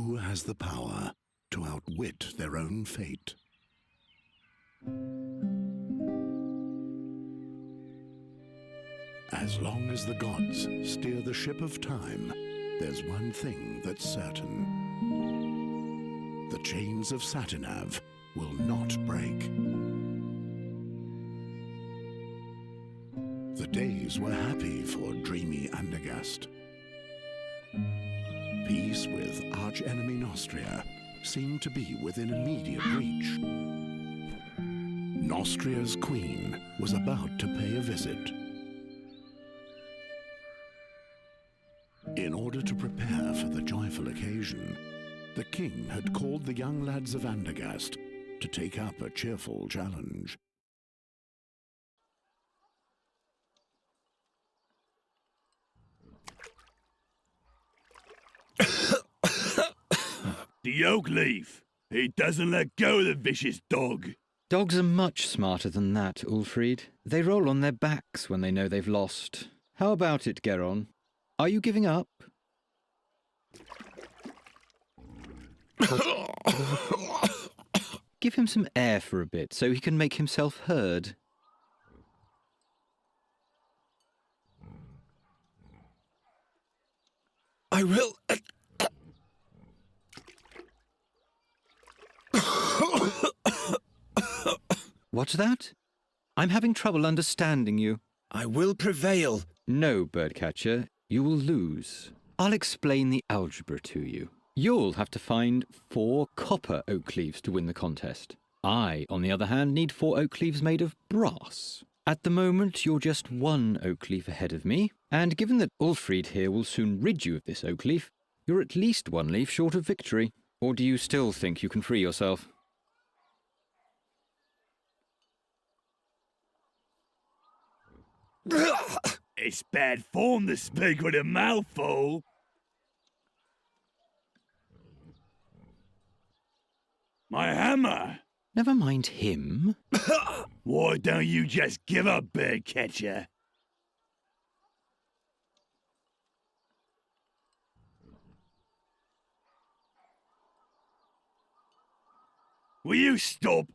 Who has the power to outwit their own fate? As long as the gods steer the ship of time, there's one thing that's certain. The chains of Satinav will not break. The days were happy for dreamy Andergast. Peace with arch-enemy Nostria seemed to be within immediate reach. Nostria's queen was about to pay a visit. In order to prepare for the joyful occasion, the king had called the young lads of Andergast to take up a cheerful challenge. The oak leaf. He doesn't let go of the vicious dog. Dogs are much smarter than that, Ulfried. They roll on their backs when they know they've lost. How about it, Geron? Are you giving up? Give him some air for a bit so he can make himself heard. I will. What's that? I'm having trouble understanding you. I will prevail. No, Birdcatcher, you will lose. I'll explain the algebra to you. You'll have to find 4 copper oak leaves to win the contest. I, on the other hand, need 4 oak leaves made of brass. At the moment, you're just 1 oak leaf ahead of me, and given that Ulfried here will soon rid you of this oak leaf, you're at least 1 leaf short of victory. Or do you still think you can free yourself? It's bad form to speak with a mouthful. My hammer! Never mind him. Why don't you just give up, Birdcatcher? Will you stop?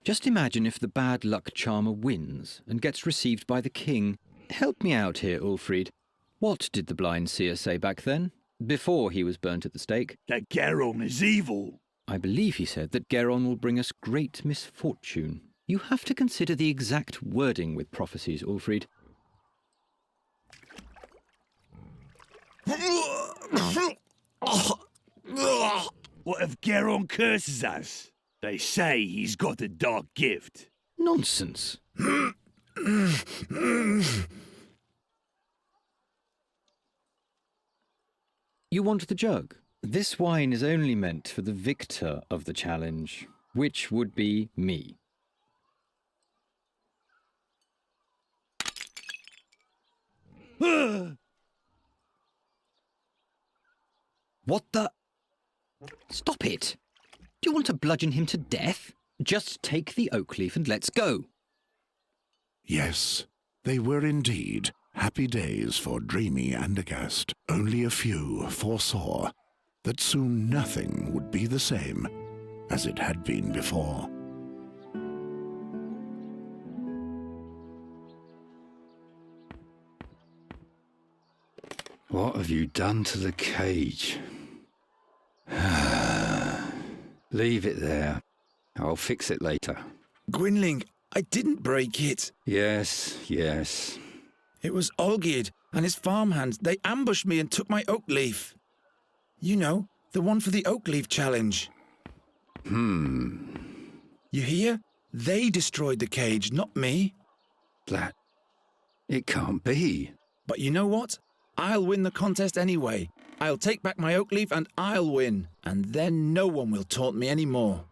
Just imagine if the bad luck charmer wins and gets received by the king. Help me out here, Ulfried. What did the blind seer say back then, before he was burnt at the stake? That Geron is evil. I believe he said that Geron will bring us great misfortune. You have to consider the exact wording with prophecies, Ulfried. What if Geron curses us? They say he's got the dark gift. Nonsense. You want the jug? This wine is only meant for the victor of the challenge, which would be me. What the? Stop it! Do you want to bludgeon him to death? Just take the oak leaf and let's go. Yes, they were indeed happy days for dreamy Andergast. Only a few foresaw that soon nothing would be the same as it had been before. What have you done to the cage? Leave it there. I'll fix it later. Gwynling, I didn't break it. Yes, yes. It was Olgierd and his farmhands. They ambushed me and took my oak leaf. You know, the one for the oak leaf challenge. You hear? They destroyed the cage, not me. That... it can't be. But you know what? I'll win the contest anyway. I'll take back my oak leaf and I'll win. And then no one will taunt me anymore.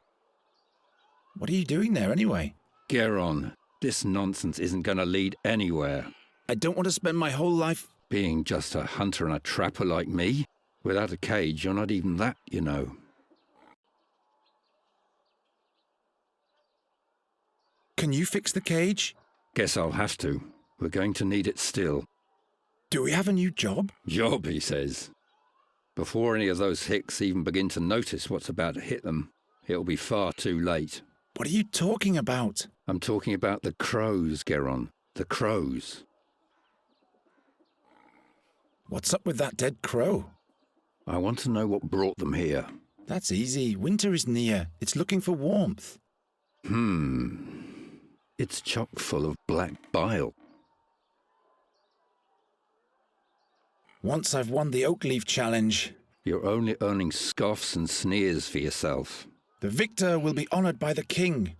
What are you doing there anyway? Geron, this nonsense isn't going to lead anywhere. I don't want to spend my whole life... Being just a hunter and a trapper like me? Without a cage, you're not even that, you know. Can you fix the cage? Guess I'll have to. We're going to need it still. Do we have a new job? Job, he says. Before any of those hicks even begin to notice what's about to hit them, it'll be far too late. What are you talking about? I'm talking about the crows, Geron. The crows. What's up with that dead crow? I want to know what brought them here. That's easy. Winter is near. It's looking for warmth. It's chock full of black bile. Once I've won the Oakleaf Challenge, You're only earning scoffs and sneers for yourself. the victor will be honored by the king.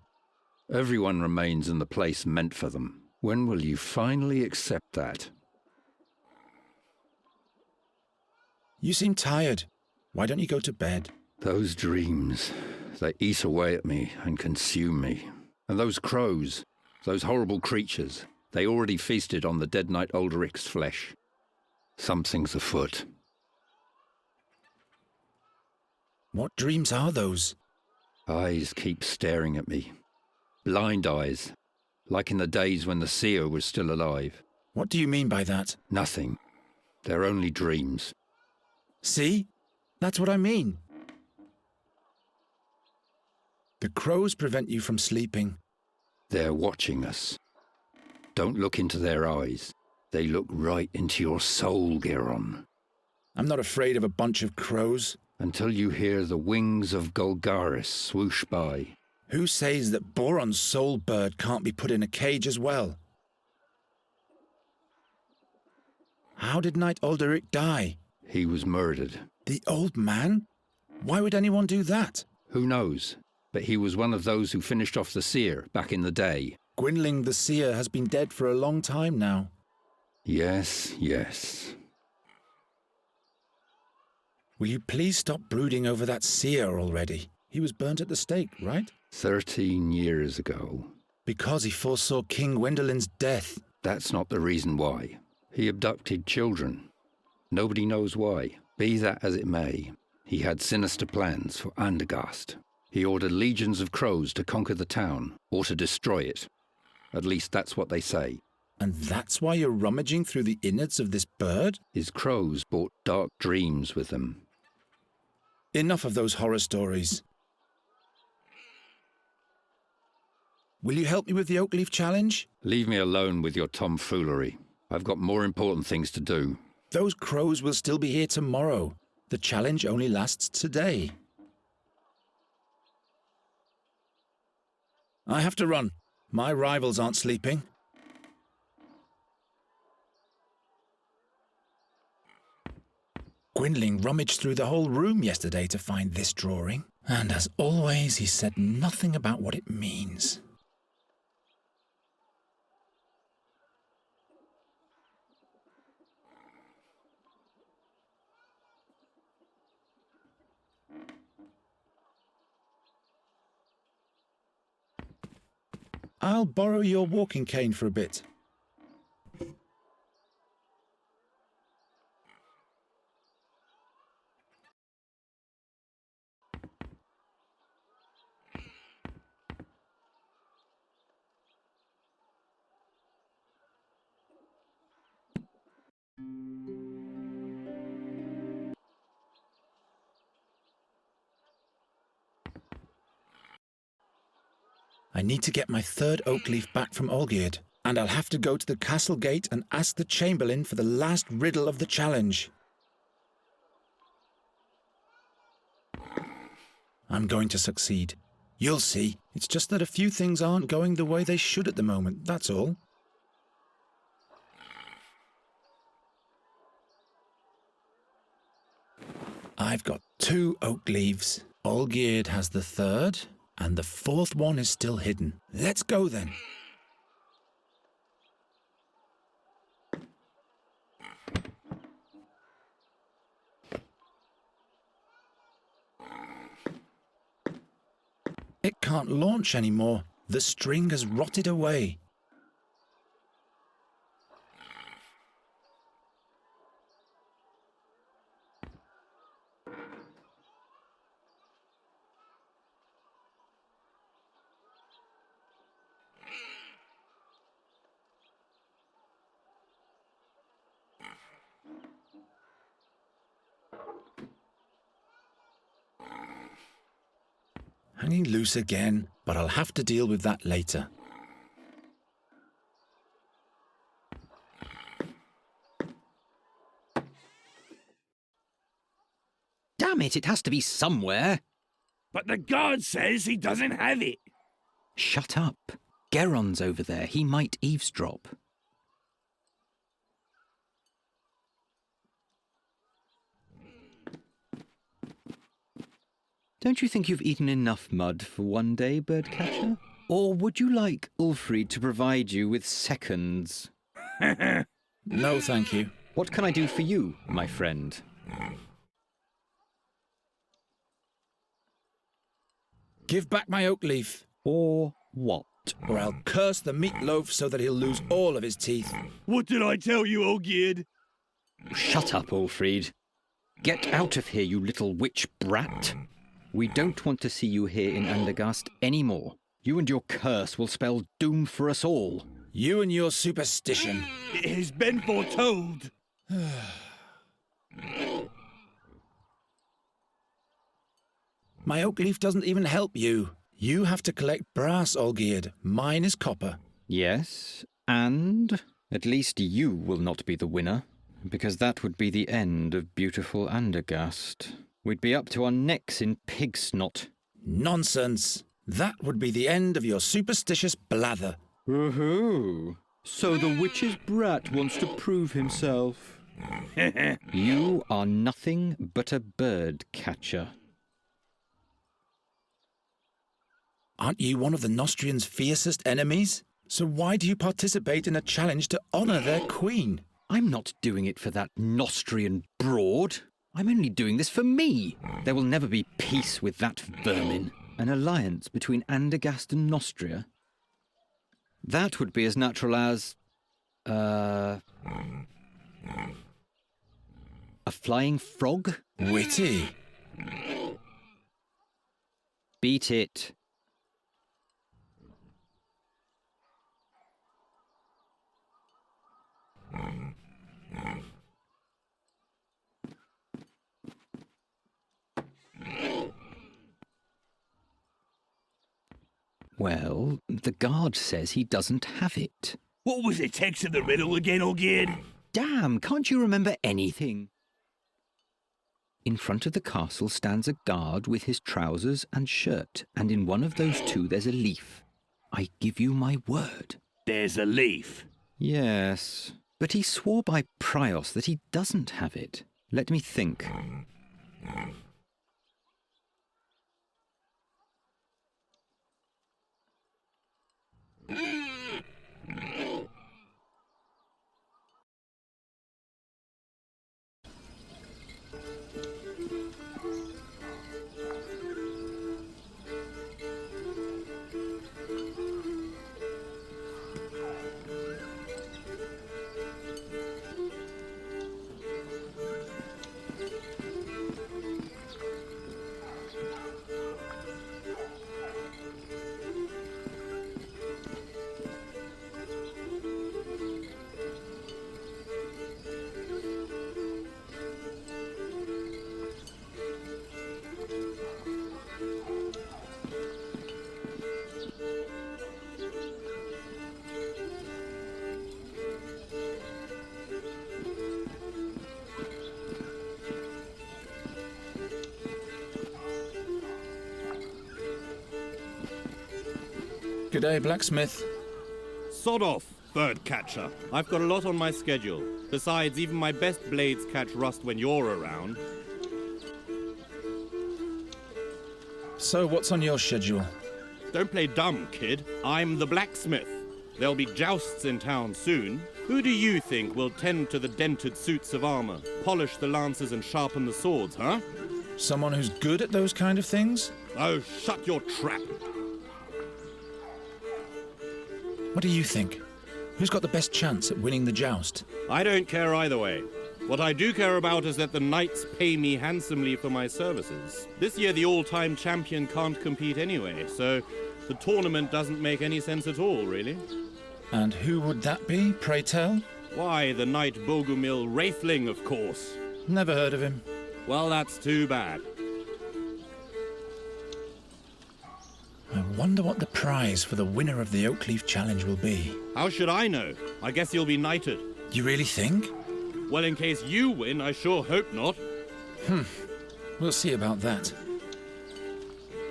Everyone remains in the place meant for them. When will you finally accept that? You seem tired. Why don't you go to bed? Those dreams, they eat away at me and consume me. And those crows, those horrible creatures, they already feasted on the dead knight Alderic's flesh. Something's afoot. What dreams are those? Eyes keep staring at me. Blind eyes, like in the days when the seer was still alive. What do you mean by that? Nothing. They're only dreams. See? That's what I mean. The crows prevent you from sleeping. They're watching us. Don't look into their eyes. They look right into your soul, Geron. I'm not afraid of a bunch of crows. Until you hear the wings of Golgaris swoosh by. Who says that Boron's soul bird can't be put in a cage as well? How did Knight Alderic die? He was murdered. The old man? Why would anyone do that? Who knows? But he was one of those who finished off the seer back in the day. Gwynling the seer has been dead for a long time now. Yes, yes. Will you please stop brooding over that seer already? He was burnt at the stake, right? 13 years ago. Because he foresaw King Gwendolen's death. That's not the reason why. He abducted children. Nobody knows why. Be that as it may, he had sinister plans for Andergast. He ordered legions of crows to conquer the town, or to destroy it. At least that's what they say. And that's why you're rummaging through the innards of this bird? His crows brought dark dreams with them. Enough of those horror stories. Will you help me with the Oakleaf Challenge? Leave me alone with your tomfoolery. I've got more important things to do. Those crows will still be here tomorrow. The challenge only lasts today. I have to run. My rivals aren't sleeping. Gwynling rummaged through the whole room yesterday to find this drawing. And as always, he said nothing about what it means. I'll borrow your walking cane for a bit. I need to get my third oak leaf back from Olgierd, and I'll have to go to the castle gate and ask the Chamberlain for the last riddle of the challenge. I'm going to succeed. You'll see. It's just that a few things aren't going the way they should at the moment, that's all. I've got 2 oak leaves. Olgierd has the third, and the fourth one is still hidden. Let's go then. It can't launch anymore. The string has rotted away. Hanging loose again, but I'll have to deal with that later. Damn it has to be somewhere. But the guard says he doesn't have it. Shut up. Geron's over there. He might eavesdrop. Don't you think you've eaten enough mud for one day, birdcatcher? Or would you like Ulfried to provide you with seconds? No, thank you. What can I do for you, my friend? Give back my oak leaf, Or what? or I'll curse the meatloaf so that he'll lose all of his teeth. What did I tell you, Olgierd? Shut up, Ulfried. Get out of here, you little witch brat. We don't want to see you here in Andergast anymore. You and your curse will spell doom for us all. You and your superstition. It has been foretold. My oak leaf doesn't even help you. You have to collect brass, Olgierd. Mine is copper. Yes, and at least you will not be the winner, because that would be the end of beautiful Andergast. We'd be up to our necks in pig snot. Nonsense. That would be the end of your superstitious blather. Woohoo! So the witch's brat wants to prove himself. You are nothing but a bird catcher. Aren't you one of the Nostrians' fiercest enemies? So why do you participate in a challenge to honour their queen? I'm not doing it for that Nostrian broad. I'm only doing this for me. There will never be peace with that vermin. An alliance between Andergast and Nostria? That would be as natural as... a flying frog? Witty. Beat it. Well, the guard says he doesn't have it. What was the text of the riddle again, Olgierd? Damn, can't you remember anything? In front of the castle stands a guard with his trousers and shirt, and in one of those two there's a leaf. I give you my word. There's a leaf. Yes, but he swore by Prios that he doesn't have it. Let me think. G'day, blacksmith. Sod off, bird catcher. I've got a lot on my schedule. Besides, even my best blades catch rust when you're around. So what's on your schedule? Don't play dumb, kid. I'm the blacksmith. There'll be jousts in town soon. Who do you think will tend to the dented suits of armor, polish the lances and sharpen the swords, huh? Someone who's good at those kind of things? Oh, shut your trap. What do you think? Who's got the best chance at winning the joust? I don't care either way. What I do care about is that the knights pay me handsomely for my services. This year the all-time champion can't compete anyway, so the tournament doesn't make any sense at all, really. And who would that be, pray tell? Why, the knight Bogumil Wraithling, of course. Never heard of him. Well, that's too bad. I wonder what the prize for the winner of the Oakleaf Challenge will be. How should I know? I guess you'll be knighted. You really think? Well, in case you win, I sure hope not. We'll see about that.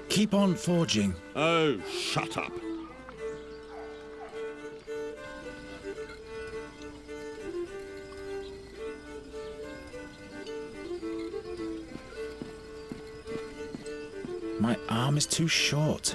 Keep on forging. Oh, shut up. My arm is too short.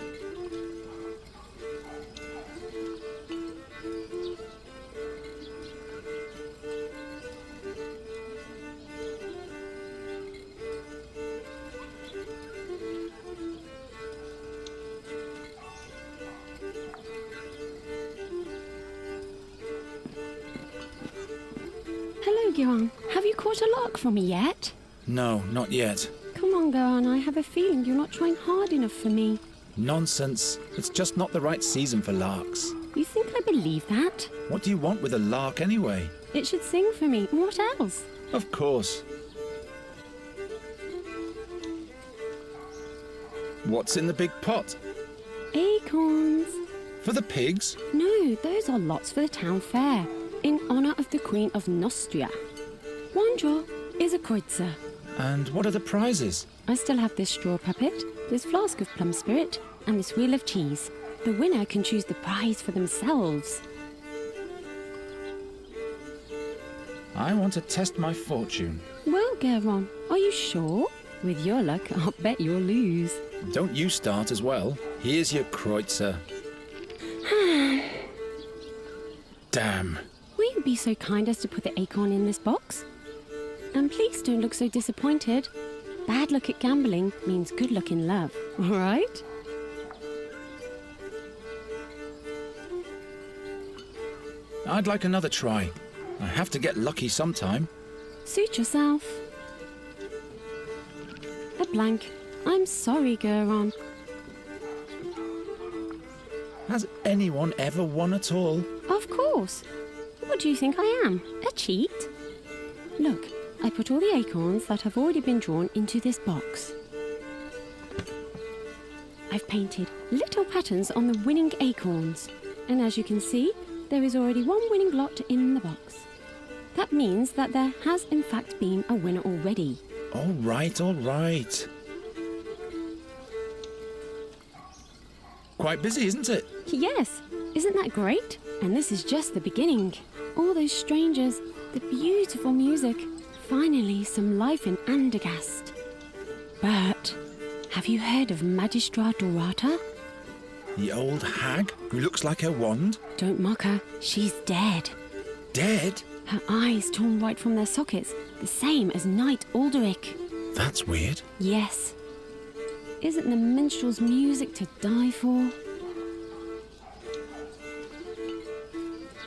Hello, Guerin. Have you caught a lark for me yet? No, not yet. Come on, Guerin. I have a feeling you're not trying hard enough for me. Nonsense. It's just not the right season for larks. You think I believe that? What do you want with a lark anyway? It should sing for me. What else? Of course. What's in the big pot? Acorns. For the pigs? No, those are lots for the town fair, in honour of the Queen of Nostria. One draw is a kreutzer. And what are the prizes? I still have this straw puppet, this flask of plum spirit, and this wheel of cheese. The winner can choose the prize for themselves. I want to test my fortune. Well, Guerin, are you sure? With your luck, I'll bet you'll lose. Don't you start as well. Here's your kreutzer. Damn. Will you be so kind as to put the acorn in this box? And please don't look so disappointed. Bad luck at gambling means good luck in love, all right? I'd like another try. I have to get lucky sometime. Suit yourself. A blank. I'm sorry, Guerin. Has anyone ever won at all? Of course. What do you think I am? A cheat? Look, I put all the acorns that have already been drawn into this box. I've painted little patterns on the winning acorns. And as you can see, there is already one winning lot in the box. That means that there has in fact been a winner already. All right, all right. Quite busy, isn't it? Yes, isn't that great? And this is just the beginning. All those strangers, the beautiful music, finally some life in Andergast. But have you heard of Magistra Dorata? The old hag who looks like her wand? Don't mock her, she's dead. Dead? Her eyes torn right from their sockets, the same as Knight Alderic. That's weird. Yes. Isn't the minstrel's music to die for?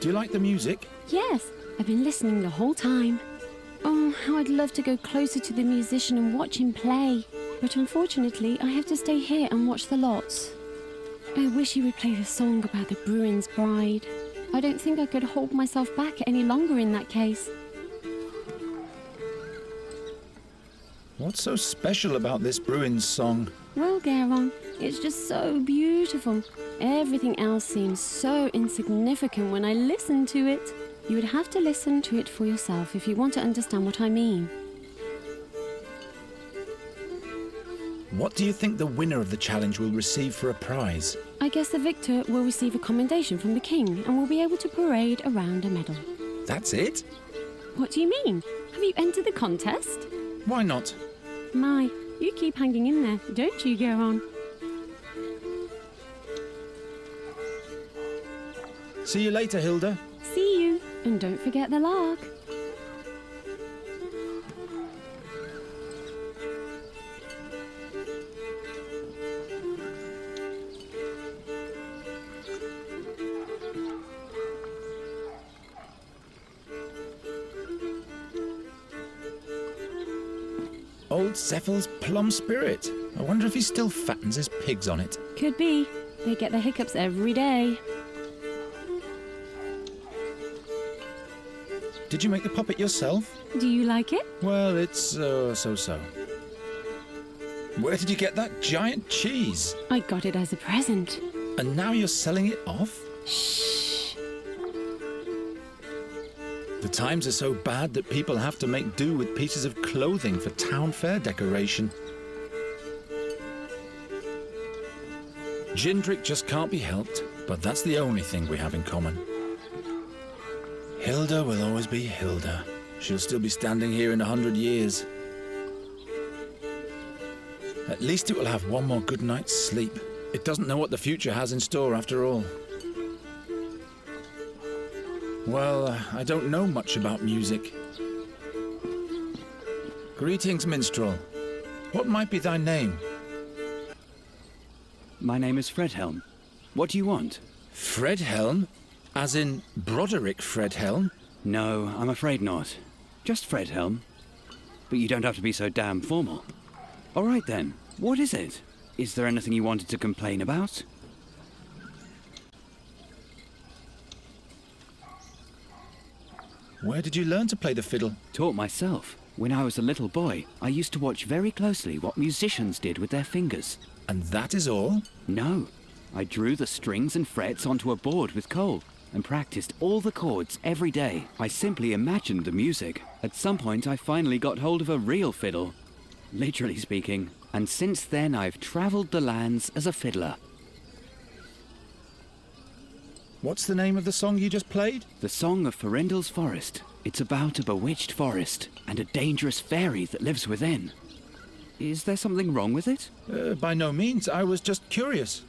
Do you like the music? Yes, I've been listening the whole time. Oh, how I'd love to go closer to the musician and watch him play. But unfortunately, I have to stay here and watch the lots. I wish he would play the song about the Bruin's bride. I don't think I could hold myself back any longer in that case. What's so special about this Bruin's song? Well, Guerin, it's just so beautiful. Everything else seems so insignificant when I listen to it. You would have to listen to it for yourself if you want to understand what I mean. What do you think the winner of the challenge will receive for a prize? I guess the victor will receive a commendation from the king and will be able to parade around a medal. That's it? What do you mean? Have you entered the contest? Why not? My, you keep hanging in there, don't you, Guerin? See you later, Hilda. See you, and don't forget the lark. Old Cephal's plum spirit. I wonder if he still fattens his pigs on it. Could be. They get the hiccups every day. Did you make the puppet yourself? Do you like it? Well, it's so-so. Where did you get that giant cheese? I got it as a present. And now you're selling it off? Shh. The times are so bad that people have to make do with pieces of clothing for town fair decoration. Jindrik just can't be helped, but that's the only thing we have in common. Hilda will always be Hilda. She'll still be standing here in 100 years. At least it will have one more good night's sleep. It doesn't know what the future has in store after all. Well, I don't know much about music. Greetings, minstrel. What might be thy name? My name is Fredhelm. What do you want? Fredhelm? As in Broderick Fredhelm? No, I'm afraid not. Just Fredhelm. But you don't have to be so damn formal. All right then, what is it? Is there anything you wanted to complain about? Where did you learn to play the fiddle? Taught myself. When I was a little boy, I used to watch very closely what musicians did with their fingers. And that is all? No. I drew the strings and frets onto a board with coal and practiced all the chords every day. I simply imagined the music. At some point, I finally got hold of a real fiddle. Literally speaking. And since then, I've travelled the lands as a fiddler. What's the name of the song you just played? The Song of Farendel's Forest. It's about a bewitched forest and a dangerous fairy that lives within. Is there something wrong with it? By no means. I was just curious.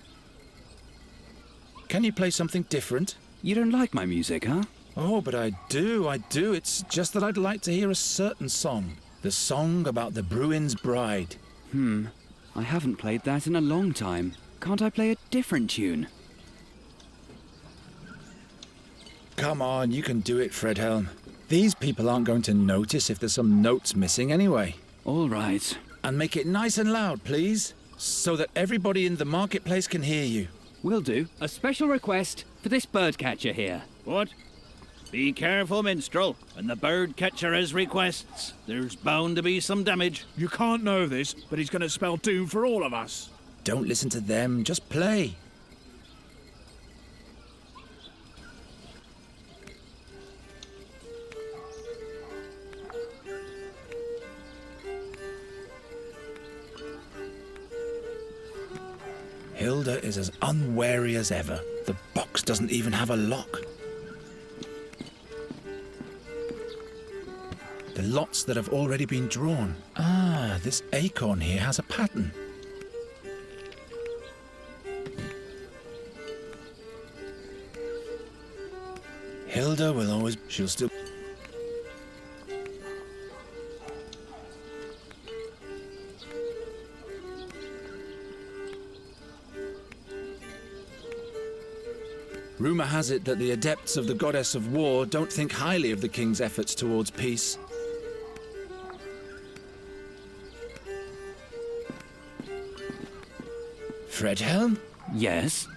Can you play something different? You don't like my music, huh? Oh, but I do. It's just that I'd like to hear a certain song. The song about the Bruin's bride. I haven't played that in a long time. Can't I play a different tune? Come on, you can do it, Fredhelm. These people aren't going to notice if there's some notes missing anyway. All right. And make it nice and loud, please, so that everybody in the marketplace can hear you. Will do. A special request for this birdcatcher here. What? Be careful, minstrel. When the bird catcher has requests, there's bound to be some damage. You can't know this, but he's going to spell doom for all of us. Don't listen to them, just play. Hilda is as unwary as ever. The box doesn't even have a lock. The lots that have already been drawn. Ah, this acorn here has a pattern. Hilda will always... She'll still... Rumour has it that the adepts of the goddess of war don't think highly of the king's efforts towards peace. Fredhelm? Yes?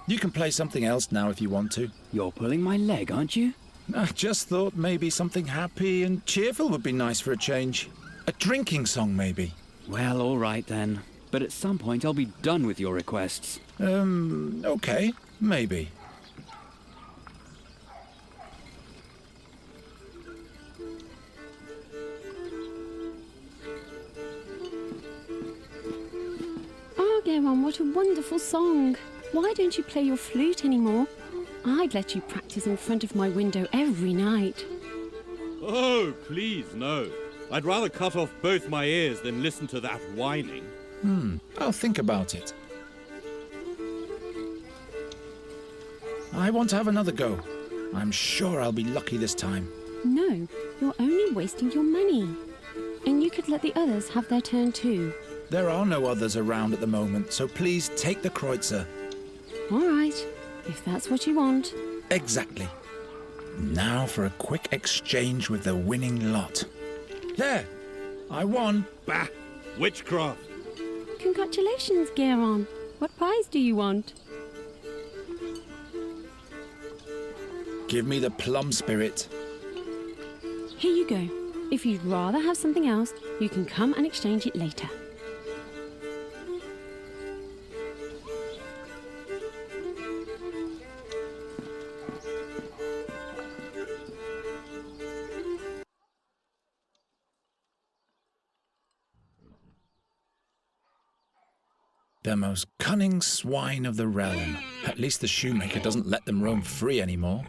You can play something else now if you want to. You're pulling my leg, aren't you? I just thought maybe something happy and cheerful would be nice for a change. A drinking song, maybe. Well, all right then. But at some point I'll be done with your requests. Okay, maybe. Oh, Geron, what a wonderful song. Why don't you play your flute anymore? I'd let you practice in front of my window every night. Oh, please, no. I'd rather cut off both my ears than listen to that whining. I'll think about it. I want to have another go. I'm sure I'll be lucky this time. No, you're only wasting your money. And you could let the others have their turn too. There are no others around at the moment, so please take the kreutzer. All right, if that's what you want. Exactly. Now for a quick exchange with the winning lot. There! I won! Bah! Witchcraft! Congratulations, Geron. What prize do you want? Give me the plum spirit. Here you go. If you'd rather have something else, you can come and exchange it later. The most cunning swine of the realm. At least the shoemaker doesn't let them roam free anymore.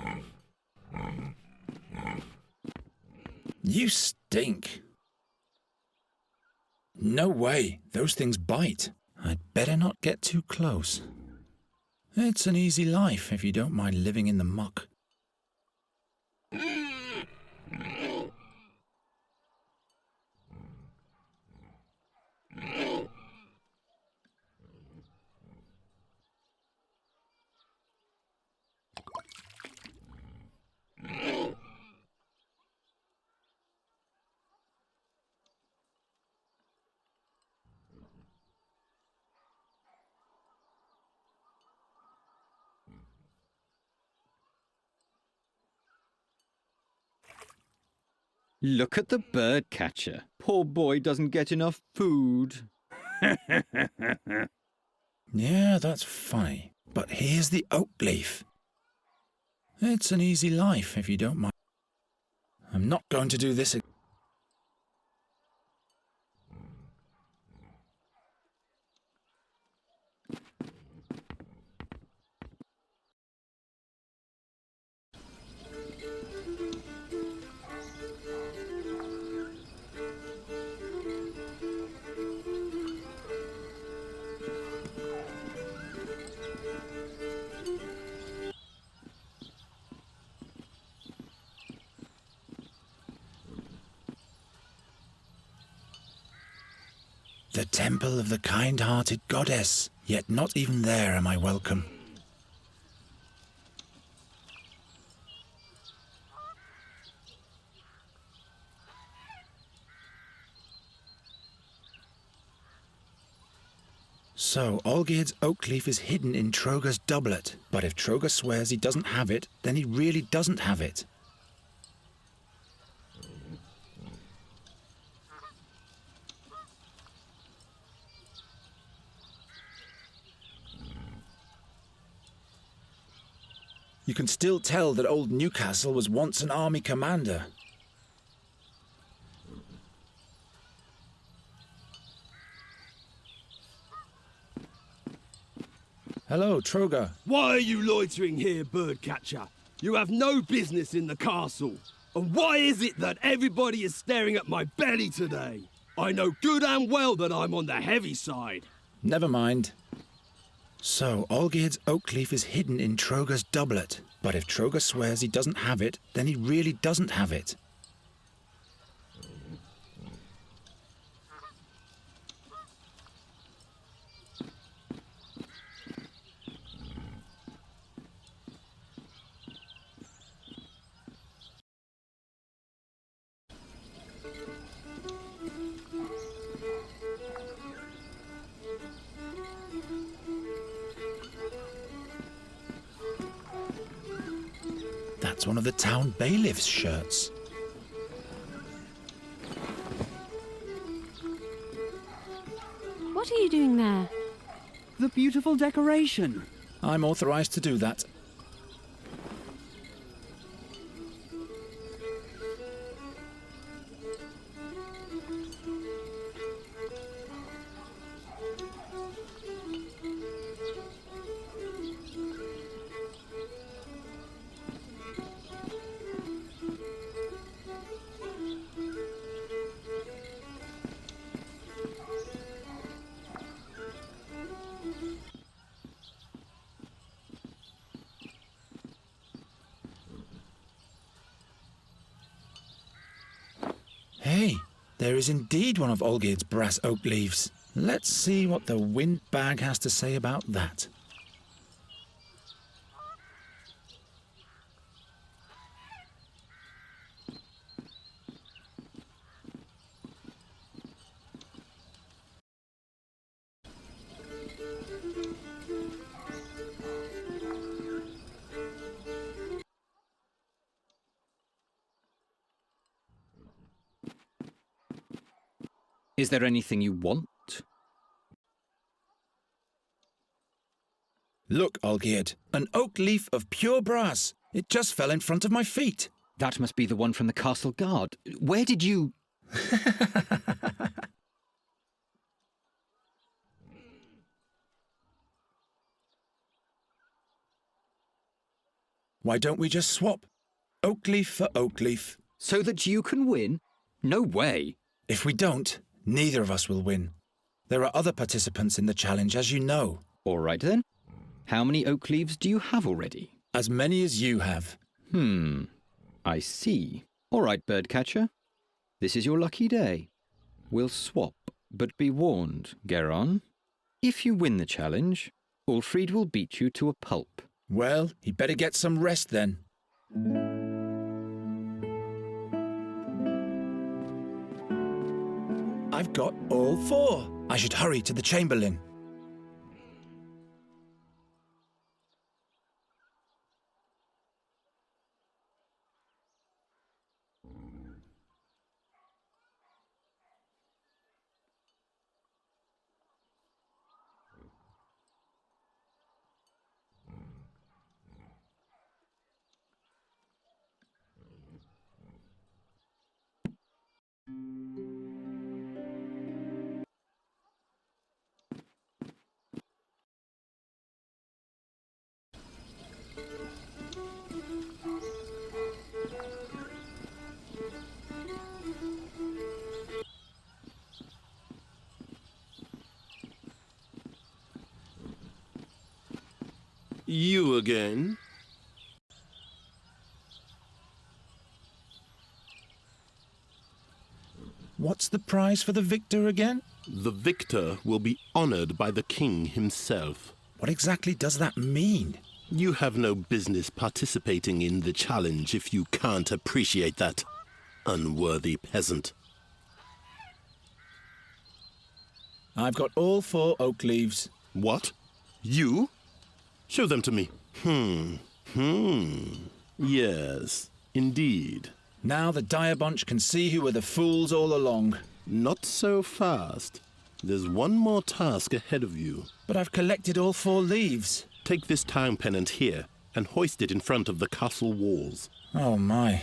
You stink. No way, those things bite. I'd better not get too close. It's an easy life if you don't mind living in the muck. Look at the bird catcher. Poor boy doesn't get enough food. Yeah, that's funny. But here's the oak leaf. It's an easy life if you don't mind. I'm not going to do this again. The temple of the kind-hearted goddess, yet not even there am I welcome. So, Olgierd's oak leaf is hidden in Troger's doublet, but if Troger swears he doesn't have it, then he really doesn't have it. You can still tell that old Newcastle was once an army commander. Hello, Troger. Why are you loitering here, birdcatcher? You have no business in the castle. And why is it that everybody is staring at my belly today? I know good and well that I'm on the heavy side. Never mind. So, Olgierd's oak leaf is hidden in Troger's doublet, but if Troger swears he doesn't have it, then he really doesn't have it. That's one of the town bailiff's shirts. What are you doing there? The beautiful decoration. I'm authorized to do that. Hey, there is indeed one of Olgierd's brass oak leaves. Let's see what the windbag has to say about that. Is there anything you want? Look, Olgierd, an oak leaf of pure brass. It just fell in front of my feet. That must be the one from the castle guard. Where did you... Why don't we just swap? Oak leaf for oak leaf. So that you can win? No way. If we don't, neither of us will win. There are other participants in the challenge, as you know. All right then. How many oak leaves do you have already? As many as you have. I see. All right, Birdcatcher. This is your lucky day. We'll swap, but be warned, Geron. If you win the challenge, Ulfried will beat you to a pulp. Well, he'd better get some rest then. I've got all 4. I should hurry to the Chamberlain. You again? What's the prize for the victor again? The victor will be honored by the king himself. What exactly does that mean? You have no business participating in the challenge if you can't appreciate that, unworthy peasant. I've got all 4 oak leaves. What? You? Show them to me. Yes, indeed. Now the dire bunch can see who were the fools all along. Not so fast. There's one more task ahead of you. But I've collected all 4 leaves. Take this town pennant here and hoist it in front of the castle walls. Oh my.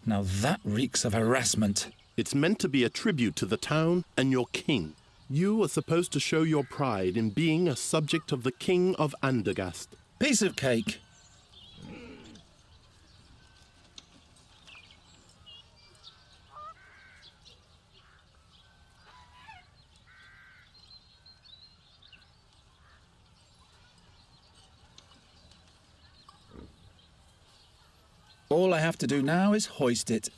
Now that reeks of harassment. It's meant to be a tribute to the town and your king. You are supposed to show your pride in being a subject of the King of Andergast. Piece of cake. All I have to do now is hoist it.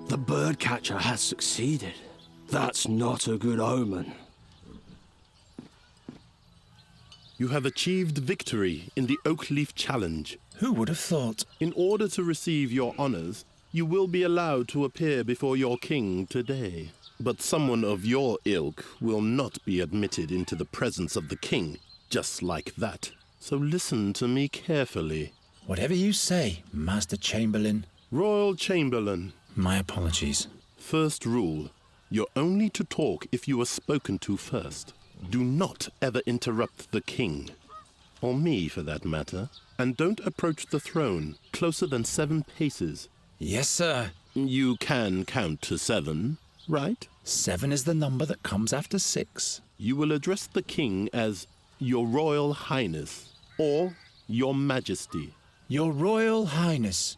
The birdcatcher has succeeded. That's not a good omen. You have achieved victory in the Oakleaf Challenge. Who would have thought? In order to receive your honors, you will be allowed to appear before your king today. But someone of your ilk will not be admitted into the presence of the king, just like that. So listen to me carefully. Whatever you say, Master Chamberlain. Royal Chamberlain. My apologies. First rule, you're only to talk if you are spoken to first. Do not ever interrupt the king, or me for that matter, and don't approach the throne closer than 7 paces. Yes, sir. You can count to 7, right? 7 is the number that comes after 6. You will address the king as Your Royal Highness, or Your Majesty. Your Royal Highness.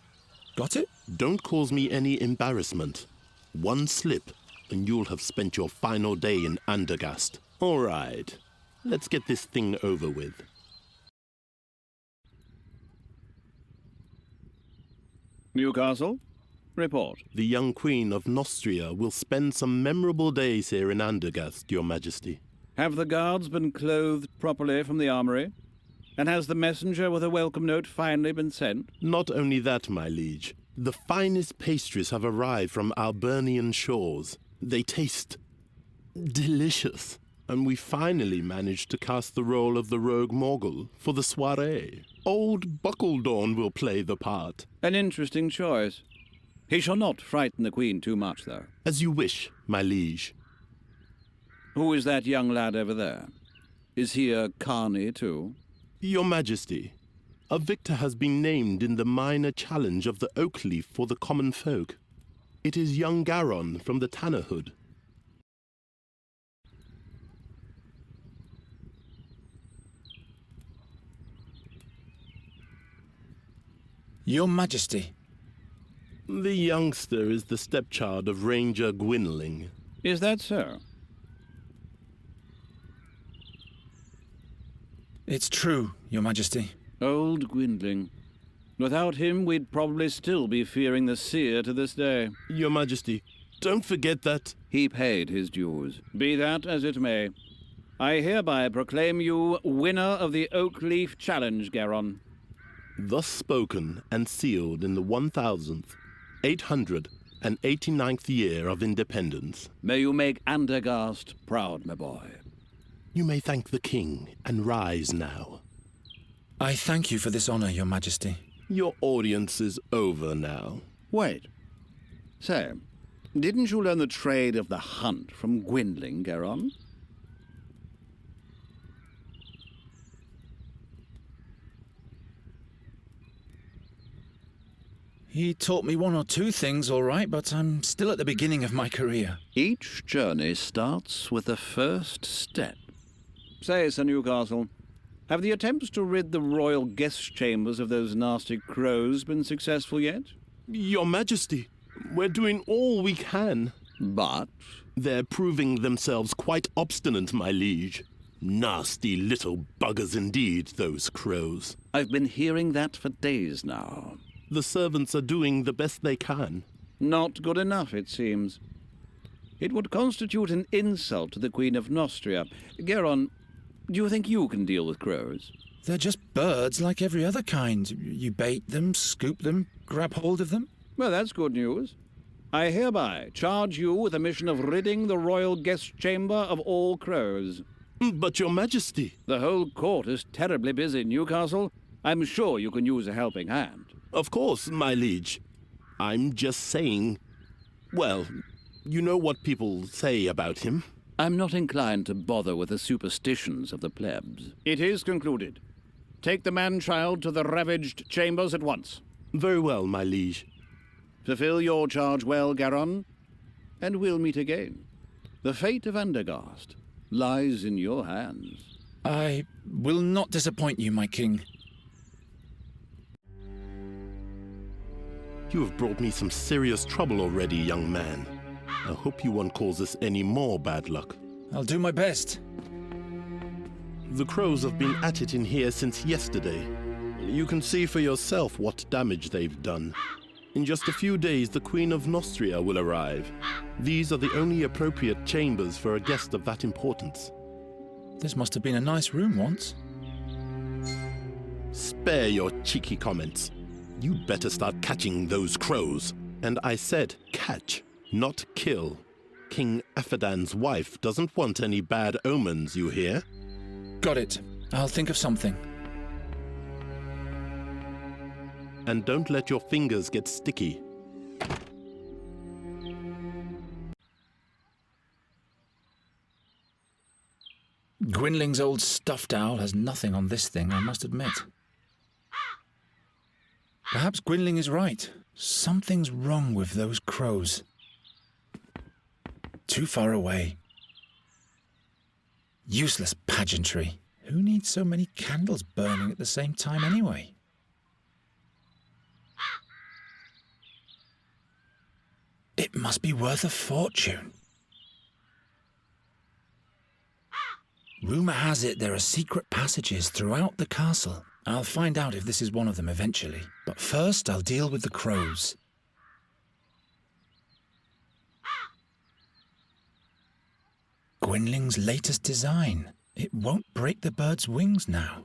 Got it? Don't cause me any embarrassment. One slip, and you'll have spent your final day in Andergast. All right, let's get this thing over with. Newcastle, report. The young Queen of Nostria will spend some memorable days here in Andergast, Your Majesty. Have the guards been clothed properly from the armory? And has the messenger with a welcome note finally been sent? Not only that, my liege. The finest pastries have arrived from Albernian shores. They taste delicious. and we finally managed to cast the role of the rogue Morgul for the soiree. Old Buckledorn will play the part. An interesting choice. He shall not frighten the Queen too much, though. As you wish, my liege. Who is that young lad over there? Is he a carny, too? Your Majesty, a victor has been named in the minor challenge of the Oakleaf for the common folk. It is young Garon from the Tannerhood. Your Majesty. The youngster is the stepchild of Ranger Gwynling. Is that so? It's true, Your Majesty. Old Gwynling. Without him, we'd probably still be fearing the seer to this day. Your Majesty, don't forget that... He paid his dues. Be that as it may. I hereby proclaim you winner of the Oakleaf Challenge, Garon. Thus spoken and sealed in the 1,889th year of independence. May you make Andergast proud, my boy. You may thank the king and rise now. I thank you for this honor, Your Majesty. Your audience is over now. Wait. Say, didn't you learn the trade of the hunt from Gwynling, Garon? He taught me one or two things, all right, but I'm still at the beginning of my career. Each journey starts with the first step. Say, Sir Newcastle, have the attempts to rid the royal guest chambers of those nasty crows been successful yet? Your Majesty, we're doing all we can. But? They're proving themselves quite obstinate, my liege. Nasty little buggers indeed, those crows. I've been hearing that for days now. The servants are doing the best they can. Not good enough, it seems. It would constitute an insult to the Queen of Nostria. Garon, do you think you can deal with crows? They're just birds like every other kind. You bait them, scoop them, grab hold of them. Well, that's good news. I hereby charge you with the mission of ridding the royal guest chamber of all crows. But, Your Majesty... The whole court is terribly busy, Newcastle. I'm sure you can use a helping hand. Of course, my liege. I'm just saying... Well, you know what people say about him. I'm not inclined to bother with the superstitions of the plebs. It is concluded. Take the man-child to the ravaged chambers at once. Very well, my liege. Fulfill your charge well, Garon, and we'll meet again. The fate of Andergast lies in your hands. I will not disappoint you, my king. You have brought me some serious trouble already, young man. I hope you won't cause us any more bad luck. I'll do my best. The crows have been at it in here since yesterday. You can see for yourself what damage they've done. In just a few days, the Queen of Nostria will arrive. These are the only appropriate chambers for a guest of that importance. This must have been a nice room once. Spare your cheeky comments. You'd better start catching those crows. And I said catch, not kill. King Aphadan's wife doesn't want any bad omens, you hear? Got it. I'll think of something. And don't let your fingers get sticky. Gwynling's old stuffed owl has nothing on this thing, I must admit. Perhaps Gwynling is right. Something's wrong with those crows. Too far away. Useless pageantry. Who needs so many candles burning at the same time anyway? It must be worth a fortune. Rumor has it there are secret passages throughout the castle. I'll find out if this is one of them eventually. But first, I'll deal with the crows. Gwynling's latest design. It won't break the bird's wings now.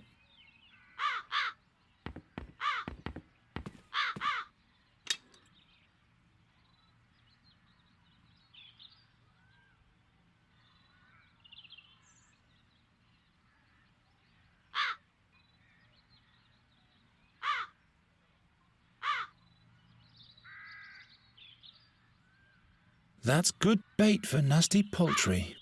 That's good bait for nasty poultry.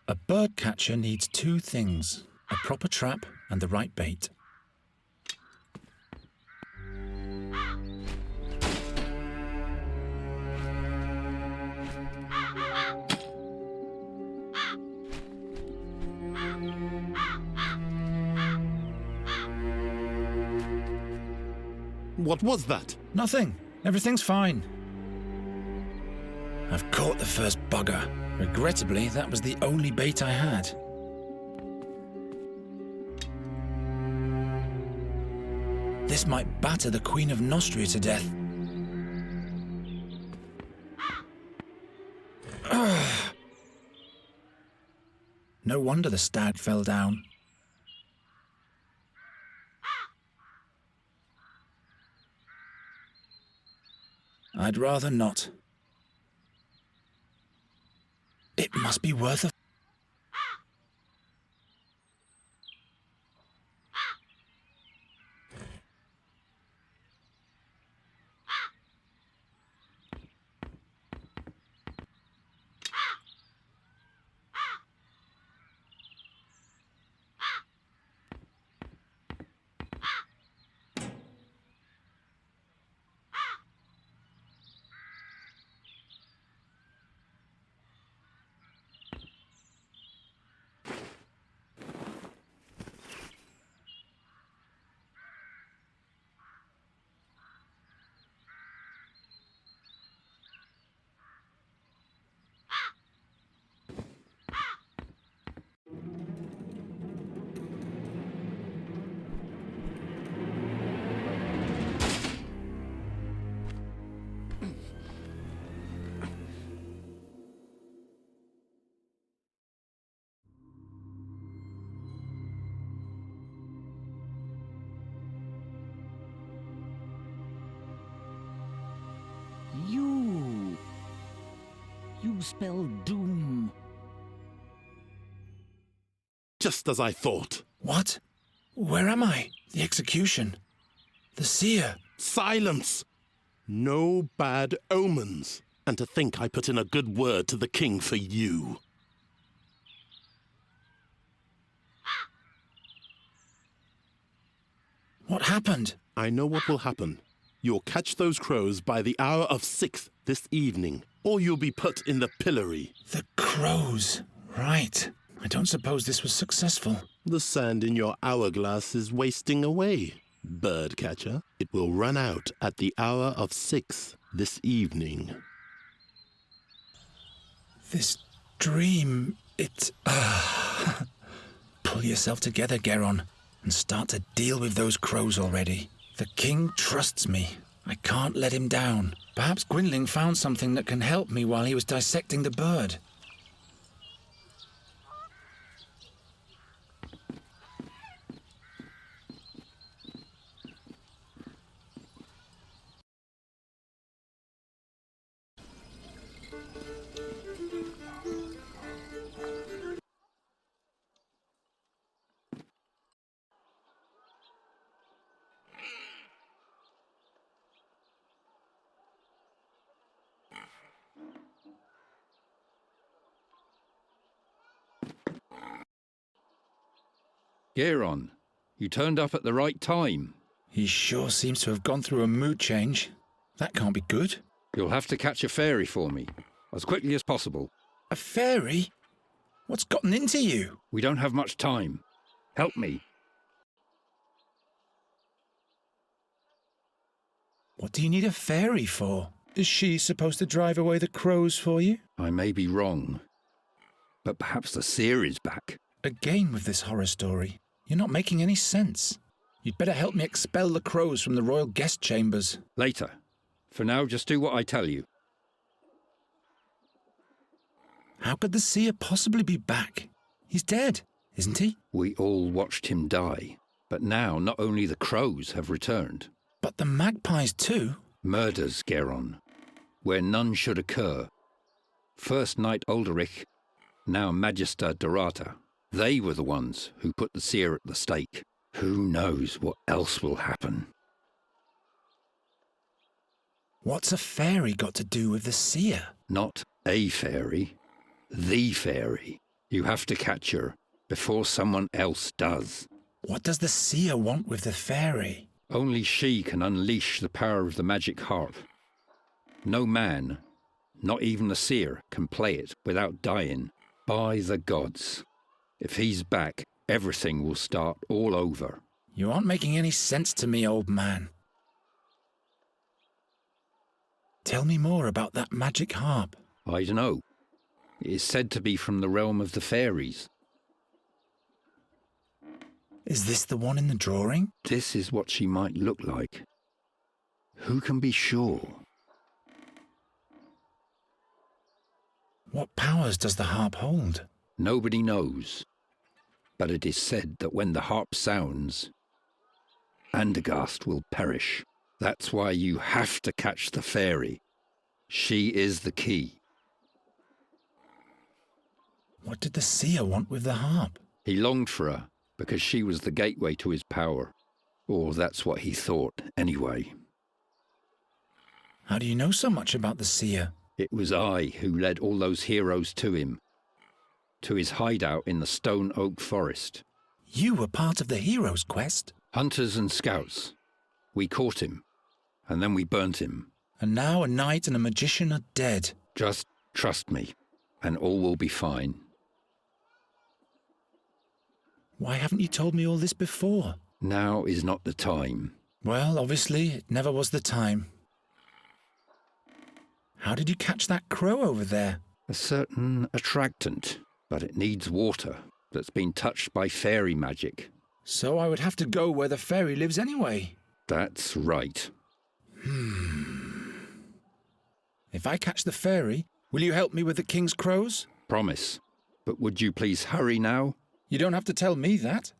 A bird catcher needs two things: a proper trap and the right bait. What was that? Nothing. Everything's fine. I've caught the first bugger. Regrettably, that was the only bait I had. This might batter the Queen of Nostria to death. No wonder the stag fell down. I'd rather not. It must be worth a... You spell doom. Just as I thought. What? Where am I? The execution. The seer. Silence! No bad omens. And to think I put in a good word to the king for you. What happened? I know what will happen. You'll catch those crows by the hour of 6 this evening, or you'll be put in the pillory. The crows. Right. I don't suppose this was successful. The sand in your hourglass is wasting away, birdcatcher. It will run out at the hour of 6 this evening. This dream, it... Pull yourself together, Geron, and start to deal with those crows already. The king trusts me. I can't let him down. Perhaps Gwynling found something that can help me while he was dissecting the bird. Geron, you turned up at the right time. He sure seems to have gone through a mood change. That can't be good. You'll have to catch a fairy for me, as quickly as possible. A fairy? What's gotten into you? We don't have much time. Help me. What do you need a fairy for? Is she supposed to drive away the crows for you? I may be wrong, but perhaps the seer is back. Again with this horror story. You're not making any sense. You'd better help me expel the crows from the royal guest chambers. Later. For now, just do what I tell you. How could the seer possibly be back? He's dead, isn't he? We all watched him die. But now, not only the crows have returned. But the magpies too? Murders, Geron. Where none should occur. First Knight Ulderich, now Magister Dorata. They were the ones who put the seer at the stake. Who knows what else will happen? What's a fairy got to do with the seer? Not a fairy, the fairy. You have to catch her before someone else does. What does the seer want with the fairy? Only she can unleash the power of the magic harp. No man, not even the seer, can play it without dying. By the gods. If he's back, everything will start all over. You aren't making any sense to me, old man. Tell me more about that magic harp. I don't know. It is said to be from the realm of the fairies. Is this the one in the drawing? This is what she might look like. Who can be sure? What powers does the harp hold? Nobody knows. But it is said that when the harp sounds, Andergast will perish. That's why you have to catch the fairy. She is the key. What did the seer want with the harp? He longed for her because she was the gateway to his power. Or that's what he thought, anyway. How do you know so much about the seer? It was I who led all those heroes to him, to his hideout in the Stone Oak Forest. You were part of the hero's quest? Hunters and scouts. We caught him, and then we burnt him. And now a knight and a magician are dead. Just trust me, and all will be fine. Why haven't you told me all this before? Now is not the time. Well, obviously, it never was the time. How did you catch that crow over there? A certain attractant, but it needs water that's been touched by fairy magic. So I would have to go where the fairy lives anyway. That's right. If I catch the fairy, will you help me with the king's crows? Promise. But would you please hurry now? You don't have to tell me that.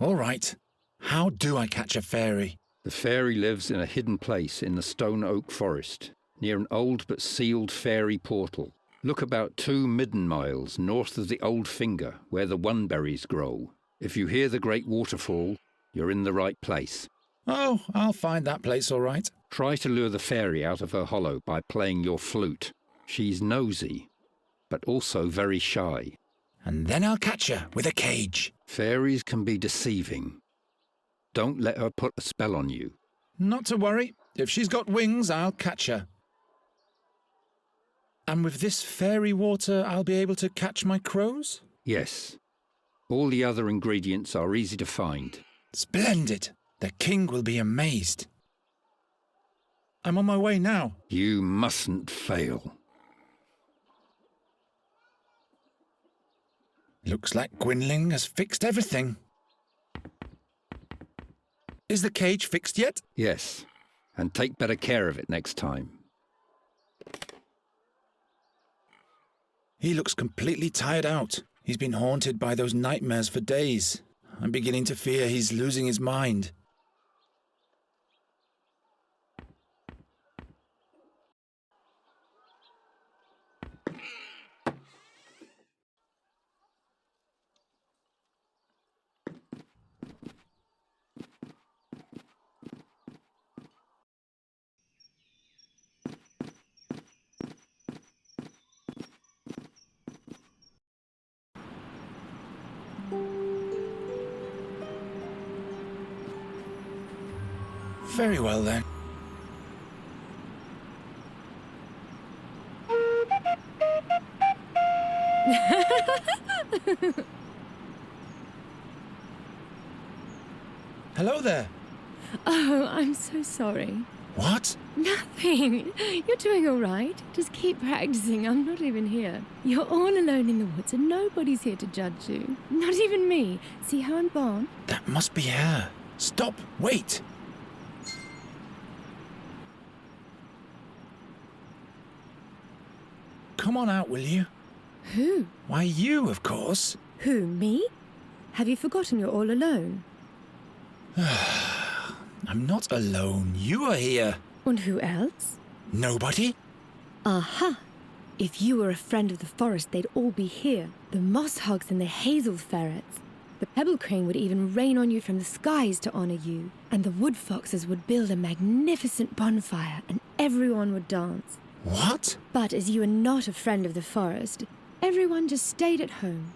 All right. How do I catch a fairy? The fairy lives in a hidden place in the Stone Oak Forest, near an old but sealed fairy portal. Look about 2 midden miles north of the Old Finger, where the oneberries grow. If you hear the great waterfall, you're in the right place. Oh, I'll find that place all right. Try to lure the fairy out of her hollow by playing your flute. She's nosy, but also very shy. And then I'll catch her with a cage. Fairies can be deceiving. Don't let her put a spell on you. Not to worry. If she's got wings, I'll catch her. And with this fairy water, I'll be able to catch my crows? Yes. All the other ingredients are easy to find. Splendid. The king will be amazed. I'm on my way now. You mustn't fail. Looks like Gwynling has fixed everything. Is the cage fixed yet? Yes, and take better care of it next time. He looks completely tired out. He's been haunted by those nightmares for days. I'm beginning to fear he's losing his mind. Very well, then. Hello there. Oh, I'm so sorry. What? Nothing. You're doing all right. Just keep practicing. I'm not even here. You're all alone in the woods and nobody's here to judge you. Not even me. See how I'm born? That must be her. Stop. Wait. Come on out, will you? Who? Why, you, of course. Who, me? Have you forgotten you're all alone? I'm not alone. You are here. And who else? Nobody? Aha! If you were a friend of the forest, they'd all be here. The moss hogs and the hazel ferrets. The pebble crane would even rain on you from the skies to honor you, and the wood foxes would build a magnificent bonfire, and everyone would dance. What? But as you are not a friend of the forest, everyone just stayed at home.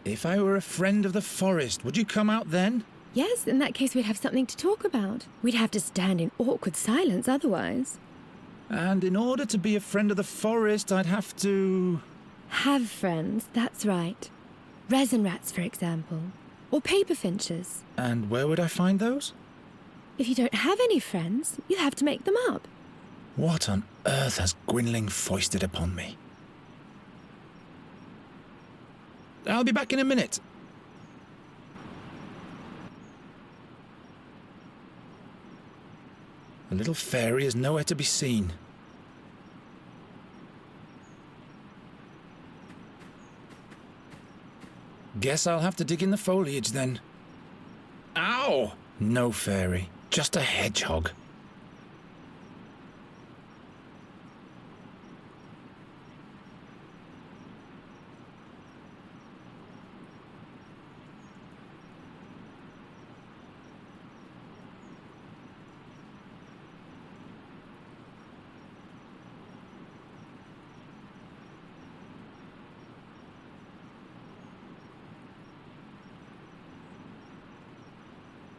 If I were a friend of the forest, would you come out then? Yes, in that case we'd have something to talk about. We'd have to stand in awkward silence otherwise. And in order to be a friend of the forest, I'd have to... Have friends, that's right. Resin rats, for example. Or paper finches. And where would I find those? If you don't have any friends, you'll have to make them up. What on earth has Gwynling foisted upon me? I'll be back in a minute. The little fairy is nowhere to be seen. Guess I'll have to dig in the foliage then. Ow! No fairy, just a hedgehog.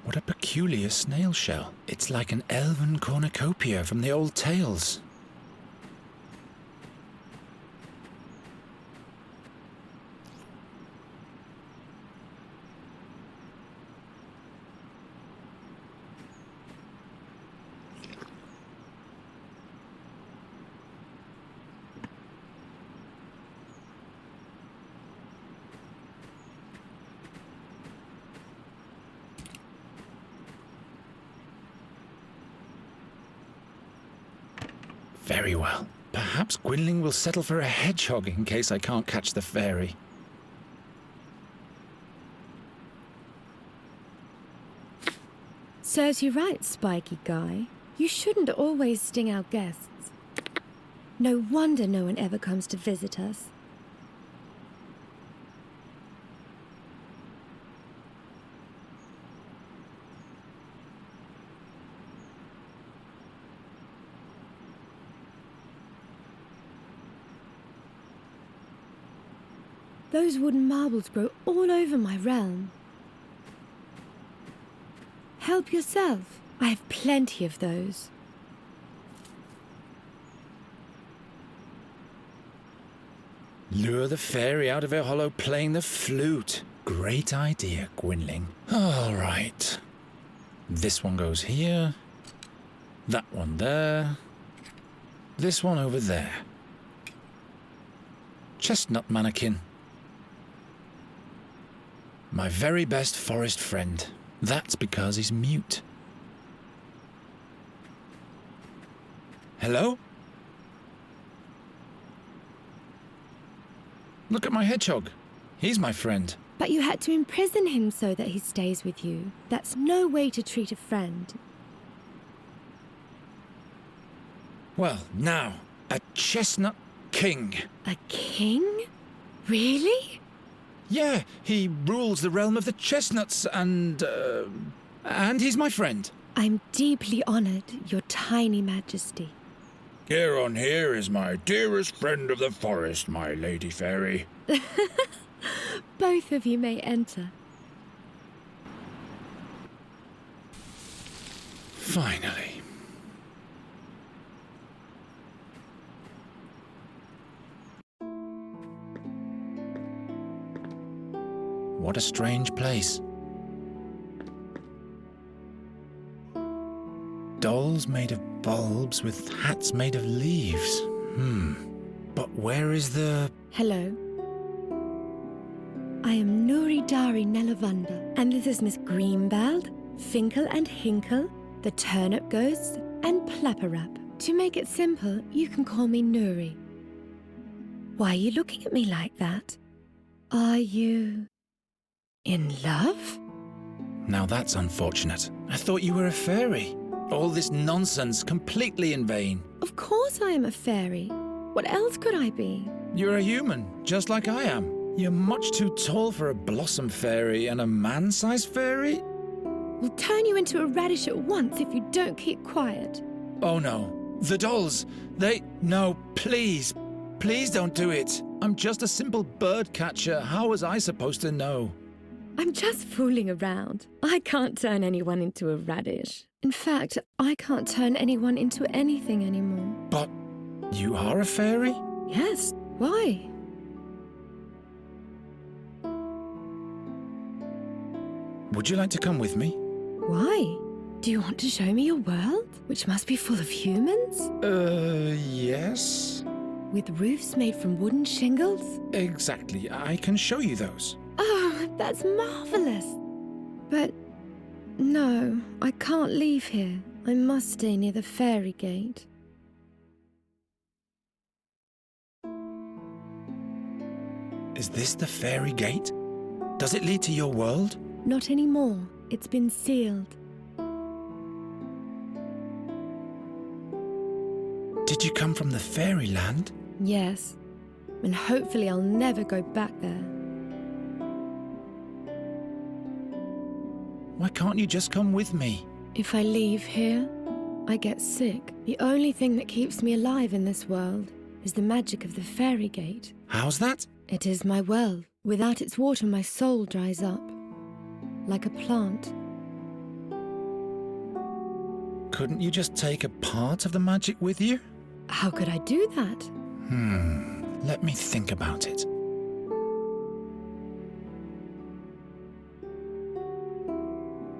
What a peculiar snail shell. It's like an elven cornucopia from the old tales. Very well. Perhaps Gwynling will settle for a hedgehog in case I can't catch the fairy. Serves you right, spiky guy. You shouldn't always sting our guests. No wonder no one ever comes to visit us. Those wooden marbles grow all over my realm. Help yourself. I have plenty of those. Lure the fairy out of her hollow playing the flute. Great idea, Gwynling. All right. This one goes here. That one there. This one over there. Chestnut mannequin. My very best forest friend. That's because he's mute. Hello? Look at my hedgehog. He's my friend. But you had to imprison him so that he stays with you. That's no way to treat a friend. Well, now, a chestnut king. A king? Really? Yeah, he rules the realm of the chestnuts and he's my friend. I'm deeply honored, your tiny majesty. Here on here is my dearest friend of the forest, my lady fairy. Both of you may enter. Finally. What a strange place. Dolls made of bulbs with hats made of leaves. But where is the... Hello. I am Nuri Dari Nelavunda, and this is Miss Greenbald, Finkel and Hinkle, the Turnip Ghosts, and Plapperap. To make it simple, you can call me Nuri. Why are you looking at me like that? Are you... in love? Now that's unfortunate. I thought you were a fairy. All this nonsense completely in vain. Of course I am a fairy. What else could I be? You're a human, just like I am. You're much too tall for a blossom fairy and a man-sized fairy? We'll turn you into a radish at once if you don't keep quiet. Oh no. The dolls, No, please. Please don't do it. I'm just a simple bird catcher. How was I supposed to know? I'm just fooling around. I can't turn anyone into a radish. In fact, I can't turn anyone into anything anymore. But you are a fairy? Yes. Why? Would you like to come with me? Why? Do you want to show me your world, which must be full of humans? Yes. With roofs made from wooden shingles? Exactly. I can show you those. Oh, that's marvelous. But no, I can't leave here. I must stay near the fairy gate. Is this the fairy gate? Does it lead to your world? Not anymore. It's been sealed. Did you come from the fairyland? Yes. And hopefully I'll never go back there. Why can't you just come with me? If I leave here, I get sick. The only thing that keeps me alive in this world is the magic of the fairy gate. How's that? It is my well. Without its water, my soul dries up. Like a plant. Couldn't you just take a part of the magic with you? How could I do that? Let me think about it.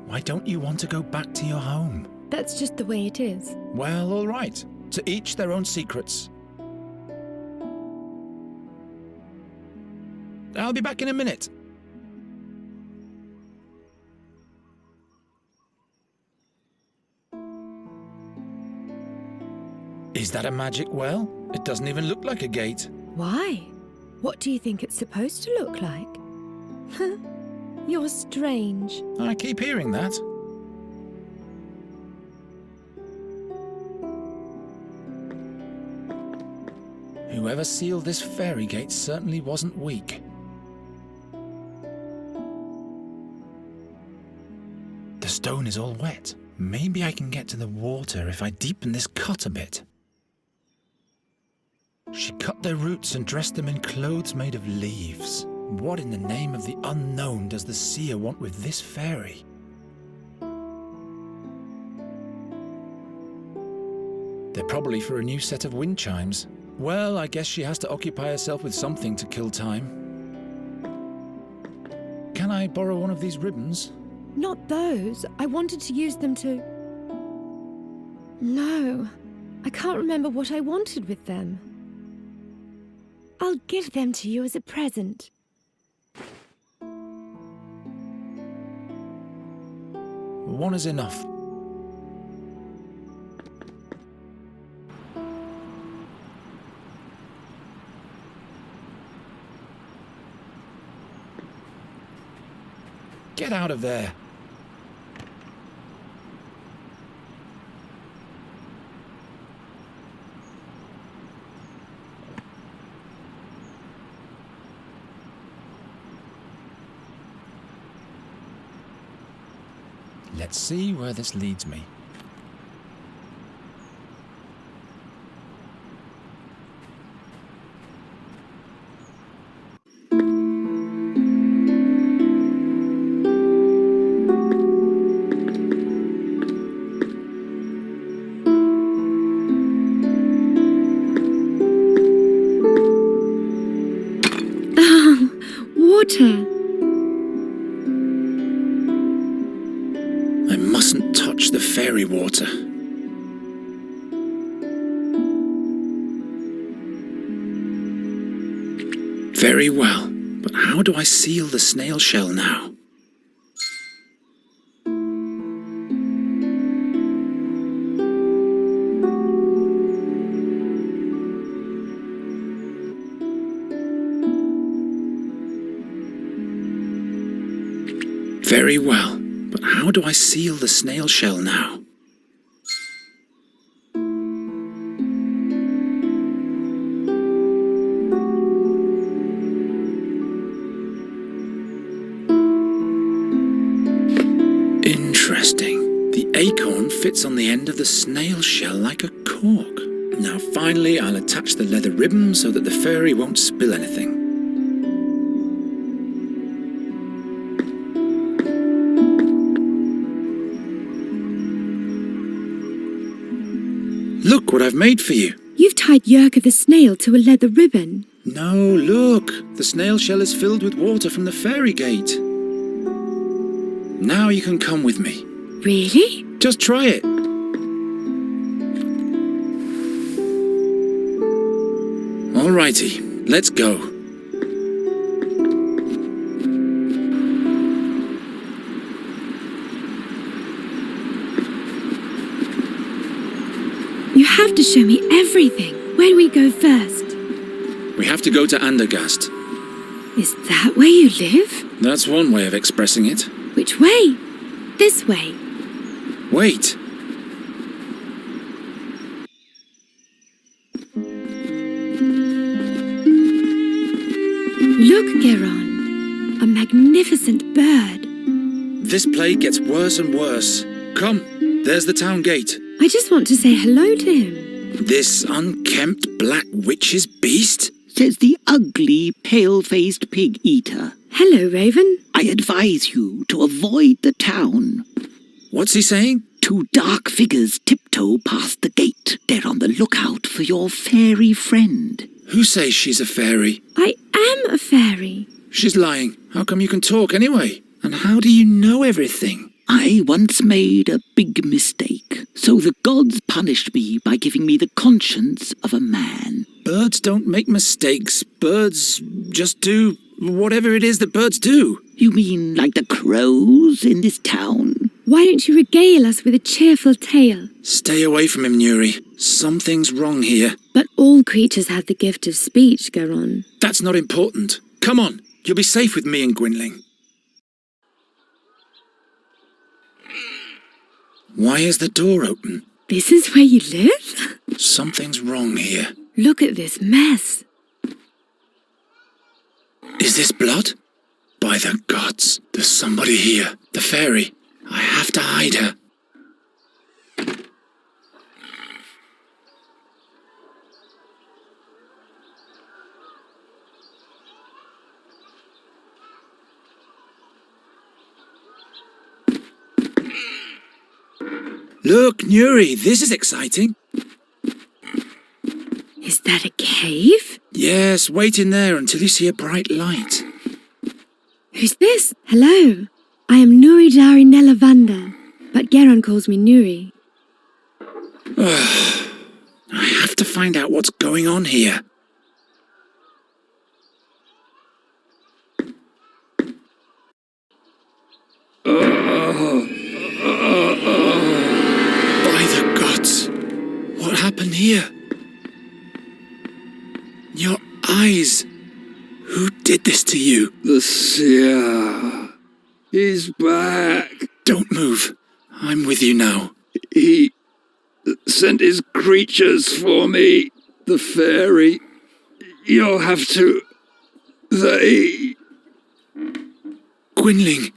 Why don't you want to go back to your home? That's just the way it is. Well, all right. To each their own secrets. I'll be back in a minute. Is that a magic well? It doesn't even look like a gate. Why? What do you think it's supposed to look like? You're strange. I keep hearing that. Whoever sealed this fairy gate certainly wasn't weak. The stone is all wet. Maybe I can get to the water if I deepen this cut a bit. She cut their roots and dressed them in clothes made of leaves. What in the name of the unknown does the seer want with this fairy? They're probably for a new set of wind chimes. Well, I guess she has to occupy herself with something to kill time. Can I borrow one of these ribbons? Not those. I wanted to use them to... No, I can't remember what I wanted with them. I'll give them to you as a present. One is enough. Get out of there. Let's see where this leads me. Water! I mustn't touch the fairy water. Very well, but how do I seal the snail shell now? Very well, but how do I seal the snail shell now? Interesting. The acorn fits on the end of the snail shell like a cork. Now finally I'll attach the leather ribbon so that the fairy won't spill anything. Look what I've made for you. You've tied Yerka the snail to a leather ribbon. No, look. The snail shell is filled with water from the fairy gate. Now you can come with me. Really? Just try it. Alrighty, let's go. You have to show me everything. Where do we go first? We have to go to Andergast. Is that where you live? That's one way of expressing it. Which way? This way. Wait. Look, Geron. A magnificent bird. This plague gets worse and worse. Come, there's the town gate. I just want to say hello to him. This unkempt black witch's beast? Says the ugly, pale-faced pig-eater. Hello, Raven. I advise you to avoid the town. What's he saying? Two dark figures tiptoe past the gate. They're on the lookout for your fairy friend. Who says she's a fairy? I am a fairy. She's lying. How come you can talk anyway? And how do you know everything? I once made a big mistake, so the gods punished me by giving me the conscience of a man. Birds don't make mistakes. Birds just do whatever it is that birds do. You mean like the crows in this town? Why don't you regale us with a cheerful tale? Stay away from him, Nuri. Something's wrong here. But all creatures have the gift of speech, Garon. That's not important. Come on, you'll be safe with me and Gwynling. Why is the door open? This is where you live? Something's wrong here. Look at this mess. Is this blood? By the gods, there's somebody here. The fairy. I have to hide her. Look, Nuri, this is exciting. Is that a cave? Yes, wait in there until you see a bright light. Who's this? Hello. I am Nuri Dari Nelavanda, but Geron calls me Nuri. I have to find out what's going on here. By the gods, what happened here? Your eyes. Who did this to you? The seer. He's back. Don't move. I'm with you now. He sent his creatures for me. The fairy. You'll have to... They... Gwynling.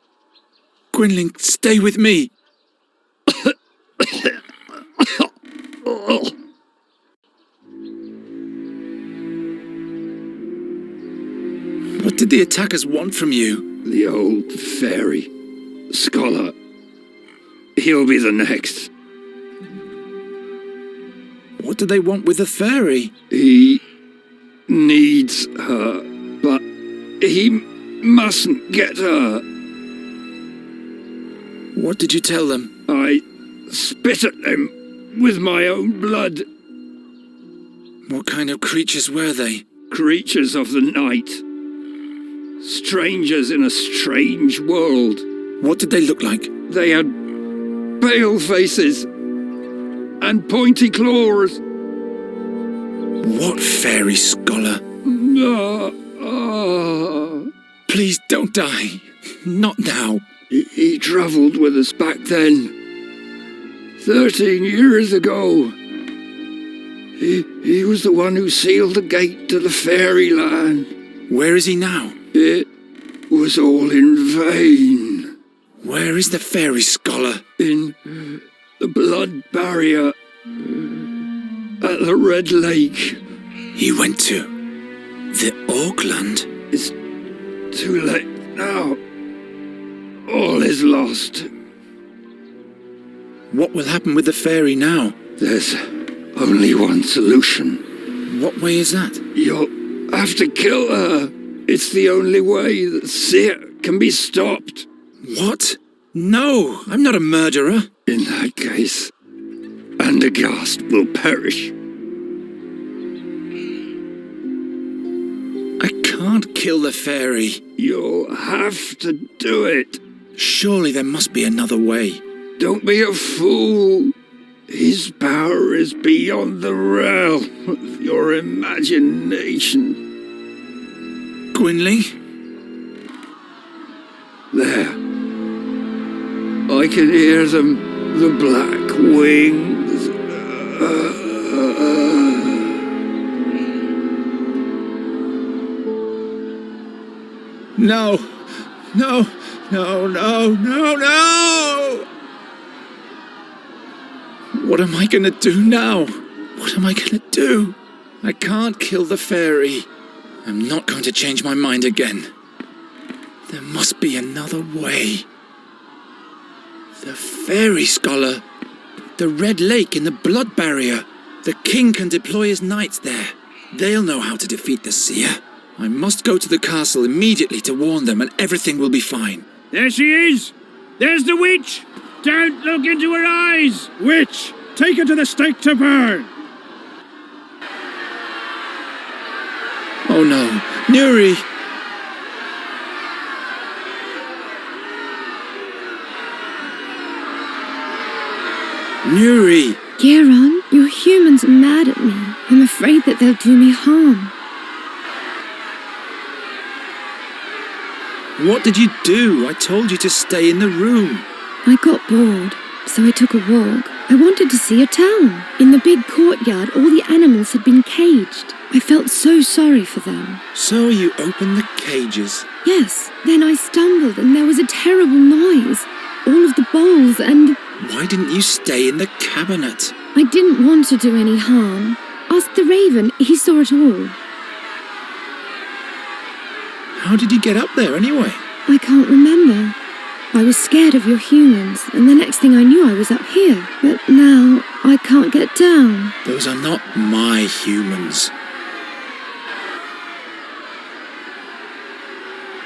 Gwynling, stay with me. What did the attackers want from you? The old fairy. Scholar. He'll be the next. What do they want with the fairy? He needs her, but he mustn't get her. What did you tell them? I spit at them with my own blood. What kind of creatures were they? Creatures of the night. Strangers in a strange world. What did they look like? They had pale faces and pointy claws. What fairy, scholar? Please don't die. Not now. He travelled with us back then. 13 years ago. He was the one who sealed the gate to the fairyland. Where is he now? It was all in vain. Where is the fairy scholar? In the blood barrier at the Red Lake. He went to the Auckland? It's too late now. All is lost. What will happen with the fairy now? There's only one solution. What way is that? You'll have to kill her. It's the only way that Seer can be stopped. What? No, I'm not a murderer. In that case, Andergast will perish. I can't kill the fairy. You'll have to do it. Surely there must be another way. Don't be a fool. His power is beyond the realm of your imagination. Gwynling? There. I can hear them, the black wings. No, no, no, no, no, no! What am I gonna do now? What am I gonna do? I can't kill the fairy. I'm not going to change my mind again. There must be another way. The fairy scholar. The Red Lake in the blood barrier. The king can deploy his knights there. They'll know how to defeat the seer. I must go to the castle immediately to warn them, and everything will be fine. There she is! There's the witch! Don't look into her eyes! Witch, take her to the stake to burn! Oh no, Nuri! Nuri! Giron, your humans are mad at me. I'm afraid that they'll do me harm. What did you do? I told you to stay in the room. I got bored, so I took a walk. I wanted to see a town. In the big courtyard, all the animals had been caged. I felt so sorry for them. So you opened the cages? Yes. Then I stumbled and there was a terrible noise. All of the bowls and... Why didn't you stay in the cabinet? I didn't want to do any harm. Ask the raven, he saw it all. How did you get up there anyway? I can't remember. I was scared of your humans, and the next thing I knew I was up here. But now, I can't get down. Those are not my humans.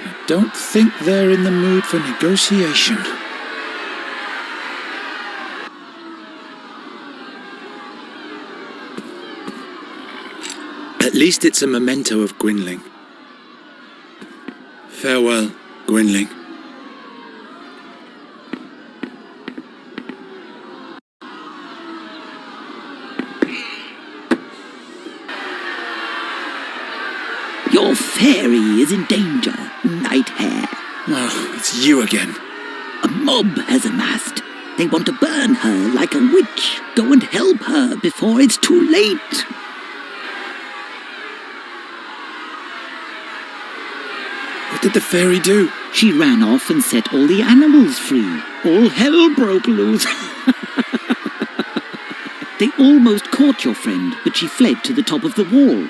I don't think they're in the mood for negotiation. At least it's a memento of Gwynling. Farewell, Gwynling. Your fairy is in danger, Night Hare. Oh, it's you again. A mob has amassed. They want to burn her like a witch. Go and help her before it's too late. What did the fairy do? She ran off and set all the animals free. All hell broke loose. They almost caught your friend, but she fled to the top of the wall.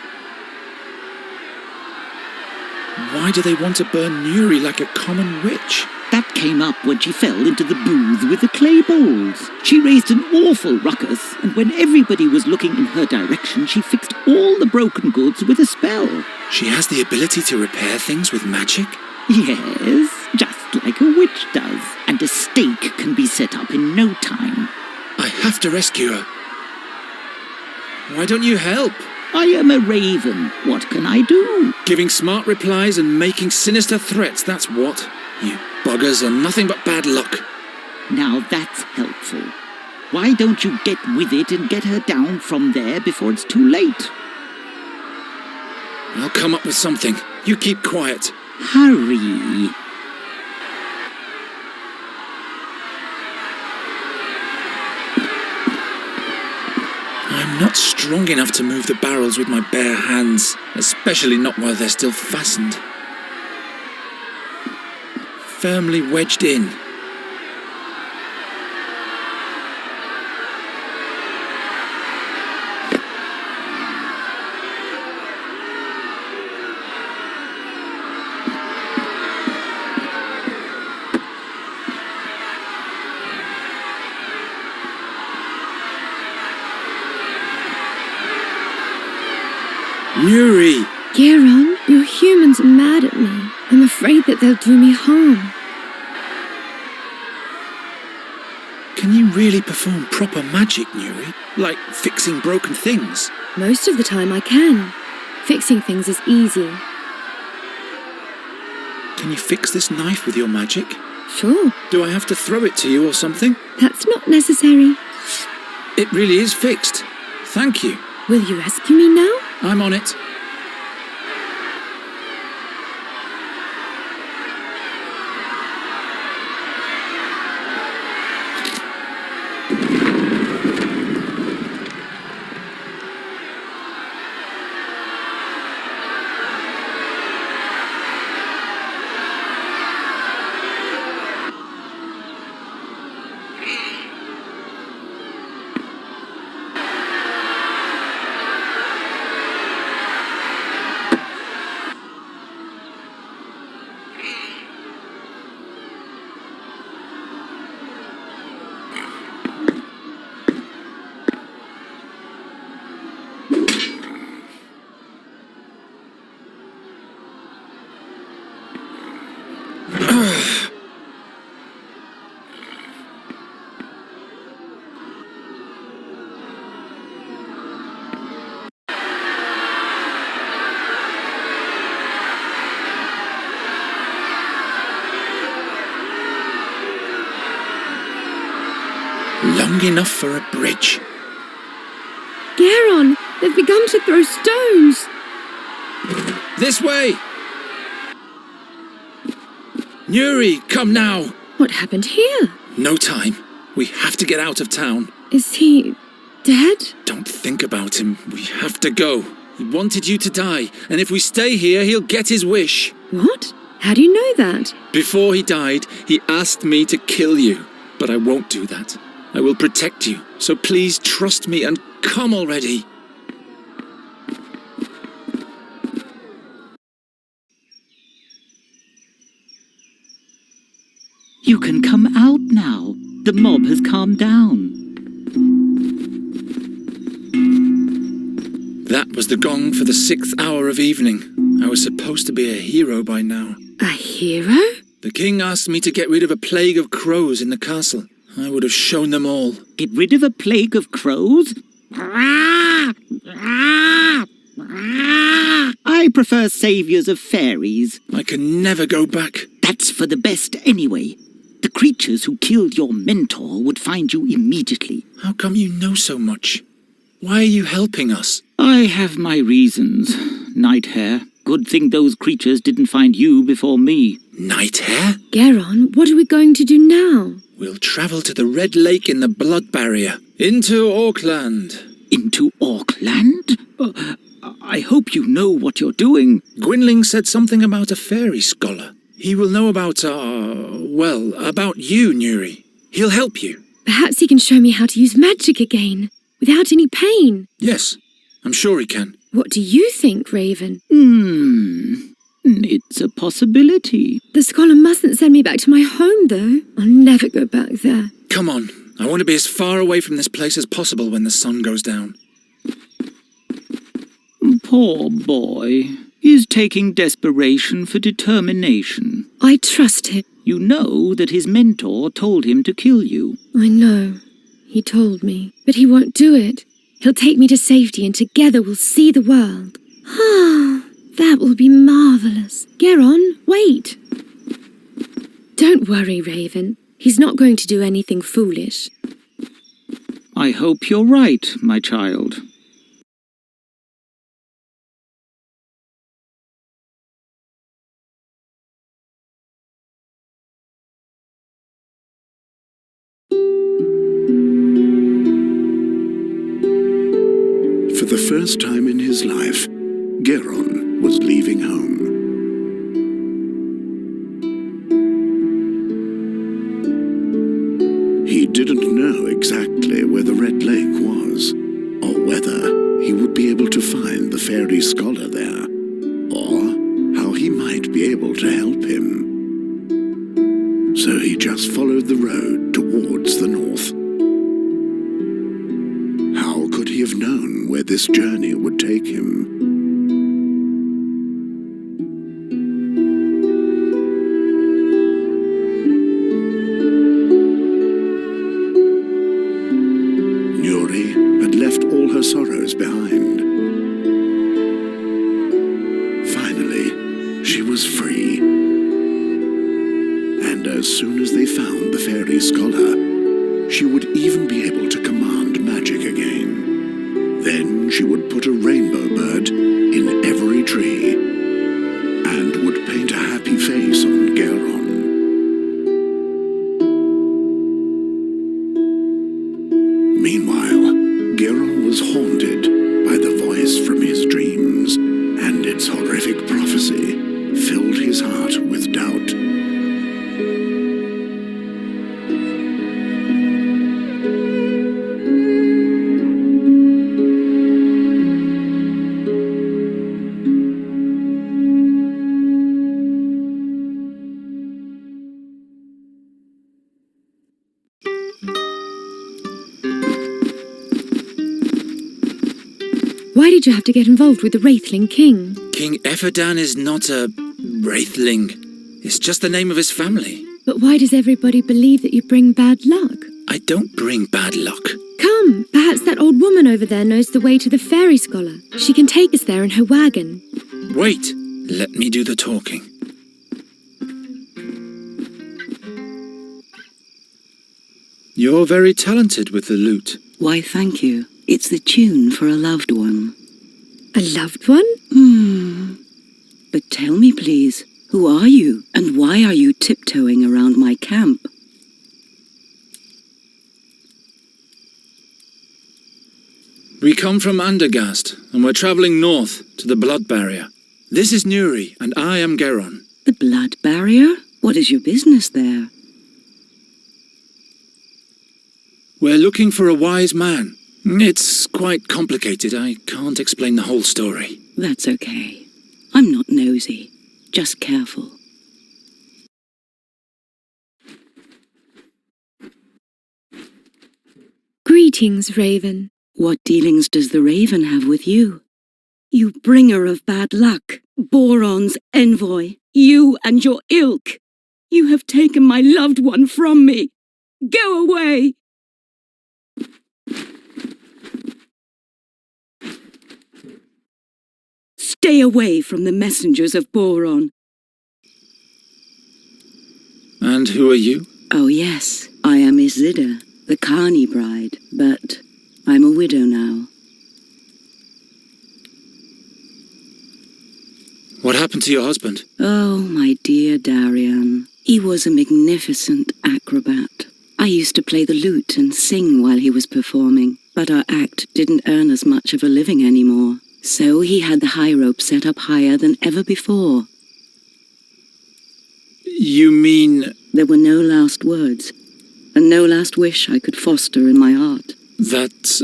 Why do they want to burn Nuri like a common witch? That came up when she fell into the booth with the clay bowls. She raised an awful ruckus, and when everybody was looking in her direction, she fixed all the broken goods with a spell. She has the ability to repair things with magic? Yes, just like a witch does. And a stake can be set up in no time. I have to rescue her. Why don't you help? I am a raven. What can I do? Giving smart replies and making sinister threats, that's what. You buggers are nothing but bad luck. Now that's helpful. Why don't you get with it and get her down from there before it's too late? I'll come up with something. You keep quiet. Hurry. I'm not strong enough to move the barrels with my bare hands, especially not while they're still fastened. Firmly wedged in. Nuri! Geron, your humans are mad at me. I'm afraid that they'll do me harm. Can you really perform proper magic, Nuri? Like fixing broken things? Most of the time I can. Fixing things is easy. Can you fix this knife with your magic? Sure. Do I have to throw it to you or something? That's not necessary. It really is fixed. Thank you. Will you rescue me now? I'm on it. Long enough for a bridge. Geron, they've begun to throw stones. This way! Nuri, come now! What happened here? No time. We have to get out of town. Is he dead? Don't think about him. We have to go. He wanted you to die, and if we stay here, he'll get his wish. What? How do you know that? Before he died, he asked me to kill you, but I won't do that. I will protect you, so please trust me and come already. You can come out now. The mob has calmed down. That was the gong for the 6th hour of evening. I was supposed to be a hero by now. A hero? The king asked me to get rid of a plague of crows in the castle. I would have shown them all. Get rid of a plague of crows? I prefer saviors of fairies. I can never go back. That's for the best anyway. The creatures who killed your mentor would find you immediately. How come you know so much? Why are you helping us? I have my reasons. Nighthare. Good thing those creatures didn't find you before me. Nighthare? Geron, what are we going to do now? We'll travel to the Red Lake in the Blood Barrier. Into Auckland. Into Auckland? I hope you know what you're doing. Gwynling said something about a fairy scholar. He will know about, about you, Nuri. He'll help you. Perhaps he can show me how to use magic again, without any pain. Yes, I'm sure he can. What do you think, Raven? It's a possibility. The scholar mustn't send me back to my home, though. I'll never go back there. Come on. I want to be as far away from this place as possible when the sun goes down. Poor boy. He's taking desperation for determination. I trust him. You know that his mentor told him to kill you. I know. He told me. But he won't do it. He'll take me to safety and together we'll see the world. Ah, that will be marvellous. Geron, wait. Don't worry, Raven. He's not going to do anything foolish. I hope you're right, my child. For the first time in his life, Geron was leaving home. He didn't know exactly where the Red Lake was, or whether he would be able to find the fairy scholar there, or how he might be able to help him. So he just followed the road towards the north. How could he have known where this journey would take him? sworn she would put a rainbow bird in every tree and would paint a happy face on Geron. Meanwhile, Geron was haunted by the voice from his dreams, and its horrific prophecy filled his heart with doubt. Why did you have to get involved with the Wraithling King? King Ephedan is not a Wraithling. It's just the name of his family. But why does everybody believe that you bring bad luck? I don't bring bad luck. Come, perhaps that old woman over there knows the way to the fairy scholar. She can take us there in her wagon. Wait, let me do the talking. You're very talented with the lute. Why, thank you. It's the tune for a loved one. A loved one? But tell me, please, who are you, and why are you tiptoeing around my camp? We come from Andergast, and we're traveling north to the Blood Barrier. This is Nuri, and I am Geron. The Blood Barrier? What is your business there? We're looking for a wise man. It's quite complicated. I can't explain the whole story. That's okay. I'm not nosy, just careful. Greetings, Raven. What dealings does the Raven have with you? You bringer of bad luck, Boron's envoy, you and your ilk. You have taken my loved one from me. Go away! Stay away from the messengers of Boron. And who are you? Oh yes, I am Isilda, the Carney bride, but I'm a widow now. What happened to your husband? Oh, my dear Darian. He was a magnificent acrobat. I used to play the lute and sing while he was performing, but our act didn't earn us much of a living anymore. So he had the high rope set up higher than ever before. You mean... There were no last words, and no last wish I could foster in my heart. That's...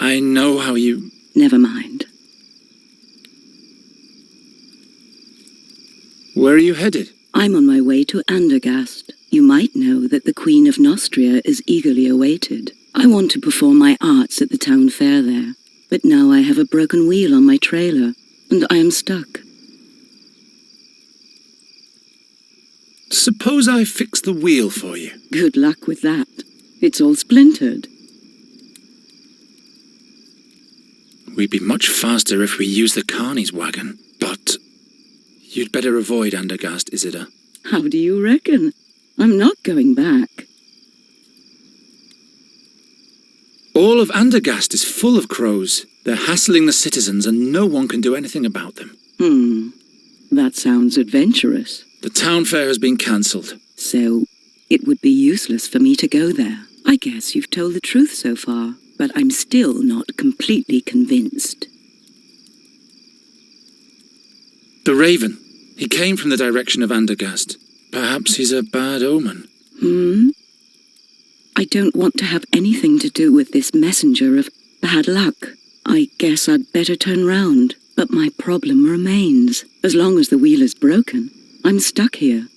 I know how you... Never mind. Where are you headed? I'm on my way to Andergast. You might know that the Queen of Nostria is eagerly awaited. I want to perform my arts at the town fair there. But now I have a broken wheel on my trailer, and I am stuck. Suppose I fix the wheel for you. Good luck with that. It's all splintered. We'd be much faster if we used the Carney's wagon, but you'd better avoid Andergast, Isilda. How do you reckon? I'm not going back. All of Andergast is full of crows. They're hassling the citizens and no one can do anything about them. That sounds adventurous. The town fair has been cancelled. So, it would be useless for me to go there. I guess you've told the truth so far, but I'm still not completely convinced. The Raven. He came from the direction of Andergast. Perhaps he's a bad omen. I don't want to have anything to do with this messenger of bad luck. I guess I'd better turn round, but my problem remains. As long as the wheel is broken, I'm stuck here.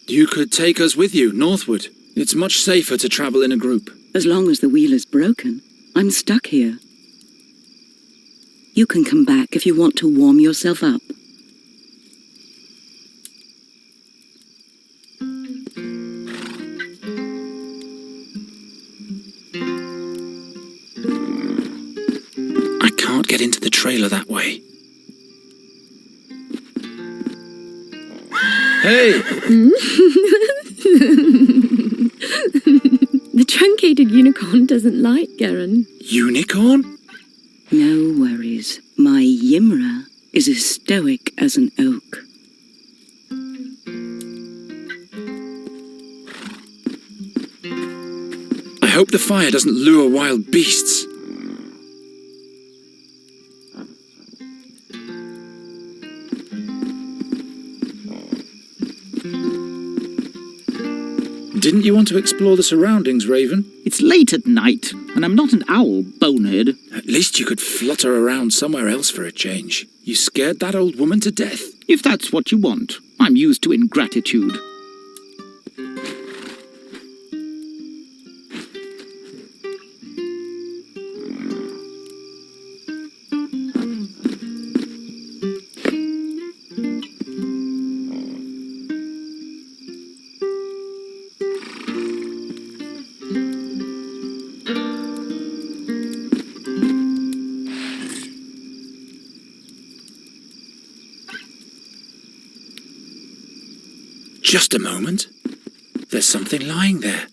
You could take us with you, northward. It's much safer to travel in a group. As long as the wheel is broken, I'm stuck here. You can come back if you want to warm yourself up. I can't get into the trailer that way. The Hey! truncated unicorn doesn't like Garen. Unicorn? No worries. My Ymra is as stoic as an oak. I hope the fire doesn't lure wild beasts. Didn't you want to explore the surroundings, Raven? It's late at night, and I'm not an owl, bonehead. At least you could flutter around somewhere else for a change. You scared that old woman to death. If that's what you want, I'm used to ingratitude. Just a moment. There's something lying there.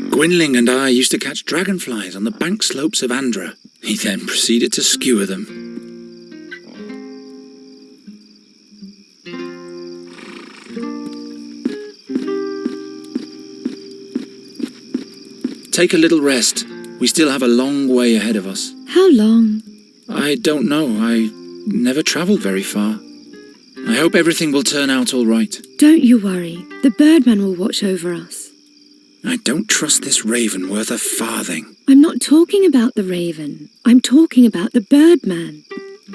Gwynling and I used to catch dragonflies on the bank slopes of Andra. He then proceeded to skewer them. Take a little rest. We still have a long way ahead of us. How long? I don't know. I never travelled very far. I hope everything will turn out all right. Don't you worry. The Birdman will watch over us. I don't trust this raven worth a farthing. I'm not talking about the raven. I'm talking about the Birdman.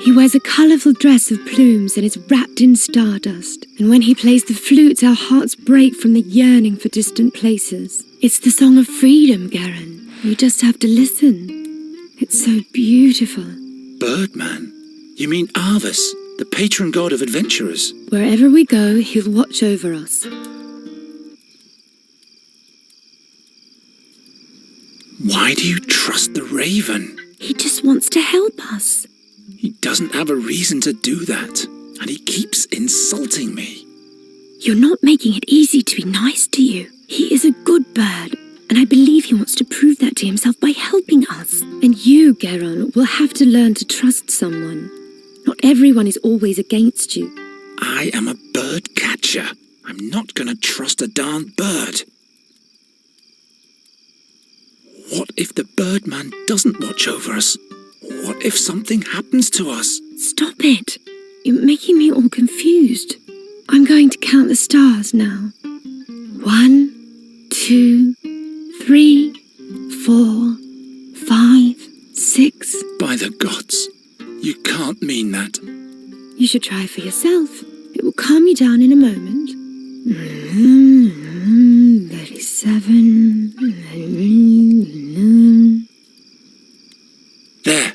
He wears a colourful dress of plumes and is wrapped in stardust. And when he plays the flute, our hearts break from the yearning for distant places. It's the song of freedom, Garen. You just have to listen. It's so beautiful. Birdman? You mean Arvis, the patron god of adventurers? Wherever we go, he'll watch over us. Why do you trust the raven? He just wants to help us. He doesn't have a reason to do that, and he keeps insulting me. You're not making it easy to be nice to you. He is a good bird, and I believe he wants to prove that to himself by helping us. And you, Garen, will have to learn to trust someone. Not everyone is always against you. I am a bird catcher. I'm not gonna trust a darn bird. What if the Birdman doesn't watch over us? What if something happens to us? Stop it. You're making me all confused. I'm going to count the stars now. 1, 2, 3, 4, 5, 6. By the gods, you can't mean that. You should try for yourself. It will calm you down in a moment. 37. There,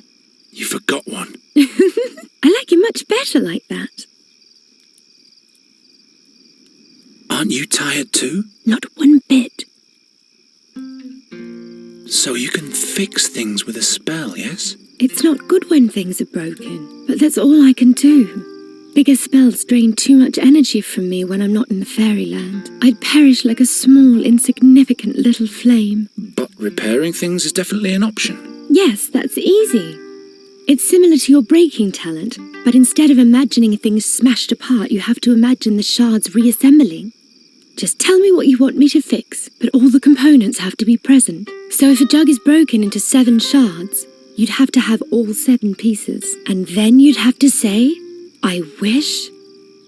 you forgot one. I like it much better like that. Aren't you tired too? Not one bit. So you can fix things with a spell, yes? It's not good when things are broken, but that's all I can do. Bigger spells drain too much energy from me when I'm not in the fairyland. I'd perish like a small, insignificant little flame. But repairing things is definitely an option. Yes, that's easy. It's similar to your breaking talent, but instead of imagining things smashed apart, you have to imagine the shards reassembling. Just tell me what you want me to fix, but all the components have to be present. So if a jug is broken into 7 shards, you'd have to have all 7 pieces. And then you'd have to say, I wish.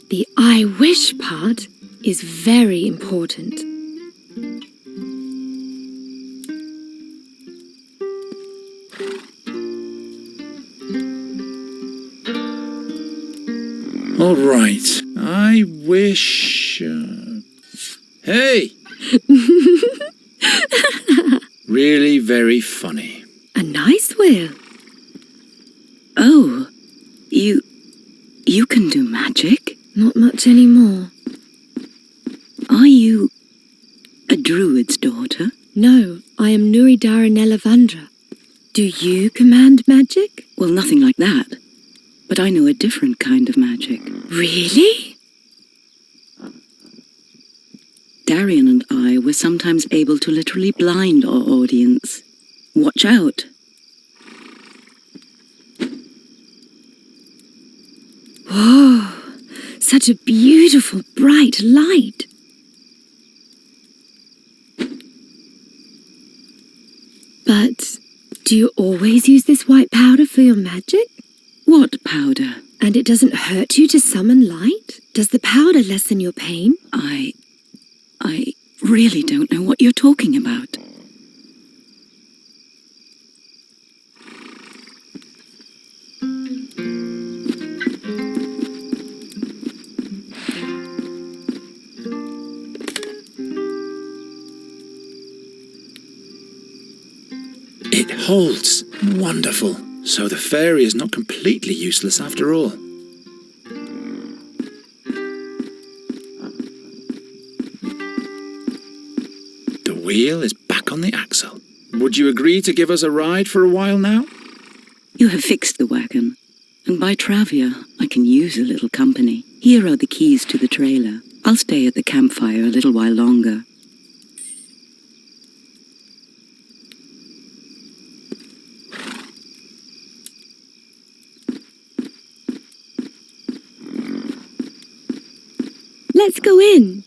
The I wish part is very important. All right. I wish... Hey! Really very funny. A nice will. Oh, you can do magic? Not much anymore. Are you a druid's daughter? No, I am Nuridara Nelavandra. Do you command magic? Well, nothing like that. But I know a different kind of magic. Really? Darian and I were sometimes able to literally blind our audience. Watch out. Whoa, such a beautiful, bright light. But do you always use this white powder for your magic? What powder? And it doesn't hurt you to summon light? Does the powder lessen your pain? I really don't know what you're talking about. It holds. Wonderful. So the fairy is not completely useless after all. The wheel is back on the axle. Would you agree to give us a ride for a while now? You have fixed the wagon, and by Travia, I can use a little company. Here are the keys to the trailer. I'll stay at the campfire a little while longer. Let's go in.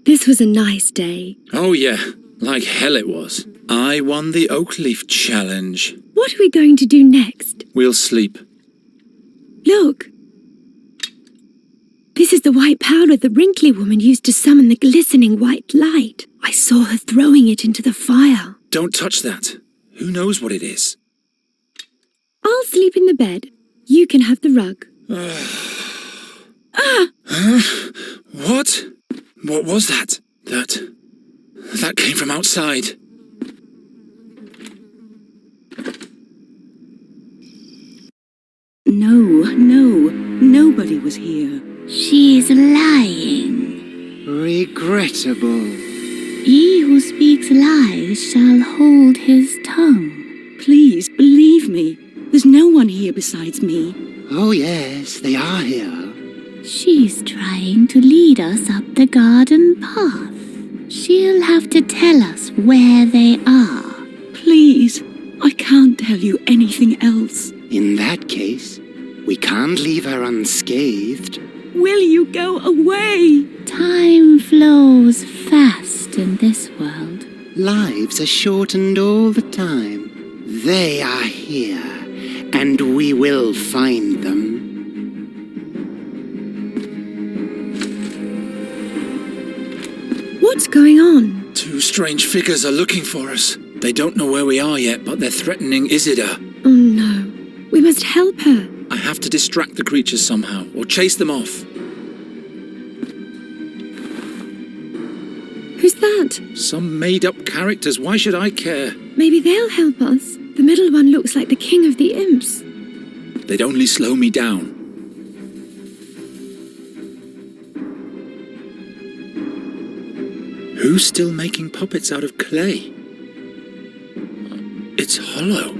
This was a nice day. Oh yeah, like hell it was. I won the oak leaf challenge. What are we going to do next? We'll sleep. Look. This is the white powder the wrinkly woman used to summon the glistening white light. I saw her throwing it into the fire. Don't touch that. Who knows what it is? I'll sleep in the bed. You can have the rug. Huh? What? What was that? That came from outside. No, nobody was here. She's lying. Regrettable. He who speaks lies shall hold his tongue. Please, believe me. There's no one here besides me. Oh yes, they are here. She's trying to lead us up the garden path. She'll have to tell us where they are. Please, I can't tell you anything else. In that case, we can't leave her unscathed. Will you go away? Time flows fast in this world. Lives are shortened all the time. They are here, and we will find them. What's going on? Two strange figures are looking for us. They don't know where we are yet, but they're threatening Isidore. Oh no. We must help her. I have to distract the creatures somehow, or chase them off. Who's that? Some made-up characters. Why should I care? Maybe they'll help us. The middle one looks like the king of the imps. They'd only slow me down. Who's still making puppets out of clay? It's hollow.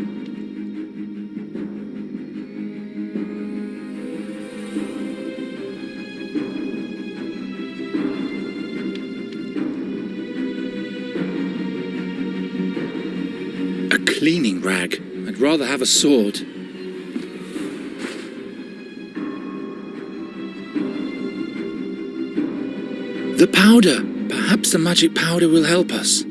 A cleaning rag. I'd rather have a sword. The powder! Perhaps the magic powder will help us.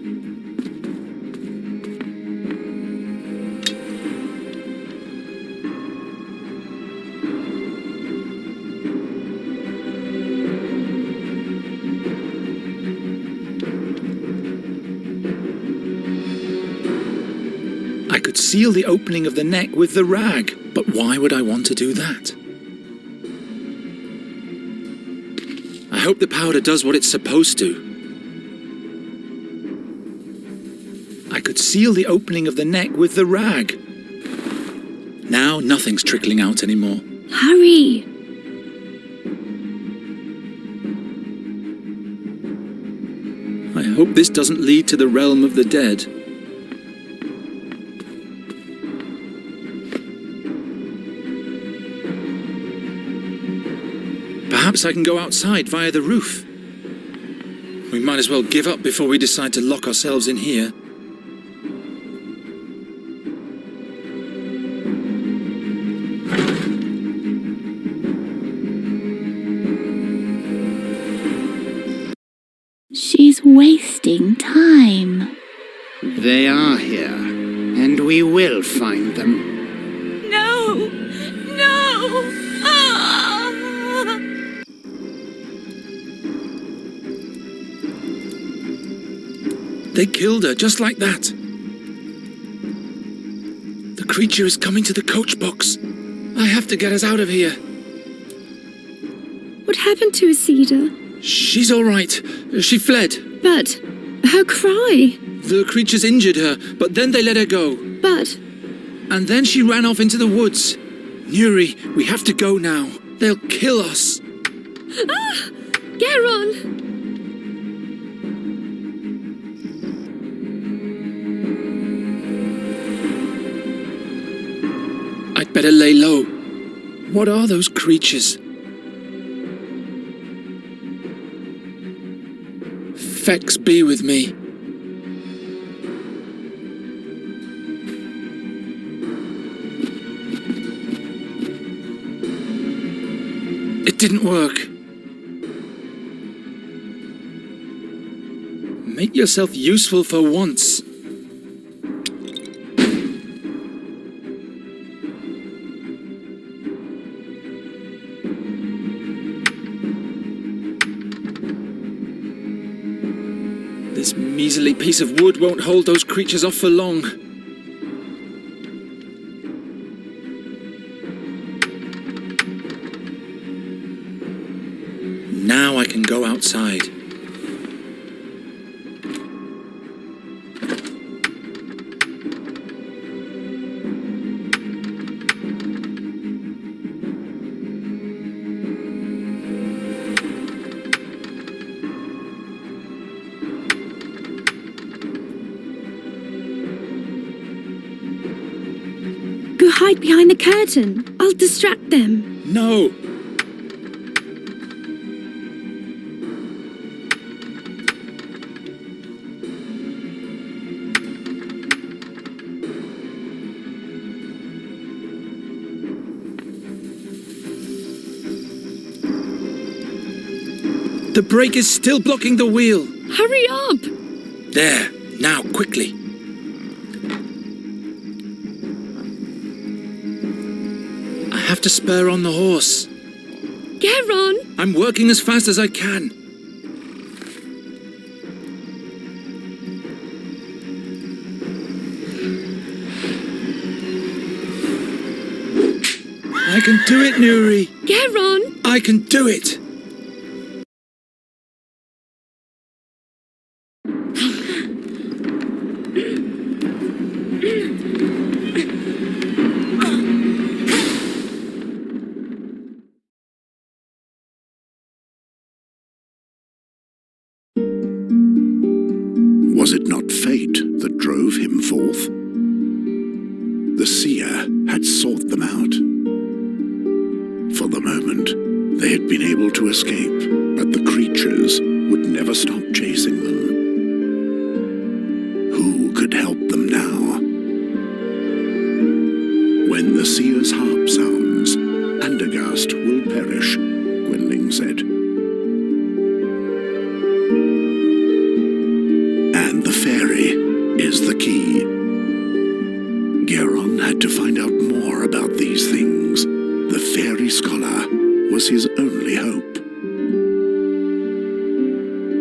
I could seal the opening of the neck with the rag, but why would I want to do that? I hope the powder does what it's supposed to. I could seal the opening of the neck with the rag. Now nothing's trickling out anymore. Hurry! I hope this doesn't lead to the realm of the dead. Perhaps Perhaps I can go outside via the roof. We might as well give up before we decide to lock ourselves in here. She's wasting time. They are here, and we will find them. No! No! Ah! They killed her just like that. The creature is coming to the coach box. I have to get us out of here. What happened to Isida? She's all right. She fled. But her cry. The creatures injured her, but then they let her go. But... And then she ran off into the woods. Nuri, we have to go now. They'll kill us. Ah! Geron! I'd better lay low. What are those creatures? Fex be with me. It didn't work. Make yourself useful for once. This measly piece of wood won't hold those creatures off for long. Now I can go outside. Go hide behind the curtain. I'll distract them. No! The brake is still blocking the wheel. Hurry up! There, now, quickly. I have to spur on the horse. Geron! I'm working as fast as I can. I can do it, Nuri. Geron! I can do it. Was it not fate that drove him forth? The seer had sought them out. For the moment, they had been able to escape, but the creatures would never stop chasing them. Who could help them now? When the seer's harp sounds, Andergast will perish, Gwynling said. And the fairy is the key. Geron had to find out more about these things. The fairy scholar was his only hope.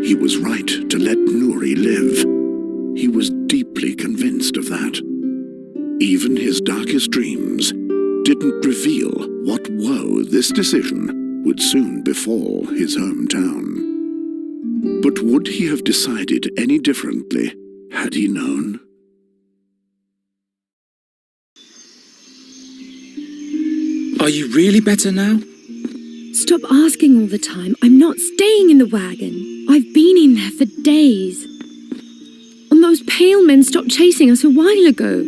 He was right to let Nuri live. He was deeply convinced of that. Even his darkest dreams didn't reveal what woe this decision would soon befall his hometown. But would he have decided any differently had he known? Are you really better now? Stop asking all the time. I'm not staying in the wagon. I've been in there for days. And those pale men stopped chasing us a while ago.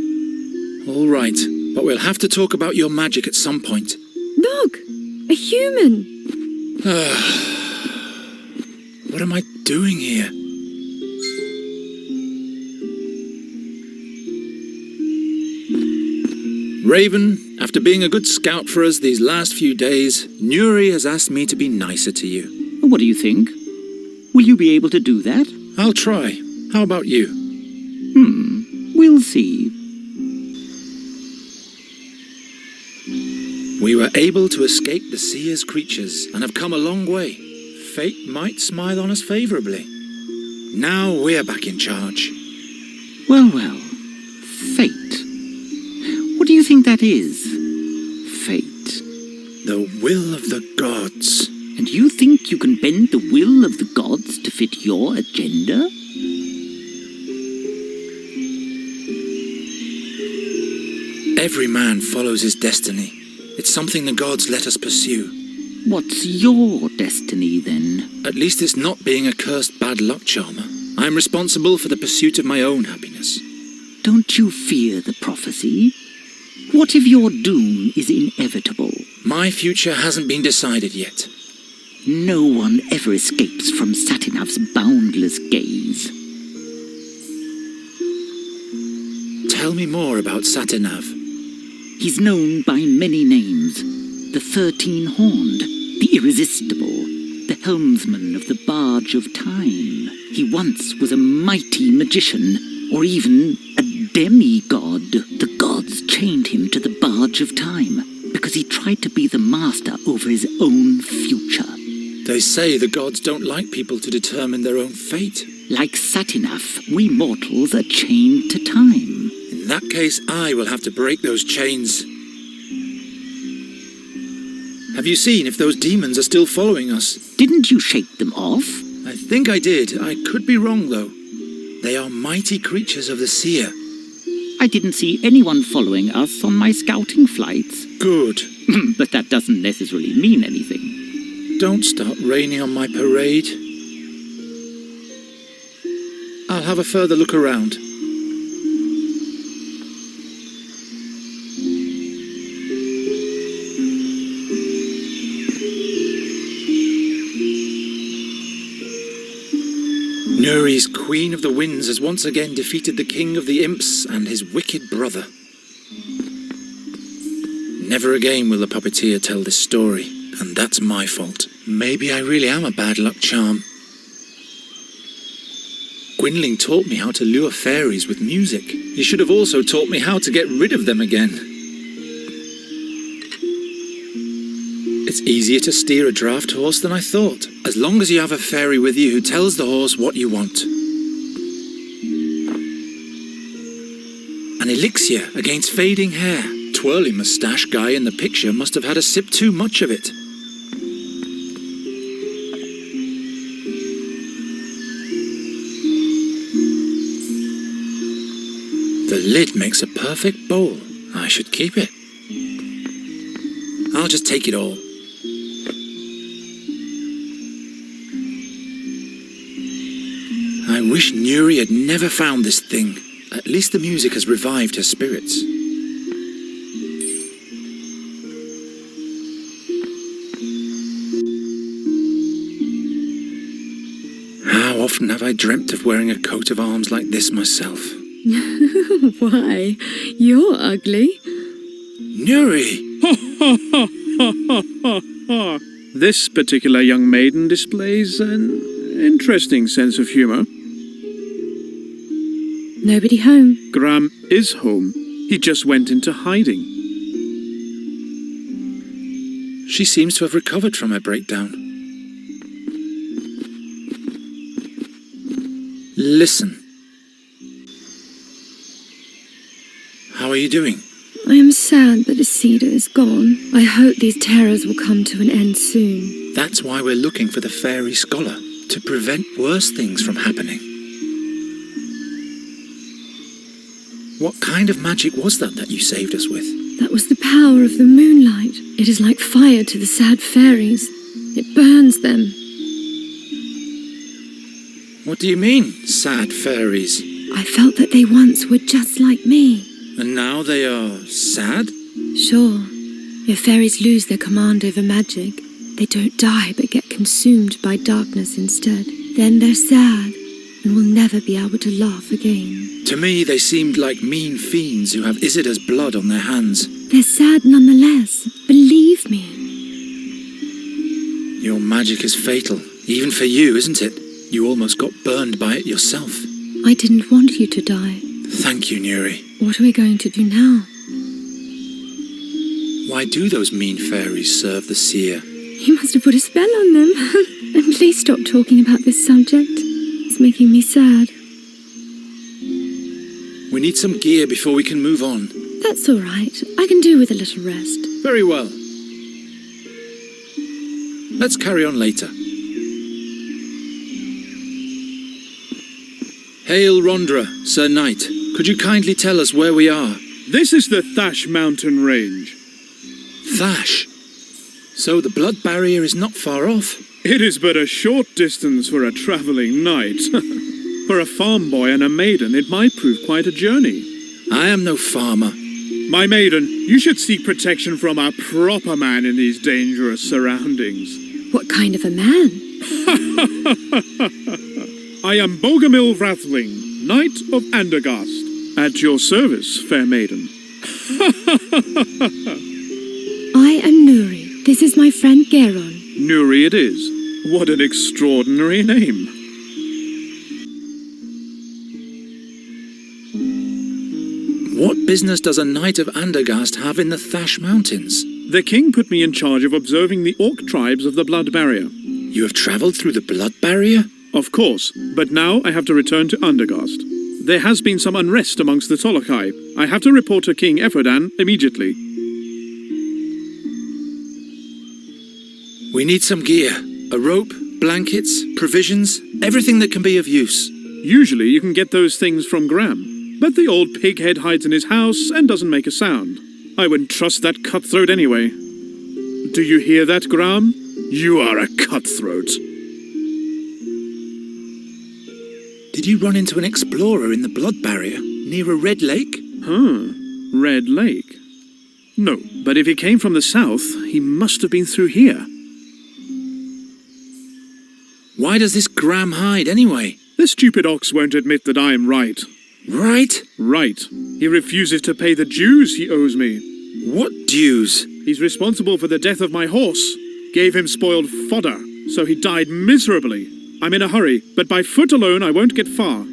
All right, but we'll have to talk about your magic at some point. Look, a human. What am I doing here? Raven, after being a good scout for us these last few days, Nuri has asked me to be nicer to you. What do you think? Will you be able to do that? I'll try. How about you? We'll see. We were able to escape the Seer's creatures and have come a long way. Fate might smile on us favorably. Now we're back in charge. Well, fate. What do you think that is? Fate. The will of the gods. And you think you can bend the will of the gods to fit your agenda? Every man follows his destiny. It's something the gods let us pursue. What's your destiny, then? At least it's not being a cursed bad luck charmer. I'm responsible for the pursuit of my own happiness. Don't you fear the prophecy? What if your doom is inevitable? My future hasn't been decided yet. No one ever escapes from Satinav's boundless gaze. Tell me more about Satinav. He's known by many names. The 13-horned, the irresistible, the helmsman of the barge of time. He once was a mighty magician, or even a demigod. The gods chained him to the barge of time because he tried to be the master over his own future. They say the gods don't like people to determine their own fate. Like Satinav, we mortals are chained to time. In that case, I will have to break those chains. Have you seen if those demons are still following us? Didn't you shake them off? I think I did. I could be wrong, though. They are mighty creatures of the Seer. I didn't see anyone following us on my scouting flights. Good. But that doesn't necessarily mean anything. Don't start raining on my parade. I'll have a further look around. Nuri's Queen of the Winds has once again defeated the King of the Imps and his wicked brother. Never again will the puppeteer tell this story, and that's my fault. Maybe I really am a bad luck charm. Gwynling taught me how to lure fairies with music. He should have also taught me how to get rid of them again. It's easier to steer a draft horse than I thought, as long as you have a fairy with you who tells the horse what you want. An elixir against fading hair. Twirly moustache guy in the picture must have had a sip too much of it. The lid makes a perfect bowl. I should keep it. I'll just take it all. I wish Nuri had never found this thing. At least the music has revived her spirits. How often have I dreamt of wearing a coat of arms like this myself? Why? You're ugly. Nuri! This particular young maiden displays an interesting sense of humor. Nobody home. Graham is home. He just went into hiding. She seems to have recovered from her breakdown. Listen. How are you doing? I am sad that Isida is gone. I hope these terrors will come to an end soon. That's why we're looking for the fairy scholar, to prevent worse things from happening. What kind of magic was that you saved us with? That was the power of the moonlight. It is like fire to the sad fairies. It burns them. What do you mean, sad fairies? I felt that they once were just like me. And now they are sad? Sure. If fairies lose their command over magic, They don't die but get consumed by darkness instead. Then they're sad and will never be able to laugh again. To me, they seemed like mean fiends who have Isida's blood on their hands. They're sad nonetheless, believe me. Your magic is fatal, even for you, isn't it? You almost got burned by it yourself. I didn't want you to die. Thank you, Nuri. What are we going to do now? Why do those mean fairies serve the seer? You must have put a spell on them. And please stop talking about this subject. It's making me sad. We need some gear before we can move on. That's all right. I can do with a little rest. Very well. Let's carry on later. Hail Rondra, Sir Knight. Could you kindly tell us where we are? This is the Thash mountain range. Thash? So the blood barrier is not far off? It is but a short distance for a travelling knight. For a farm boy and a maiden, it might prove quite a journey. I am no farmer. My maiden, you should seek protection from a proper man in these dangerous surroundings. What kind of a man? I am Bogomil Wrathling, Knight of Andergast. At your service, fair maiden. I am Nuri. This is my friend Geron. Nuri it is. What an extraordinary name. What business does a Knight of Andergast have in the Thash Mountains? The king put me in charge of observing the orc tribes of the Blood Barrier. You have travelled through the Blood Barrier? Of course, but now I have to return to Andergast. There has been some unrest amongst the Tolokai. I have to report to King Ephrodan immediately. We need some gear. A rope, blankets, provisions, everything that can be of use. Usually you can get those things from Graham, but the old pighead hides in his house and doesn't make a sound. I wouldn't trust that cutthroat anyway. Do you hear that, Graham? You are a cutthroat. Did you run into an explorer in the Blood Barrier, near a red lake? Red Lake? No, but if he came from the south, he must have been through here. Why does this Graham hide, anyway? The stupid ox won't admit that I am right. Right? Right. He refuses to pay the dues he owes me. What dues? He's responsible for the death of my horse. Gave him spoiled fodder, so he died miserably. I'm in a hurry, but by foot alone I won't get far.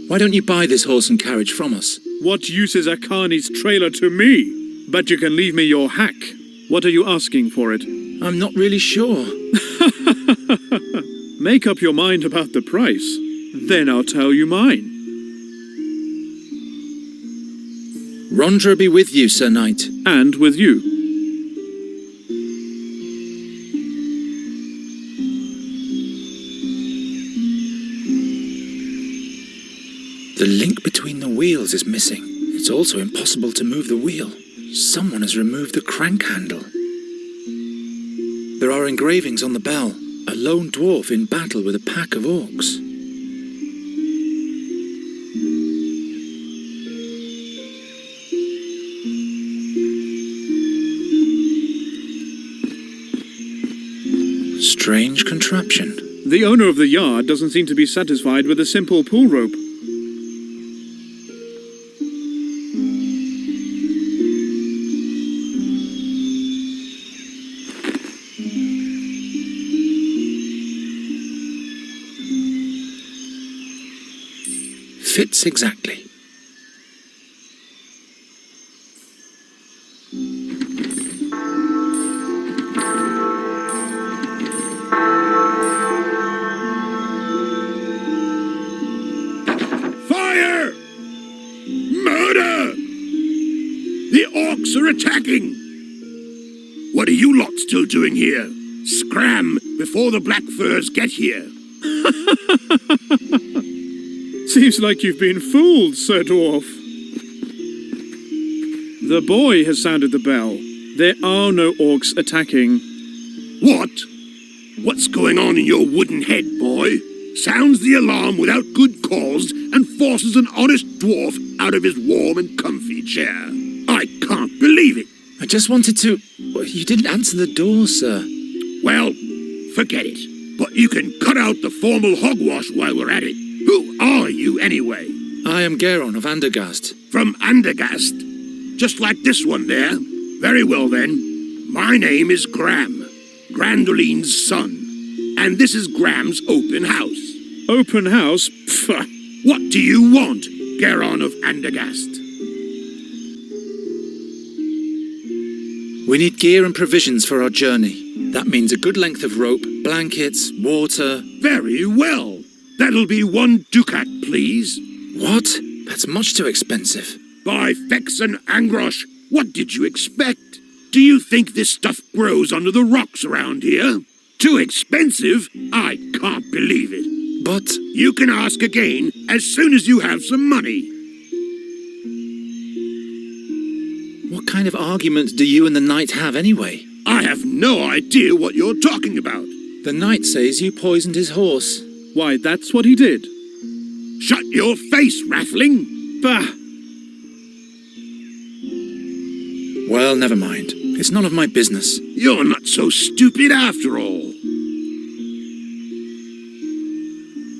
Why don't you buy this horse and carriage from us? What use is a carney's trailer to me? But you can leave me your hack. What are you asking for it? I'm not really sure. Make up your mind about the price. Then I'll tell you mine. Rondra be with you, Sir Knight. And with you. The link between the wheels is missing. It's also impossible to move the wheel. Someone has removed the crank handle. There are engravings on the bell. A lone dwarf in battle with a pack of orcs. Strange contraption. The owner of the yard doesn't seem to be satisfied with a simple pull rope. Fits exactly. Fire! Murder! The orcs are attacking! What are you lot still doing here? Scram before the Black Furs get here. Seems like you've been fooled, Sir Dwarf. The boy has sounded the bell. There are no orcs attacking. What? What's going on in your wooden head, boy? Sounds the alarm without good cause and forces an honest dwarf out of his warm and comfy chair. I can't believe it. I just wanted to... You didn't answer the door, sir. Well, forget it. But you can cut out the formal hogwash while we're at it. Who are you, anyway? I am Geron of Andergast. From Andergast? Just like this one there. Very well, then. My name is Gram, Grandoline's son. And this is Gram's open house. Open house? Pfft. What do you want, Geron of Andergast? We need gear and provisions for our journey. That means a good length of rope, blankets, water. Very well. That'll be 1 ducat, please. What? That's much too expensive. By Fex and Angrosh, what did you expect? Do you think this stuff grows under the rocks around here? Too expensive? I can't believe it. But... You can ask again as soon as you have some money. What kind of argument do you and the knight have anyway? I have no idea what you're talking about. The knight says you poisoned his horse. Why, that's what he did. Shut your face, Rathling! Bah! Well, never mind. It's none of my business. You're not so stupid after all.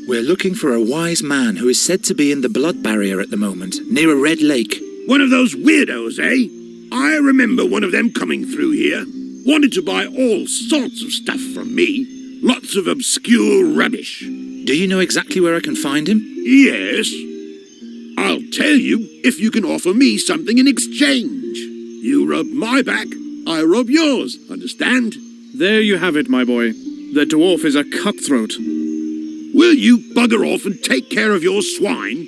We're looking for a wise man who is said to be in the blood barrier at the moment, near a red lake. One of those weirdos, eh? I remember one of them coming through here. Wanted to buy all sorts of stuff from me. Lots of obscure rubbish. Do you know exactly where I can find him? Yes. I'll tell you if you can offer me something in exchange. You rub my back, I rub yours, understand? There you have it, my boy. The dwarf is a cutthroat. Will you bugger off and take care of your swine?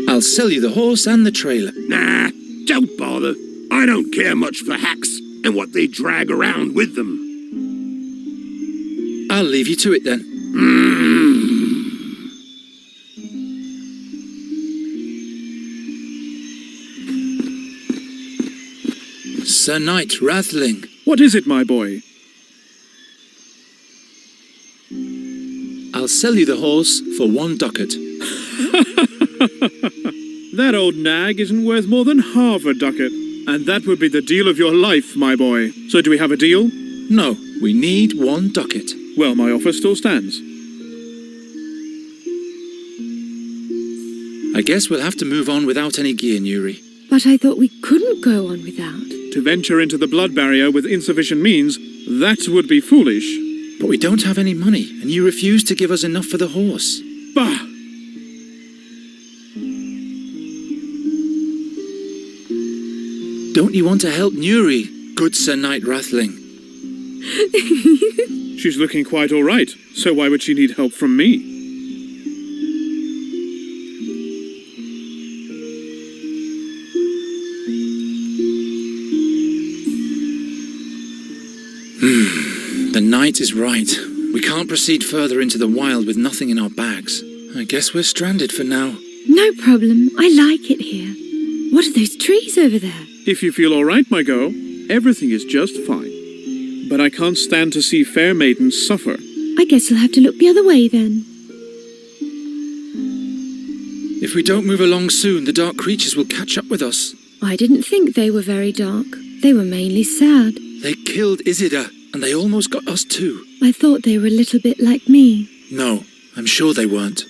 I'll sell you the horse and the trailer. Nah, don't bother. I don't care much for hacks and what they drag around with them. I'll leave you to it then. Sir Knight Rathling. What is it, my boy? I'll sell you the horse for 1 ducat. That old nag isn't worth more than half a ducat. And that would be the deal of your life, my boy. So do we have a deal? No, we need 1 ducat. Well, my offer still stands. I guess we'll have to move on without any gear, Nuri. But I thought we couldn't go on without. To venture into the blood barrier with insufficient means, that would be foolish. But we don't have any money, and you refuse to give us enough for the horse. Bah! Don't you want to help Nuri, good Sir Knight Rathling? She's looking quite all right, so why would she need help from me? The knight is right. We can't proceed further into the wild with nothing in our bags. I guess we're stranded for now. No problem. I like it here. What are those trees over there? If you feel all right, my girl, everything is just fine. But I can't stand to see fair maidens suffer. I guess you'll have to look the other way then. If we don't move along soon, the dark creatures will catch up with us. I didn't think they were very dark. They were mainly sad. They killed Isidore, and they almost got us too. I thought they were a little bit like me. No, I'm sure they weren't.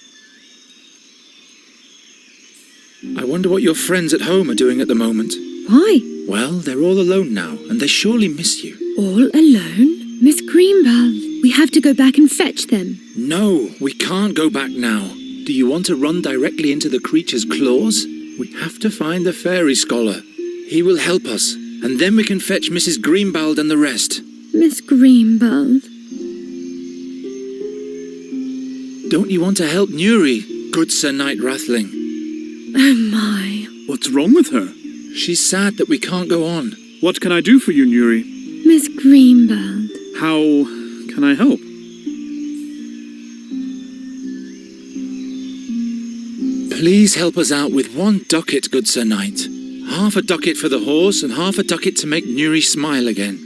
I wonder what your friends at home are doing at the moment. Why? Well, they're all alone now, and they surely miss you. All alone? Miss Greenbald, we have to go back and fetch them. No, we can't go back now. Do you want to run directly into the creature's claws? We have to find the fairy scholar. He will help us, and then we can fetch Mrs. Greenbald and the rest. Miss Greenbald. Don't you want to help Nuri, good Sir Knight Rathling? Oh my. What's wrong with her? She's sad that we can't go on. What can I do for you, Nuri? Miss Greenbald. How can I help? Please help us out with 1 ducat, good Sir Knight. Half a ducat for the horse and half a ducat to make Nuri smile again.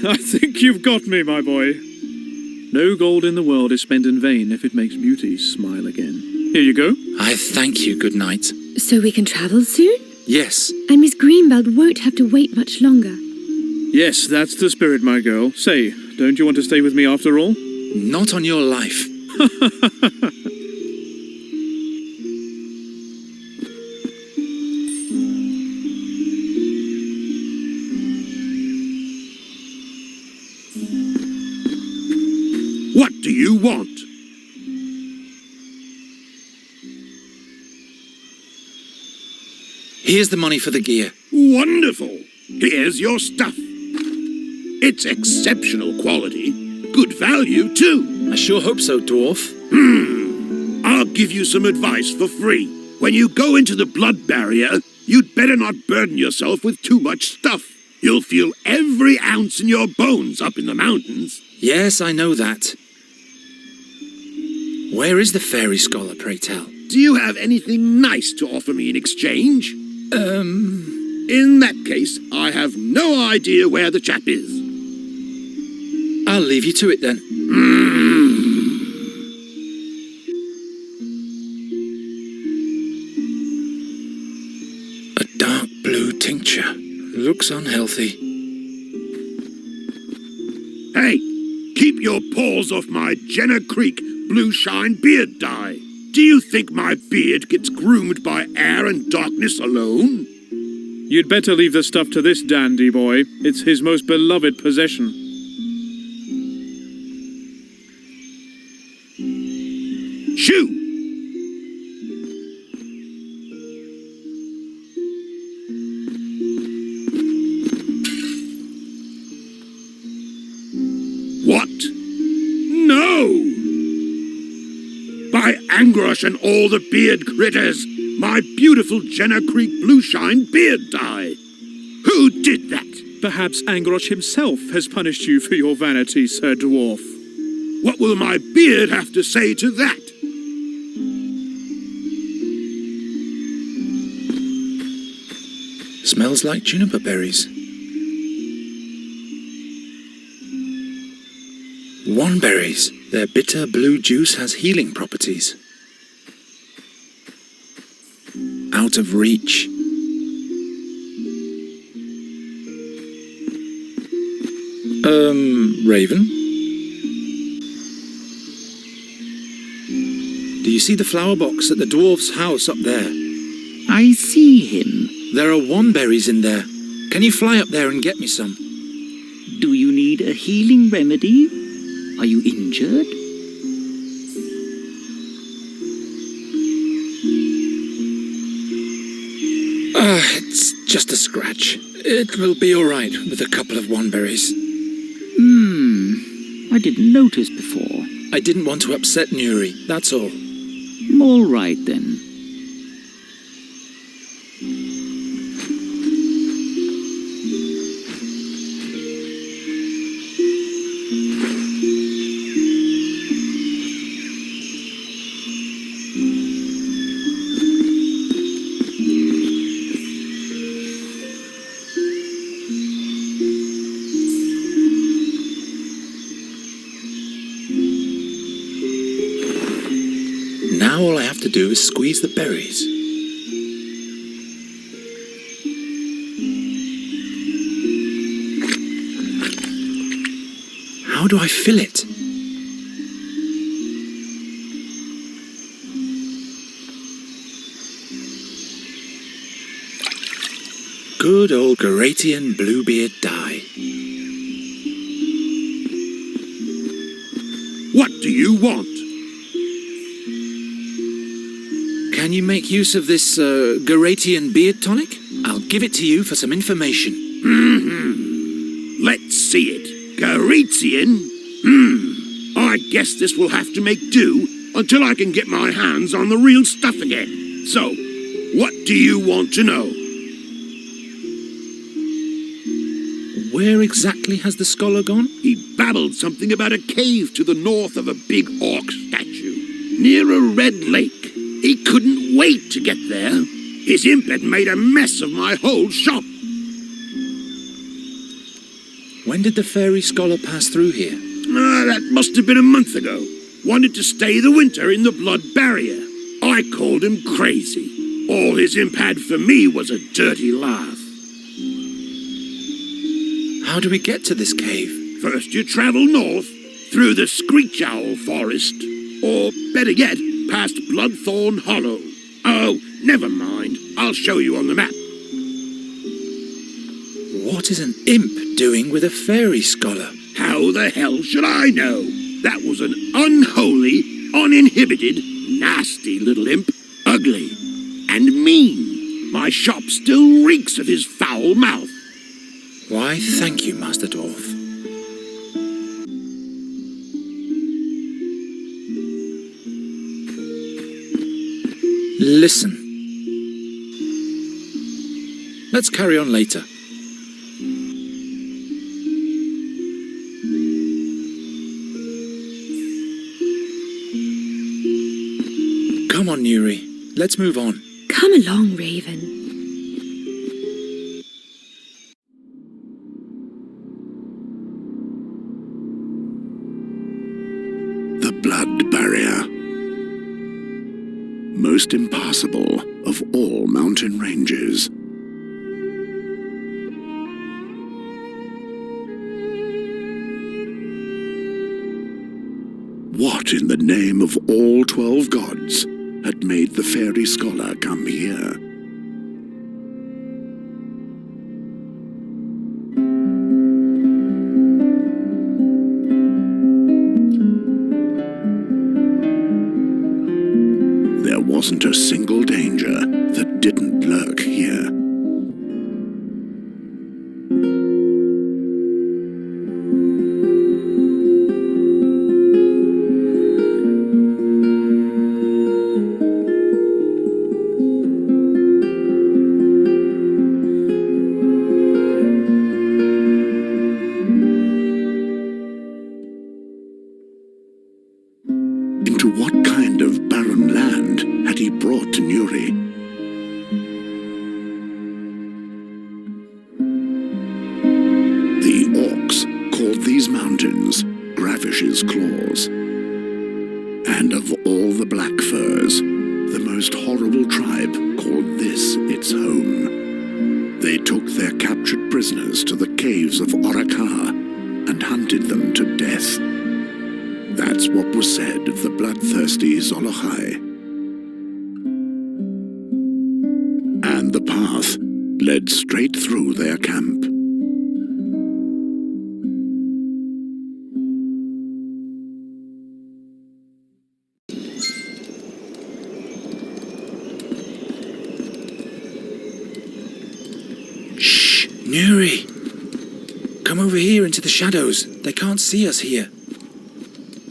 I think you've got me, my boy. No gold in the world is spent in vain if it makes beauty smile again. Here you go. I thank you, good night. So we can travel soon? Yes. And Miss Greenbelt won't have to wait much longer. Yes, that's the spirit, my girl. Say, don't you want to stay with me after all? Not on your life. What do you want? Here's the money for the gear. Wonderful. Here's your stuff. It's exceptional quality. Good value, too. I sure hope so, dwarf. I'll give you some advice for free. When you go into the blood barrier, you'd better not burden yourself with too much stuff. You'll feel every ounce in your bones up in the mountains. Yes, I know that. Where is the fairy scholar, pray tell? Do you have anything nice to offer me in exchange? In that case, I have no idea where the chap is. I'll leave you to it then. A dark blue tincture. Looks unhealthy. Hey, keep your paws off my Jenner Creek Blue Shine beard dye. Do you think my beard gets groomed by air and darkness alone? You'd better leave the stuff to this dandy boy. It's his most beloved possession. Shoo! What? No! By Angrosh and all the beard critters, my beautiful Jenner Creek Blue Shine beard dye. Who did that? Perhaps Angrosh himself has punished you for your vanity, Sir Dwarf. What will my beard have to say to that? Smells like juniper berries. Wandberries. Their bitter blue juice has healing properties. Out of reach. Raven? Do you see the flower box at the dwarf's house up there? I see him. There are wandberries in there. Can you fly up there and get me some? Do you need a healing remedy? Are you injured? It's just a scratch. It will be all right with a couple of wandberries. I didn't notice before. I didn't want to upset Nuri, that's all. All right then. Now all I have to do is squeeze the berries. How do I fill it? Good old Garatian Bluebeard dye. What do you want? Can you make use of this Garatian beard tonic? I'll give it to you for some information. Let's see it. Garatian? I guess this will have to make do until I can get my hands on the real stuff again. So, what do you want to know? Where exactly has the scholar gone? He babbled something about a cave to the north of a big orc statue, near a red lake. He couldn't wait to get there. His imp had made a mess of my whole shop. When did the fairy scholar pass through here? That must have been a month ago. Wanted to stay the winter in the blood barrier. I called him crazy. All his imp had for me was a dirty laugh. How do we get to this cave? First you travel north, through the Screech Owl Forest. Or, better yet, past Bloodthorn Hollow. Oh, never mind. I'll show you on the map. What is an imp doing with a fairy scholar? How the hell should I know? That was an unholy, uninhibited, nasty little imp. Ugly and mean. My shop still reeks of his foul mouth. Why, thank you, Master Dwarf. Listen. Let's carry on later. Come on, Nuri. Let's move on. Come along, Raven. The blood barrier. Most impassable of all mountain ranges. What in the name of all 12 gods had made the fairy scholar come here? There wasn't a single danger that didn't lurk here. Into what kind of barren land had he brought to Nuri? The orcs called these mountains Gravish's Claws. And of all the black furs, the most horrible tribe called this its home. They took their captured prisoners to the caves of Orakar and hunted them to death. That's what was said of the bloodthirsty Zolochai. And the path led straight through their camp. Shh, Nuri. Come over here into the shadows. They can't see us here.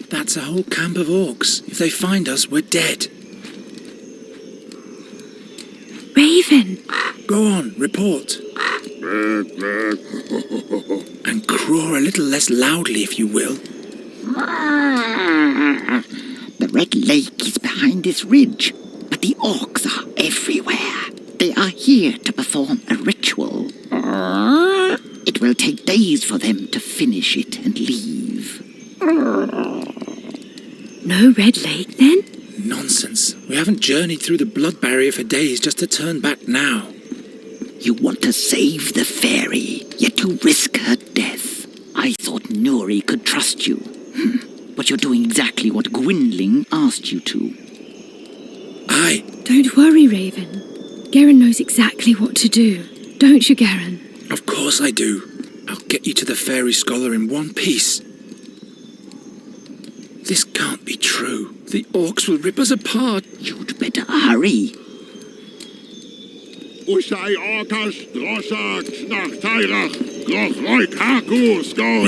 That's a whole camp of orcs. If they find us, we're dead. Raven! Go on, report. And craw a little less loudly, if you will. The Red Lake is behind this ridge, but the orcs are everywhere. They are here to perform a ritual. It will take days for them to finish it and leave. No Red Lake, then? Nonsense. We haven't journeyed through the blood barrier for days just to turn back now. You want to save the fairy, yet you risk her death. I thought Nuri could trust you. But you're doing exactly what Gwynling asked you to. Aye. Don't worry, Raven. Garen knows exactly what to do. Don't you, Garen? Of course I do. I'll get you to the fairy scholar in one piece. This can't be true. The orcs will rip us apart. You'd better hurry. We'll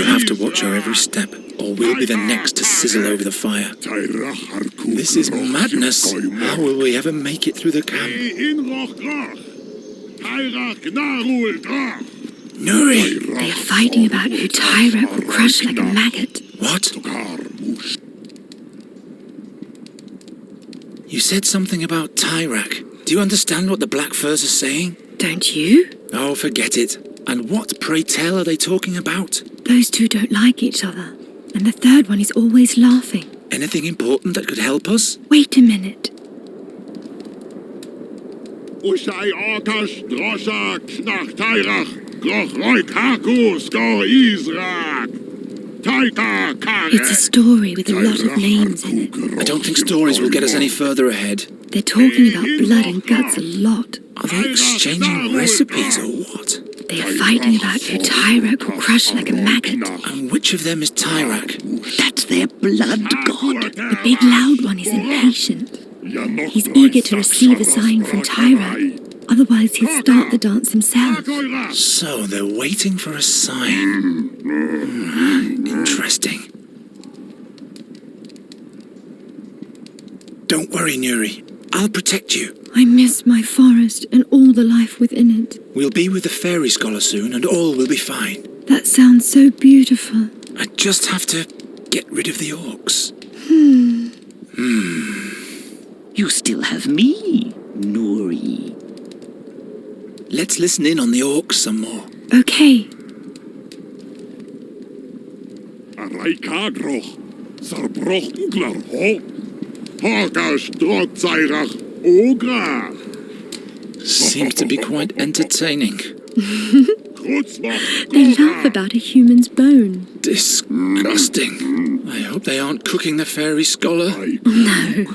have to watch our every step, or we'll be the next to sizzle over the fire. This is madness. How will we ever make it through the camp? Nuri! They are fighting about who Tyrak will crush like a maggot. What? You said something about Tyrak. Do you understand what the Black Furs are saying? Don't you? Oh, forget it. And what, pray tell, are they talking about? Those two don't like each other. And the third one is always laughing. Anything important that could help us? Wait a minute. Ushai Orkash, Droshak, Schnach Tairach, Groch Roik Skor Izrak. Taika Kare. It's a story with a lot of names in it. I don't think stories will get us any further ahead. They're talking about blood and guts a lot. Are they exchanging recipes or what? They are fighting about who Tyrak will crush like a maggot. And which of them is Tyrak? That's their blood god. The big loud one is impatient. He's eager to receive a sign from Tyrak. Otherwise he'll start the dance himself. So they're waiting for a sign. Interesting. Don't worry, Nuri. I'll protect you. I miss my forest and all the life within it. We'll be with the fairy scholar soon and all will be fine. That sounds so beautiful. I just have to get rid of the orcs. You still have me, Nuri. Let's listen in on the orcs some more. Okay. Araikagroch, Sarbrochenglar ho. Horkash Drotzairach Ogra. Seems to be quite entertaining. They laugh about a human's bone. Disgusting. I hope they aren't cooking the fairy scholar. No.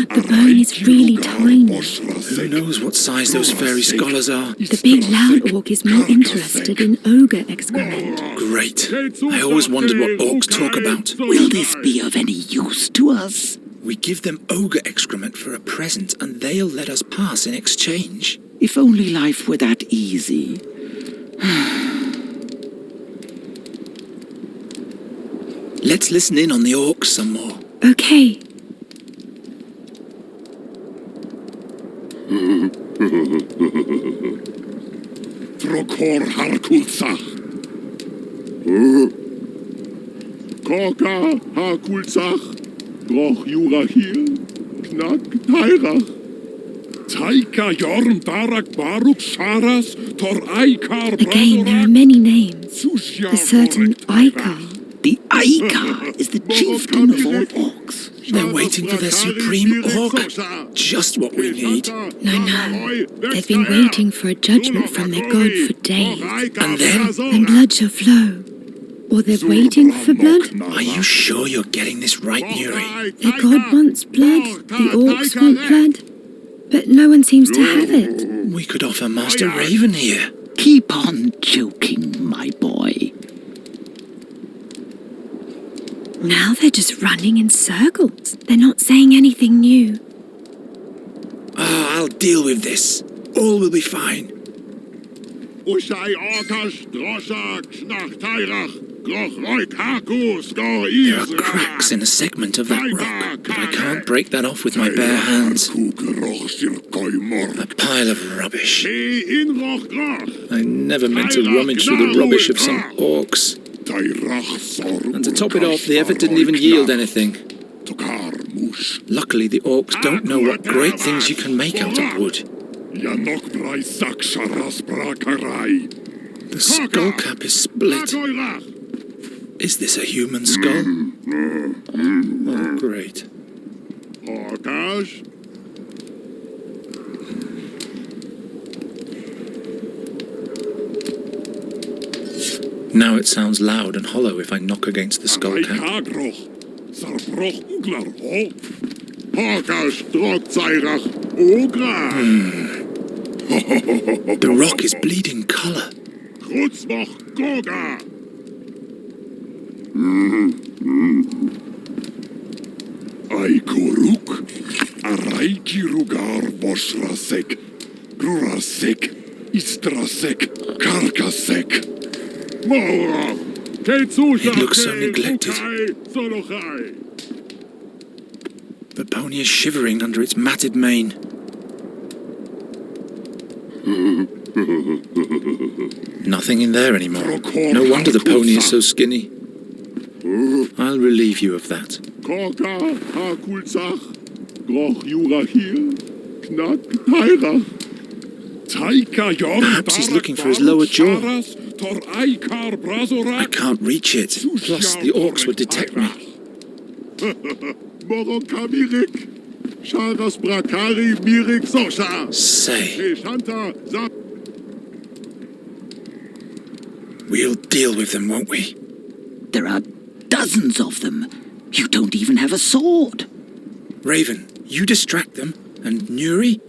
The bone is really tiny. Who knows what size those fairy scholars are? The big loud orc is more interested in ogre excrement. Great. I always wondered what orcs talk about. Will this be of any use to us? We give them ogre excrement for a present and they'll let us pass in exchange. If only life were that easy. Let's listen in on the orcs some more. Okay. Trokor Harkulzach. Korka Harkulzach. Groch Jurahir. Knack Tairach. Taika Jorm Darak Baruk Sharas Tor Aikar. Again, there are many names. A certain Aikar. The Aikar is the chieftain of all orcs. They're waiting for their supreme orc. Just what we need. No. They've been waiting for a judgment from their god for days. And then? And blood shall flow. Or they're waiting for blood? Are you sure you're getting this right, Nuri? Their god wants blood. The orcs want blood. But no one seems to have it. We could offer Master Raven here. Keep on joking, my boy. Now they're just running in circles. They're not saying anything new. I'll deal with this. All will be fine. Ushai Orkash Droshak Schnach Tairach. Groch Roik Skor There are cracks in a segment of that rock, but I can't break that off with my bare hands. A pile of rubbish. I never meant to rummage through the rubbish of some orcs. And to top it off, the effort didn't even yield anything. Luckily, the orcs don't know what great things you can make out of wood. The skull cap is split. Is this a human skull? Oh, great. Now it sounds loud and hollow if I knock against the skull cap. The rock is bleeding colour. Aikoruk, Araiki Rugar Bosrasek, Grurasek, Istrasek, Karkasek. It looks so neglected. The pony is shivering under its matted mane. Nothing in there anymore. No wonder the pony is so skinny. I'll relieve you of that. Perhaps he's looking for his lower jaw. I can't reach it. Plus, the orcs would detect me. Sharas Brakari Mirik Sosha. Say. Shanta Za. We'll deal with them, won't we? There are dozens of them. You don't even have a sword. Raven, you distract them. And Nuri?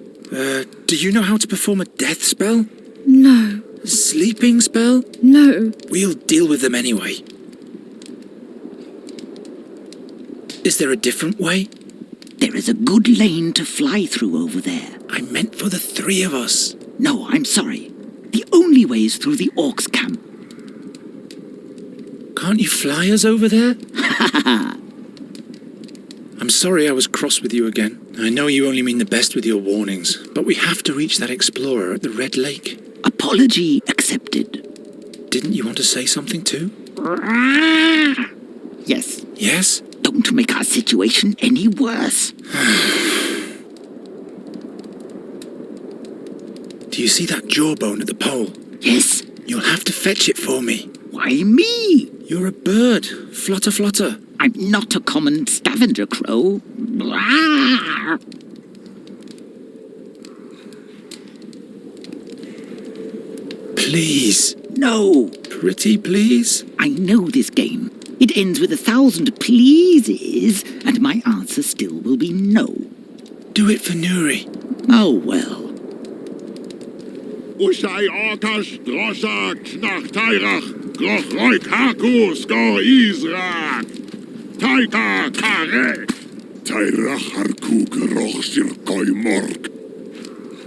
Do you know how to perform a death spell? No. A sleeping spell? No. We'll deal with them anyway. Is there a different way? There is a good lane to fly through over there. I meant for the three of us. No, I'm sorry. The only way is through the Orcs' camp. Can't you fly us over there? I'm sorry I was cross with you again. I know you only mean the best with your warnings, but we have to reach that explorer at the Red Lake. Apology accepted. Didn't you want to say something too? Yes. Yes? Don't make our situation any worse. Do you see that jawbone at the pole? Yes. You'll have to fetch it for me. Why me? You're a bird. Flutter, flutter. I'm not a common scavenger crow. Please. No. Pretty please? I know this game. It ends with 1,000 pleases, and my answer still will be no. Do it for Nuri. Oh, well. Ushai Orkash Drosha Knach Tairach Groch Roik Haku Skor Izrak Taika Kare Tairach Harku Groch Sirkoi Morg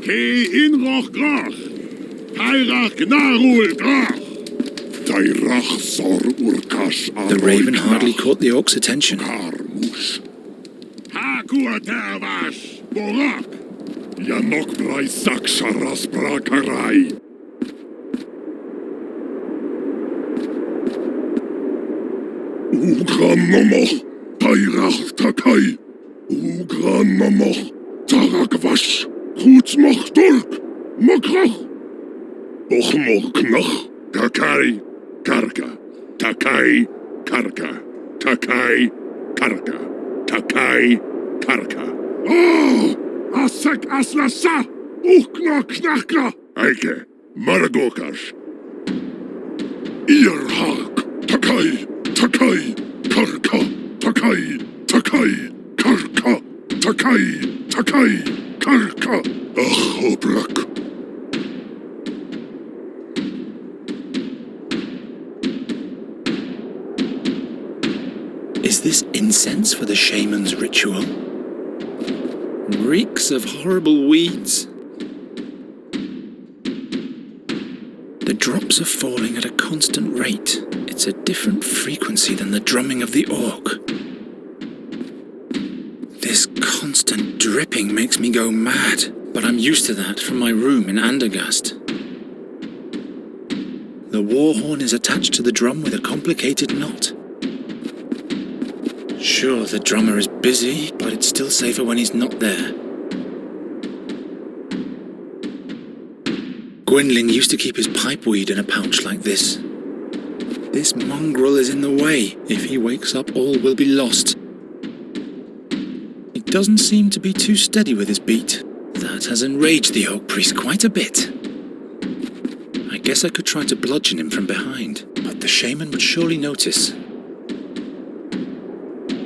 Ki Inroch Groch Tairach Gnarul Groch Tairach Sor Urkash The raven hardly caught the orc's attention. Karmush Haku Atervash Borak Yanok Brai Saksharas Brakarai. Ugran Momoch, Tairach Takai. Ugran Momoch, Tarakvash, Hutzmoch Dulk, Mokroch. Ochmoch Knoch, Takai, Karka, Takai, Karka, Takai, Karka, Takai, Karka. Oh! Asek aslasa, ukna knakla, Eike, Maragokash. Earhawk, Takai, Takai, Karka, Takai, Takai, Karka, Takai, Takai, Karka, Obrak. Is this incense for the shaman's ritual? Reeks of horrible weeds. The drops are falling at a constant rate. It's a different frequency than the drumming of the orc. This constant dripping makes me go mad, but I'm used to that from my room in Andergast. The war horn is attached to the drum with a complicated knot. Sure, the drummer is busy, but it's still safer when he's not there. Gwynling used to keep his pipeweed in a pouch like this. This mongrel is in the way. If he wakes up, all will be lost. He doesn't seem to be too steady with his beat. That has enraged the Oak Priest quite a bit. I guess I could try to bludgeon him from behind, but the shaman would surely notice.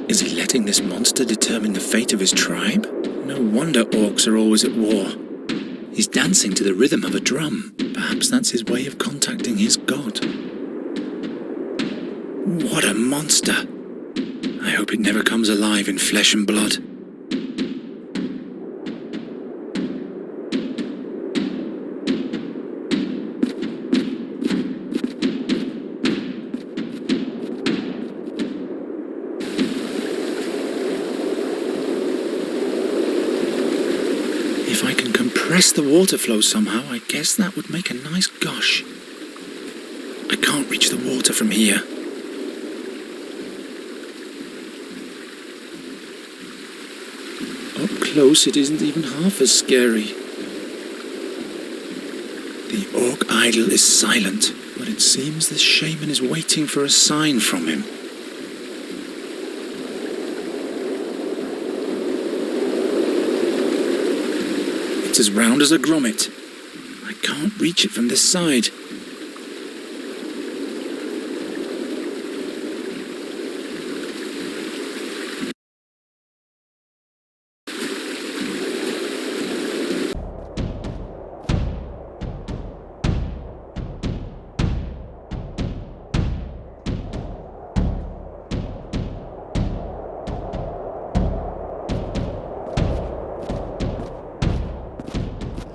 Is he letting this monster determine the fate of his tribe? No wonder orcs are always at war. He's dancing to the rhythm of a drum. Perhaps that's his way of contacting his god. What a monster! I hope it never comes alive in flesh and blood. If I can compress the water flow somehow, I guess that would make a nice gush. I can't reach the water from here. Up close, it isn't even half as scary. The orc idol is silent, but it seems the shaman is waiting for a sign from him. as round as a grommet. I can't reach it from this side.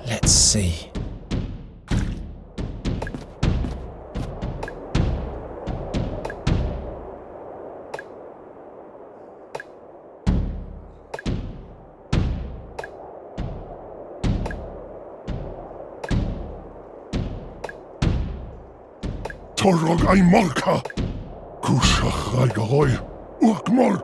Let's see. Torog ay morka. Kushach ay gahoy. Urkmol.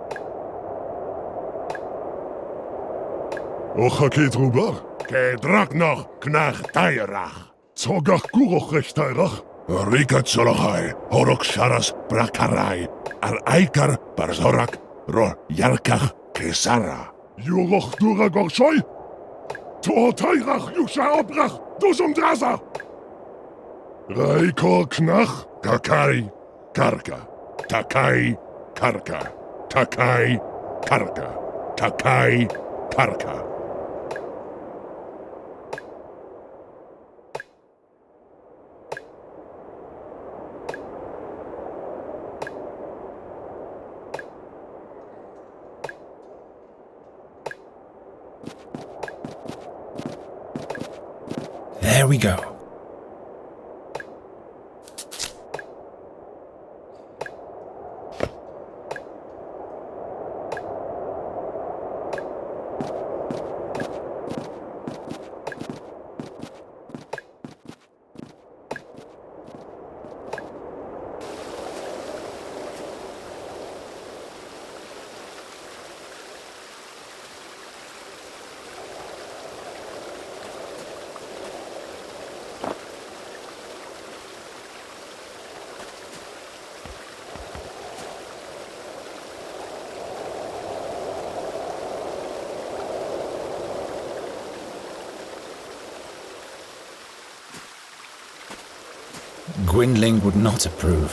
Ocha ket rubar. Ke drak noch knach tayrach. Zogach kuroch rechtayrach. Rika tzolachai. Horok sharas brakarai. Ar aikar barzorak. Ro yarkach kesara. Yuroch dura gorshoy. To tayrach yusha obrach. Duzum draza. Raiko knach. Takai karka. Takai karka. Takai karka. Takai karka. There we go. Gwynling would not approve.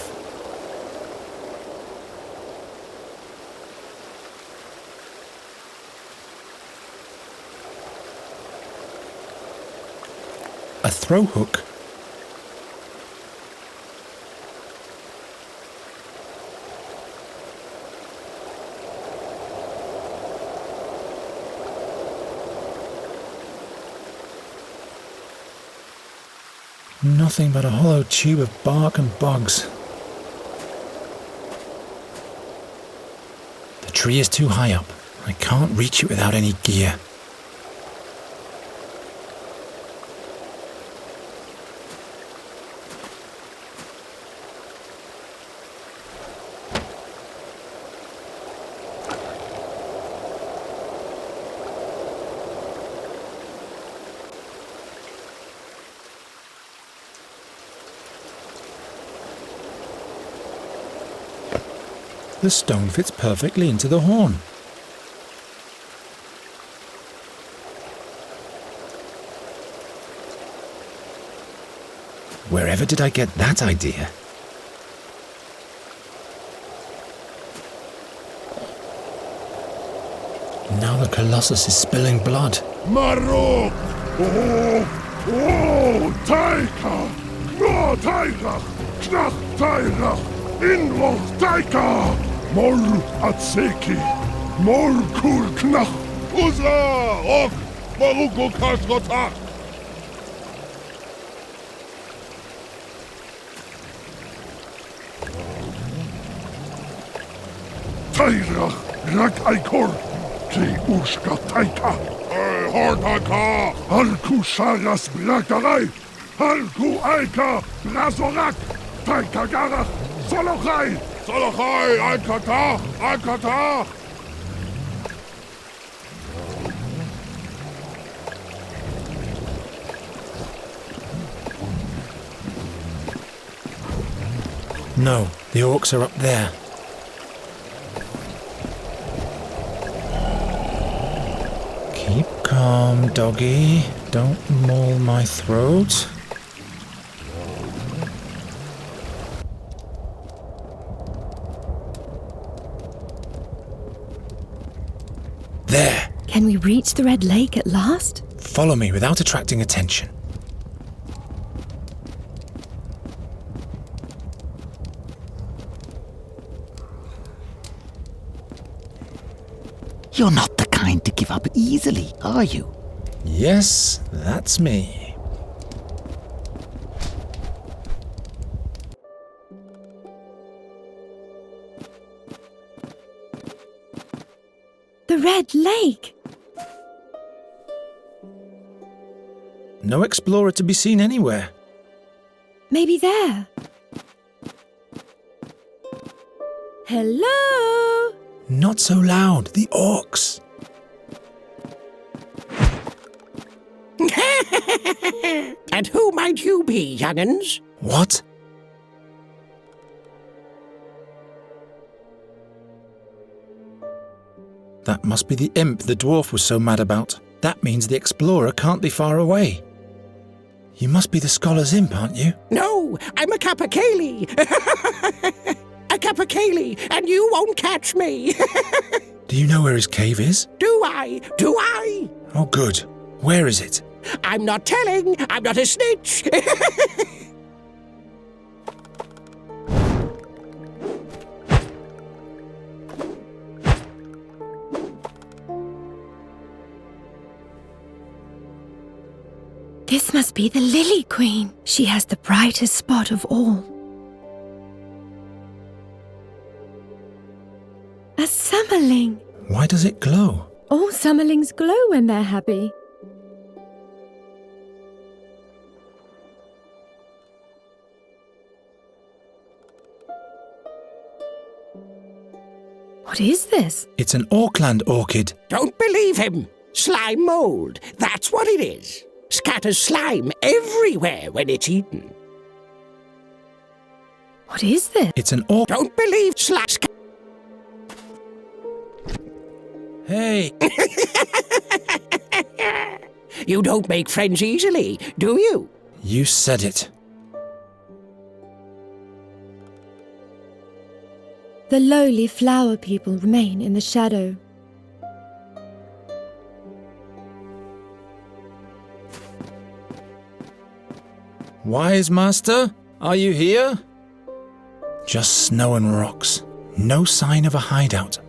A throw hook? Nothing but a hollow tube of bark and bugs. The tree is too high up. I can't reach it without any gear. The stone fits perfectly into the horn. Wherever did I get that idea? Now the Colossus is spilling blood. Marok! Oh, Taika! No, Taika! Knach Taika! Inroch Taika! Mol Atseki! Mol Kul Knach! Uza! Ok! Maruko Kasrotak! Tairach! Rak Aikor! Ki Ushka Taika! Hortaka! Halku Sharas Brakarai! Halku Aika! Brazorak! Taika Garach! Solochai! Solochai! Aikatach! Aikatach! No, the orcs are up there. Keep calm, doggy. Don't maul my throat. There! Can we reach the Red Lake at last? Follow me without attracting attention. You're not the kind to give up easily, are you? Yes, that's me. The Red Lake! No explorer to be seen anywhere. Maybe there. Hello? Not so loud, the orcs. And who might you be, young'uns? What? That must be the imp the dwarf was so mad about. That means the explorer can't be far away. You must be the scholar's imp, aren't you? No, I'm a Capercaillie. A Capercaillie, and you won't catch me. Do you know where his cave is? Do I? Do I? Oh, good. Where is it? I'm not telling. I'm not a snitch. This must be the Lily Queen. She has the brightest spot of all. A summerling. Why does it glow? All summerlings glow when they're happy. What is this? It's an Auckland orchid. Don't believe him. Slime mold. That's what it is. Scatters slime everywhere when it's eaten. What is this? It's an orchid. Don't believe slime. Hey! You don't make friends easily, do you? You said it. The lowly flower people remain in the shadow. Wise master, are you here? Just snow and rocks. No sign of a hideout.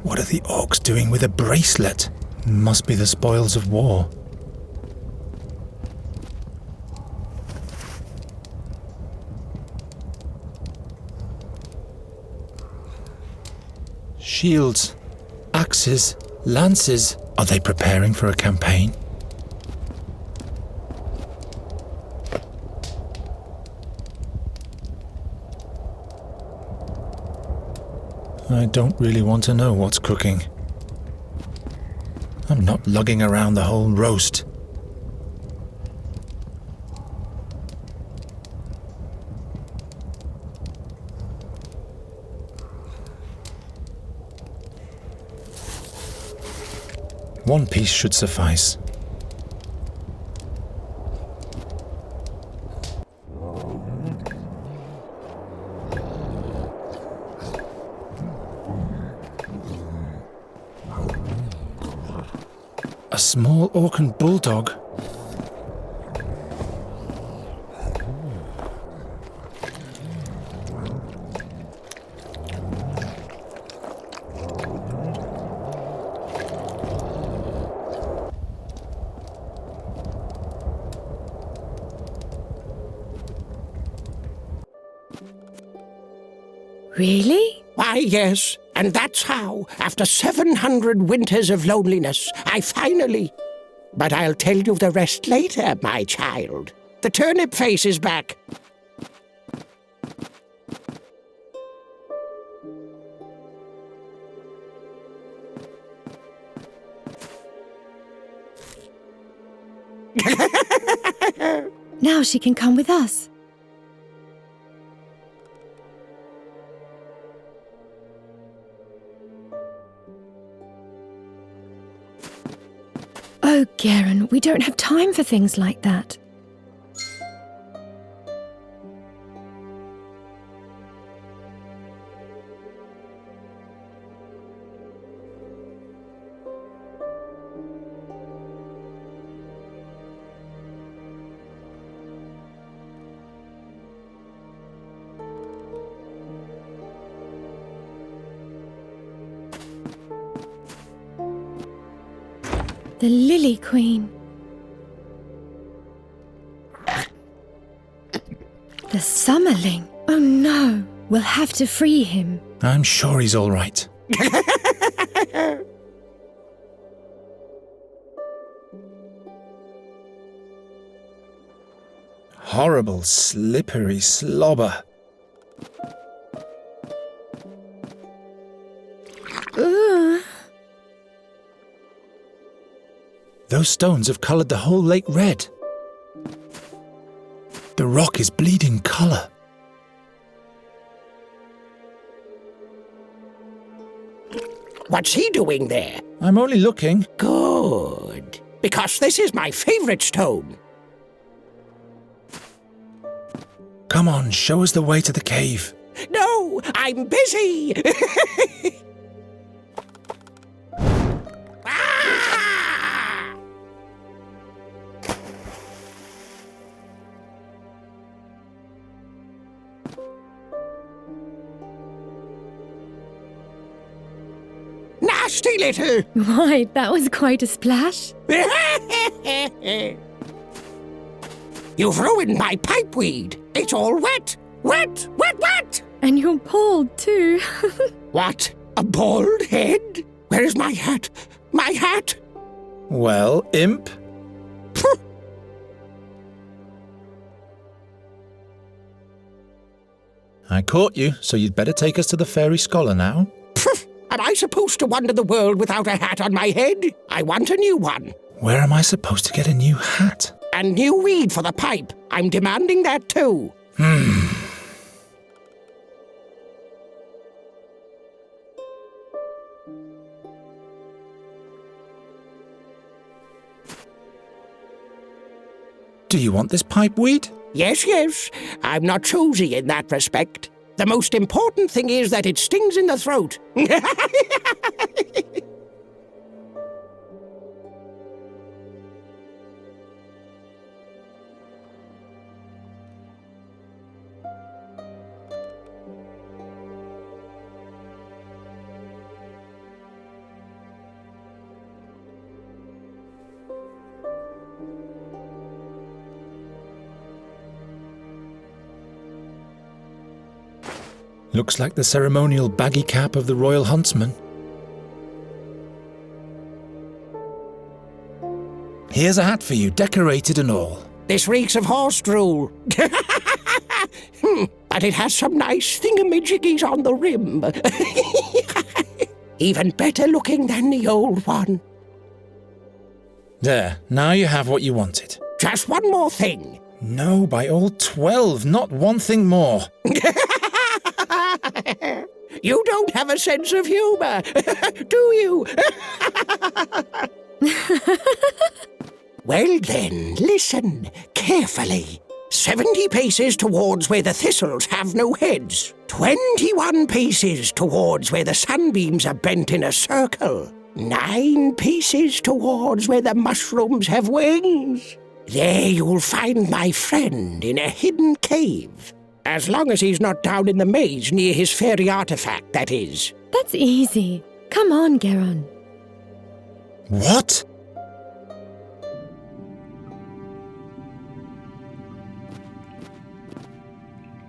What are the orcs doing with a bracelet? Must be the spoils of war. Shields, axes, lances. Are they preparing for a campaign? I don't really want to know what's cooking. I'm not lugging around the whole roast. One piece should suffice. A small Orcan bulldog. Really? Why, yes. And that's how, after 700 winters of loneliness, I finally... But I'll tell you the rest later, my child. The turnip face is back. Now she can come with us. Oh, Garen, we don't have time for things like that. The Lily Queen. The Summerling. Oh no, we'll have to free him. I'm sure he's all right. Horrible, slippery slobber. Ugh. Those stones have coloured the whole lake red. The rock is bleeding colour. What's he doing there? I'm only looking. Good. Because this is my favourite stone. Come on, show us the way to the cave. No, I'm busy. Nasty little. Why, that was quite a splash. You've ruined my pipeweed. It's all wet. Wet, wet, wet. And you're bald too. What? A bald head? Where is my hat? My hat? Well, imp. I caught you, so you'd better take us to the fairy scholar now. Am I supposed to wander the world without a hat on my head? I want a new one. Where am I supposed to get a new hat? And new weed for the pipe. I'm demanding that too. Do you want this pipeweed? Yes, yes. I'm not choosy in that respect. The most important thing is that it stings in the throat. Looks like the ceremonial baggy cap of the royal huntsman. Here's a hat for you, decorated and all. This reeks of horse drool. But it has some nice thingamajiggies on the rim. Even better looking than the old one. There, now you have what you wanted. Just one more thing. No, by all 12, not one thing more. You don't have a sense of humour, do you? Well then, listen carefully. 70 paces towards where the thistles have no heads. 21 paces towards where the sunbeams are bent in a circle. 9 paces towards where the mushrooms have wings. There you'll find my friend in a hidden cave. As long as he's not down in the maze near his fairy artifact, that is. That's easy. Come on, Garon. What?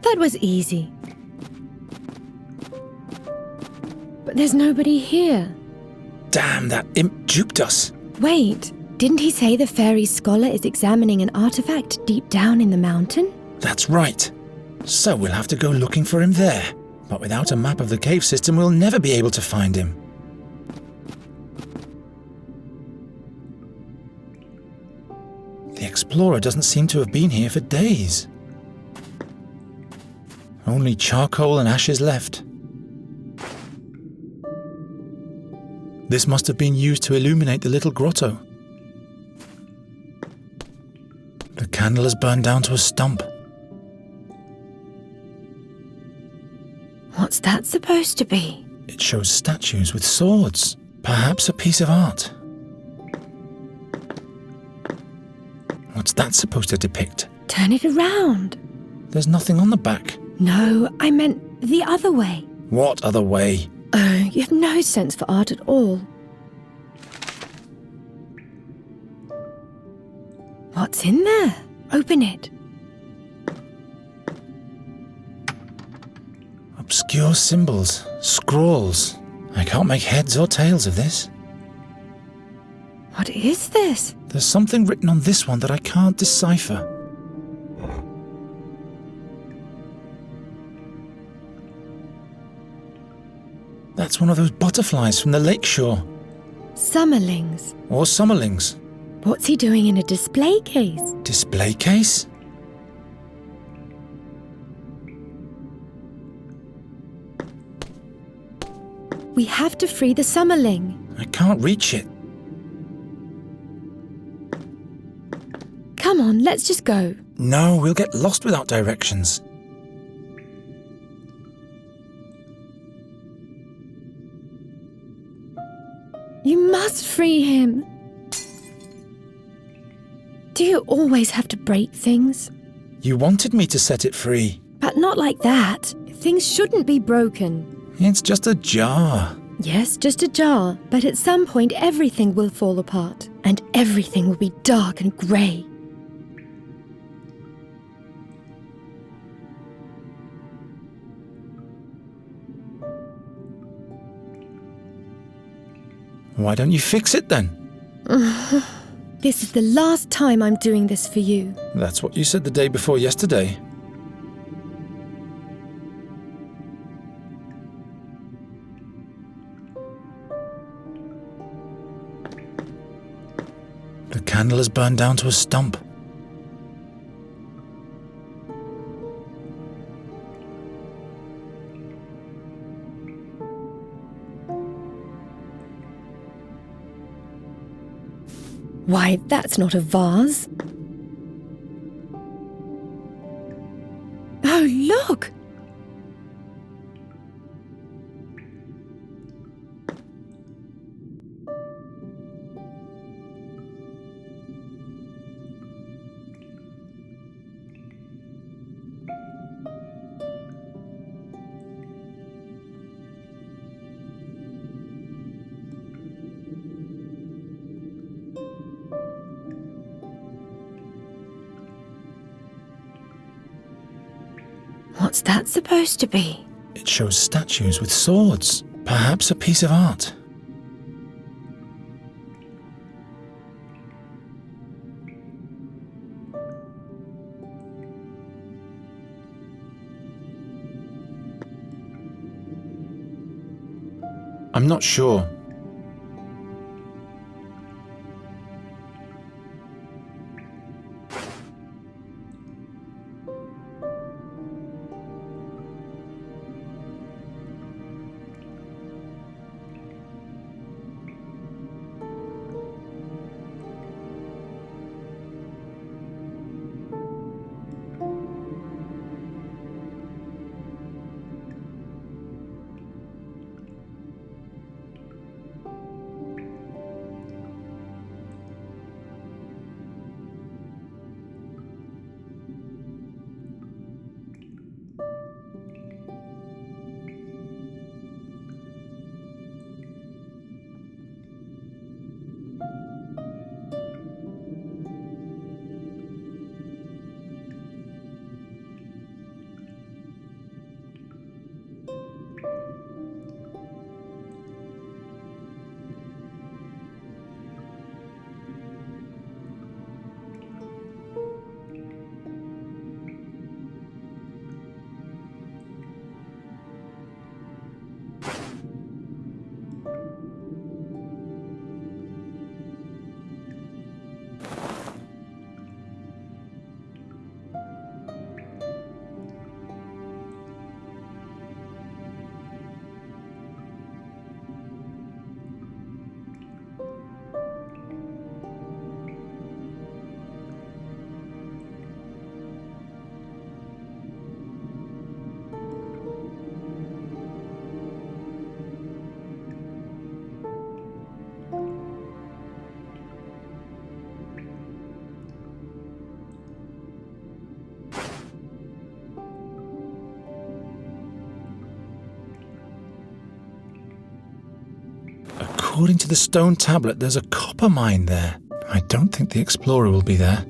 That was easy. But there's nobody here. Damn, that imp duped us. Wait, didn't he say the fairy scholar is examining an artifact deep down in the mountain? That's right. So we'll have to go looking for him there. But without a map of the cave system, we'll never be able to find him. The explorer doesn't seem to have been here for days. Only charcoal and ashes left. This must have been used to illuminate the little grotto. candle has burned down to a stump. What's that supposed to be? It shows statues with swords. Perhaps a piece of art. What's that supposed to depict? Turn it around. There's nothing on the back. No, I meant the other way. What other way? Oh, you have no sense for art at all. What's in there? Open it. Obscure symbols, scrawls. I can't make heads or tails of this. What is this? There's something written on this one that I can't decipher. That's one of those butterflies from the lakeshore. Summerlings. Or summerlings. What's he doing in a display case? Display case? We have to free the summerling. I can't reach it. Come on, let's just go. No, we'll get lost without directions. You must free him. Do you always have to break things? You wanted me to set it free. But not like that. Things shouldn't be broken. It's just a jar. Yes, just a jar. But at some point everything will fall apart. And everything will be dark and grey. Why don't you fix it then? This is the last time I'm doing this for you. That's what you said the day before yesterday. The candle has burned down to a stump. Why, that's not a vase. Oh, look! What's that supposed to be? It shows statues with swords. Perhaps a piece of art. I'm not sure. According to the stone tablet, there's a copper mine there. I don't think the explorer will be there.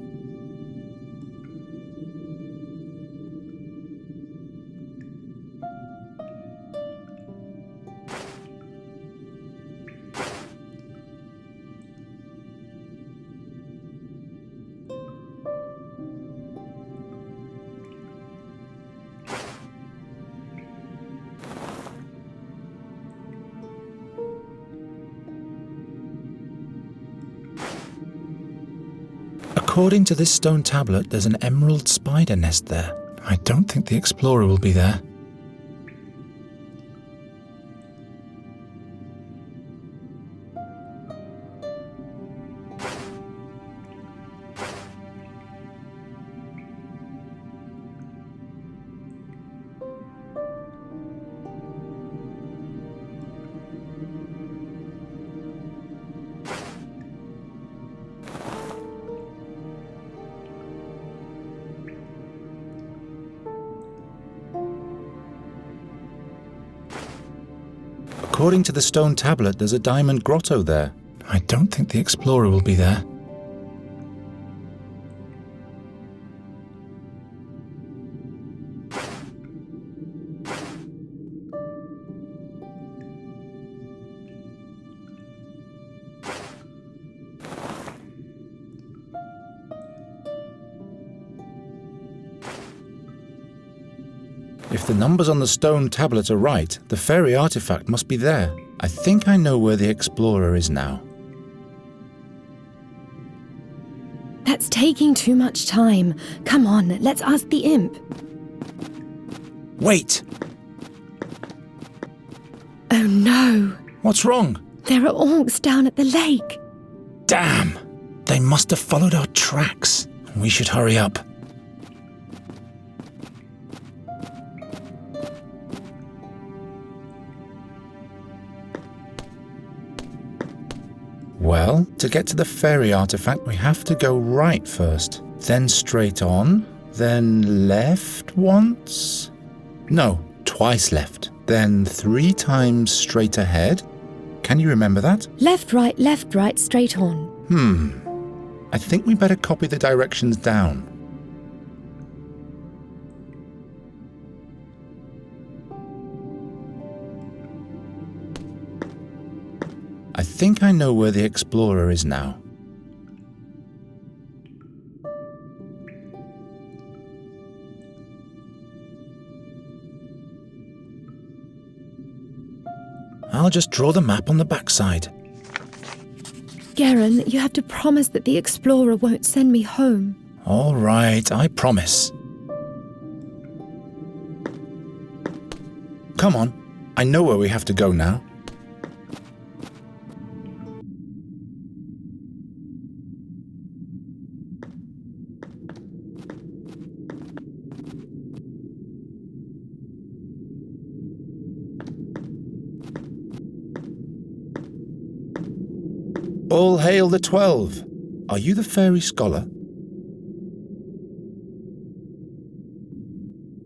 According to this stone tablet, there's an emerald spider nest there. I don't think the explorer will be there. According to the stone tablet, there's a diamond grotto there. I don't think the explorer will be there. If the numbers on the stone tablet are right, the fairy artifact must be there. I think I know where the explorer is now. That's taking too much time. Come on, let's ask the imp. Wait! Oh no! What's wrong? There are orcs down at the lake. Damn! They must have followed our tracks. We should hurry up. Well, to get to the fairy artifact, we have to go right first, then straight on, then left once? No, twice left, then 3 times straight ahead. Can you remember that? Left, right, straight on. I think we better copy the directions down. I think I know where the explorer is now. I'll just draw the map on the backside. Garon, you have to promise that the explorer won't send me home. All right, I promise. Come on, I know where we have to go now. All hail the 12. Are you the fairy scholar?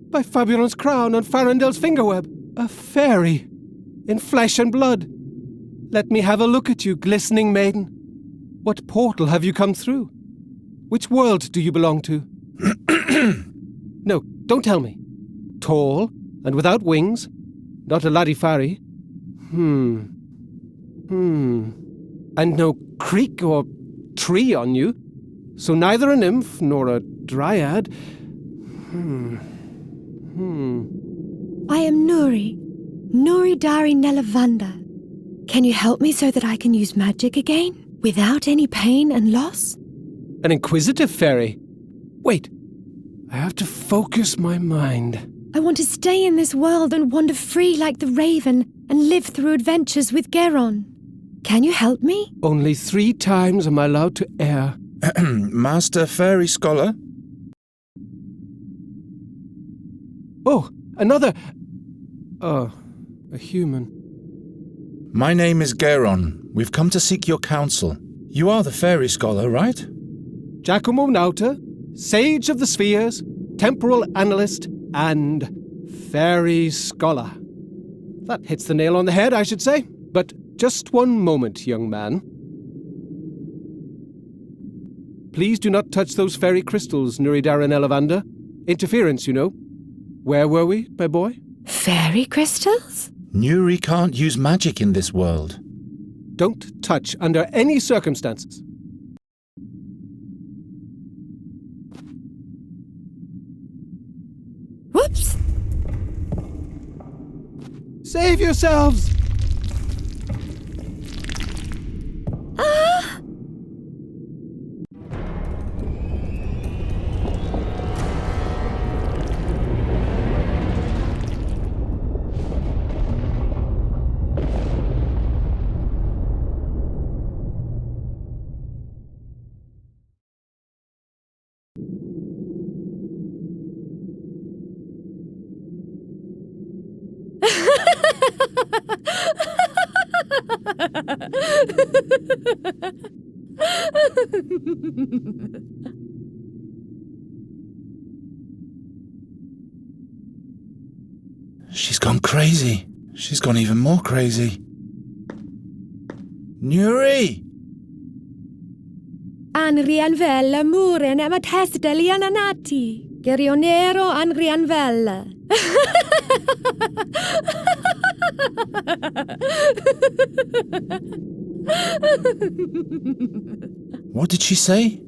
By Fabulon's crown and Farendel's fingerweb, a fairy, in flesh and blood. Let me have a look at you, glistening maiden. What portal have you come through? Which world do you belong to? No, don't tell me. Tall and without wings, not a Ladifari. And no creek or tree on you, so neither a nymph nor a dryad. I am Nuri Dari Nelavanda. Can you help me so that I can use magic again, without any pain and loss? An inquisitive fairy. Wait, I have to focus my mind. I want to stay in this world and wander free like the raven and live through adventures with Garon. Can you help me? Only 3 times am I allowed to err. Master Fairy Scholar? Oh, another... a human. My name is Garon. We've come to seek your counsel. You are the Fairy Scholar, right? Giacomo Nauta, Sage of the Spheres, Temporal Analyst, and Fairy Scholar. That hits the nail on the head, I should say. But Just one moment, young man. Please do not touch those fairy crystals, Nuridar and Elavander. Interference, you know. Where were we, my boy? Fairy crystals? Nuri can't use magic in this world. Don't touch under any circumstances. Whoops! Save yourselves! Ah! She's gone crazy. She's gone even more crazy. Nuri! Anrianvella muren emat hesteli ananati. Gerionero anrianvella. What did she say?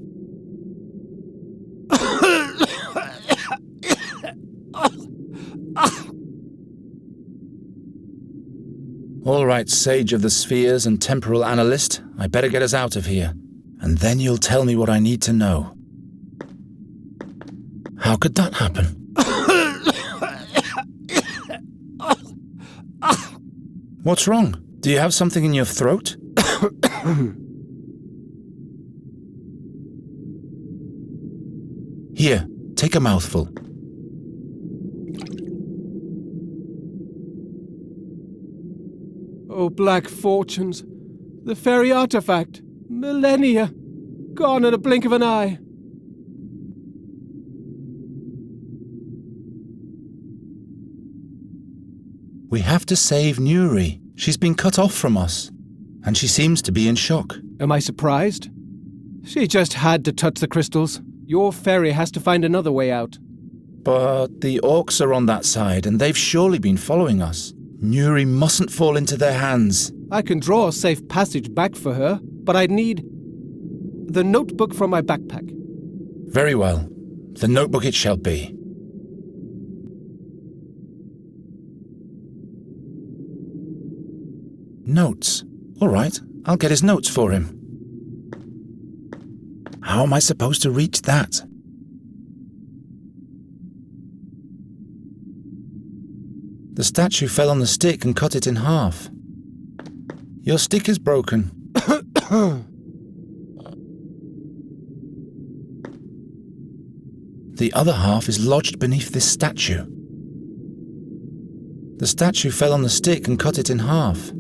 All right, Sage of the Spheres and Temporal Analyst, I better get us out of here. And then you'll tell me what I need to know. How could that happen? What's wrong? Do you have something in your throat? Here, take a mouthful. Oh, black fortunes. The fairy artifact. Millennia. Gone in a blink of an eye. We have to save Nuri. She's been cut off from us. And she seems to be in shock. Am I surprised? She just had to touch the crystals. Your fairy has to find another way out. But the orcs are on that side, and they've surely been following us. Nuri mustn't fall into their hands. I can draw a safe passage back for her, but I'd need the notebook from my backpack. Very well. The notebook it shall be. Notes. All right, I'll get his notes for him. How am I supposed to reach that? The statue fell on the stick and cut it in half. Your stick is broken. The other half is lodged beneath this statue. The statue fell on the stick and cut it in half.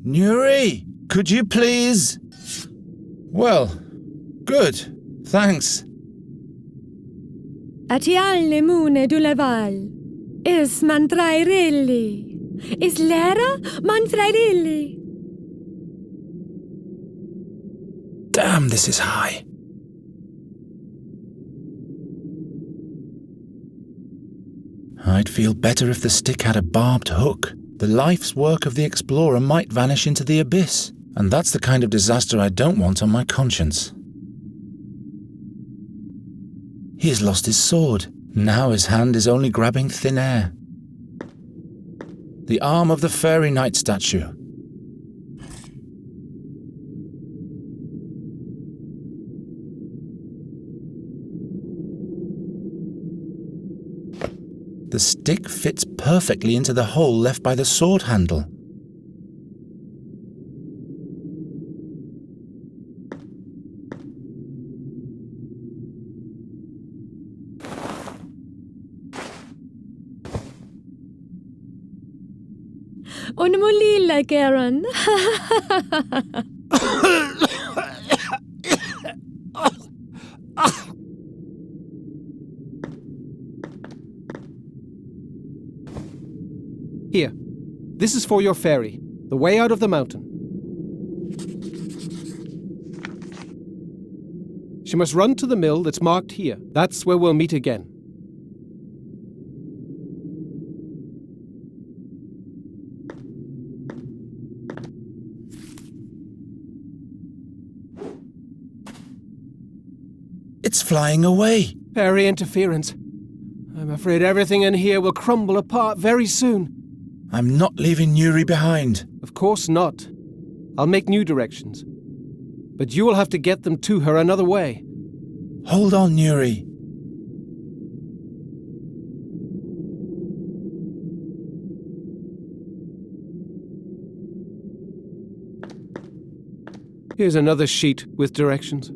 Nuri, could you please? Well, good, thanks. Atialle mune duleval. Is mantrairelli. Is lera mantrairelli. Damn, this is high. I'd feel better if the stick had a barbed hook. The life's work of the explorer might vanish into the abyss, and that's the kind of disaster I don't want on my conscience. He has lost his sword. Now his hand is only grabbing thin air. The arm of the fairy knight statue. The stick fits perfectly into the hole left by the sword handle. Una molila, Garen. Here. This is for your fairy. The way out of the mountain. She must run to the mill that's marked here. That's where we'll meet again. It's flying away. Fairy interference. I'm afraid everything in here will crumble apart very soon. I'm not leaving Nuri behind. Of course not. I'll make new directions. But you will have to get them to her another way. Hold on, Nuri. Here's another sheet with directions.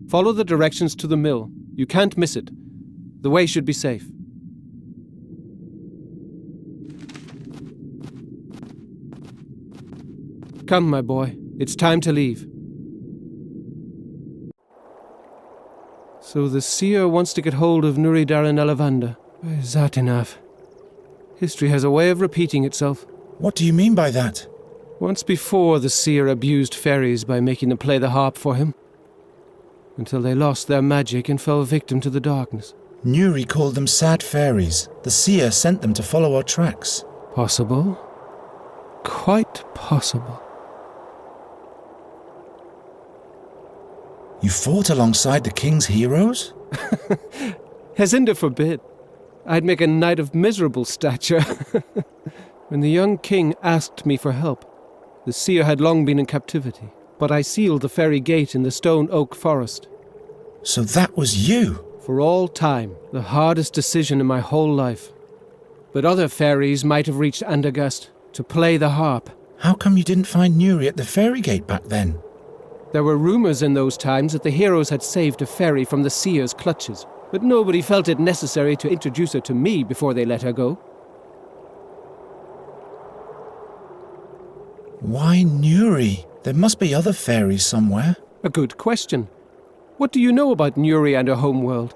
Follow the directions to the mill. You can't miss it. The way should be safe. Come, my boy. It's time to leave. So the seer wants to get hold of Nuri Daran Elavanda. Satinav. History has a way of repeating itself. What do you mean by that? Once before, the seer abused fairies by making them play the harp for him, until they lost their magic and fell victim to the darkness. Nuri called them sad fairies. The seer sent them to follow our tracks. Possible. Quite possible. You fought alongside the king's heroes? Hezinda forbid. I'd make a knight of miserable stature. When the young king asked me for help, the seer had long been in captivity, but I sealed the fairy gate in the stone oak forest. So that was you? For all time, the hardest decision in my whole life. But other fairies might have reached Andagast to play the harp. How come you didn't find Nuri at the fairy gate back then? There were rumors in those times that the heroes had saved a fairy from the seer's clutches, but nobody felt it necessary to introduce her to me before they let her go. Why Nuri? There must be other fairies somewhere. A good question. What do you know about Nuri and her homeworld?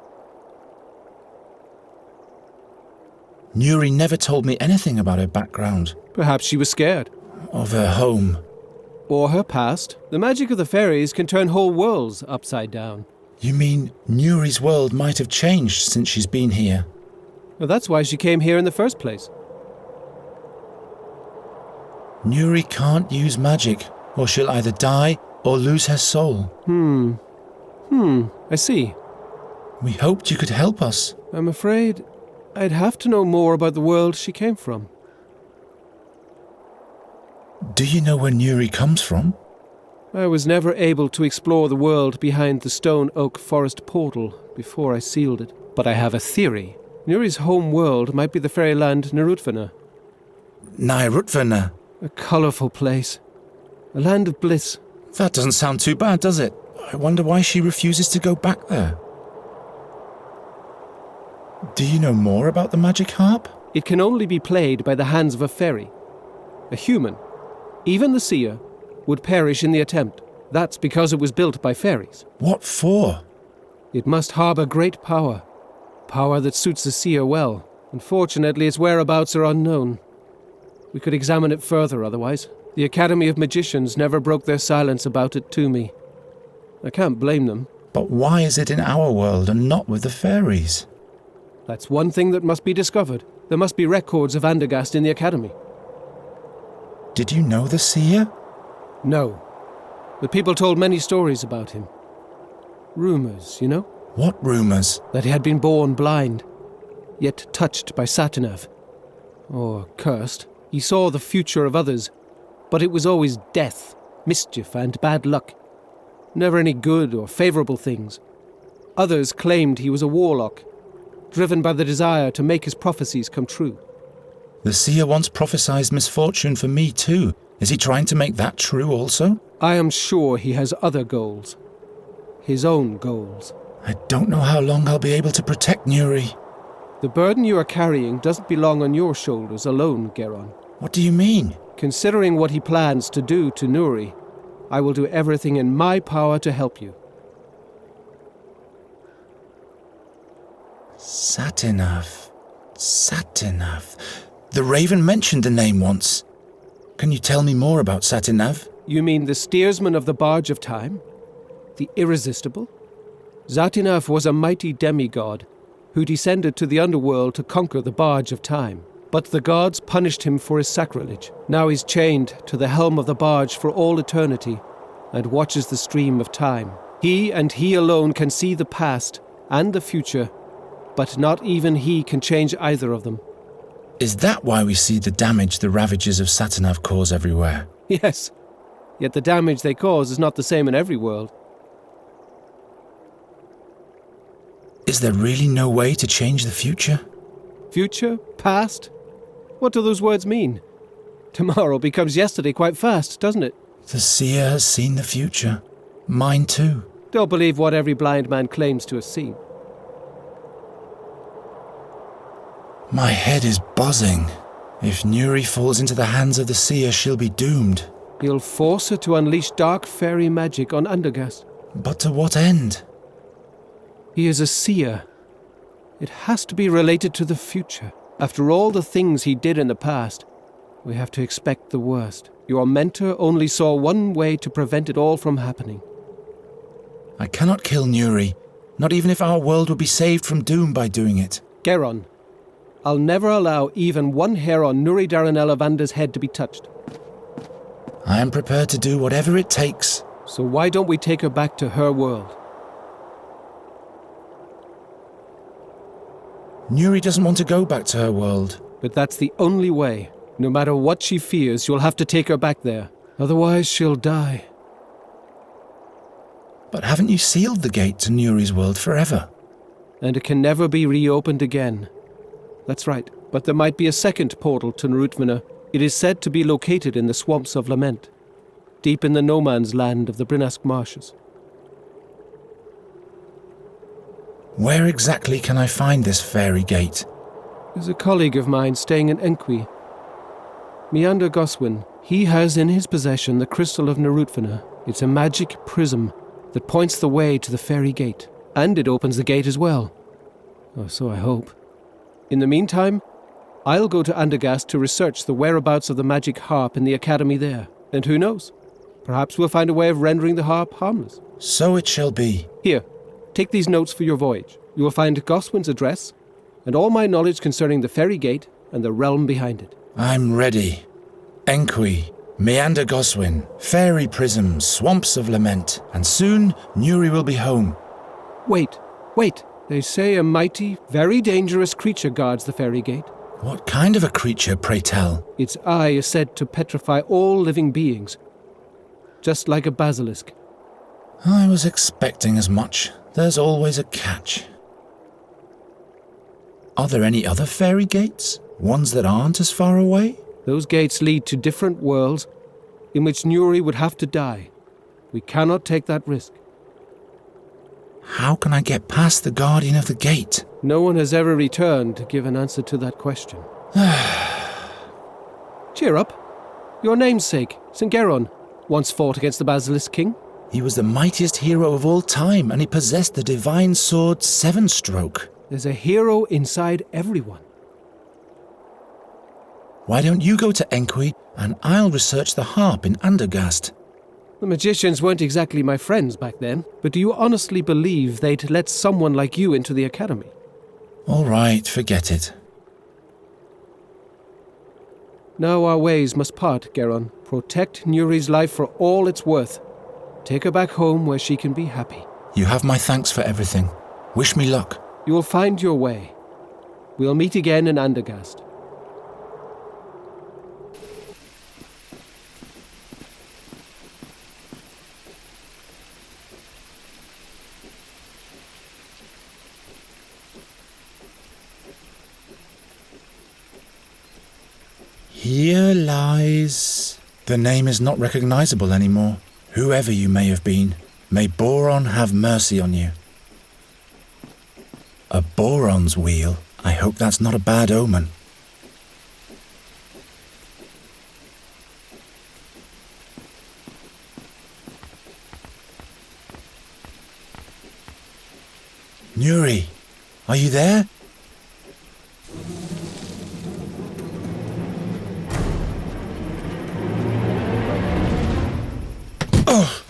Nuri never told me anything about her background. Perhaps she was scared. Of her home. Or her past. The magic of the fairies can turn whole worlds upside down. You mean Nuri's world might have changed since she's been here? Well, that's why she came here in the first place. Nuri can't use magic, or she'll either die or lose her soul. I see. We hoped you could help us. I'm afraid I'd have to know more about the world she came from. Do you know where Nuri comes from? I was never able to explore the world behind the stone oak forest portal before I sealed it. But I have a theory. Nuri's home world might be the fairyland Narutvana. Narutvana? A colourful place. A land of bliss. That doesn't sound too bad, does it? I wonder why she refuses to go back there. Do you know more about the magic harp? It can only be played by the hands of a fairy. A human, even the seer, would perish in the attempt. That's because it was built by fairies. What for? It must harbour great power. Power that suits the seer well. Unfortunately, its whereabouts are unknown. We could examine it further otherwise. The Academy of Magicians never broke their silence about it to me. I can't blame them. But why is it in our world and not with the fairies? That's one thing that must be discovered. There must be records of Andagast in the Academy. Did you know the seer? No. But people told many stories about him. Rumours, you know? What rumours? That he had been born blind, yet touched by Satinav. Or cursed. He saw the future of others, but it was always death, mischief, and bad luck. Never any good or favourable things. Others claimed he was a warlock, driven by the desire to make his prophecies come true. The seer once prophesied misfortune for me too, Is he trying to make that true also? I am sure he has other goals. His own goals. I don't know how long I'll be able to protect Nuri. The burden you are carrying doesn't belong on your shoulders alone, Geron. What do you mean? Considering what he plans to do to Nuri, I will do everything in my power to help you. Satinav. Satinav. The Raven mentioned the name once. Can you tell me more about Satinav? You mean the steersman of the Barge of Time? The Irresistible? Satinav was a mighty demigod who descended to the underworld to conquer the Barge of Time. But the gods punished him for his sacrilege. Now he's chained to the helm of the barge for all eternity and watches the stream of time. He and he alone can see the past and the future, but not even he can change either of them. Is that why we see the damage the ravages of Satinav cause everywhere? Yes, yet the damage they cause is not the same in every world. Is there really no way to change the future? Future? Past? What do those words mean? Tomorrow becomes yesterday quite fast, doesn't it? The seer has seen the future. Mine too. Don't believe what every blind man claims to have seen. My head is buzzing. If Nuri falls into the hands of the seer, she'll be doomed. He'll force her to unleash dark fairy magic on Undergast. But to what end? He is a seer. It has to be related to the future. After all the things he did in the past, we have to expect the worst. Your mentor only saw one way to prevent it all from happening. I cannot kill Nuri, not even if our world would be saved from doom by doing it. Geron, I'll never allow even one hair on Nuri Daranelavander's head to be touched. I am prepared to do whatever it takes. So why don't we take her back to her world? Nuri doesn't want to go back to her world. But that's the only way. No matter what she fears, you'll have to take her back there. Otherwise, she'll die. But haven't you sealed the gate to Nuri's world forever? And it can never be reopened again. That's right. But there might be a second portal to Narutvana. It is said to be located in the Swamps of Lament, deep in the no-man's land of the Brinask Marshes. Where exactly can I find this fairy gate? There's a colleague of mine staying in Enqui. Meander Goswin. He has in his possession the Crystal of Narutvana. It's a magic prism that points the way to the fairy gate. And it opens the gate as well. Or so I hope. In the meantime, I'll go to Undergast to research the whereabouts of the magic harp in the academy there. And who knows? Perhaps we'll find a way of rendering the harp harmless. So it shall be. Here, take these notes for your voyage. You will find Goswin's address and all my knowledge concerning the fairy gate and the realm behind it. I'm ready. Enqui, Meander Goswin, fairy prism, swamps of lament, and soon Nuri will be home. Wait. They say a mighty, very dangerous creature guards the fairy gate. What kind of a creature, pray tell? Its eye is said to petrify all living beings, just like a basilisk. I was expecting as much. There's always a catch. Are there any other fairy gates? Ones that aren't as far away? Those gates lead to different worlds in which Nuri would have to die. We cannot take that risk. How can I get past the guardian of the gate? No one has ever returned to give an answer to that question. Cheer up. Your namesake, St. Geron, once fought against the Basilisk King. He was the mightiest hero of all time, and he possessed the divine sword Seven Stroke. There's a hero inside everyone. Why don't you go to Enqui, and I'll research the harp in Undergast? The magicians weren't exactly my friends back then, but do you honestly believe they'd let someone like you into the academy? All right, forget it. Now our ways must part, Geron. Protect Nuri's life for all it's worth. Take her back home where she can be happy. You have my thanks for everything. Wish me luck. You will find your way. We'll meet again in Undergast. Here lies The name is not recognizable anymore. Whoever you may have been, may Boron have mercy on you. A Boron's wheel? I hope that's not a bad omen. Nuri, are you there? Oh!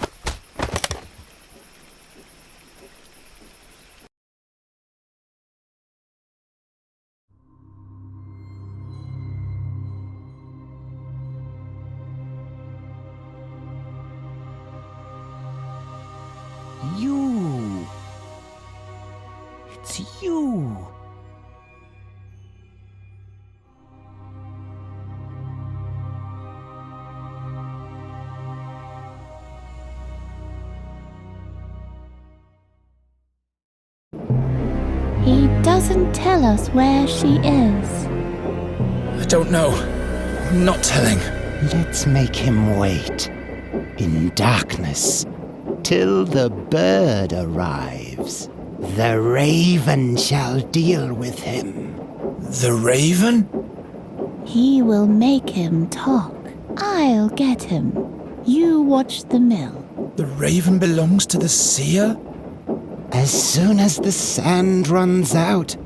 You. It's you. He doesn't tell us where she is. I don't know. I'm not telling. Let's make him wait. In darkness. Till the bird arrives. The raven shall deal with him. The raven? He will make him talk. I'll get him. You watch the mill. The raven belongs to the seer? As soon as the sand runs out,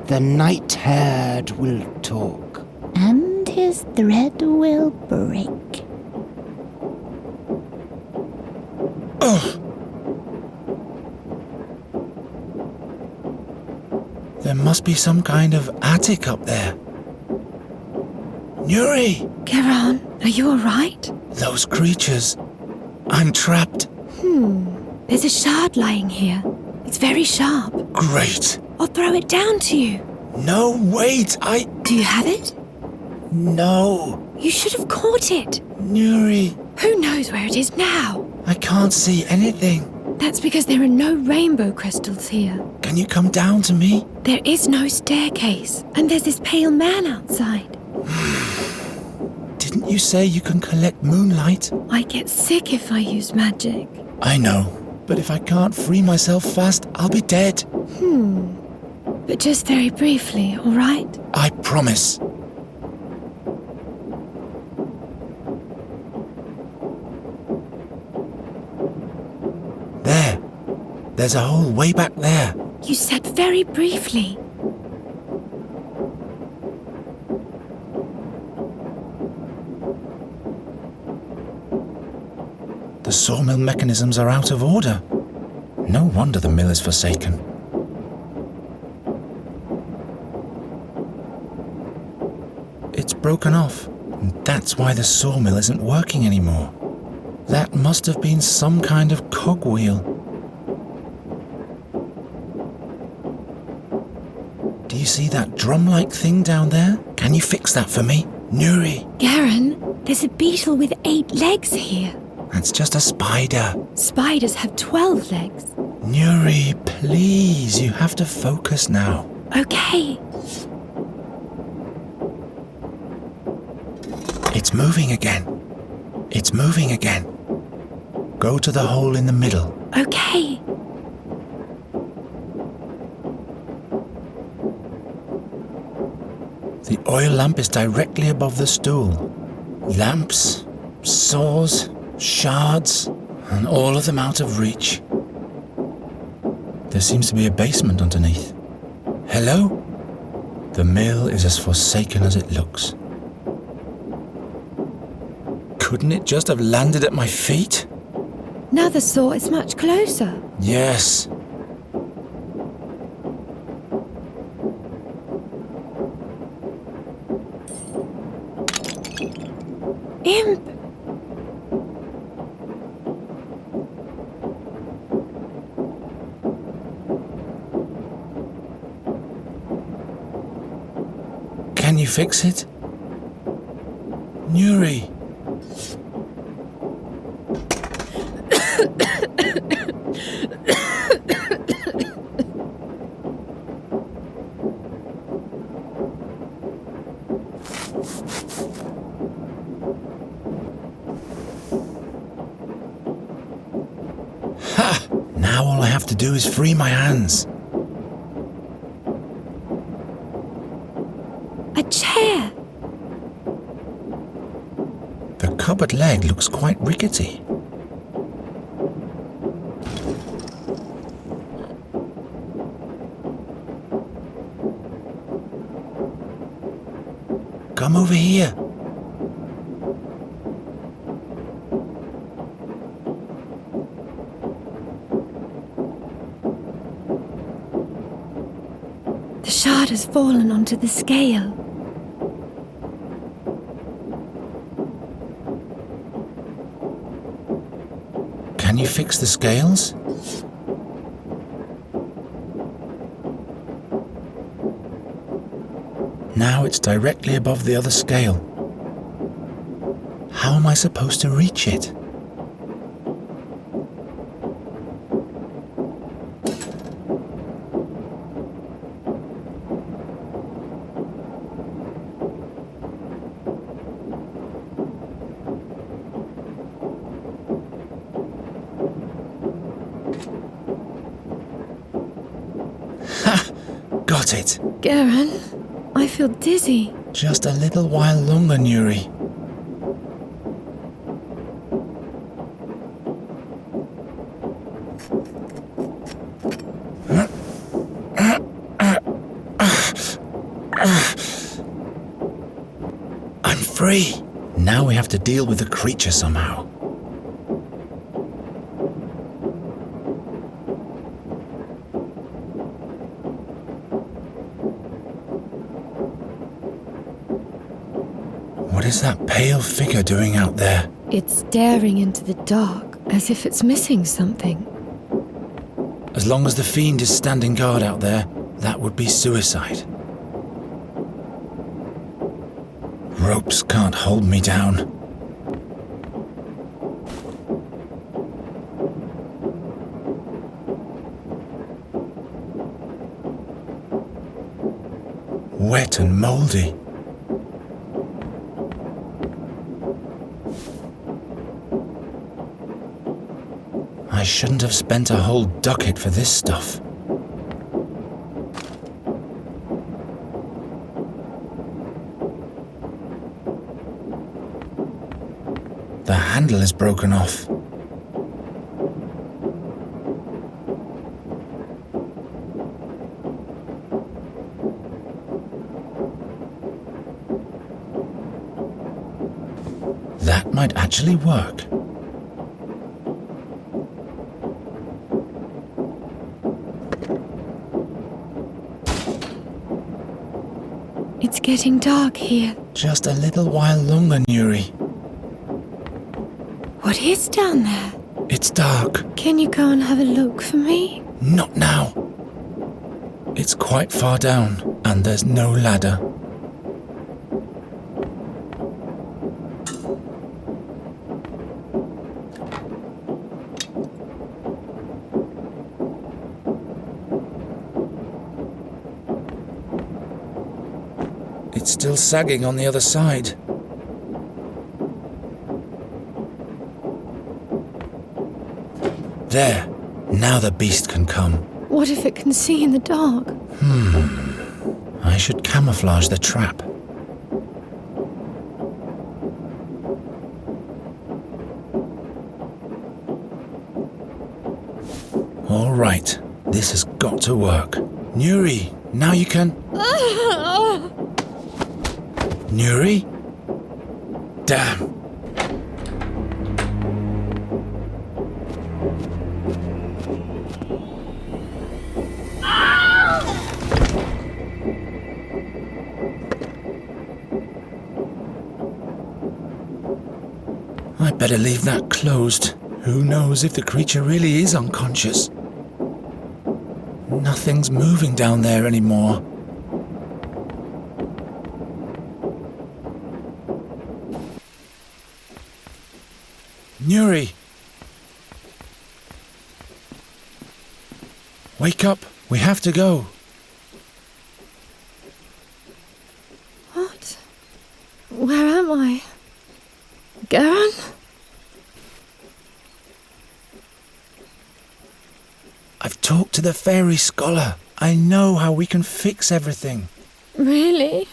the night herd will talk. And his thread will break. Oh! There must be some kind of attic up there. Nuri! Garan, are you alright? Those creatures. I'm trapped. There's a shard lying here. It's very sharp. Great. I'll throw it down to you. No, wait, Do you have it? No. You should have caught it. Nuri. Who knows where it is now? I can't see anything. That's because there are no rainbow crystals here. Can you come down to me? There is no staircase, and there's this pale man outside. Didn't you say you can collect moonlight? I get sick if I use magic. I know, but if I can't free myself fast, I'll be dead. But just very briefly, all right? I promise. There's a hole way back there. You said very briefly. The sawmill mechanisms are out of order. No wonder the mill is forsaken. It's broken off, and that's why the sawmill isn't working anymore. That must have been some kind of cogwheel. Do you see that drum-like thing down there? Can you fix that for me? Nuri! Garan, there's a beetle with 8 legs here. That's just a spider. Spiders have 12 legs. Nuri, please, you have to focus now. Okay. It's moving again. It's moving again. Go to the hole in the middle. Okay. The oil lamp is directly above the stool. Lamps, saws, shards, and all of them out of reach. There seems to be a basement underneath. Hello? The mill is as forsaken as it looks. Couldn't it just have landed at my feet? Now the saw is much closer. Yes. Imp! Can you fix it? Nuri! to do is free my hands. A chair! The cupboard leg looks quite rickety. Come over here. The shard has fallen onto the scale. Can you fix the scales? Now it's directly above the other scale. How am I supposed to reach it? Ha! Got it. Garen, I feel dizzy. Just a little while longer, Nuri. I'm free. Now we have to deal with the creature somehow. What is that pale figure doing out there? It's staring into the dark, as if it's missing something. As long as the fiend is standing guard out there, that would be suicide. Ropes can't hold me down. Wet and moldy. I shouldn't have spent a whole ducat for this stuff. The handle is broken off. That might actually work. It's getting dark here. Just a little while longer, Nuri. What is down there? It's dark. Can you go and have a look for me? Not now. It's quite far down, and there's no ladder. It's still sagging on the other side. There. Now the beast can come. What if it can see in the dark? I should camouflage the trap. All right. This has got to work. Nuri, now you can... Nuri? Damn. I better leave that closed. Who knows if the creature really is unconscious? Nothing's moving down there anymore. Nuri! Wake up! We have to go! What? Where am I? Garen? I've the fairy scholar. I know how we can fix everything. Really?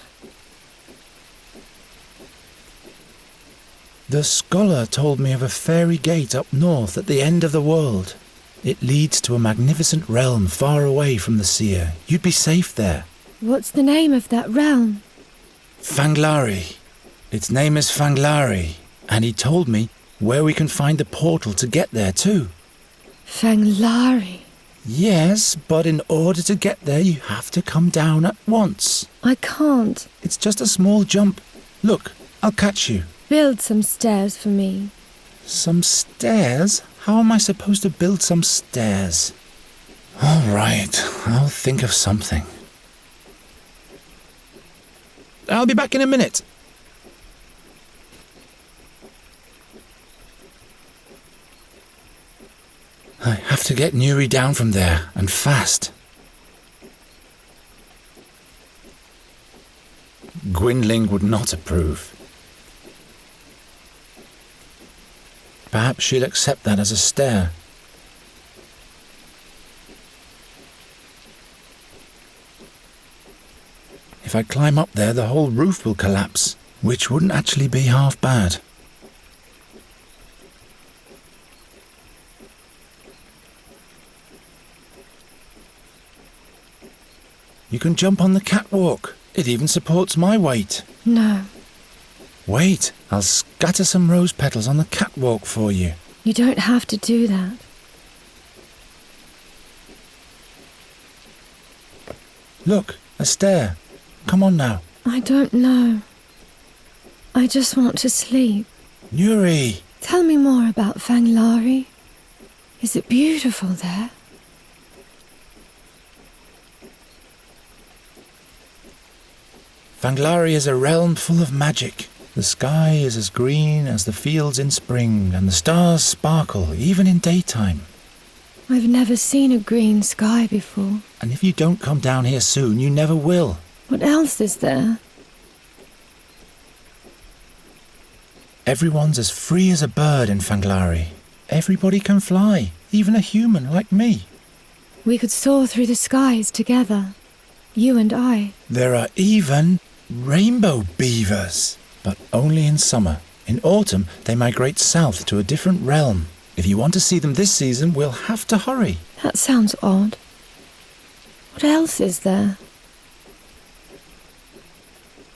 The scholar told me of a fairy gate up north at the end of the world. It leads to a magnificent realm far away from the seer. You'd be safe there. What's the name of that realm? Fanglari. Its name is Fanglari, and he told me where we can find the portal to get there too. Fanglari? Yes, but in order to get there you have to come down at once. I can't. It's just a small jump. Look, I'll catch you. Build some stairs for me. Some stairs? How am I supposed to build some stairs? All right, I'll think of something. I'll be back in a minute. I have to get Nuri down from there, and fast. Gwynling would not approve. Perhaps she'll accept that as a stair. If I climb up there, the whole roof will collapse, which wouldn't actually be half bad. You can jump on the catwalk. It even supports my weight. No. Wait, I'll scatter some rose petals on the catwalk for you. You don't have to do that. Look, a stair. Come on now. I don't know. I just want to sleep. Nuri! Tell me more about Fanglari. Is it beautiful there? Fanglari is a realm full of magic. The sky is as green as the fields in spring, and the stars sparkle even in daytime. I've never seen a green sky before. And if you don't come down here soon, you never will. What else is there? Everyone's as free as a bird in Fanglari. Everybody can fly, even a human like me. We could soar through the skies together. You and I. There are even rainbow beavers, but only in summer. In autumn, they migrate south to a different realm. If you want to see them this season, we'll have to hurry. That sounds odd. What else is there?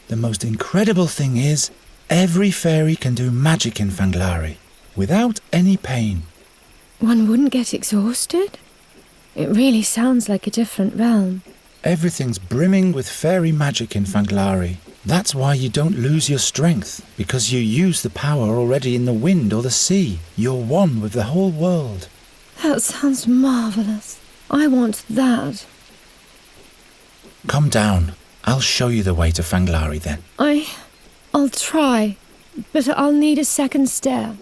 The most incredible thing is, every fairy can do magic in Fanglari, without any pain. One wouldn't get exhausted? It really sounds like a different realm. Everything's brimming with fairy magic in Fanglari. That's why you don't lose your strength, because you use the power already in the wind or the sea. You're one with the whole world. That sounds marvellous. I want that. Come down. I'll show you the way to Fanglari then. I'll try, but I'll need a second stair.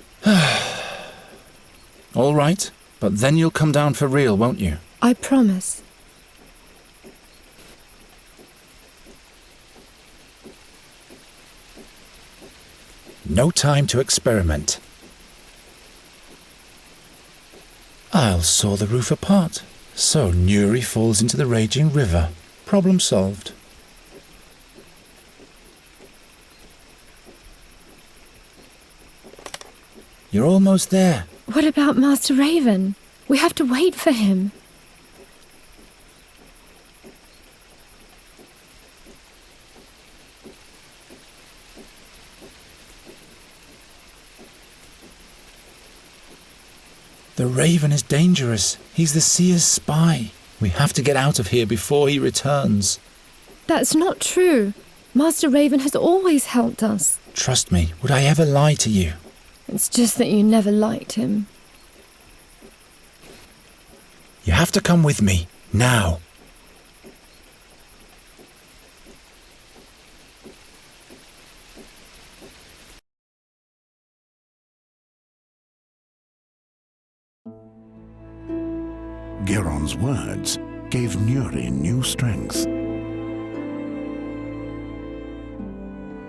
All right, but then you'll come down for real, won't you? I promise. No time to experiment. I'll saw the roof apart, so Nuri falls into the raging river. Problem solved. You're almost there. What about Master Raven? We have to wait for him. The Raven is dangerous. He's the Seer's spy. We have to get out of here before he returns. That's not true. Master Raven has always helped us. Trust me, would I ever lie to you? It's just that you never liked him. You have to come with me, now. Geron's words gave Nuri new strength.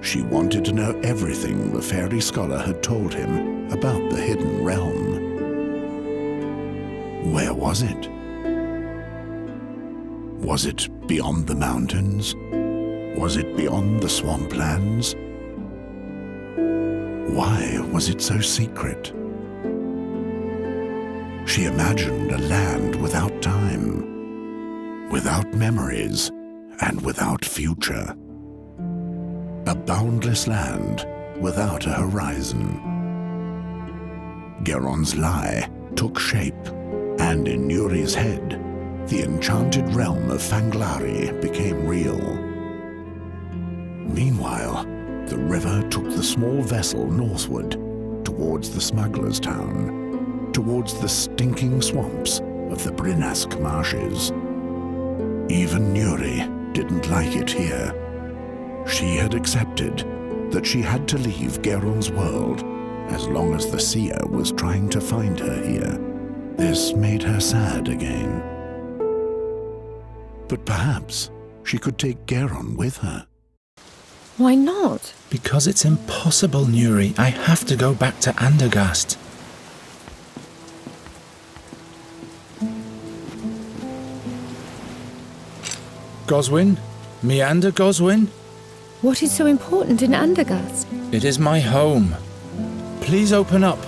She wanted to know everything the fairy scholar had told him about the hidden realm. Where was it? Was it beyond the mountains? Was it beyond the swamplands? Why was it so secret? She imagined a land without time, without memories, and without future. A boundless land without a horizon. Geron's lie took shape, and in Nuri's head, the enchanted realm of Fanglari became real. Meanwhile, the river took the small vessel northward, towards the smuggler's town, towards the stinking swamps of the Brinask marshes. Even Nuri didn't like it here. She had accepted that she had to leave Geron's world as long as the seer was trying to find her here. This made her sad again. But perhaps she could take Geron with her. Why not? Because it's impossible, Nuri. I have to go back to Andergast. Goswin? Meander Goswin? What is so important in Andergast? It is my home. Please open up.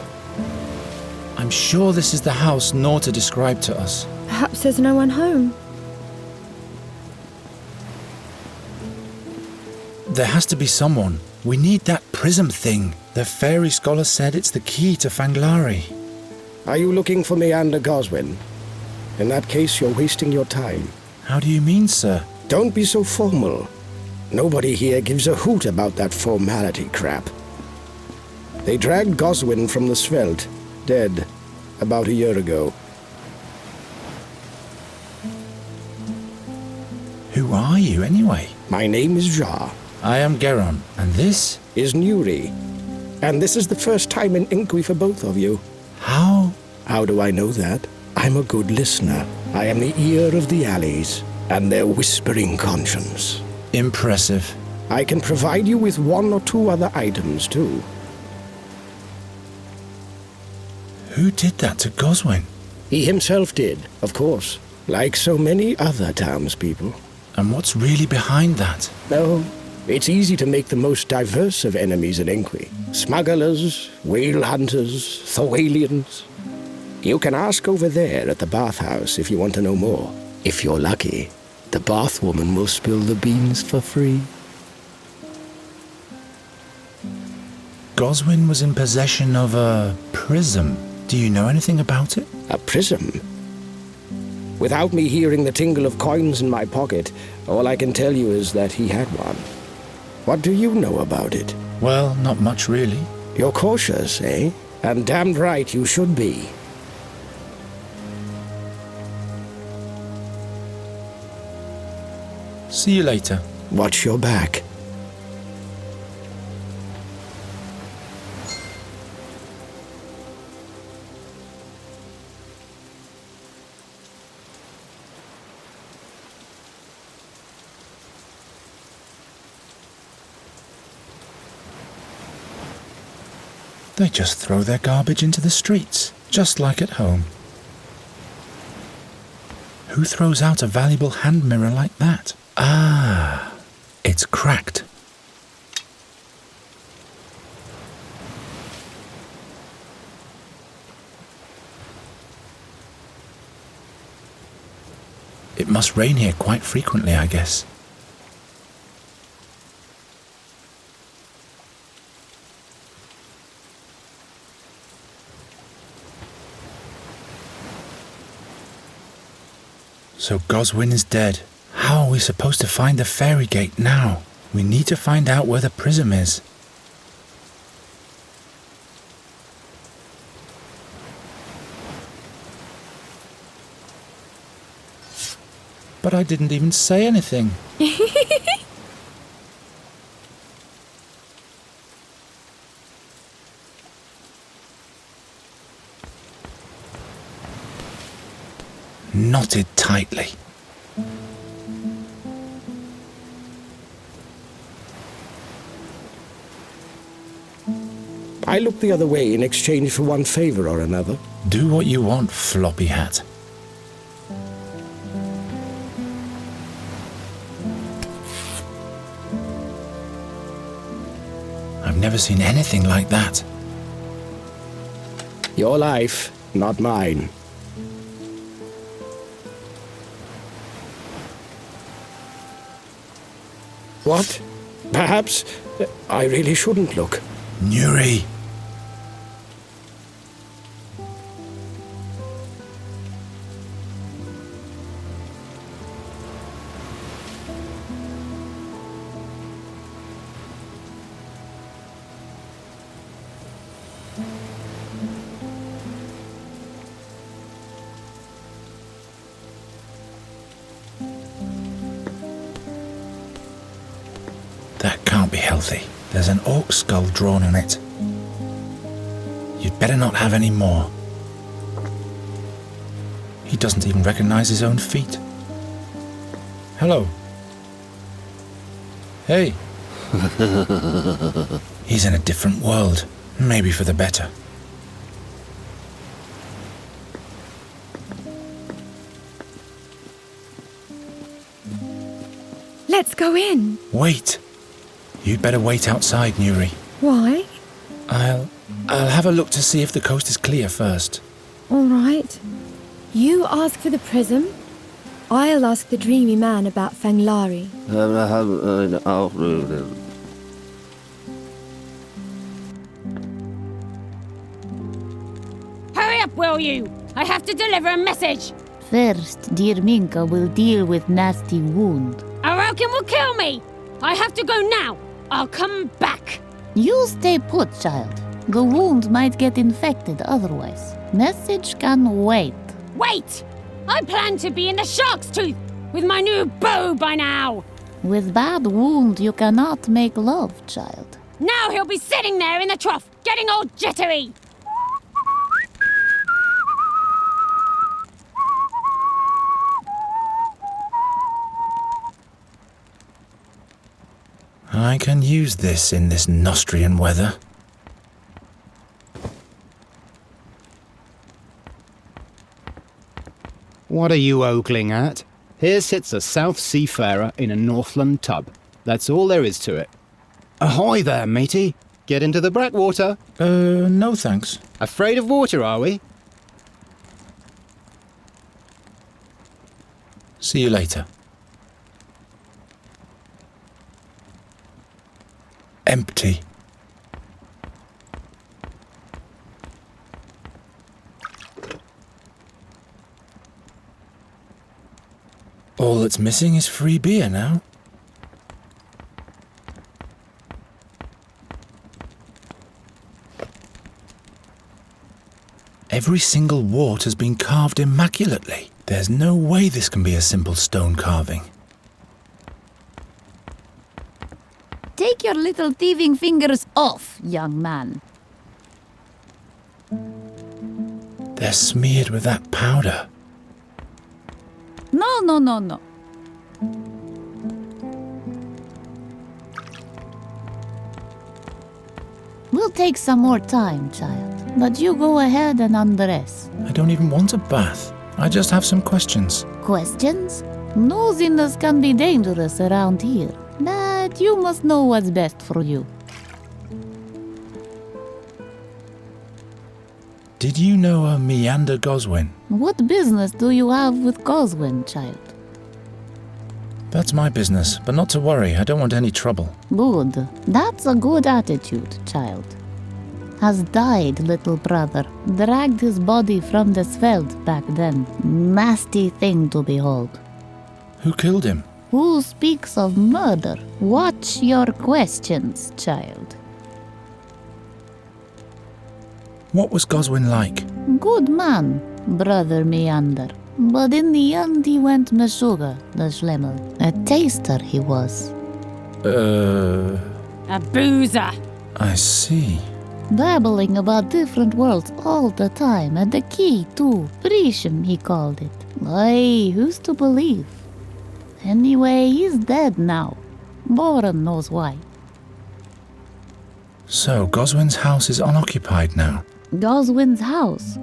I'm sure this is the house Norta described to us. Perhaps there's no one home. There has to be someone. We need that prism thing. The fairy scholar said it's the key to Fanglari. Are you looking for Meander Goswin? In that case, you're wasting your time. How do you mean, sir? Don't be so formal. Nobody here gives a hoot about that formality crap. They dragged Goswin from the Svelte, dead, about a year ago. Who are you, anyway? My name is Jar. I am Geron, and this is Nuri. And this is the first time in Inqui for both of you. How? How do I know that? I'm a good listener. I am the ear of the alleys, and their whispering conscience. Impressive. I can provide you with one or two other items, too. Who did that to Goswin? He himself did, of course, like so many other townspeople. And what's really behind that? No, it's easy to make the most diverse of enemies in Inqui. Smugglers, whale hunters, Thoralians. You can ask over there at the bathhouse if you want to know more. If you're lucky, the bathwoman will spill the beans for free. Goswin was in possession of a prism. Do you know anything about it? A prism? Without me hearing the tingle of coins in my pocket, all I can tell you is that he had one. What do you know about it? Well, not much really. You're cautious, eh? And damned right you should be. See you later. Watch your back. They just throw their garbage into the streets, just like at home. Who throws out a valuable hand mirror like that? Ah, it's cracked. It must rain here quite frequently, I guess. So Goswin is dead. How are we supposed to find the fairy gate now? We need to find out where the prism is. But I didn't even say anything. Knotted tightly. I look the other way in exchange for one favor or another. Do what you want, floppy hat. I've never seen anything like that. Your life, not mine. What? Perhaps I really shouldn't look. Nuri! That can't be healthy. There's an orc skull drawn on it. You'd better not have any more. He doesn't even recognize his own feet. Hello. Hey. He's in a different world. Maybe for the better. Let's go in. Wait. You'd better wait outside, Nuri. Why? I'll have a look to see if the coast is clear first. All right. You ask for the prism. I'll ask the dreamy man about Fanglari. Hurry up, will you? I have to deliver a message. First, dear Minka will deal with nasty wound. Arokin will kill me. I have to go now. I'll come back. You stay put, child. The wound might get infected otherwise. Message can wait. Wait! I plan to be in the shark's tooth with my new bow by now. With bad wound, you cannot make love, child. Now he'll be sitting there in the trough, getting all jittery. I can use this in this Nostrian weather. What are you ogling at? Here sits a South Seafarer in a Northland tub. That's all there is to it. Ahoy there, matey. Get into the Brackwater. No thanks. Afraid of water, are we? See you later. Empty. All that's missing is free beer now. Every single wart has been carved immaculately. There's no way this can be a simple stone carving. Take your little thieving fingers off, young man. They're smeared with that powder. No. We'll take some more time, child. But you go ahead and undress. I don't even want a bath. I just have some questions. Questions? Nosiness can be dangerous around here. But you must know what's best for you. Did you know a Meander Goswin? What business do you have with Goswin, child? That's my business, but not to worry. I don't want any trouble. Good. That's a good attitude, child. Has died, little brother. Dragged his body from the Sveld back then. Nasty thing to behold. Who killed him? Who speaks of murder? Watch your questions, child. What was Goswin like? Good man, brother Meander. But in the end he went Meshuggah, the Schlemmel. A taster he was. A boozer. I see. Babbling about different worlds all the time, and the key too. Prishim, he called it. Aye, who's to believe? Anyway, he's dead now. Boran knows why. So, Goswin's house is unoccupied now. Goswin's house?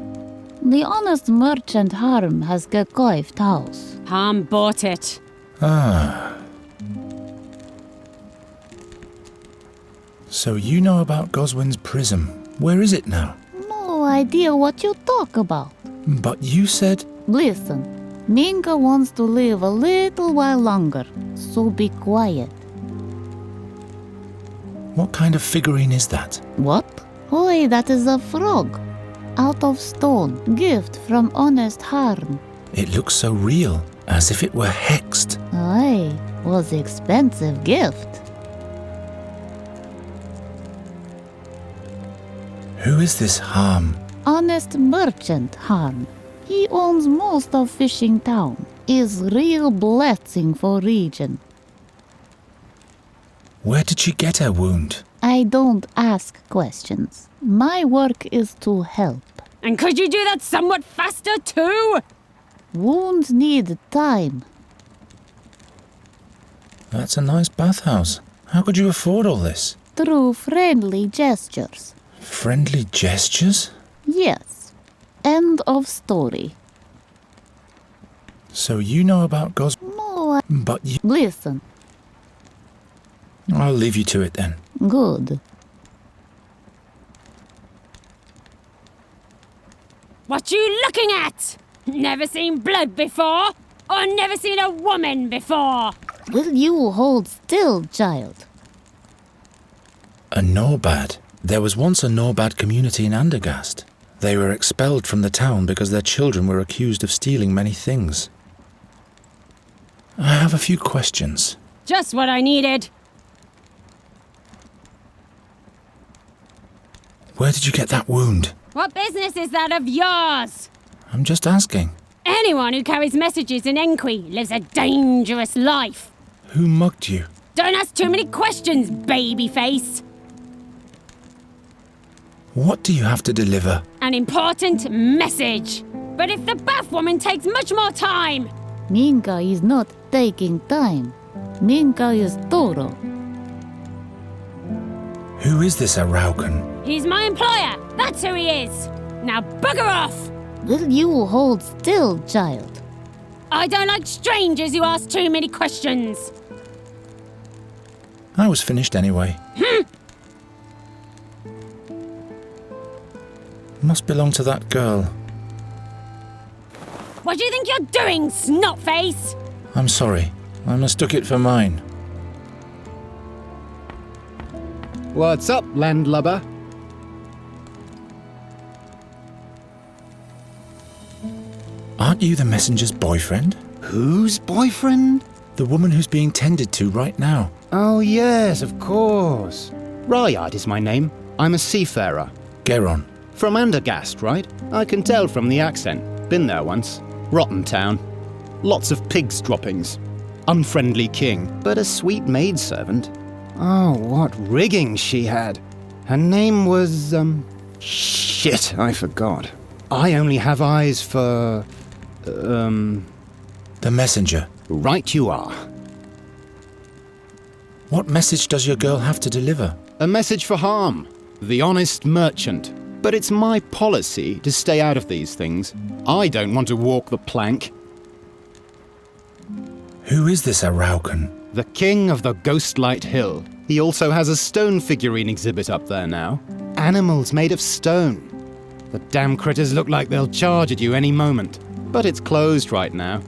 The honest merchant Harm has gekoift house. Harm bought it. Ah. So you know about Goswin's prism. Where is it now? No idea what you talk about. But you said... Listen, Minka wants to live a little while longer, so be quiet. What kind of figurine is that? What? Oi, that is a frog. Out of stone, gift from honest Harn. It looks so real, as if it were hexed. Aye, was expensive gift. Who is this Harm? Honest merchant Harn. He owns most of Fishing Town. Is real blessing for region. Where did she get her wound? I don't ask questions. My work is to help. And could you do that somewhat faster too? Wounds need time. That's a nice bathhouse. How could you afford all this? Through friendly gestures. Friendly gestures? Yes. End of story. So you know about Gos... No, But you... Listen. I'll leave you to it then. Good. What you looking at? Never seen blood before? Or never seen a woman before? Will you hold still, child? A Norbad. There was once a Norbad community in Andergast. They were expelled from the town because their children were accused of stealing many things. I have a few questions. Just what I needed. Where did you get that wound? What business is that of yours? I'm just asking. Anyone who carries messages in Enqui lives a dangerous life. Who mugged you? Don't ask too many questions, babyface. What do you have to deliver? An important message. But if the bath woman takes much more time... Minka is not taking time. Minka is thorough. Who is this Araucan? He's my employer. That's who he is. Now bugger off. Will you hold still, child? I don't like strangers who ask too many questions. I was finished anyway. Must belong to that girl. What do you think you're doing, snotface? I'm sorry. I mistook it for mine. What's up, landlubber? Aren't you the messenger's boyfriend? Whose boyfriend? The woman who's being tended to right now. Oh, yes, of course. Ryard is my name. I'm a seafarer. Geron. From Andergast, right? I can tell from the accent. Been there once. Rotten town. Lots of pigs droppings. Unfriendly king, but a sweet maidservant. Oh, what rigging she had. Her name was, Shit, I forgot. I only have eyes for... The messenger. Right you are. What message does your girl have to deliver? A message for Harm, the honest merchant. But it's my policy to stay out of these things. I don't want to walk the plank. Who is this Araucan? The king of the Ghostlight Hill. He also has a stone figurine exhibit up there now. Animals made of stone. The damn critters look like they'll charge at you any moment. But it's closed right now.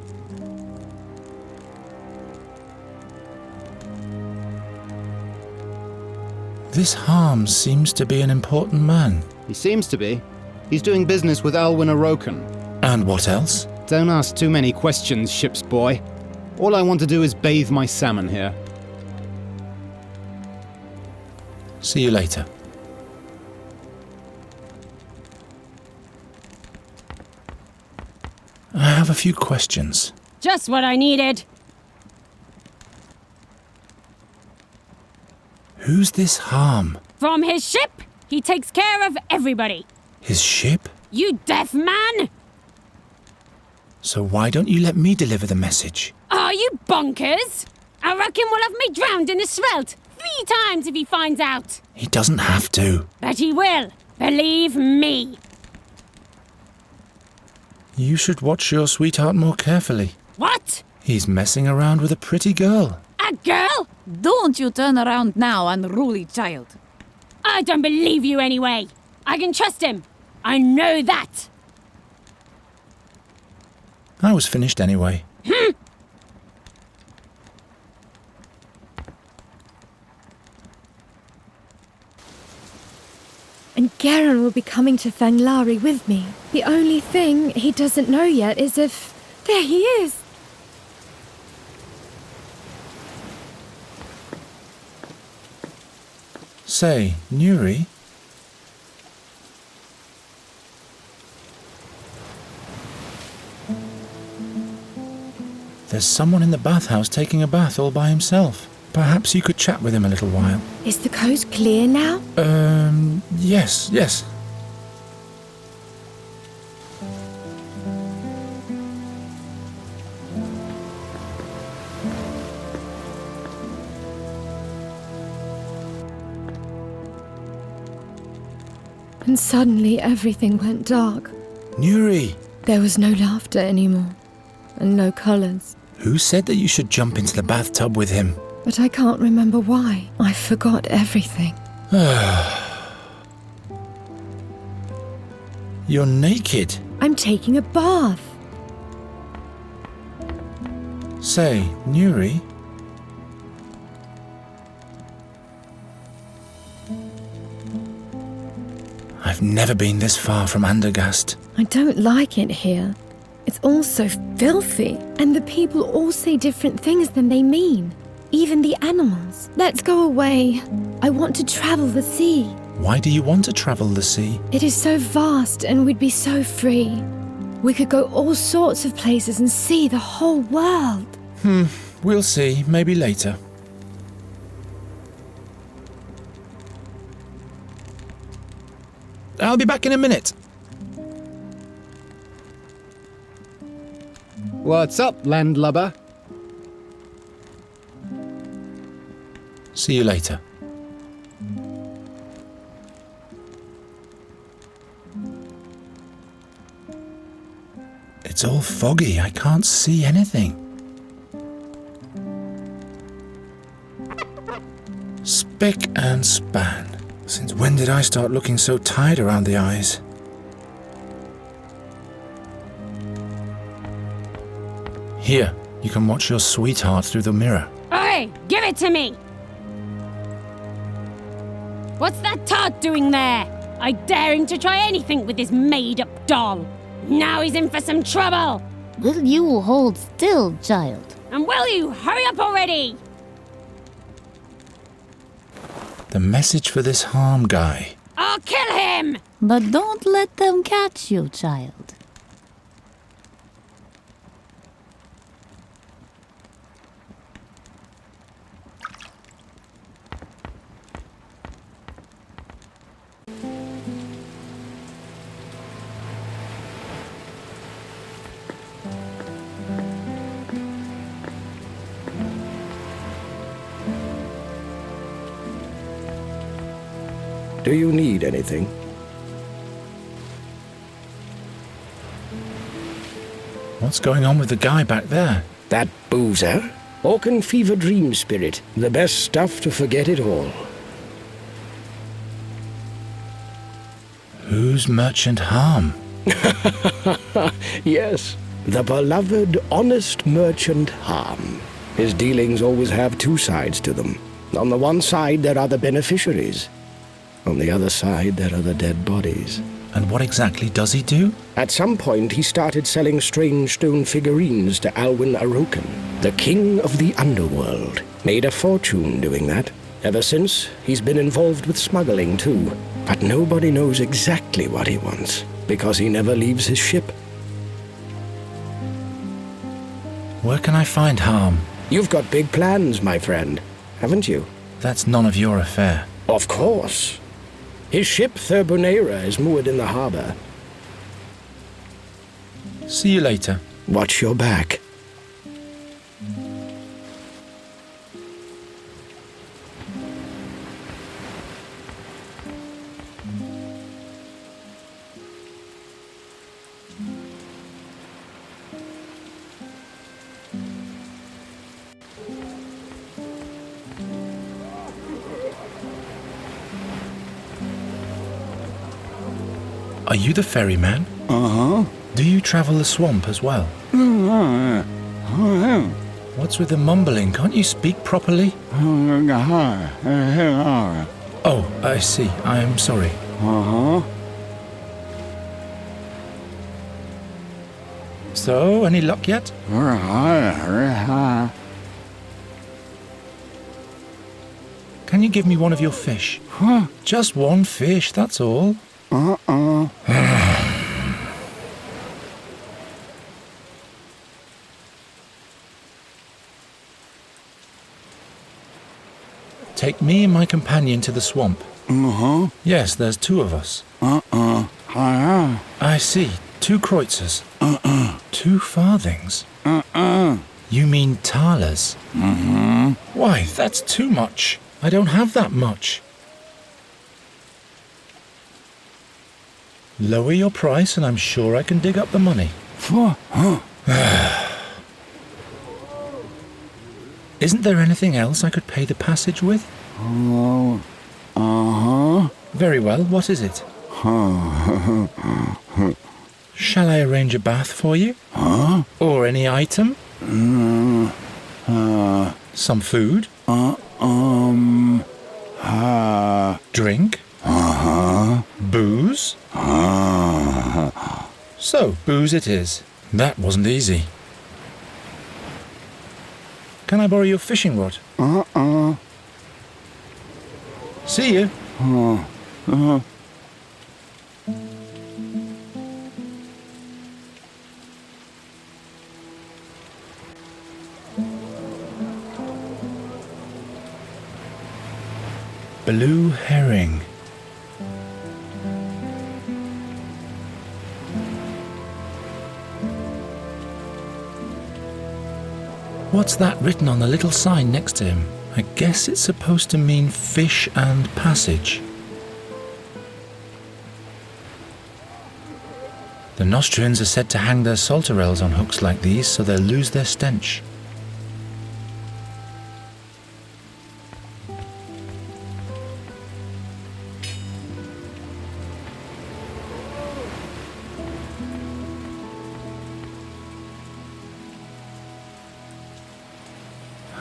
This Harm seems to be an important man. He seems to be. He's doing business with Alwyn Aroken. And what else? Don't ask too many questions, ship's boy. All I want to do is bathe my salmon here. See you later. I have a few questions. Just what I needed. Who's this Harm? From his ship, he takes care of everybody. His ship? You deaf man! So why don't you let me deliver the message? Are you bonkers? I reckon we'll have me drowned in the Svelte 3 times if he finds out. He doesn't have to. But he will. Believe me. You should watch your sweetheart more carefully. What? He's messing around with a pretty girl. A girl? Don't you turn around now, unruly child. I don't believe you anyway. I can trust him. I know that. I was finished anyway. And Garen will be coming to Thanglari with me. The only thing he doesn't know yet is if... There he is! Say, Nuri? There's someone in the bathhouse taking a bath all by himself. Perhaps you could chat with him a little while. Is the coast clear now? Yes. And suddenly everything went dark. Nuri! There was no laughter anymore, and no colours. Who said that you should jump into the bathtub with him? But I can't remember why. I forgot everything. You're naked. I'm taking a bath. Say, Nuri? I've never been this far from Andergast. I don't like it here. It's all so filthy, and the people all say different things than they mean. Even the animals. Let's go away. I want to travel the sea. Why do you want to travel the sea? It is so vast and we'd be so free. We could go all sorts of places and see the whole world. We'll see. Maybe later. I'll be back in a minute. What's up, landlubber? See you later. It's all foggy. I can't see anything. Spick and span. Since when did I start looking so tired around the eyes? Here, you can watch your sweetheart through the mirror. Oi, give it to me! What's that tart doing there? I daring to try anything with this made-up doll. Now he's in for some trouble. Will you hold still, child? And will you hurry up already? The message for this harm guy. I'll kill him! But don't let them catch you, child. Do you need anything? What's going on with the guy back there? That boozer? Orcan fever dream spirit. The best stuff to forget it all. Who's Merchant Harm? Yes, the beloved, honest Merchant Harm. His dealings always have two sides to them. On the one side, there are the beneficiaries. On the other side, there are the dead bodies. And what exactly does he do? At some point, he started selling strange stone figurines to Alwyn Aroken, the king of the underworld. Made a fortune doing that. Ever since, he's been involved with smuggling, too. But nobody knows exactly what he wants, because he never leaves his ship. Where can I find Harm? You've got big plans, my friend, haven't you? That's none of your affair. Of course. His ship, Thurbunera, is moored in the harbor. See you later. Watch your back. Are you the ferryman? Uh-huh. Do you travel the swamp as well? What's with the mumbling? Can't you speak properly? Oh, I see. I am sorry. Uh-huh. So, any luck yet? Can you give me one of your fish? Just one fish, that's all. Take me and my companion to the swamp. Uh-huh. Yes, there's 2 of us. I see. 2 kreutzers. 2 farthings. You mean thalers? Why, that's too much. I don't have that much. Lower your price and I'm sure I can dig up the money. Isn't there anything else I could pay the passage with? Very well, what is it? Shall I arrange a bath for you? Or any item? Some food? Drink? Booze? So, booze it is. That wasn't easy. Can I borrow your fishing rod? See you. Blue herring. What's that written on the little sign next to him? I guess it's supposed to mean fish and passage. The Nostrians are said to hang their salterelles on hooks like these so they'll lose their stench.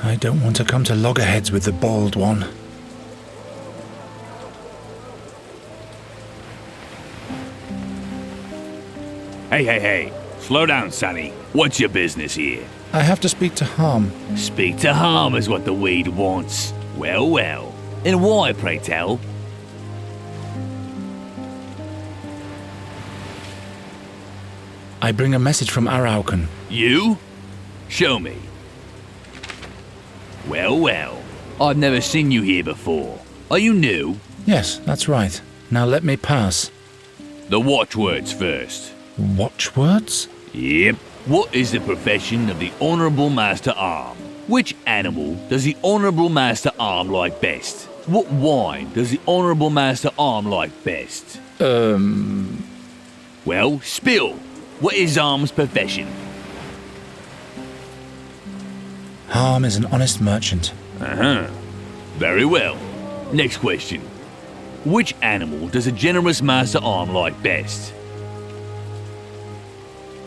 I don't want to come to loggerheads with the bald one. Hey. Slow down, Sonny. What's your business here? I have to speak to Harm. Speak to Harm is what the weed wants. Well. And why, pray tell? I bring a message from Araucan. You? Show me. Well. I've never seen you here before. Are you new? Yes, that's right. Now let me pass. The watchwords first. Watchwords? Yep. What is the profession of the Honourable Master Arm? Which animal does the Honourable Master Arm like best? What wine does the Honourable Master Arm like best? Well, spill. What is Arm's profession? Harm is an honest merchant. Very well. Next question. Which animal does a generous Master Arm like best?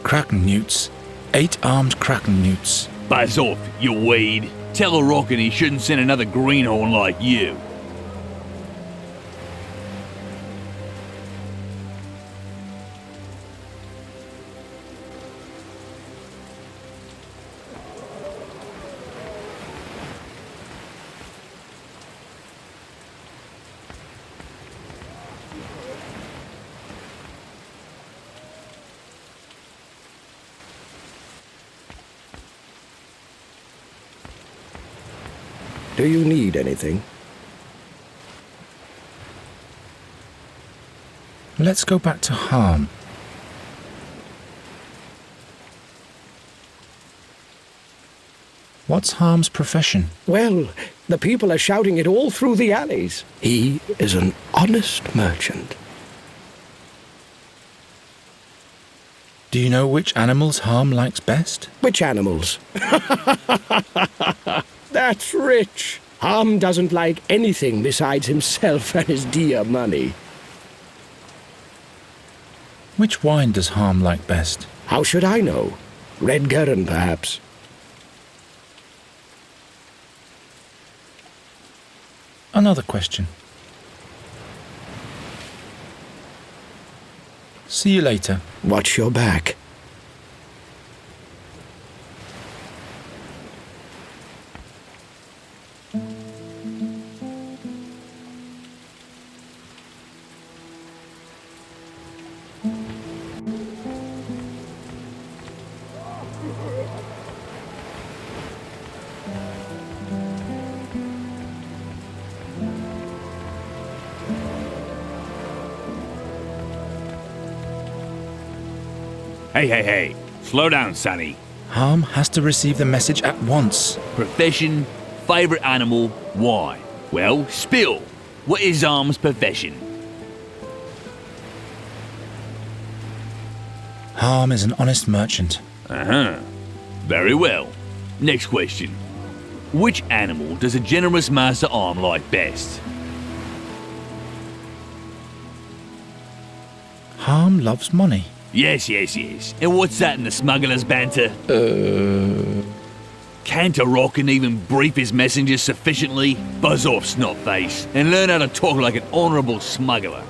Kraken newts. 8-armed kraken newts. Buzz off, you weed. Tell a rocket he shouldn't send another greenhorn like you. Do you need anything? Let's go back to Harm. What's Harm's profession? Well, the people are shouting it all through the alleys. He is an honest merchant. Do you know which animals Harm likes best? Which animals? That's rich. Harm doesn't like anything besides himself and his dear money. Which wine does Harm like best? How should I know? Red Gurren, perhaps. Another question. See you later. Watch your back. Hey. Slow down, Sonny. Harm has to receive the message at once. Profession, favourite animal, why? Well, spill. What is Harm's profession? Harm is an honest merchant. Uh-huh. Very well. Next question. Which animal does a generous Master Arm like best? Harm loves money. Yes. And what's that in the smuggler's banter? Can't a rockin' even brief his messengers sufficiently? Buzz off, snotface, and learn how to talk like an honourable smuggler.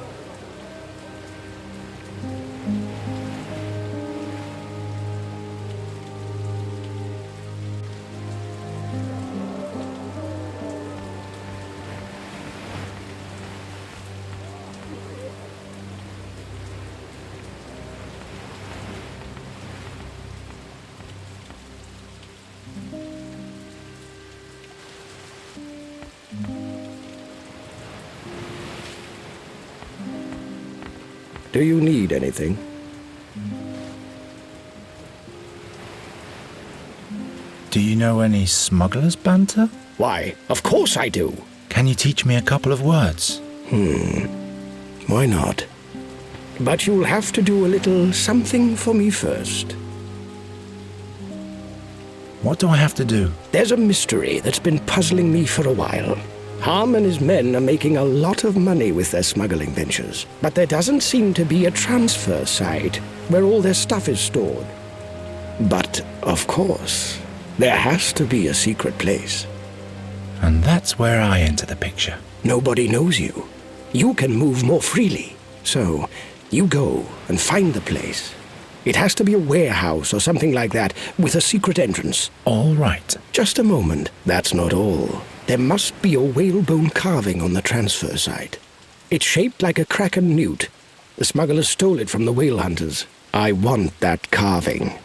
Do you need anything? Do you know any smuggler's banter? Why, of course I do. Can you teach me a couple of words? Why not? But you'll have to do a little something for me first. What do I have to do? There's a mystery that's been puzzling me for a while. Harm and his men are making a lot of money with their smuggling ventures, but there doesn't seem to be a transfer site where all their stuff is stored. But, of course, there has to be a secret place. And that's where I enter the picture. Nobody knows you. You can move more freely. So, you go and find the place. It has to be a warehouse or something like that, with a secret entrance. All right. Just a moment. That's not all. There must be a whalebone carving on the transfer site. It's shaped like a kraken newt. The smugglers stole it from the whale hunters. I want that carving.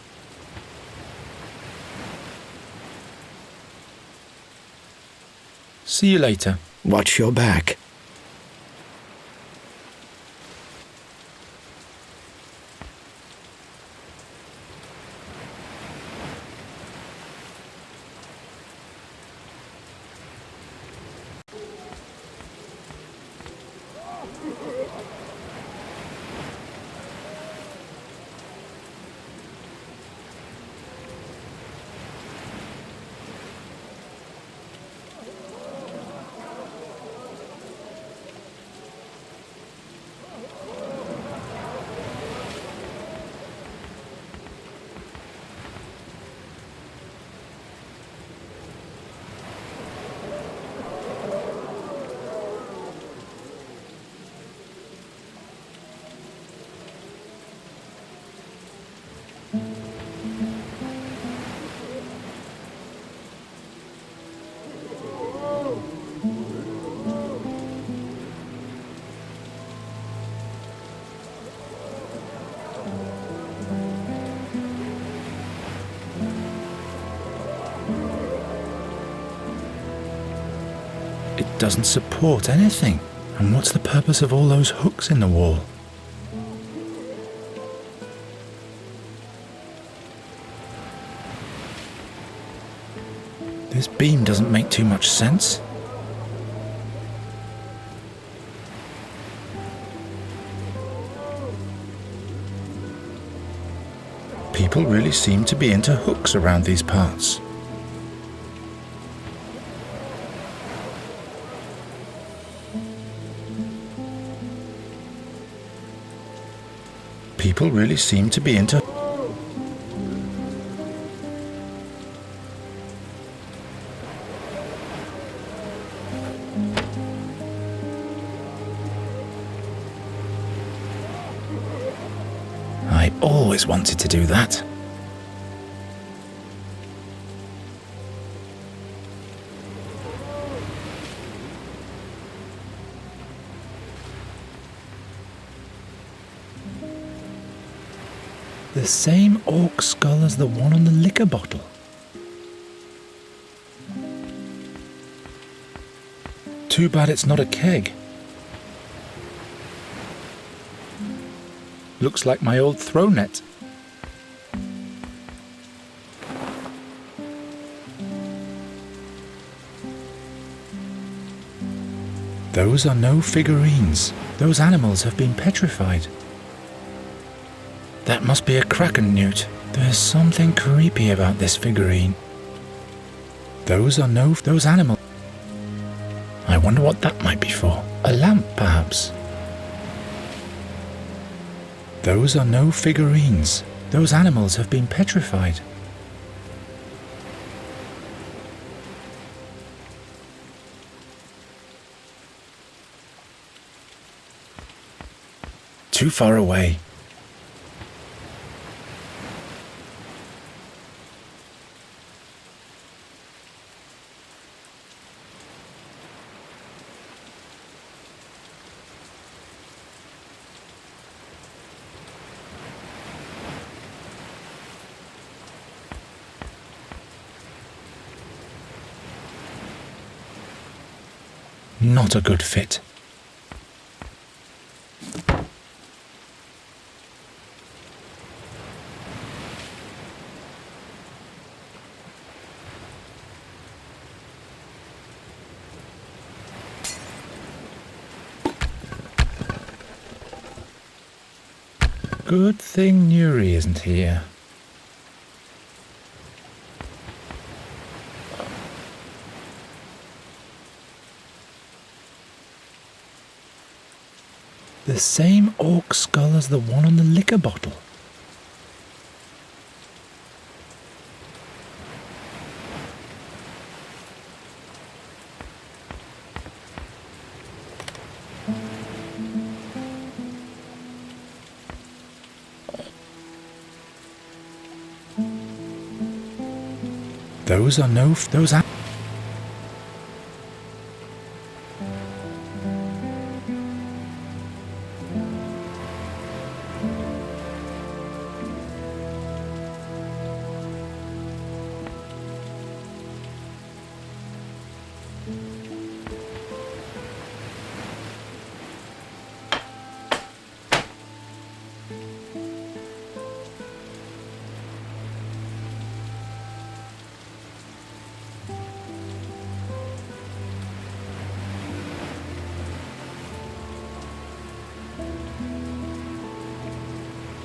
See you later. Watch your back. It doesn't support anything. And what's the purpose of all those hooks in the wall? This beam doesn't make too much sense. People really seem to be into hooks around these parts. People really seem to be into... I always wanted to do that. The same orc skull as the one on the liquor bottle. Too bad it's not a keg. Looks like my old throw net. Those are no figurines. Those animals have been petrified. That must be a kraken newt. There's something creepy about this figurine. Those animals. I wonder what that might be for. A lamp, perhaps. Those are no figurines. Those animals have been petrified. Too far away. Not a good fit. Good thing Nuri isn't here. The same orc skull as the one on the liquor bottle. Those are those are...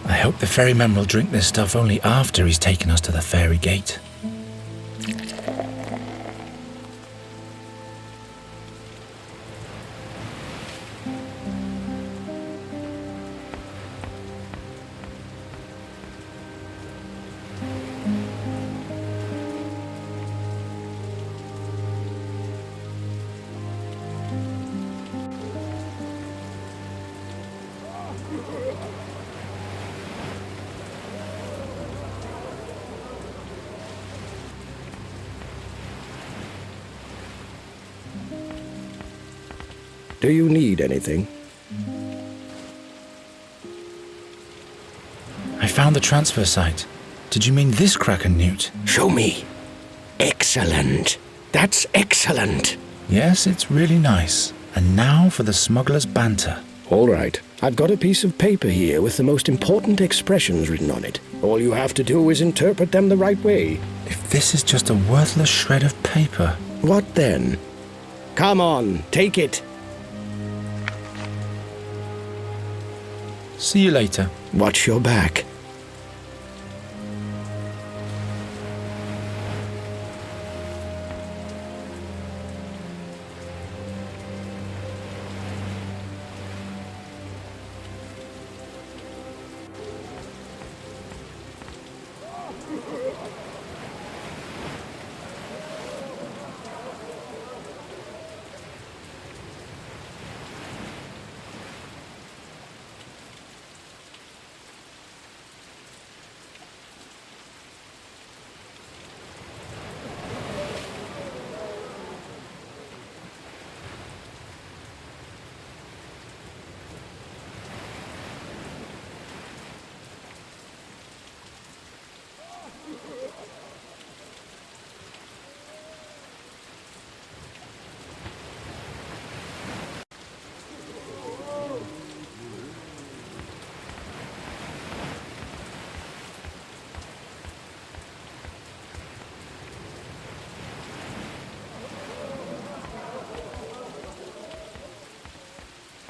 I hope the ferryman will drink this stuff only after he's taken us to the ferry gate. Do you need anything? I found the transfer site. Did you mean this kraken newt? Show me. Excellent. That's excellent. Yes, it's really nice. And now for the smuggler's banter. All right. I've got a piece of paper here with the most important expressions written on it. All you have to do is interpret them the right way. If this is just a worthless shred of paper... What then? Come on, take it. See you later. Watch your back.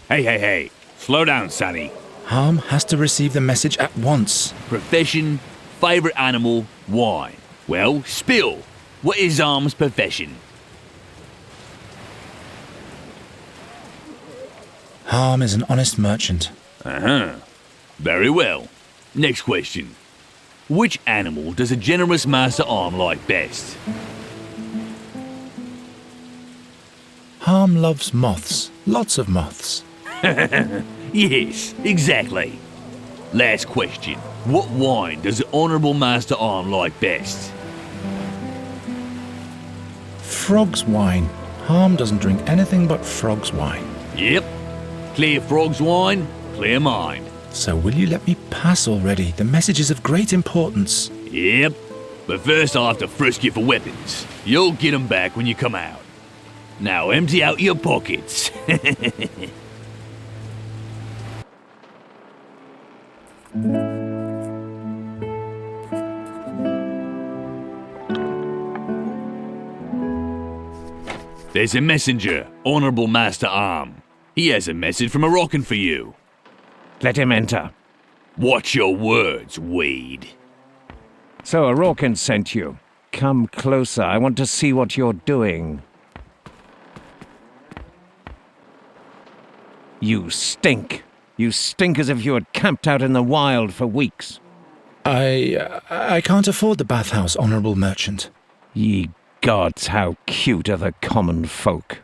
Hey. Slow down, Sonny. Harm has to receive the message at once. Profession, favourite animal, wine. Well, spill. What is Harm's profession? Harm is an honest merchant. Uh-huh. Very well. Next question. Which animal does a generous Master Arm like best? Harm loves moths. Lots of moths. Yes, exactly. Last question. What wine does the Honourable Master Arm like best? Frog's wine. Harm doesn't drink anything but frog's wine. Yep. Clear frog's wine, clear mind. So will you let me pass already? The message is of great importance. Yep. But first I'll have to frisk you for weapons. You'll get them back when you come out. Now empty out your pockets. There's a messenger, Honourable Master Arm. He has a message from Moroccan for you. Let him enter. Watch your words, Wade. So Moroccan sent you. Come closer. I want to see what you're doing. You stink. You stink as if you had camped out in the wild for weeks. I can't afford the bathhouse, honourable merchant. Ye gods, how cute are the common folk.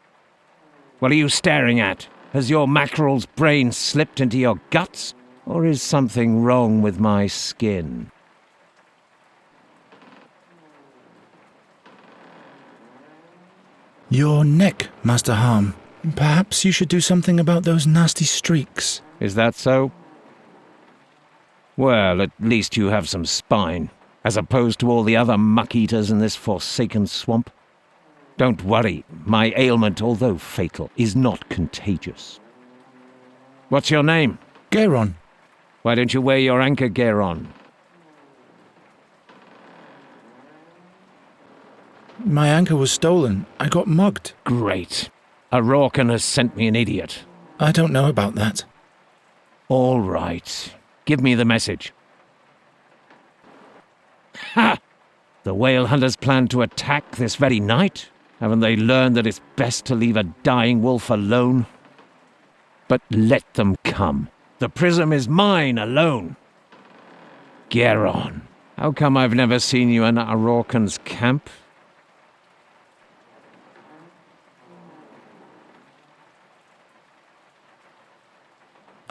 What are you staring at? Has your mackerel's brain slipped into your guts? Or is something wrong with my skin? Your neck, Master Harm. Perhaps you should do something about those nasty streaks. Is that so? Well, at least you have some spine, as opposed to all the other muck-eaters in this forsaken swamp. Don't worry, my ailment, although fatal, is not contagious. What's your name? Geron. Why don't you wear your anchor gear on? My anchor was stolen. I got mugged. Great. Moroccan has sent me an idiot. I don't know about that. All right. Give me the message. Ha! The whale hunters plan to attack this very night? Haven't they learned that it's best to leave a dying wolf alone? But let them come. The prism is mine alone. Geron, how come I've never seen you in Moroccan's camp?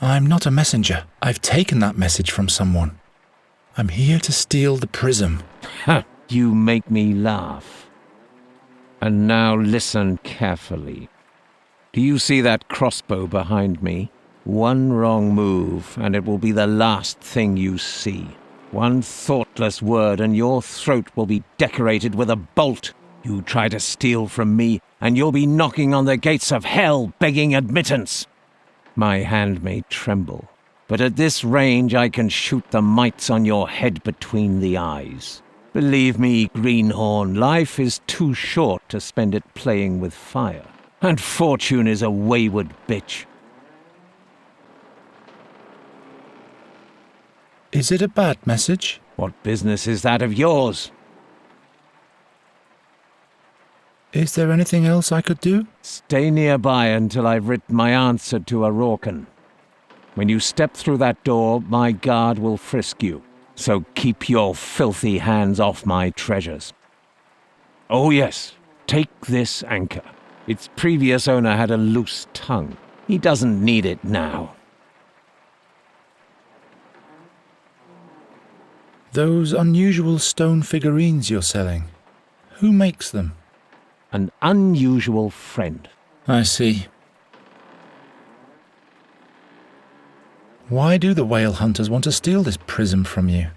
I'm not a messenger. I've taken that message from someone. I'm here to steal the prism. Ha! You make me laugh. And now listen carefully. Do you see that crossbow behind me? One wrong move, and it will be the last thing you see. One thoughtless word, and your throat will be decorated with a bolt. You try to steal from me, and you'll be knocking on the gates of hell, begging admittance. My hand may tremble, but at this range I can shoot the mites on your head between the eyes. Believe me, Greenhorn, life is too short to spend it playing with fire. And fortune is a wayward bitch. Is it a bad message? What business is that of yours? Is there anything else I could do? Stay nearby until I've written my answer to Moroccan. When you step through that door, my guard will frisk you. So keep your filthy hands off my treasures. Oh yes, take this anchor. Its previous owner had a loose tongue. He doesn't need it now. Those unusual stone figurines you're selling, who makes them? An unusual friend. I see. Why do the whale hunters want to steal this prism from you?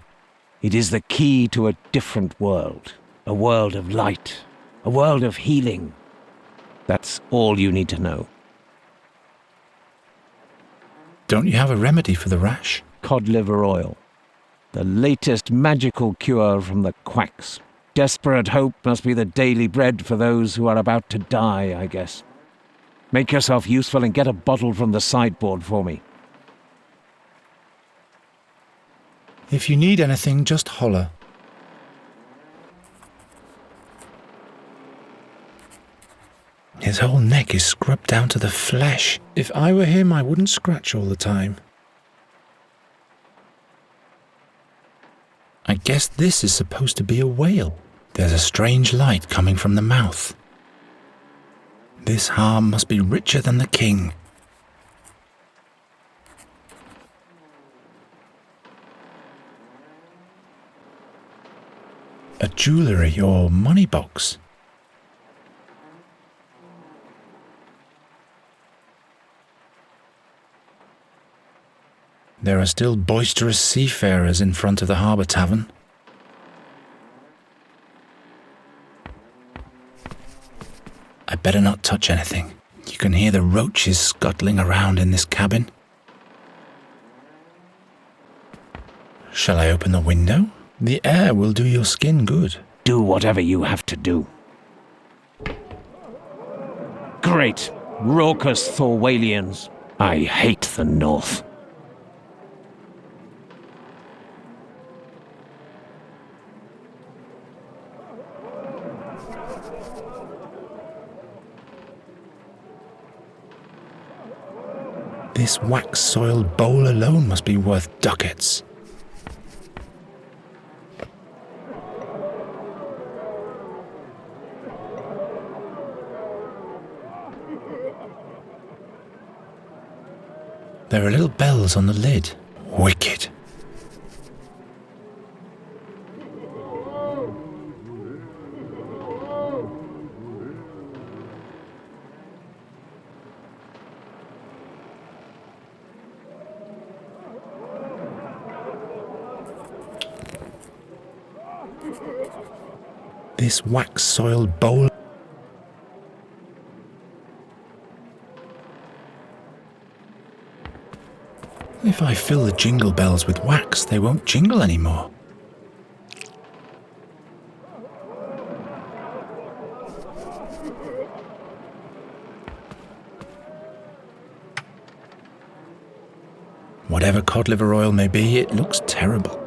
It is the key to a different world. A world of light. A world of healing. That's all you need to know. Don't you have a remedy for the rash? Cod liver oil. The latest magical cure from the quacks. Desperate hope must be the daily bread for those who are about to die, I guess. Make yourself useful and get a bottle from the sideboard for me. If you need anything, just holler. His whole neck is scrubbed down to the flesh. If I were him, I wouldn't scratch all the time. I guess this is supposed to be a whale. There's a strange light coming from the mouth. This harm must be richer than the king. A jewellery or money box. There are still boisterous seafarers in front of the harbour tavern. I better not touch anything. You can hear the roaches scuttling around in this cabin. Shall I open the window? The air will do your skin good. Do whatever you have to do. Great, raucous Thorwalians. I hate the North. This wax-soiled bowl alone must be worth ducats. There are little bells on the lid. Wicked. This wax-soiled bowl. If I fill the jingle bells with wax, they won't jingle anymore. Whatever cod liver oil may be, it looks terrible.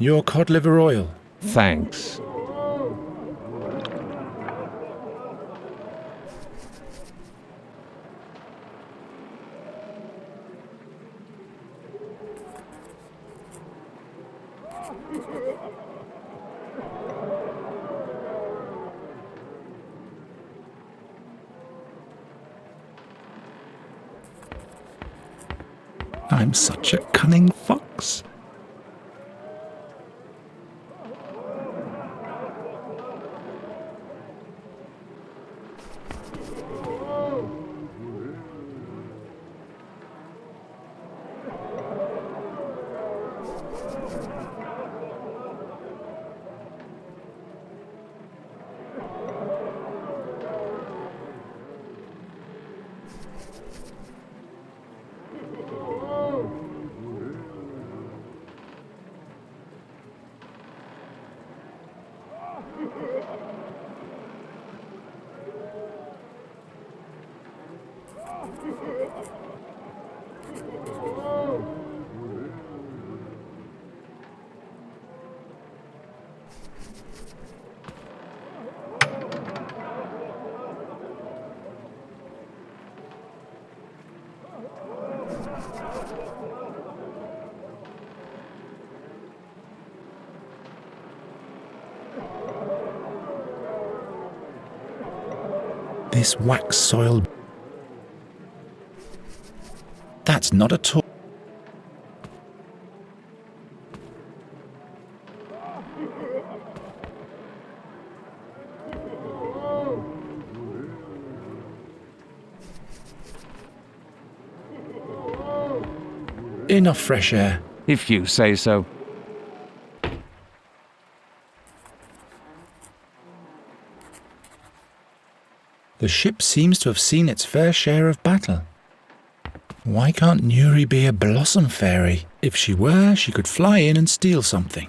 Your cod liver oil. Thanks. I'm such a cunning fox. This wax-soiled... That's not at all... Enough fresh air. If you say so. The ship seems to have seen its fair share of battle. Why can't Nuri be a blossom fairy? If she were, she could fly in and steal something.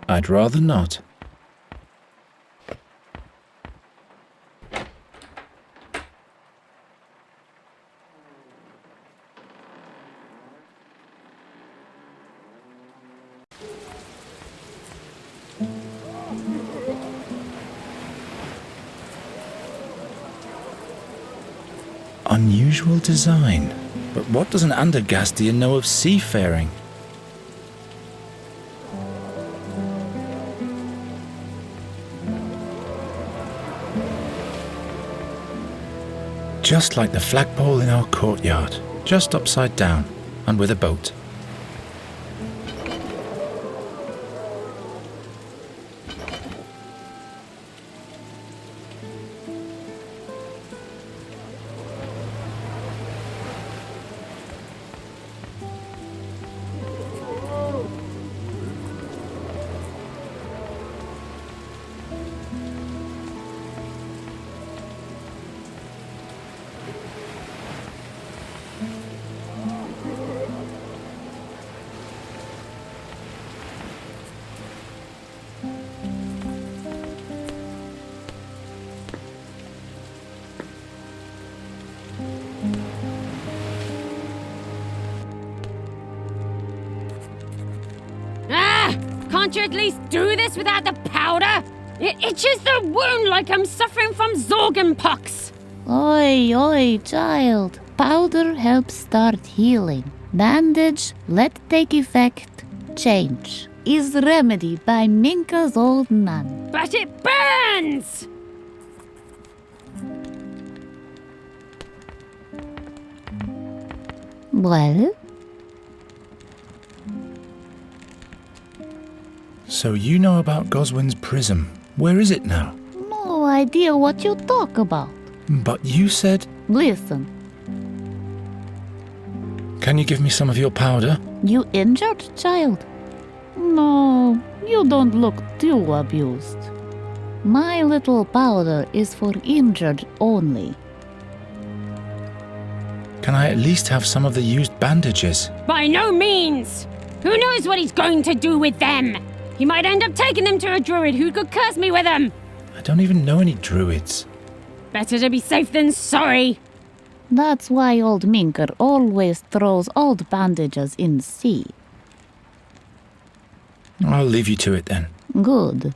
I'd rather not. Unusual design. But what does an Andergastier know of seafaring? Just like the flagpole in our courtyard, just upside down, and with a boat. Can't you at least do this without the powder? It itches the wound like I'm suffering from Zorgenpox. Oi, oi, child. Powder helps start healing. Bandage, let take effect, change. Is remedy by Minka's old nun. But it burns! Well? So you know about Goswin's prism. Where is it now? No idea what you talk about. But you said... Listen. Can you give me some of your powder? You injured, child? No, you don't look too abused. My little powder is for injured only. Can I at least have some of the used bandages? By no means! Who knows what he's going to do with them? He might end up taking them to a druid who could curse me with them. I don't even know any druids. Better to be safe than sorry. That's why old Minker always throws old bandages in sea. I'll leave you to it then. Good.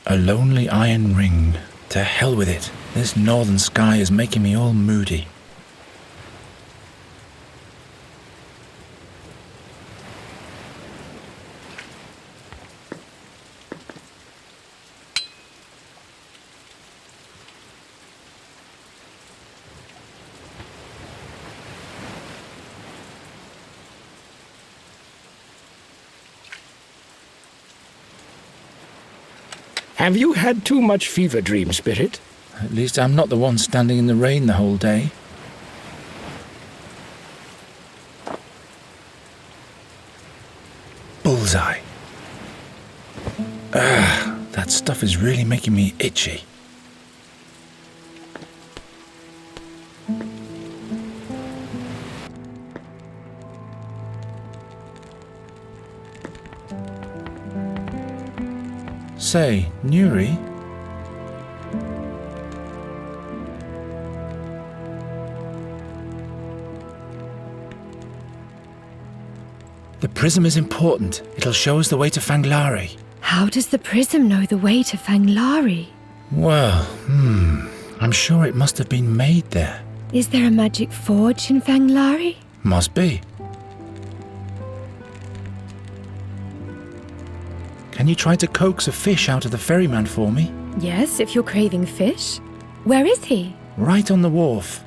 A lonely iron ring. To hell with it. This northern sky is making me all moody. Have you had too much fever dream, Spirit? At least I'm not the one standing in the rain the whole day. Bullseye. That stuff is really making me itchy. Say, Nuri? The prism is important. It'll show us the way to Fanglari. How does the prism know the way to Fanglari? Well, I'm sure it must have been made there. Is there a magic forge in Fanglari? Must be. Can you try to coax a fish out of the ferryman for me? Yes, if you're craving fish. Where is he? Right on the wharf.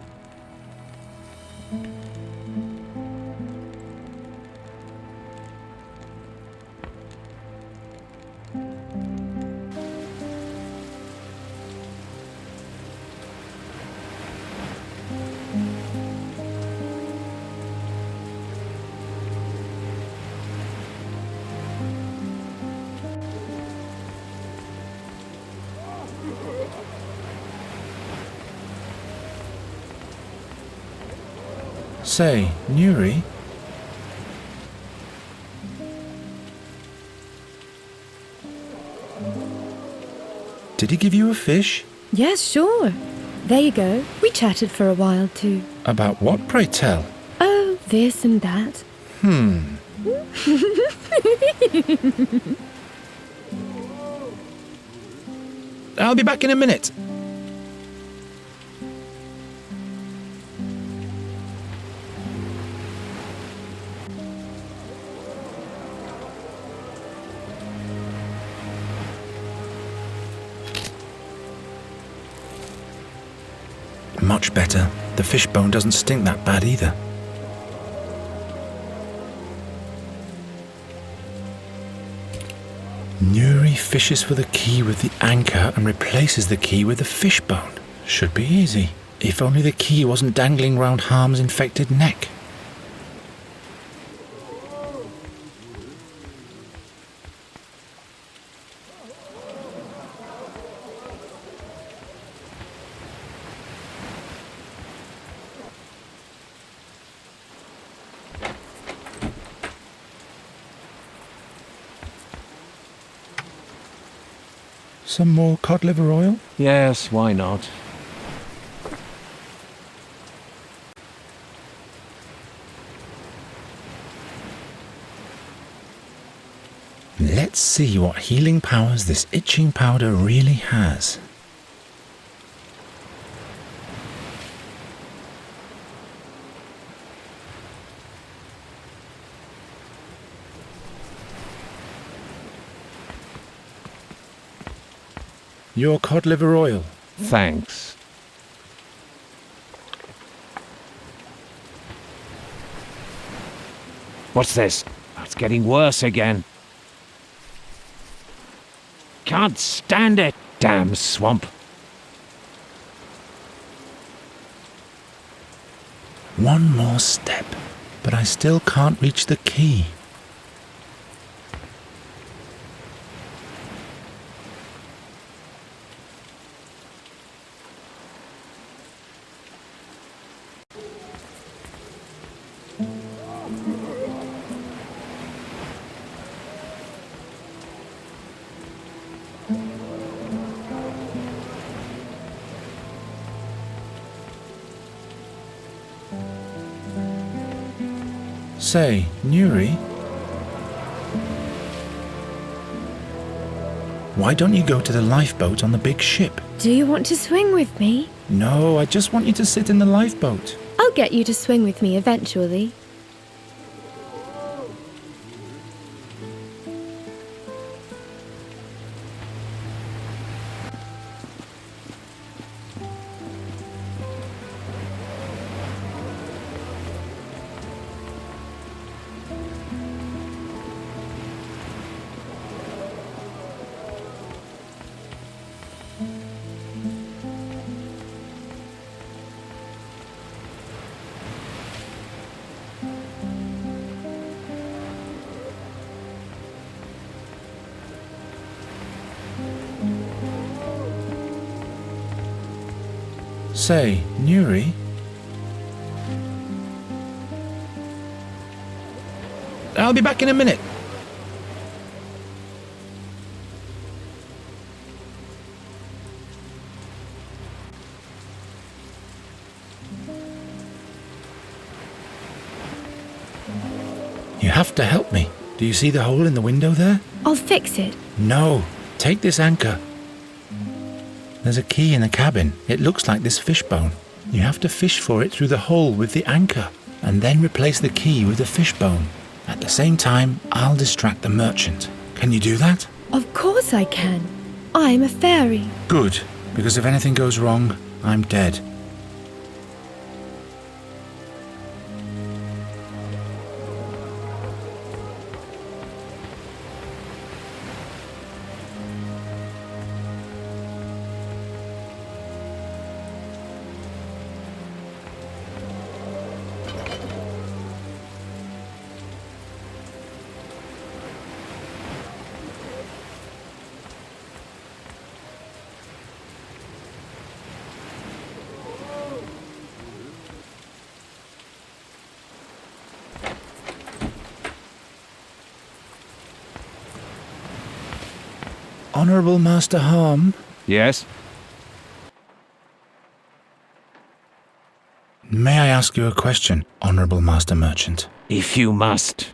Say, Nuri? Did he give you a fish? Yes, sure. There you go. We chatted for a while too. About what, pray tell? Oh, this and that. I'll be back in a minute. Much better. The fishbone doesn't stink that bad either. Nuri fishes for the key with the anchor and replaces the key with the fishbone. Should be easy. If only the key wasn't dangling round Harm's infected neck. Some more cod liver oil? Yes, why not? Let's see what healing powers this itching powder really has. Your cod liver oil. Thanks. What's this? It's getting worse again. Can't stand it. Damn swamp. One more step, but I still can't reach the key. Say, Nuri? Why don't you go to the lifeboat on the big ship? Do you want to swing with me? No, I just want you to sit in the lifeboat. I'll get you to swing with me eventually. Say, Nuri? I'll be back in a minute. You have to help me. Do you see the hole in the window there? I'll fix it. No. Take this anchor. There's a key in the cabin. It looks like this fishbone. You have to fish for it through the hole with the anchor, and then replace the key with the fishbone. At the same time, I'll distract the merchant. Can you do that? Of course I can. I'm a fairy. Good, because if anything goes wrong, I'm dead. Honourable Master Harm? Yes? May I ask you a question, Honourable Master Merchant? If you must.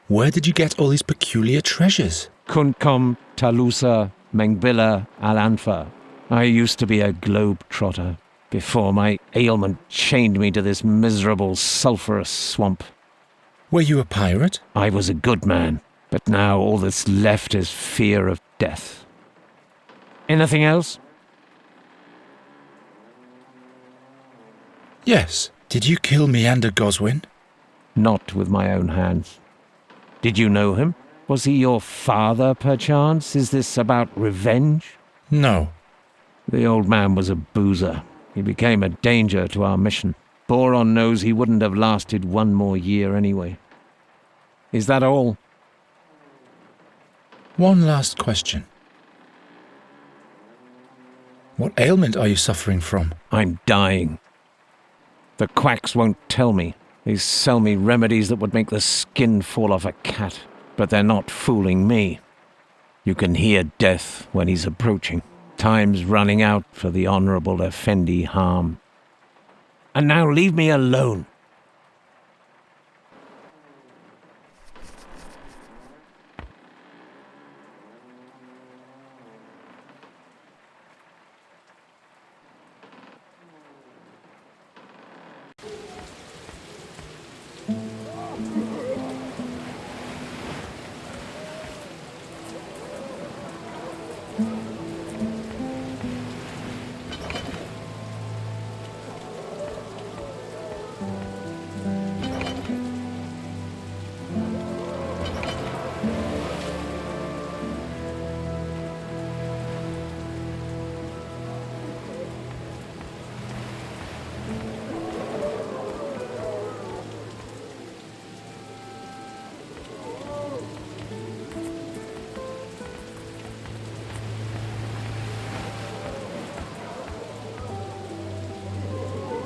Where did you get all these peculiar treasures? Kuntkom, Talusa, Mengbilla, Alanfa. I used to be a globe-trotter before my ailment chained me to this miserable sulphurous swamp. Were you a pirate? I was a good man, but now all that's left is fear of death. Anything else? Yes. Did you kill Meander Goswin? Not with my own hands. Did you know him? Was he your father, perchance? Is this about revenge? No. The old man was a boozer. He became a danger to our mission. Boron knows he wouldn't have lasted one more year anyway. Is that all? One last question. What ailment are you suffering from? I'm dying. The quacks won't tell me. They sell me remedies that would make the skin fall off a cat. But they're not fooling me. You can hear death when he's approaching. Time's running out for the Honourable Effendi Harm. And now leave me alone.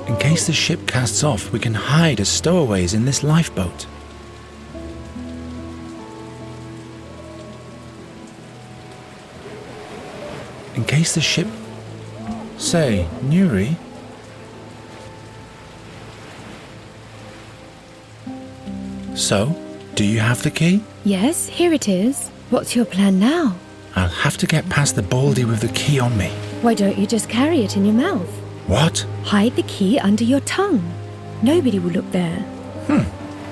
In case the ship casts off, we can hide as stowaways in this lifeboat. In case the ship... Say, Nuri? So, do you have the key? Yes, here it is. What's your plan now? I'll have to get past the baldy with the key on me. Why don't you just carry it in your mouth? What? Hide the key under your tongue. Nobody will look there.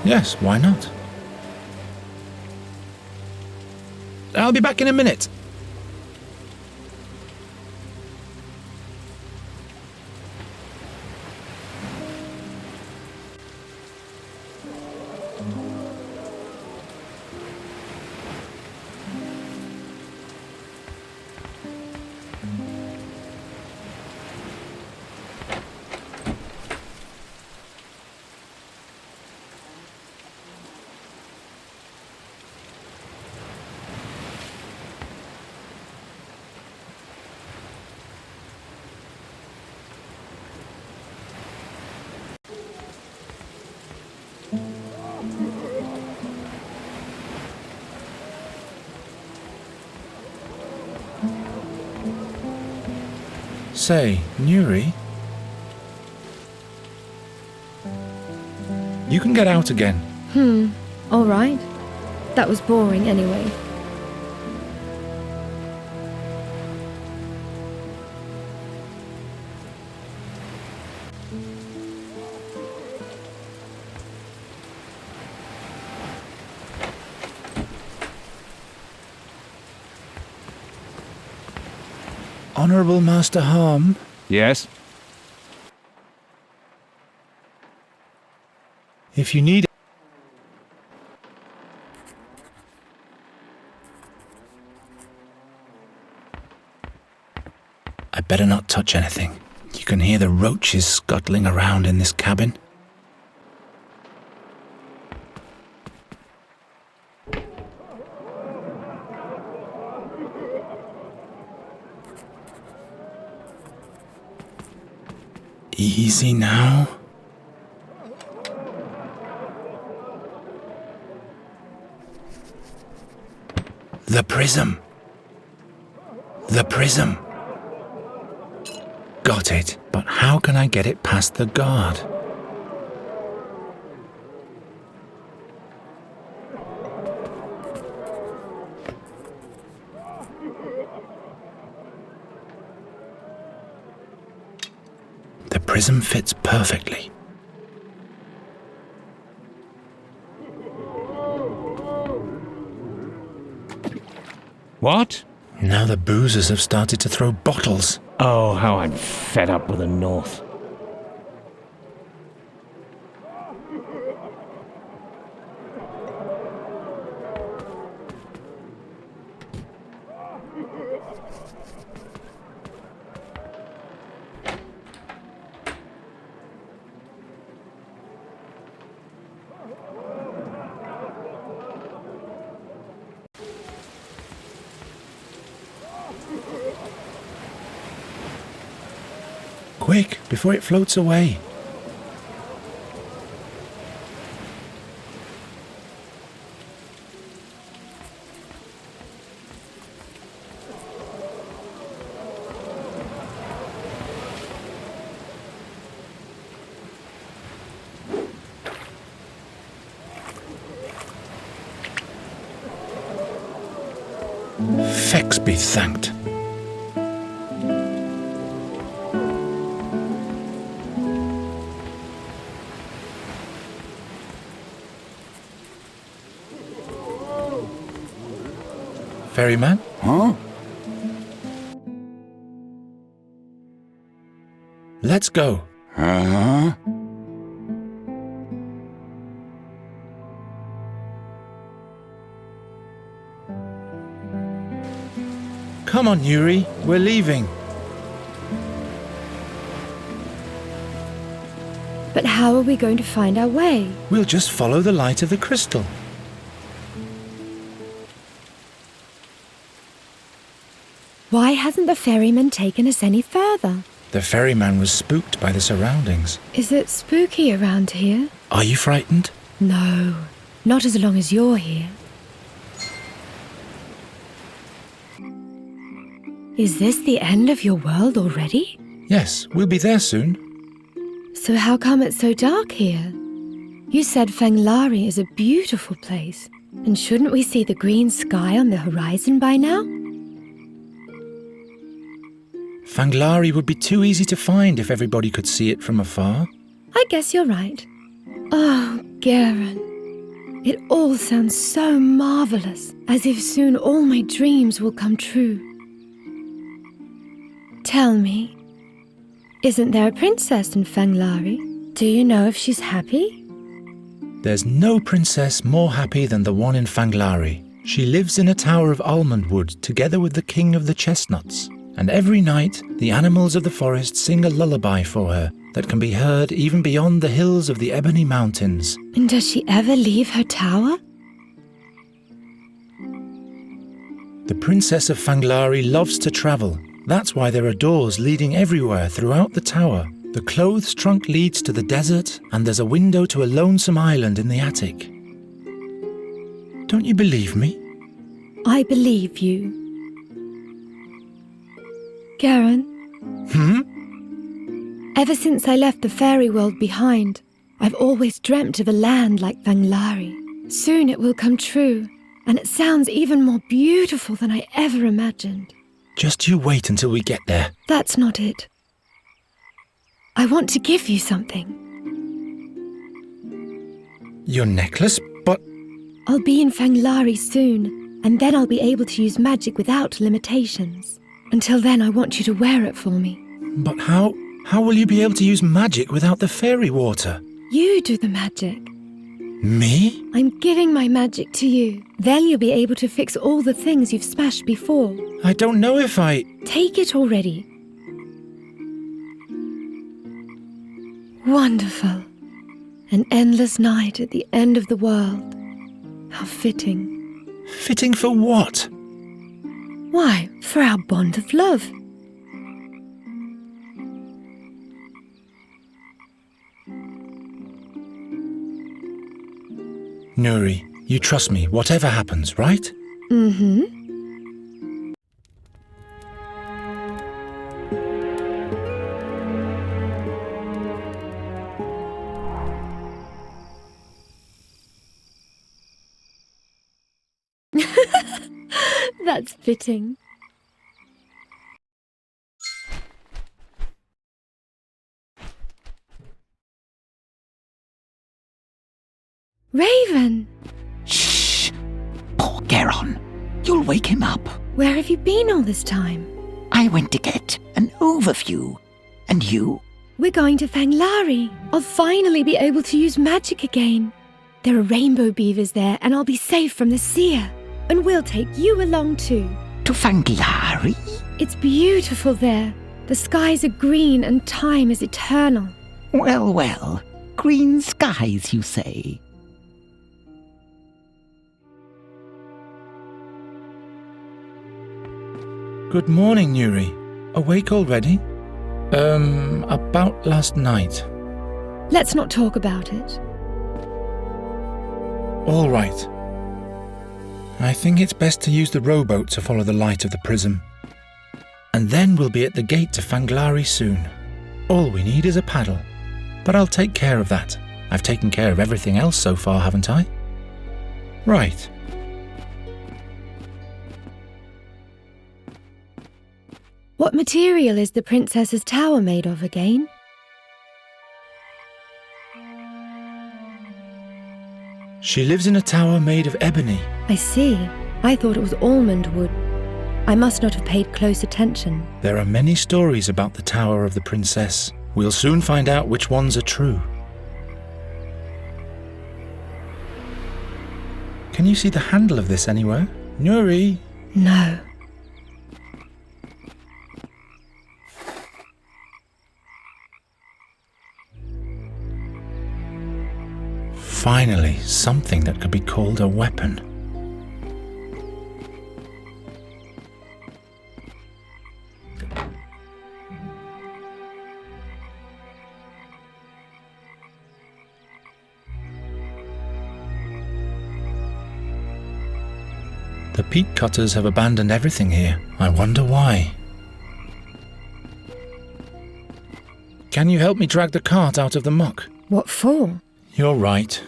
Yes, why not? I'll be back in a minute. Say, Nuri? You can get out again. All right. That was boring anyway. Honourable Master Harm? Yes? If you need... I better not touch anything. You can hear the roaches scuttling around in this cabin. Easy now. The prism. The prism. Got it, but how can I get it past the guard? The prism fits perfectly. What? Now the boozers have started to throw bottles. Oh, how I'm fed up with the North. Quick, before it floats away. Fex be thanked. Ferryman? Huh? Let's go. Uh-huh. Come on, Yuri. We're leaving. But how are we going to find our way? We'll just follow the light of the crystal. Why hasn't the ferryman taken us any further? The ferryman was spooked by the surroundings. Is it spooky around here? Are you frightened? No, not as long as you're here. Is this the end of your world already? Yes, we'll be there soon. So how come it's so dark here? You said Fanglari is a beautiful place. And shouldn't we see the green sky on the horizon by now? Fanglari would be too easy to find if everybody could see it from afar. I guess you're right. Oh, Garen. It all sounds so marvelous, as if soon all my dreams will come true. Tell me, isn't there a princess in Fanglari? Do you know if she's happy? There's no princess more happy than the one in Fanglari. She lives in a tower of almond wood together with the king of the chestnuts. And every night, the animals of the forest sing a lullaby for her that can be heard even beyond the hills of the Ebony Mountains. And does she ever leave her tower? The Princess of Fanglari loves to travel. That's why there are doors leading everywhere throughout the tower. The clothes trunk leads to the desert, and there's a window to a lonesome island in the attic. Don't you believe me? I believe you. Garen? Ever since I left the fairy world behind, I've always dreamt of a land like Fanglari. Soon it will come true, and it sounds even more beautiful than I ever imagined. Just you wait until we get there. That's not it. I want to give you something. Your necklace? But... I'll be in Fanglari soon, and then I'll be able to use magic without limitations. Until then, I want you to wear it for me. But how will you be able to use magic without the fairy water? You do the magic. Me? I'm giving my magic to you. Then you'll be able to fix all the things you've smashed before. I don't know if I... Take it already. Wonderful. An endless night at the end of the world. How fitting. Fitting for what? Why, for our bond of love. Nuri, you trust me, whatever happens, right? Mm-hmm. That's fitting. Raven! Shh! Poor Geron. You'll wake him up. Where have you been all this time? I went to get an overview. And you? We're going to Fanglari. I'll finally be able to use magic again. There are rainbow beavers there, and I'll be safe from the seer. And we'll take you along too. To Fanglari? It's beautiful there. The skies are green and time is eternal. Well, well. Green skies, you say? Good morning, Nuri. Awake already? About last night. Let's not talk about it. All right. I think it's best to use the rowboat to follow the light of the prism. And then we'll be at the gate to Fanglari soon. All we need is a paddle. But I'll take care of that. I've taken care of everything else so far, haven't I? Right. What material is the princess's tower made of again? She lives in a tower made of ebony. I see. I thought it was almond wood. I must not have paid close attention. There are many stories about the tower of the princess. We'll soon find out which ones are true. Can you see the handle of this anywhere? Nuri? No. Finally, something that could be called a weapon. The peat cutters have abandoned everything here. I wonder why. Can you help me drag the cart out of the muck? What for? You're right.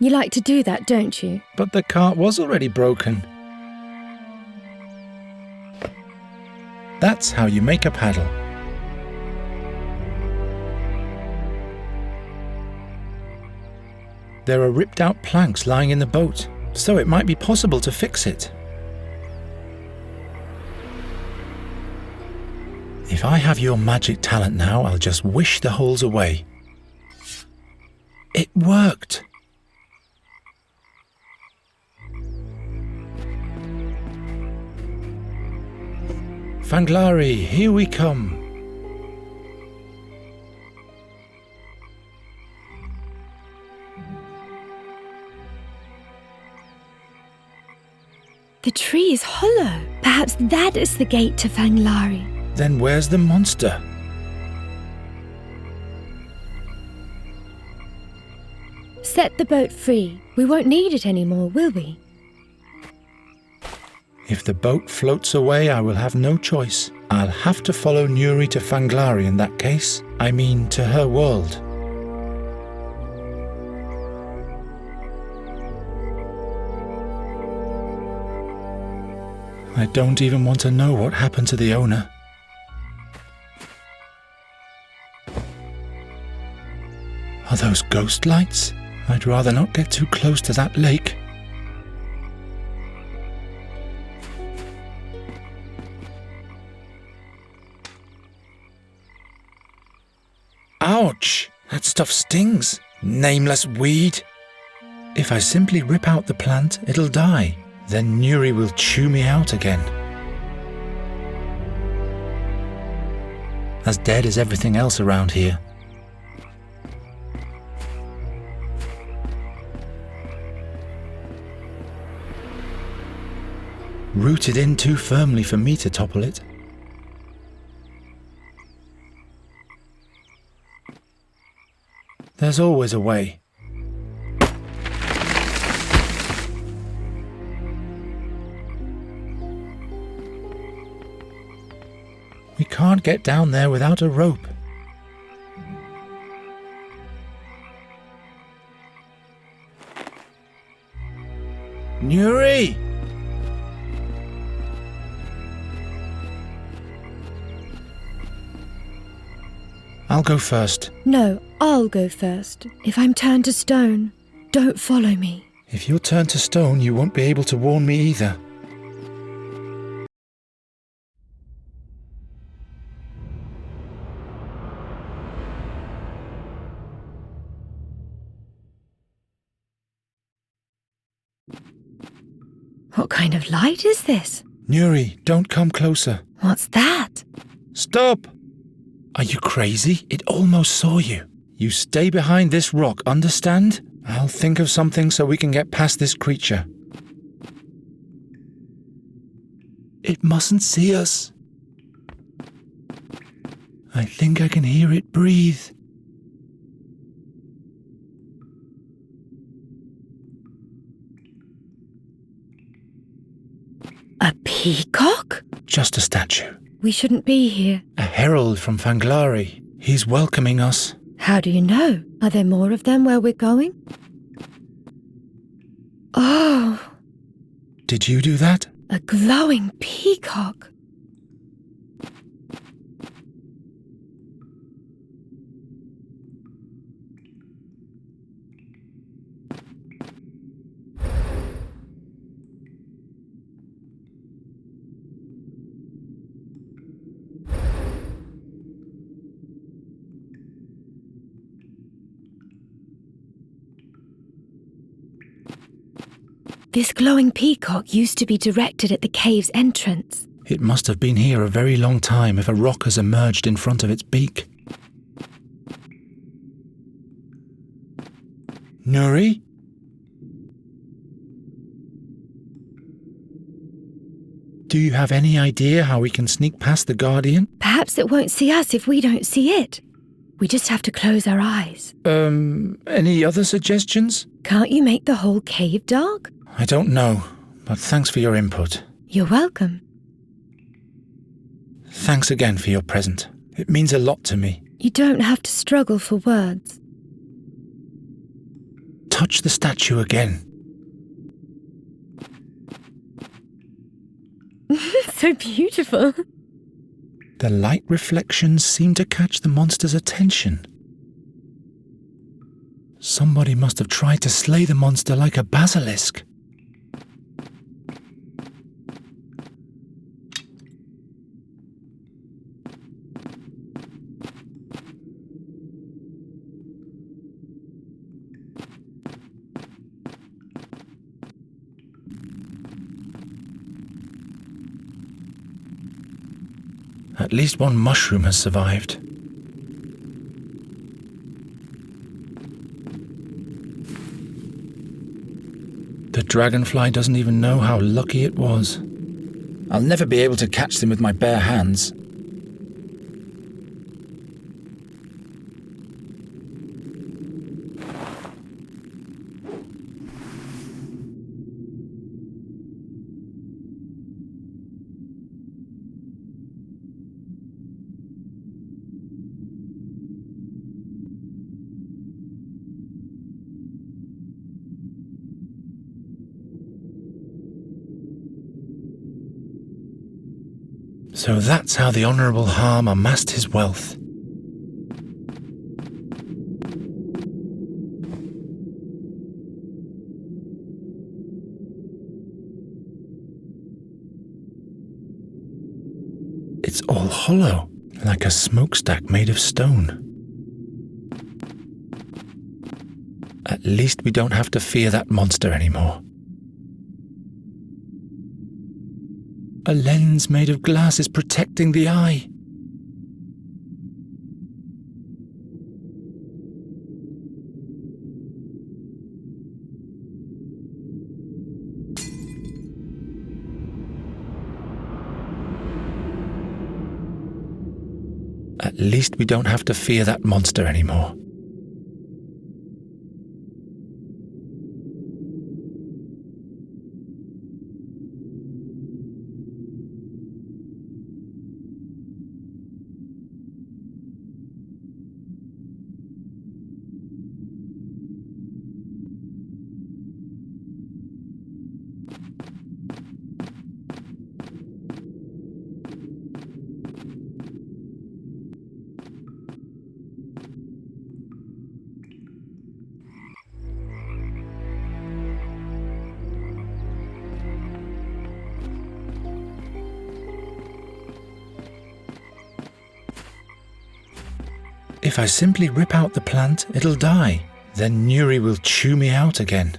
You like to do that, don't you? But the cart was already broken. That's how you make a paddle. There are ripped out planks lying in the boat, so it might be possible to fix it. If I have your magic talent now, I'll just wish the holes away. It worked! Fanglari, here we come. The tree is hollow. Perhaps that is the gate to Fanglari. Then where's the monster? Set the boat free. We won't need it anymore, will we? If the boat floats away, I will have no choice. I'll have to follow Nuri to Fanglari in that case. I mean, to her world. I don't even want to know what happened to the owner. Are those ghost lights? I'd rather not get too close to that lake. Ouch! That stuff stings. Nameless weed. If I simply rip out the plant, it'll die. Then Nuri will chew me out again. As dead as everything else around here. Rooted in too firmly for me to topple it. There's always a way. We can't get down there without a rope. Nuri! I'll go first. No, I'll go first. If I'm turned to stone, don't follow me. If you're turned to stone, you won't be able to warn me either. What kind of light is this? Nuri, don't come closer. What's that? Stop! Are you crazy? It almost saw you. You stay behind this rock, understand? I'll think of something so we can get past this creature. It mustn't see us. I think I can hear it breathe. A peacock? Just a statue. We shouldn't be here. A herald from Fanglari. He's welcoming us. How do you know? Are there more of them where we're going? Oh! Did you do that? A glowing peacock. This glowing peacock used to be directed at the cave's entrance. It must have been here a very long time if a rock has emerged in front of its beak. Nuri? Do you have any idea how we can sneak past the Guardian? Perhaps it won't see us if we don't see it. We just have to close our eyes. Any other suggestions? Can't you make the whole cave dark? I don't know, but thanks for your input. You're welcome. Thanks again for your present. It means a lot to me. You don't have to struggle for words. Touch the statue again. So beautiful. The light reflections seem to catch the monster's attention. Somebody must have tried to slay the monster like a basilisk. At least one mushroom has survived. The dragonfly doesn't even know how lucky it was. I'll never be able to catch them with my bare hands. So that's how the Honourable Harm amassed his wealth. It's all hollow, like a smokestack made of stone. At least we don't have to fear that monster anymore. A lens made of glass is protecting the eye. At least we don't have to fear that monster anymore. If I simply rip out the plant, it'll die. Then Nuri will chew me out again.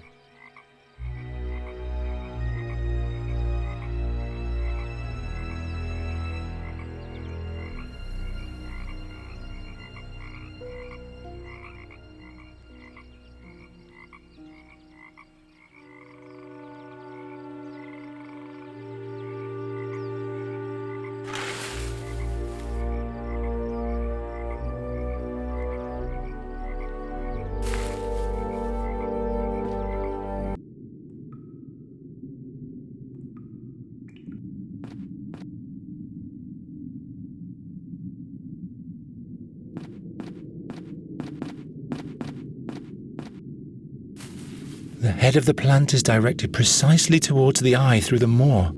The head of the plant is directed precisely towards the eye through the moor.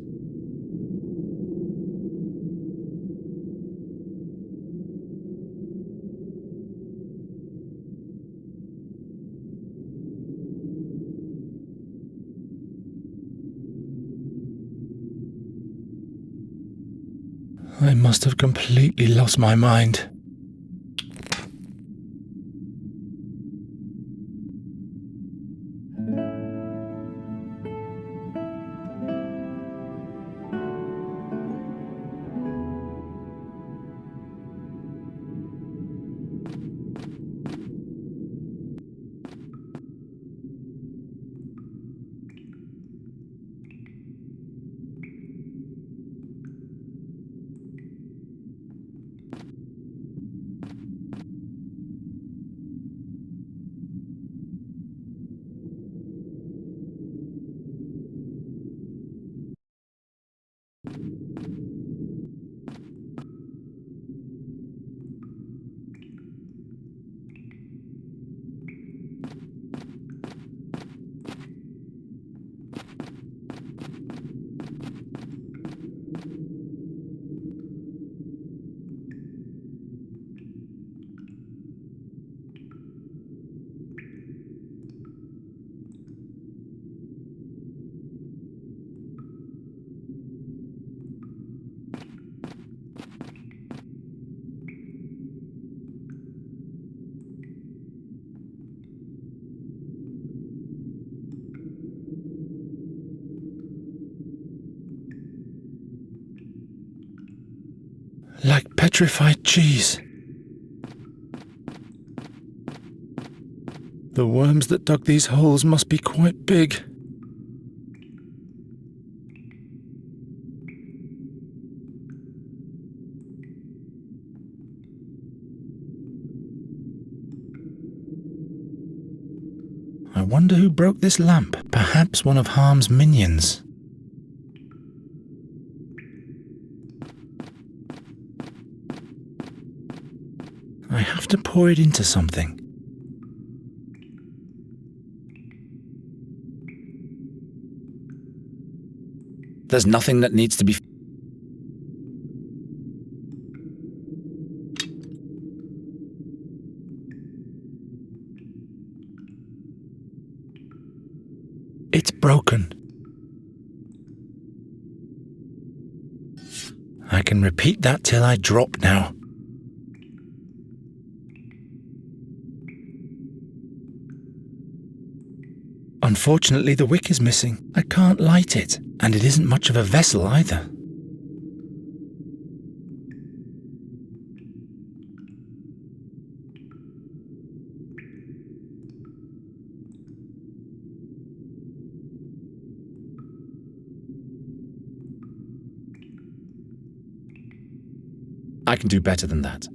I must have completely lost my mind. Like petrified cheese. The worms that dug these holes must be quite big. I wonder who broke this lamp. Perhaps one of Harm's minions. I have to pour it into something. There's nothing that needs to be... broken. I can repeat that till I drop now. Unfortunately, the wick is missing. I can't light it, and it isn't much of a vessel either. I can do better than that.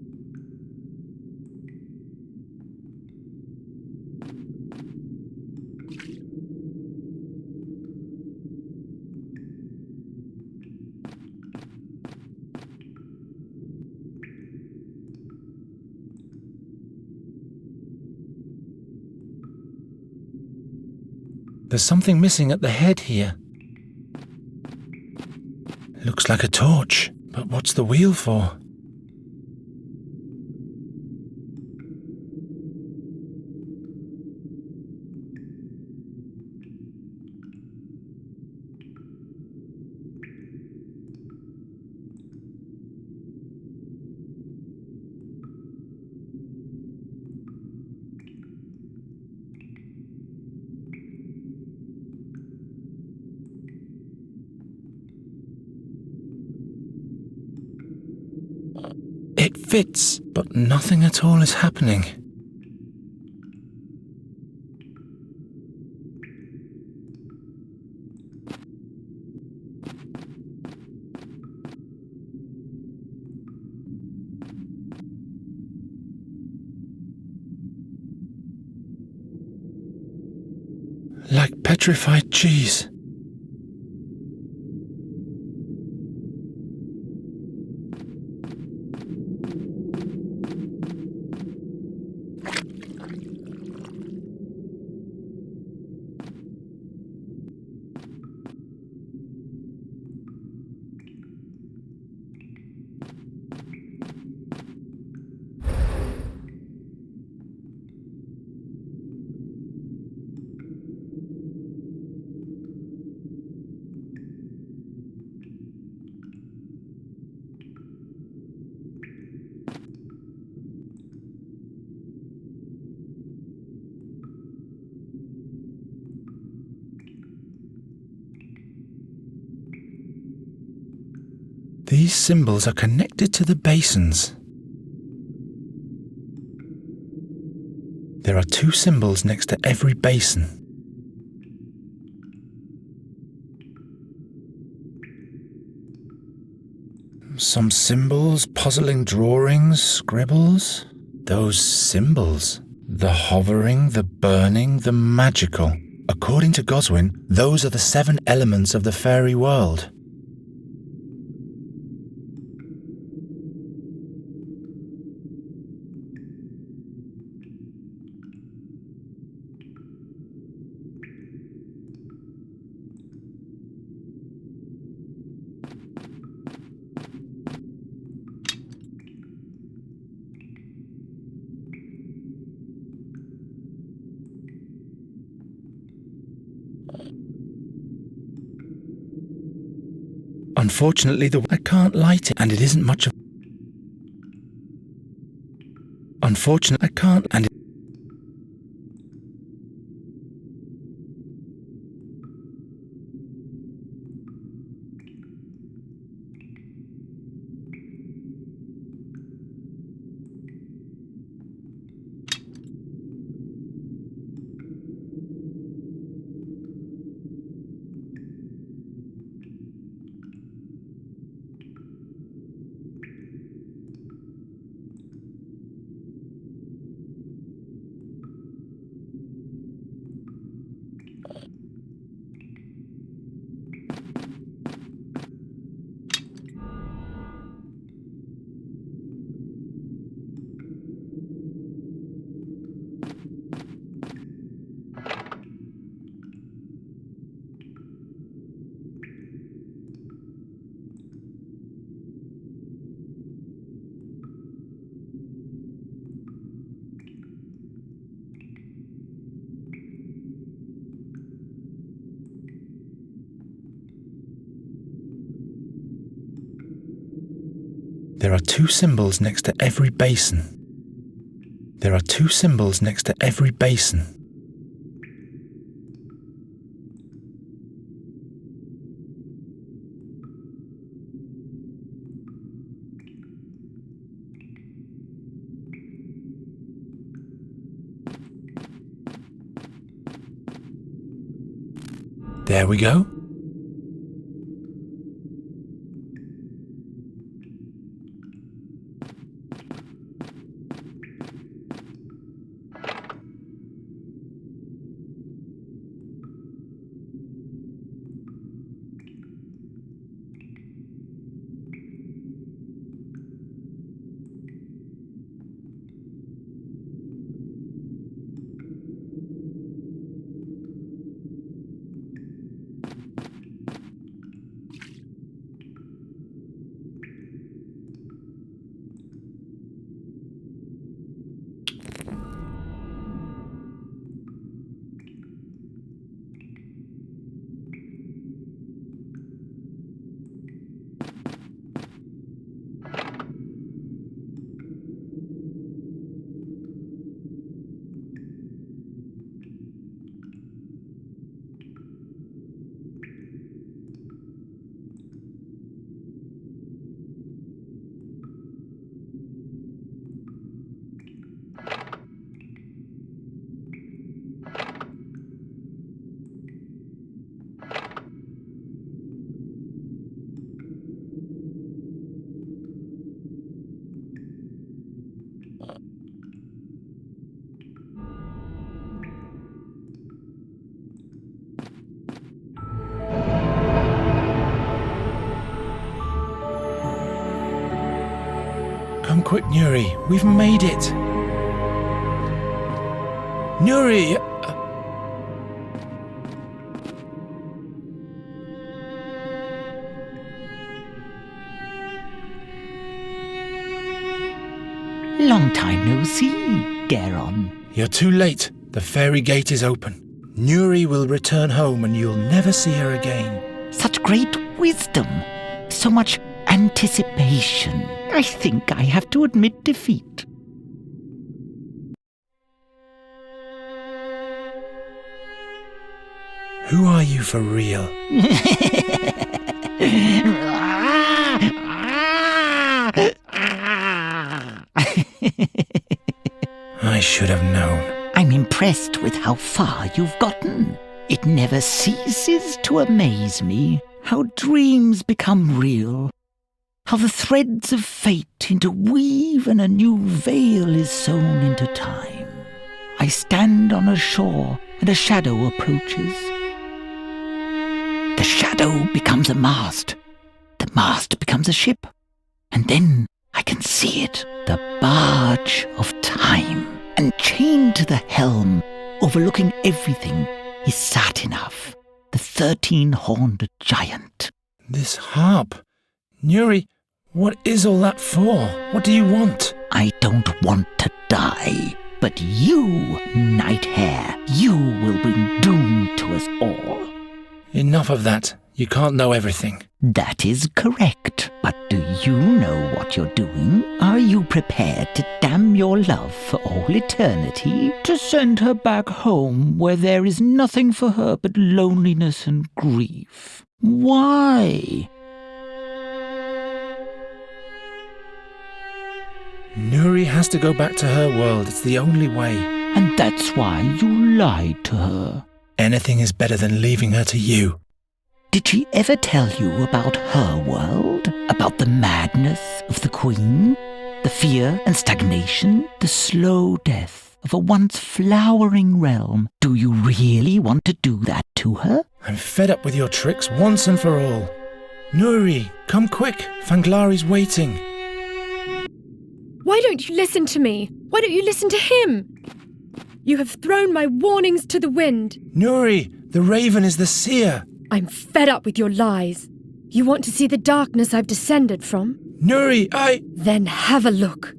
There's something missing at the head here. Looks like a torch, but what's the wheel for? It fits, but nothing at all is happening. Like petrified cheese. These symbols are connected to the basins. There are 2 symbols next to every basin. Some symbols, puzzling drawings, scribbles. Those symbols. The hovering, the burning, the magical. According to Goswin, those are the 7 elements of the fairy world. Unfortunately, I can't light it, and it isn't much of... Unfortunately, I can't, and it... There are 2 symbols next to every basin. There are 2 symbols next to every basin. There we go. Come quick, Nuri. We've made it. Nuri! Long time no see, Garon. You're too late. The fairy gate is open. Nuri will return home and you'll never see her again. Such great wisdom. So much anticipation. I think I have to admit defeat. Who are you for real? I should have known. I'm impressed with how far you've gotten. It never ceases to amaze me how dreams become real, how the threads of fate interweave and a new veil is sewn into time. I stand on a shore and a shadow approaches. The shadow becomes a mast. The mast becomes a ship. And then I can see it, the barge of time. And chained to the helm, overlooking everything, is Satinav, the 13-horned giant. This harp. Nuri, what is all that for? What do you want? I don't want to die, but you, Night Hare, you will bring doom to us all. Enough of that. You can't know everything. That is correct. But do you know what you're doing? Are you prepared to damn your love for all eternity? To send her back home where there is nothing for her but loneliness and grief? Why? Nuri has to go back to her world. It's the only way. And that's why you lied to her. Anything is better than leaving her to you. Did she ever tell you about her world? About the madness of the Queen? The fear and stagnation? The slow death of a once flowering realm? Do you really want to do that to her? I'm fed up with your tricks once and for all. Nuri, come quick. Fanglari's waiting. Why don't you listen to me? Why don't you listen to him? You have thrown my warnings to the wind. Nuri, the raven is the seer. I'm fed up with your lies. You want to see the darkness I've descended from? Nuri, Then have a look.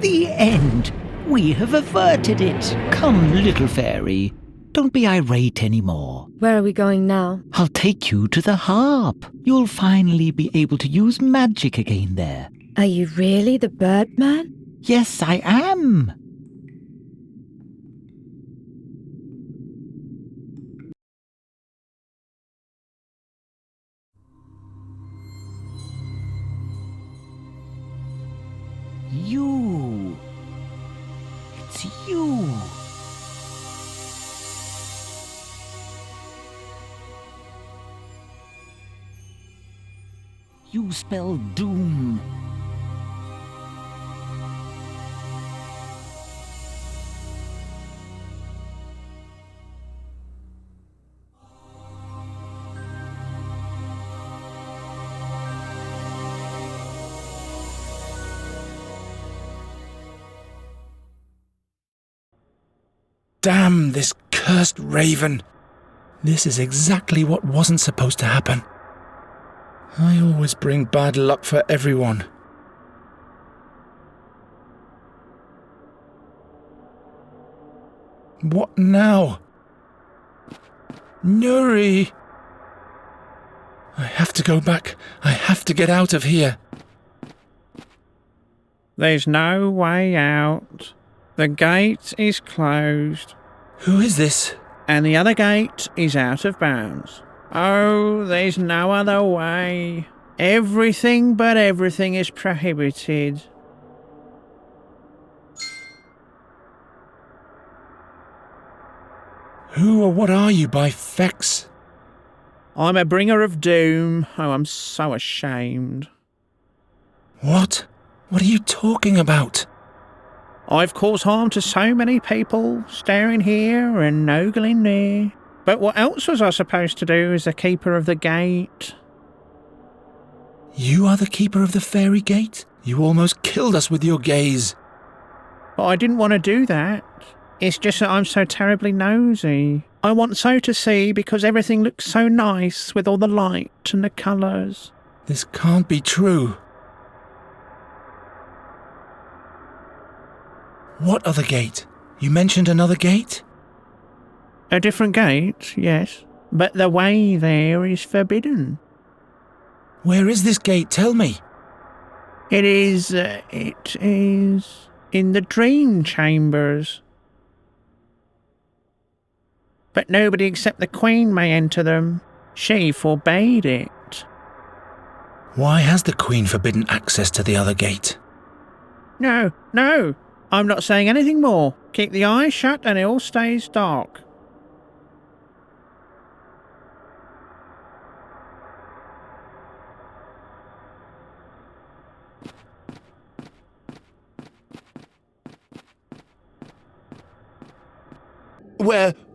The end. We have averted it. Come, little fairy. Don't be irate anymore. Where are we going now? I'll take you to the harp. You'll finally be able to use magic again there. Are you really the Birdman? Yes, I am. You. It's you. You spell doom. Damn this cursed raven. This is exactly what wasn't supposed to happen. I always bring bad luck for everyone. What now? Nuri! I have to go back. I have to get out of here. There's no way out. The gate is closed. Who is this? And the other gate is out of bounds. Oh, there's no other way. Everything but everything is prohibited. Who or what are you, by fex? I'm a bringer of doom. Oh, I'm so ashamed. What? What are you talking about? I've caused harm to so many people, staring here and ogling there. But what else was I supposed to do as the keeper of the gate? You are the keeper of the fairy gate? You almost killed us with your gaze. But I didn't want to do that. It's just that I'm so terribly nosy. I want so to see because everything looks so nice with all the light and the colours. This can't be true. What other gate? You mentioned another gate? A different gate, yes. But the way there is forbidden. Where is this gate? Tell me. It is in the dream chambers. But nobody except the Queen may enter them. She forbade it. Why has the Queen forbidden access to the other gate? No. I'm not saying anything more. Keep the eyes shut and it all stays dark.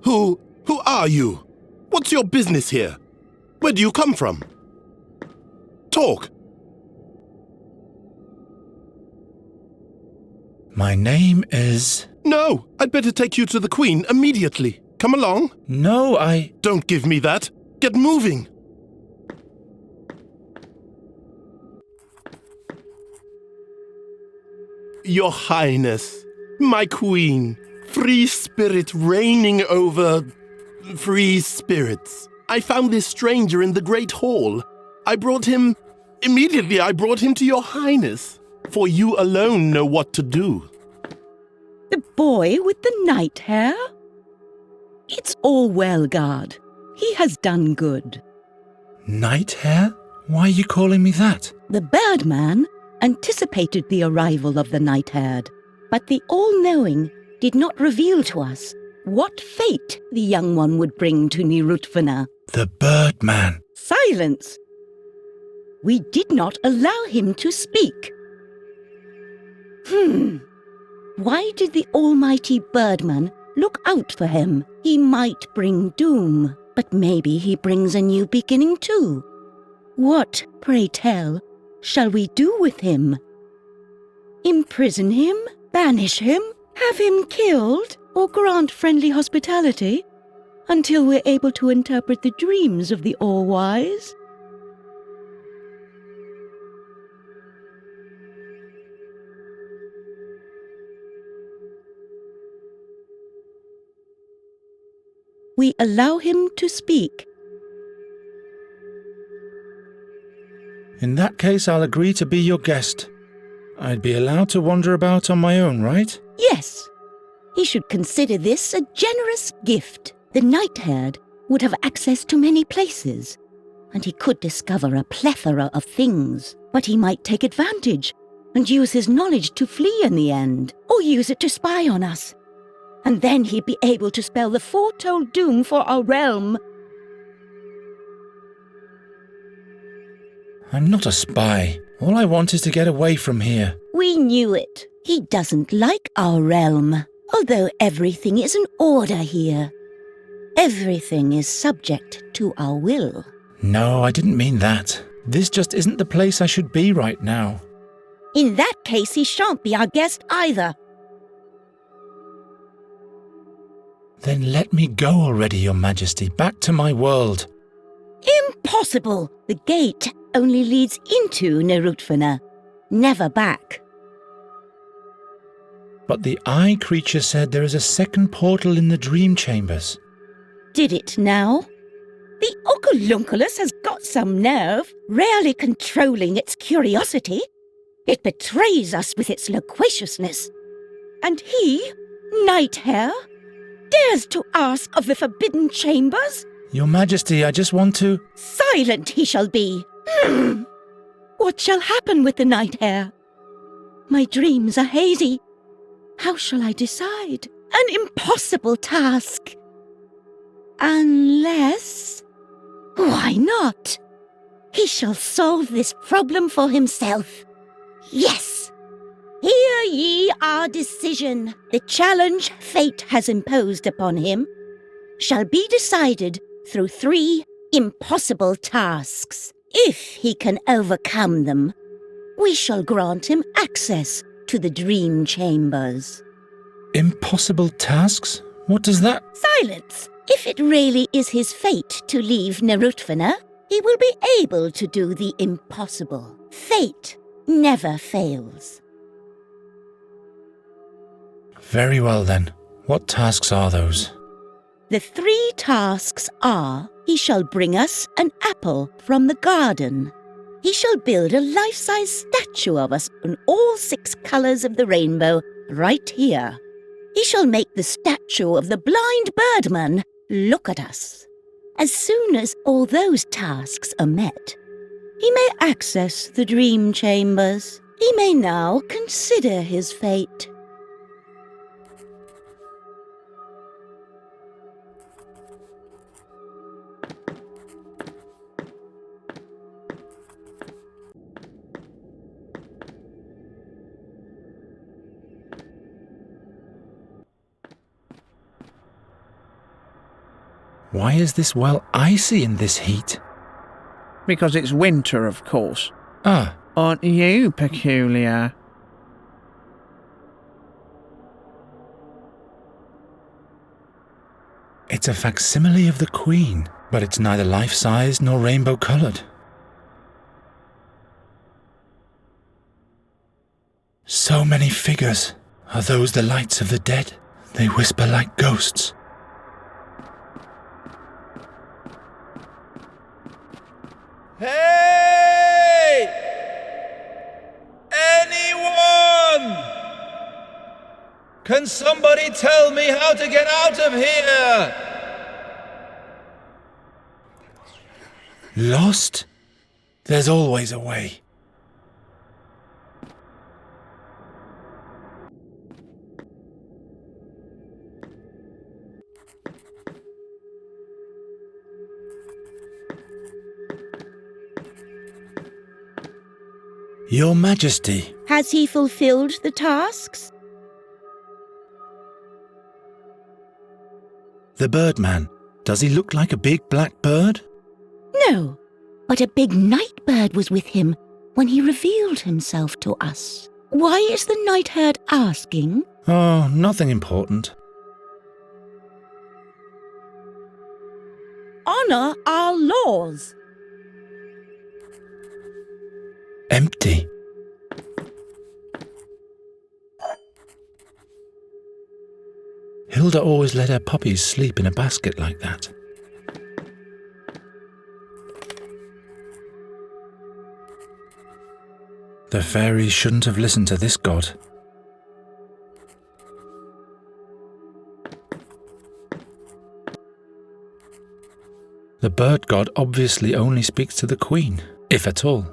Who are you? What's your business here? Where do you come from? Talk. My name is... No, I'd better take you to the Queen immediately. Come along. No, Don't give me that. Get moving. Your Highness, my Queen, free spirit reigning over free spirits. I found this stranger in the Great Hall. I brought him to your Highness, for you alone know what to do. The boy with the night hair? It's all well, guard. He has done good. Night hair? Why are you calling me that? The Birdman anticipated the arrival of the night-haired, but the all-knowing did not reveal to us what fate the young one would bring to Nirutvana. The Birdman. Silence! We did not allow him to speak. Why did the almighty Birdman look out for him? He might bring doom, but maybe he brings a new beginning too. What, pray tell, shall we do with him? Imprison him? Banish him? Have him killed? Or grant friendly hospitality? Until we're able to interpret the dreams of the all-wise? we allow him to speak. In that case, I'll agree to be your guest. I'd be allowed to wander about on my own, right? Yes. He should consider this a generous gift. The night-haired would have access to many places, and he could discover a plethora of things. But he might take advantage and use his knowledge to flee in the end, or use it to spy on us. And then he'd be able to spell the foretold doom for our realm. I'm not a spy. All I want is to get away from here. We knew it. He doesn't like our realm, although everything is in order here. Everything is subject to our will. No, I didn't mean that. This just isn't the place I should be right now. In that case, he shan't be our guest either. Then let me go already, Your Majesty, back to my world. Impossible! The gate only leads into Nerutfana, never back. But the eye creature said there is a second portal in the dream chambers. Did it now? The Oculunculus has got some nerve, rarely controlling its curiosity. It betrays us with its loquaciousness. And he, Nighthair, dares to ask of the forbidden chambers? Your Majesty, I just want to... Silent he shall be. What shall happen with the Nighthair? My dreams are hazy. How shall I decide? An impossible task. Unless... Why not? He shall solve this problem for himself. Yes! Hear ye our decision. The challenge fate has imposed upon him shall be decided through 3 impossible tasks. If he can overcome them, we shall grant him access to the dream chambers. Impossible tasks? What does that... Silence! If it really is his fate to leave Nerutfana, he will be able to do the impossible. Fate never fails. Very well then. What tasks are those? The 3 tasks are, he shall bring us an apple from the garden. He shall build a life-size statue of us in all 6 colours of the rainbow right here. He shall make the statue of the blind birdman look at us. As soon as all those tasks are met, he may access the dream chambers. He may now consider his fate. Why is this well icy in this heat? Because it's winter, of course. Ah. Aren't you peculiar? It's a facsimile of the Queen, but it's neither life-sized nor rainbow-coloured. So many figures. Are those the lights of the dead? They whisper like ghosts. Hey! Anyone? Can somebody tell me how to get out of here? Lost? There's always a way. Your Majesty. Has he fulfilled the tasks? The birdman. Does he look like a big black bird? No, but a big night bird was with him when he revealed himself to us. Why is the night-herd asking? Oh, nothing important. Honor our laws. Empty. Hilda always let her puppies sleep in a basket like that. The fairies shouldn't have listened to this god. The bird god obviously only speaks to the queen, if at all.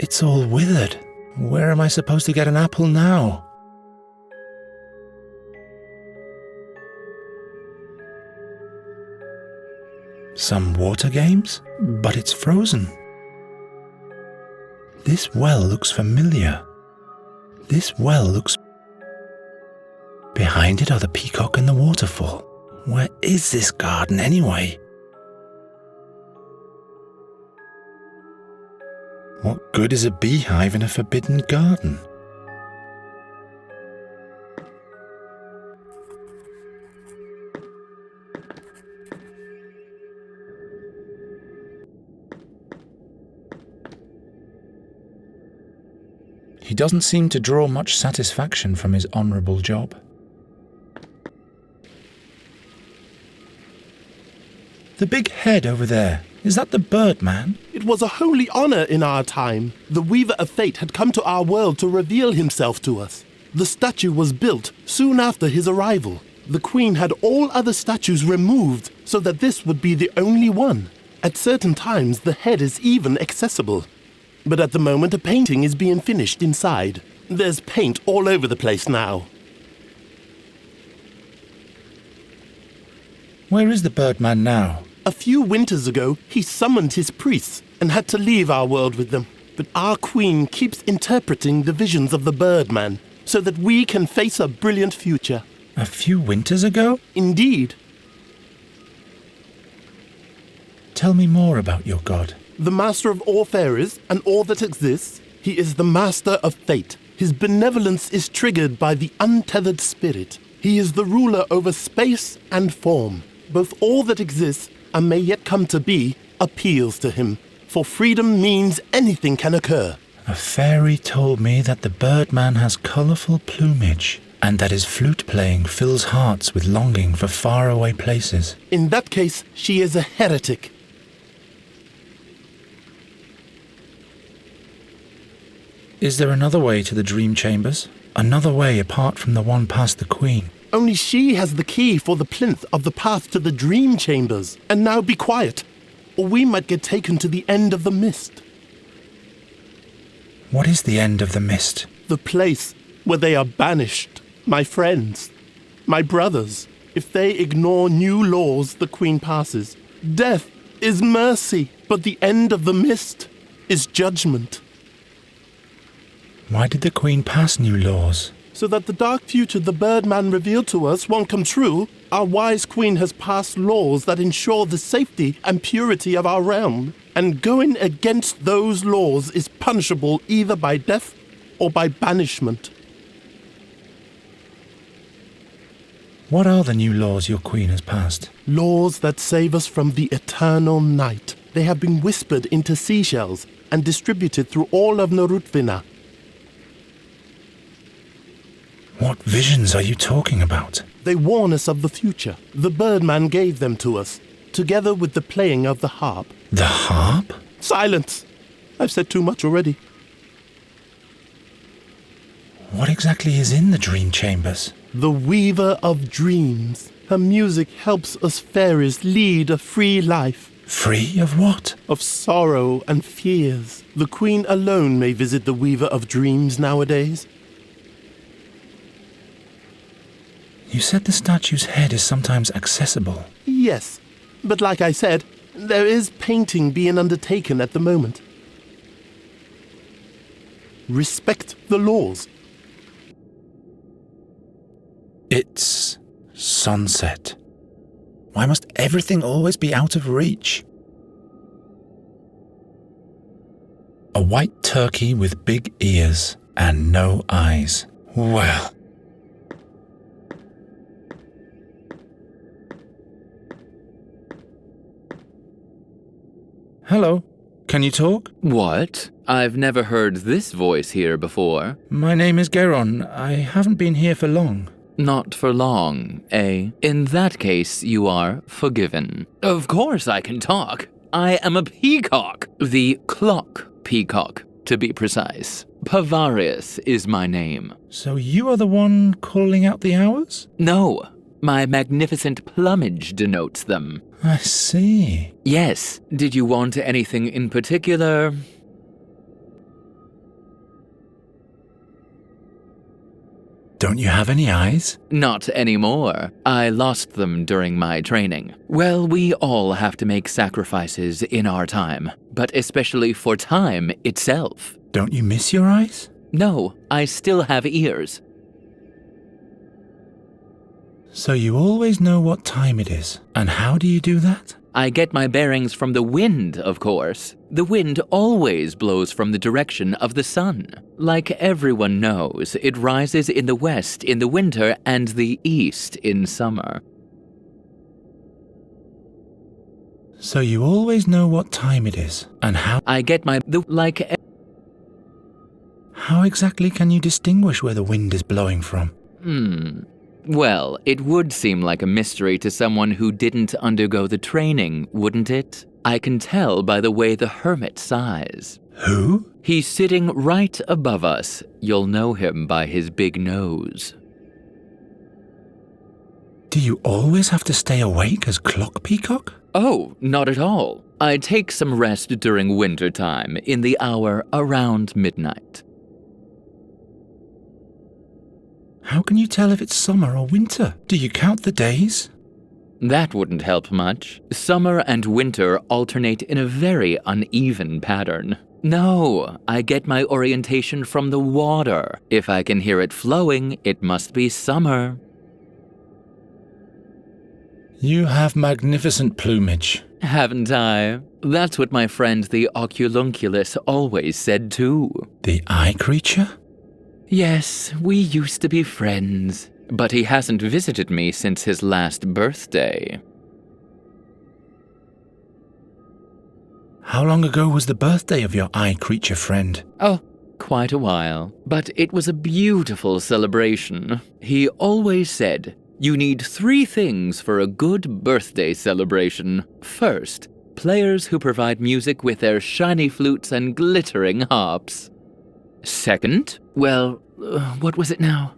It's all withered. Where am I supposed to get an apple now? Some water games? But it's frozen. This well looks familiar. This well looks... Behind it are the peacock and the waterfall. Where is this garden anyway? What good is a beehive in a forbidden garden? He doesn't seem to draw much satisfaction from his honourable job. The big head over there, is that the Birdman? It was a holy honor in our time. The Weaver of Fate had come to our world to reveal himself to us. The statue was built soon after his arrival. The Queen had all other statues removed so that this would be the only one. At certain times, the head is even accessible. But at the moment, a painting is being finished inside. There's paint all over the place now. Where is the Birdman now? A few winters ago, he summoned his priests and had to leave our world with them. But our queen keeps interpreting the visions of the Birdman so that we can face a brilliant future. A few winters ago? Indeed. Tell me more about your god. The master of all fairies and all that exists, he is the master of fate. His benevolence is triggered by the untethered spirit. He is the ruler over space and form. Both all that exists and may yet come to be appeals to him. For freedom means anything can occur. A fairy told me that the Birdman has colourful plumage and that his flute playing fills hearts with longing for faraway places. In that case, she is a heretic. Is there another way to the dream chambers? Another way apart from the one past the Queen? Only she has the key for the plinth of the path to the dream chambers. And now be quiet, or we might get taken to the end of the mist. What is the end of the mist? The place where they are banished. My friends, my brothers, if they ignore new laws the Queen passes. Death is mercy, but the end of the mist is judgment. Why did the Queen pass new laws? So that the dark future the Birdman revealed to us won't come true, our wise Queen has passed laws that ensure the safety and purity of our realm. And going against those laws is punishable either by death or by banishment. What are the new laws your Queen has passed? Laws that save us from the eternal night. They have been whispered into seashells and distributed through all of Narutvina. What visions are you talking about? They warn us of the future. The Birdman gave them to us, together with the playing of the harp. The harp? Silence! I've said too much already. What exactly is in the dream chambers? The Weaver of Dreams. Her music helps us fairies lead a free life. Free of what? Of sorrow and fears. The Queen alone may visit the Weaver of Dreams nowadays. You said the statue's head is sometimes accessible. Yes, but like I said, there is painting being undertaken at the moment. Respect the laws. It's sunset. Why must everything always be out of reach? A white turkey with big ears and no eyes. Well... Hello. Can you talk? What? I've never heard this voice here before. My name is Geron. I haven't been here for long. Not for long, eh? In that case, you are forgiven. Of course I can talk. I am a peacock. The clock peacock, to be precise. Pavarius is my name. So you are the one calling out the hours? No, my magnificent plumage denotes them. I see. Yes. Did you want anything in particular? Don't you have any eyes? Not anymore. I lost them during my training. Well, we all have to make sacrifices in our time, but especially for time itself. Don't you miss your eyes? No, I still have ears. So you always know what time it is. And how do you do that? I get my bearings from the wind, of course. The wind always blows from the direction of the sun. Like everyone knows, it rises in the west in the winter and the east in summer. So you always know what time it is. And how... I get my... How exactly can you distinguish where the wind is blowing from? Well, it would seem like a mystery to someone who didn't undergo the training, wouldn't it? I can tell by the way the hermit sighs. Who? He's sitting right above us. You'll know him by his big nose. Do you always have to stay awake as Clock Peacock? Oh, not at all. I take some rest during winter time, in the hour around midnight. How can you tell if it's summer or winter? Do you count the days? That wouldn't help much. Summer and winter alternate in a very uneven pattern. No, I get my orientation from the water. If I can hear it flowing, it must be summer. You have magnificent plumage. Haven't I? That's what my friend the Oculunculus always said too. The eye creature? Yes, we used to be friends, but he hasn't visited me since his last birthday. How long ago was the birthday of your eye creature friend? Oh, quite a while, but it was a beautiful celebration. He always said, you need 3 things for a good birthday celebration. First, players who provide music with their shiny flutes and glittering harps. Second, well, what was it now?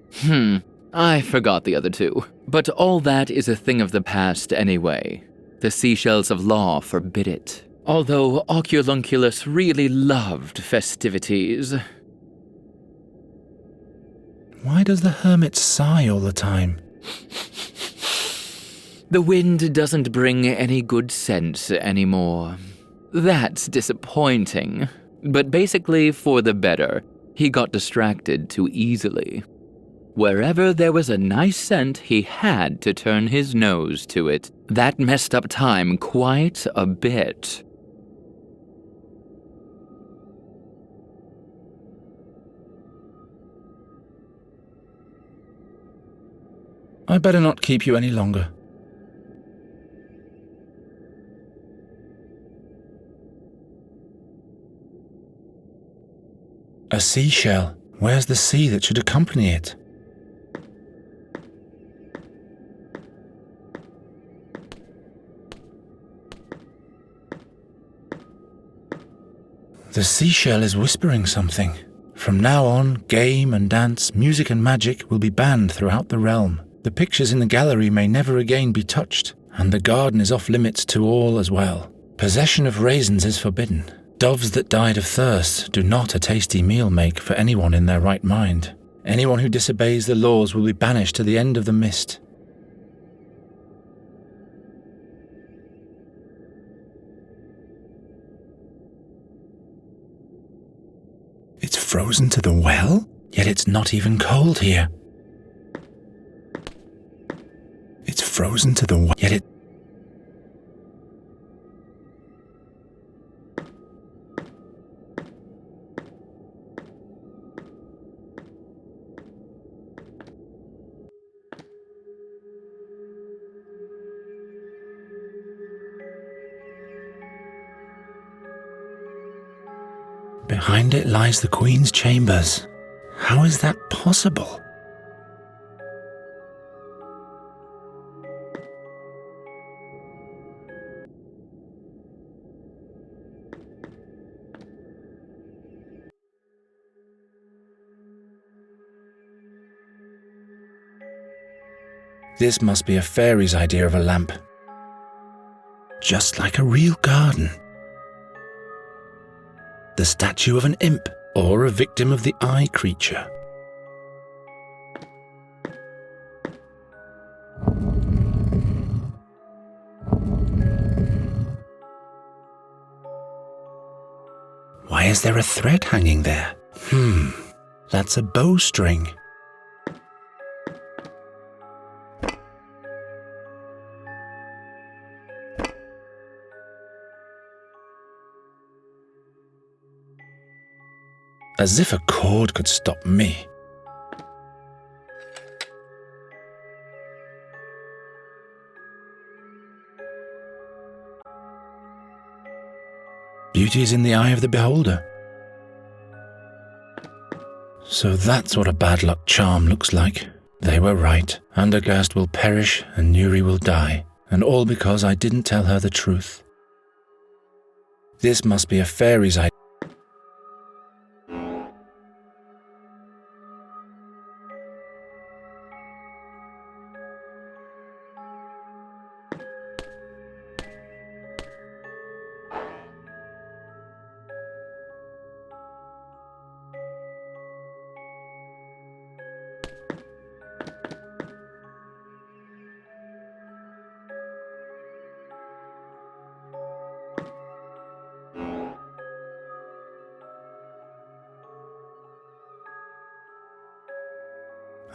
I forgot the other 2. But all that is a thing of the past anyway. The seashells of law forbid it. Although Oculunculus really loved festivities. Why does the hermit sigh all the time? The wind doesn't bring any good sense anymore. That's disappointing. But basically for the better. He got distracted too easily. Wherever there was a nice scent, he had to turn his nose to it. That messed up time quite a bit. I better not keep you any longer. A seashell. Where's the sea that should accompany it? The seashell is whispering something. From now on, game and dance, music and magic will be banned throughout the realm. The pictures in the gallery may never again be touched, and the garden is off limits to all as well. Possession of raisins is forbidden. Doves that died of thirst do not a tasty meal make for anyone in their right mind. Anyone who disobeys the laws will be banished to the end of the mist. It's frozen to the well? Yet it's not even cold here. It's frozen to the well, yet it... Behind it lies the Queen's chambers. How is that possible? This must be a fairy's idea of a lamp. Just like a real garden. The statue of an imp or a victim of the eye creature. Why is there a thread hanging there? That's a bowstring. As if a cord could stop me. Beauty is in the eye of the beholder. So that's what a bad luck charm looks like. They were right. Andergast will perish and Nuri will die. And all because I didn't tell her the truth. This must be a fairy's idea.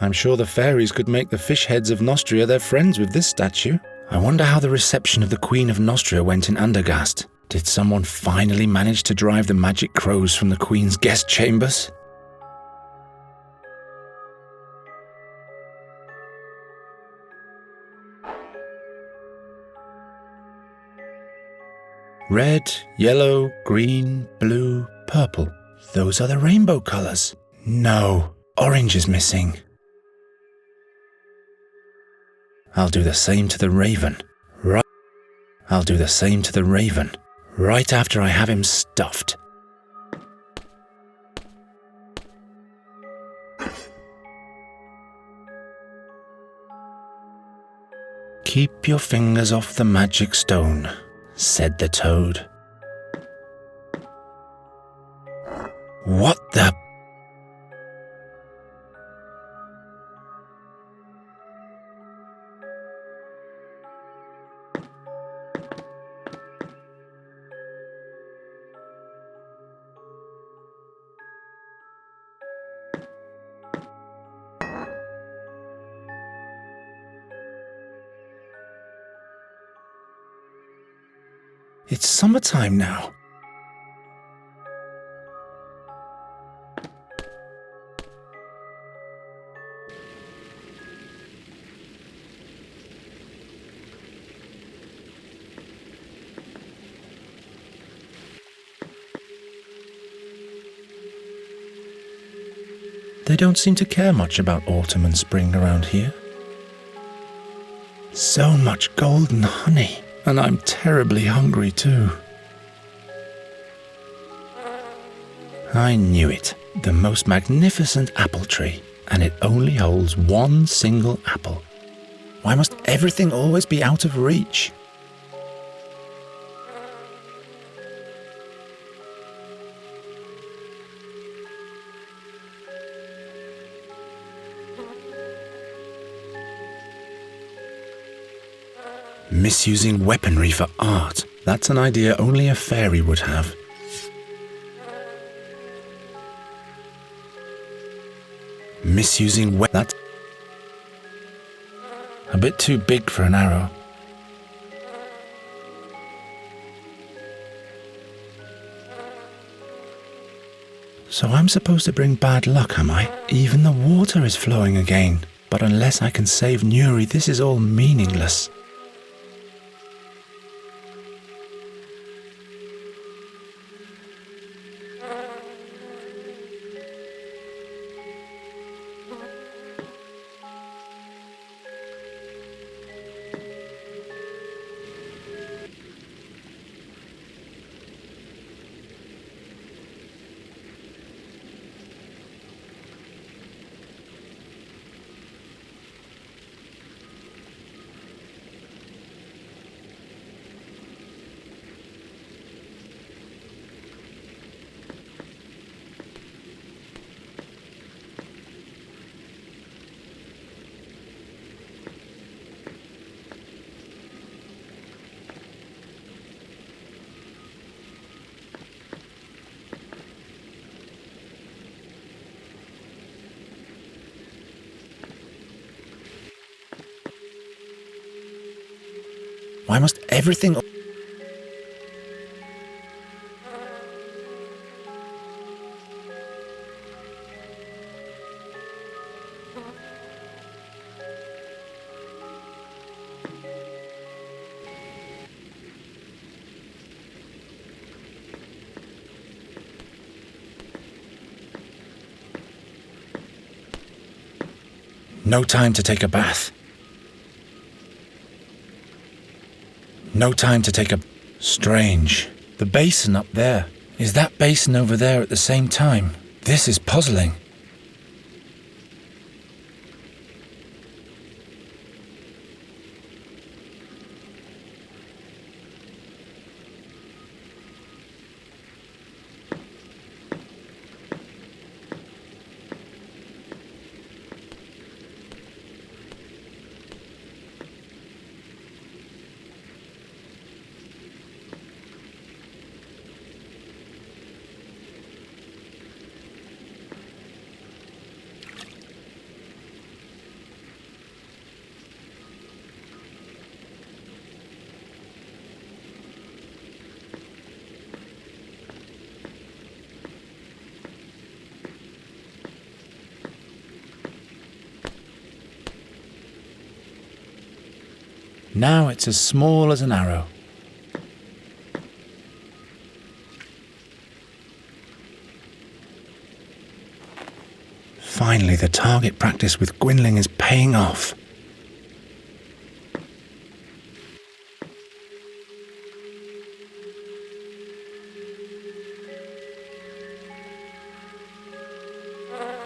I'm sure the fairies could make the fish heads of Nostria their friends with this statue. I wonder how the reception of the Queen of Nostria went in Andergast. Did someone finally manage to drive the magic crows from the Queen's guest chambers? Red, yellow, green, blue, purple. Those are the rainbow colors. No, orange is missing. I'll do the same to the raven. I'll do the same to the raven. Right after I have him stuffed. Keep your fingers off the magic stone, said the toad. What the... It's summertime now. They don't seem to care much about autumn and spring around here. So much golden honey. And I'm terribly hungry too. I knew it. The most magnificent apple tree. And it only holds one single apple. Why must everything always be out of reach? Misusing weaponry for art. That's an idea only a fairy would have. Misusing that's a bit too big for an arrow. So I'm supposed to bring bad luck, am I? Even the water is flowing again. But unless I can save Nuri, this is all meaningless. Why must everything... No time to take a bath. No time to take a... Strange. The basin up there. Is that basin over there at the same time? This is puzzling. Now it's as small as an arrow. Finally, the target practice with Gwynling is paying off.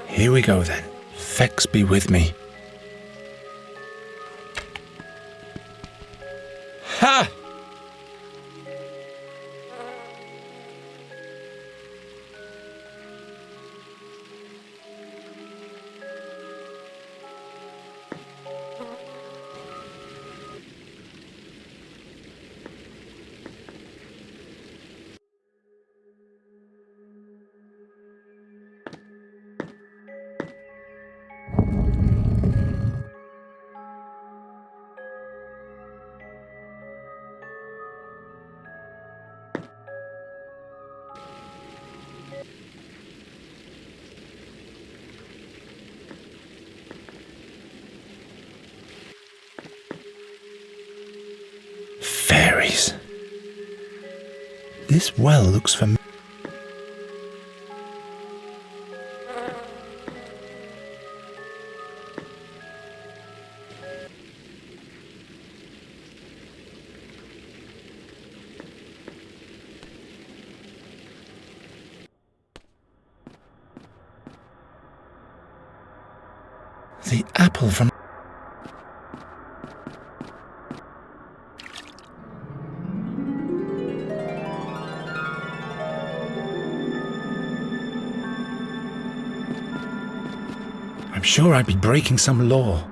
Here we go then. Fex be with me. Ha! Fairies. This well looks familiar. The apple from... I'm sure I'd be breaking some law.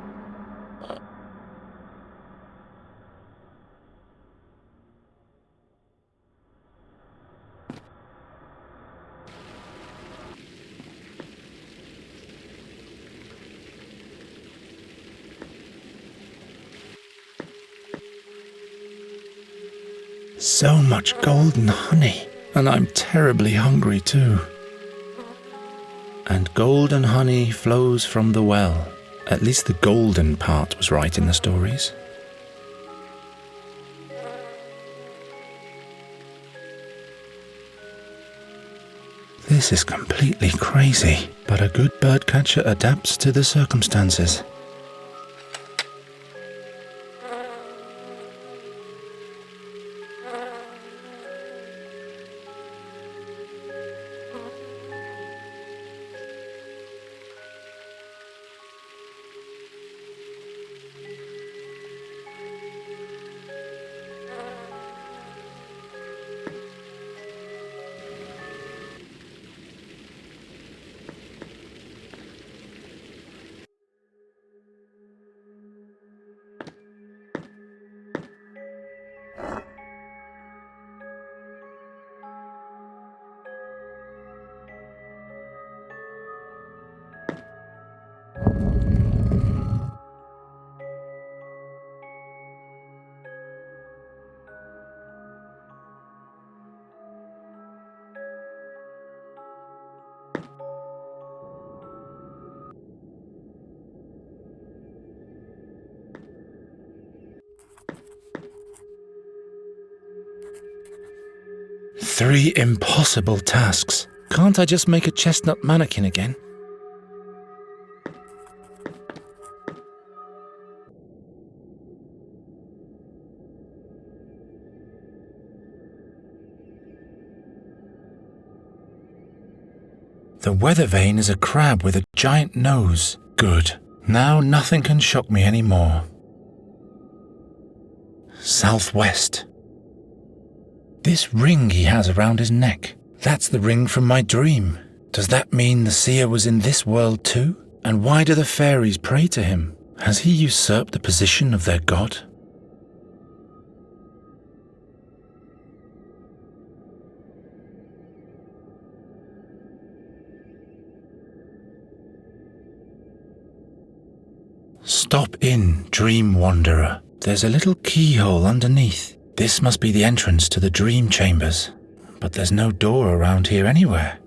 So much golden honey, and I'm terribly hungry too. And golden honey flows from the well. At least the golden part was right in the stories. This is completely crazy, but a good birdcatcher adapts to the circumstances. 3 impossible tasks. Can't I just make a chestnut mannequin again? The weather vane is a crab with a giant nose. Good. Now nothing can shock me anymore. Southwest. This ring he has around his neck. That's the ring from my dream. Does that mean the seer was in this world too? And why do the fairies pray to him? Has he usurped the position of their god? Stop in, dream wanderer. There's a little keyhole underneath. This must be the entrance to the dream chambers. But there's no door around here anywhere.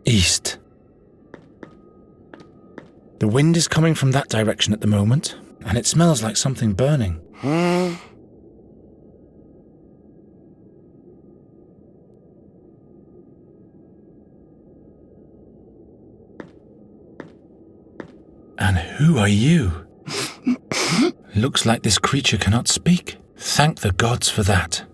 East. The wind is coming from that direction at the moment, and it smells like something burning. And who are you? Looks like this creature cannot speak. Thank the gods for that.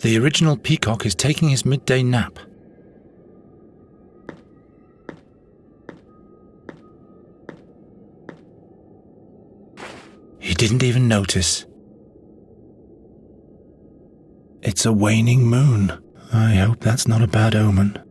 The original peacock is taking his midday nap. He didn't even notice. It's a waning moon. I hope that's not a bad omen.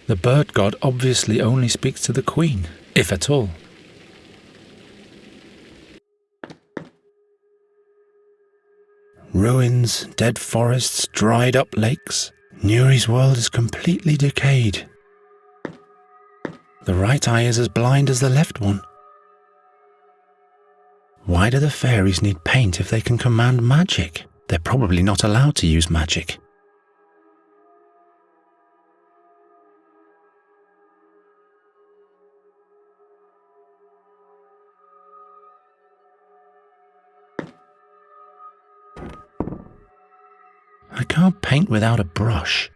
The bird god obviously only speaks to the queen, if at all. Ruins, dead forests, dried up lakes. Nuri's world is completely decayed. The right eye is as blind as the left one. Why do the fairies need paint if they can command magic? They're probably not allowed to use magic. I can't paint without a brush.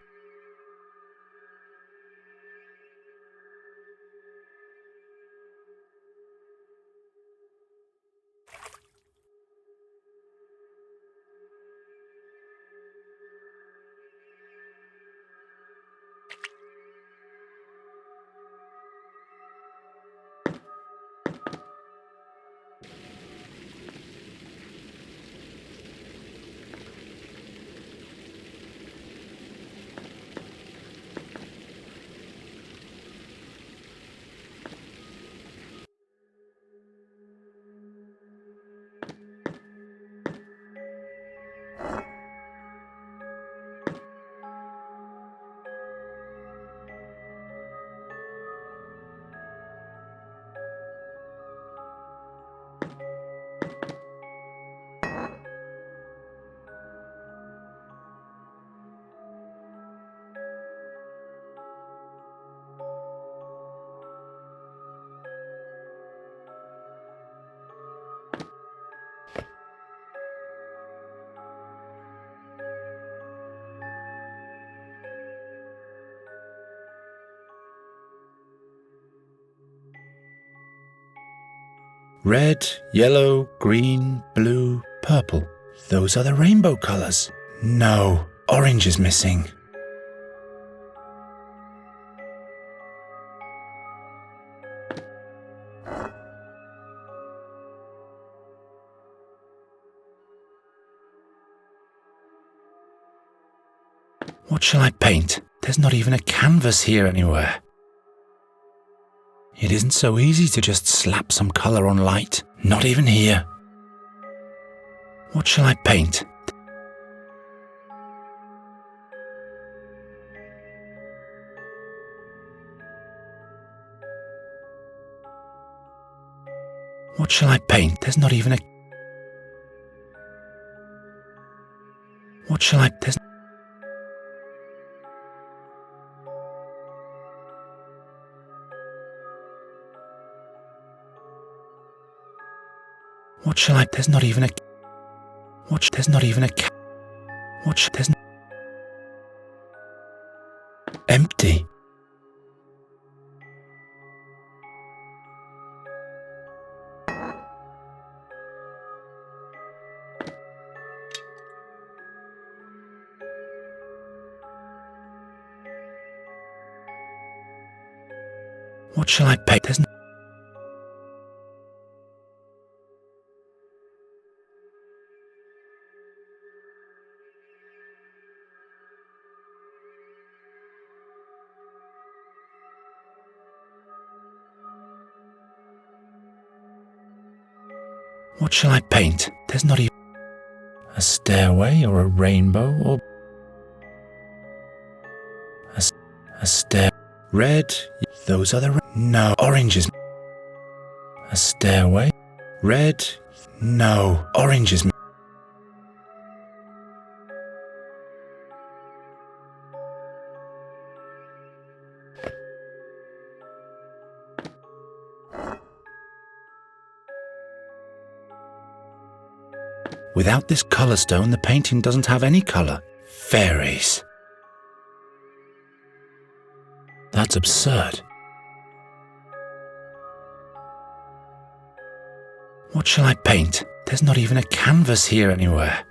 Red, yellow, green, blue, purple. Those are the rainbow colors. No, orange is missing. What shall I paint? There's not even a canvas here anywhere. It isn't so easy to just slap some color on light. Not even here. What shall I paint? What shall I paint? There's not even a... What shall I... There's... What shall I... There's not even a... What... There's not even a... What... There's... Empty. What shall I paint? There's... What shall I paint? There's not even a stairway or a rainbow or a stair. Red. Those are the no oranges. A stairway. Red. No oranges. Without this color stone, the painting doesn't have any color. Fairies. That's absurd. What shall I paint? There's not even a canvas here anywhere.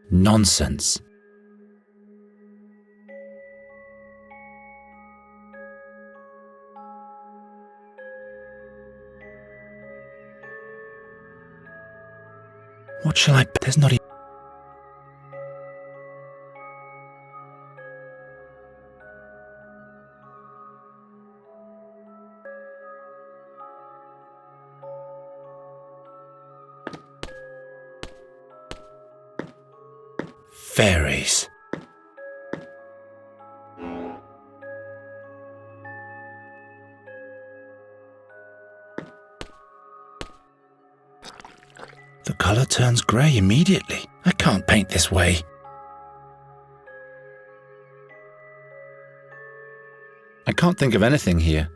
Nonsense. What shall I... There's not even... Fairies. The color turns grey immediately. I can't paint this way. I can't think of anything here.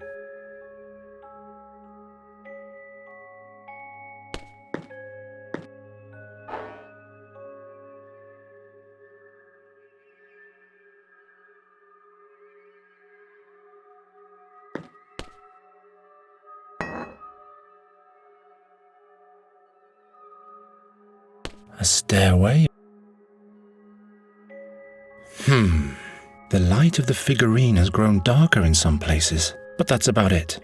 A stairway. The light of the figurine has grown darker in some places, but that's about it.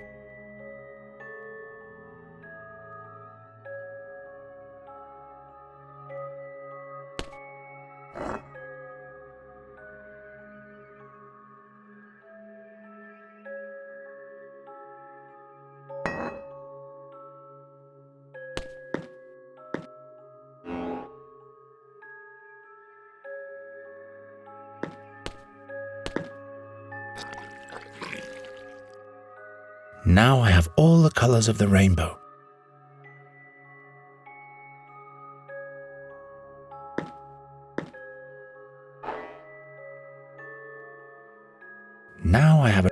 Now I have all the colors of the rainbow. Now I have a...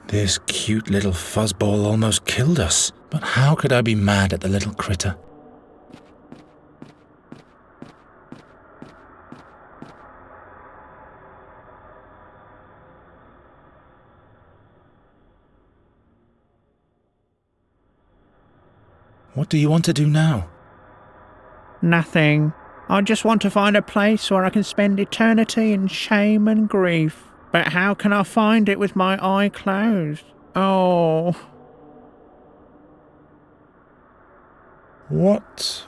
This cute little fuzzball almost killed us, but how could I be mad at the little critter? What do you want to do now? Nothing. I just want to find a place where I can spend eternity in shame and grief. But how can I find it with my eye closed? Oh. What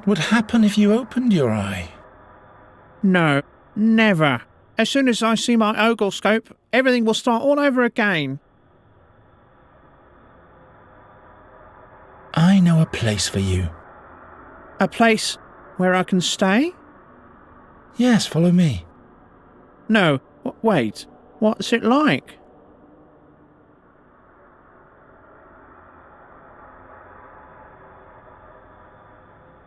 would happen if you opened your eye? No, never. As soon as I see my oglescope, everything will start all over again. I know a place for you. A place where I can stay? Yes, follow me. No, wait. What's it like?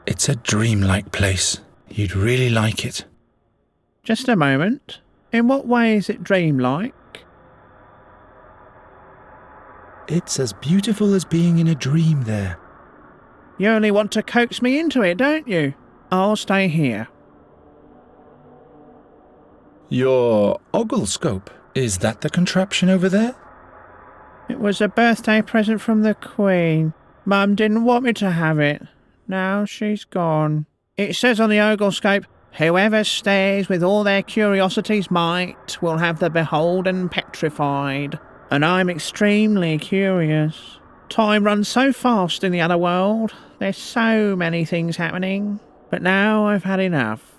It's a dreamlike place. You'd really like it. Just a moment. In what way is it dreamlike? It's as beautiful as being in a dream there. You only want to coax me into it, don't you? I'll stay here. Your oglescope? Is that the contraption over there? It was a birthday present from the Queen. Mum didn't want me to have it. Now she's gone. It says on the oglescope, whoever stares with all their curiosity's might will have the beholden petrified. And I'm extremely curious. Time runs so fast in the other world. There's so many things happening. But now I've had enough.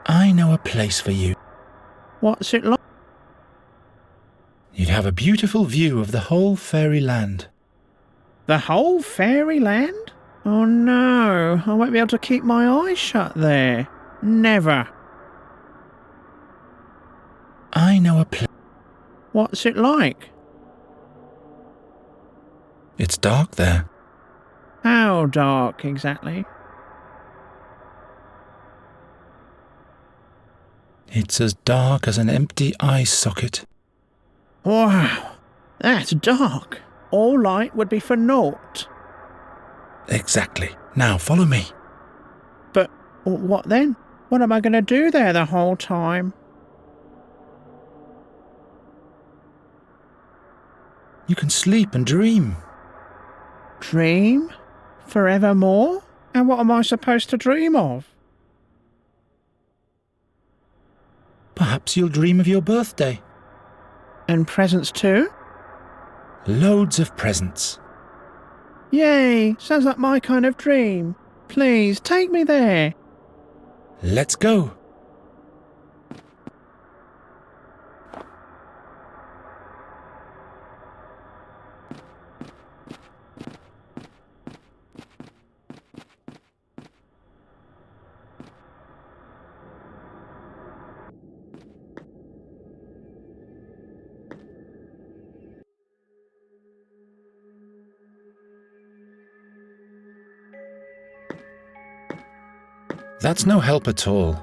I know a place for you. What's it like? You'd have a beautiful view of the whole fairyland. The whole fairyland? Oh no, I won't be able to keep my eyes shut there. Never. I know a place. What's it like? It's dark there. How dark exactly? It's as dark as an empty eye socket. Wow, that's dark. All light would be for naught. Exactly. Now follow me. But what then? What am I going to do there the whole time? You can sleep and dream. Dream? Forevermore? And what am I supposed to dream of? Perhaps you'll dream of your birthday. And presents too? Loads of presents. Yay! Sounds like my kind of dream. Please, take me there. Let's go. That's no help at all.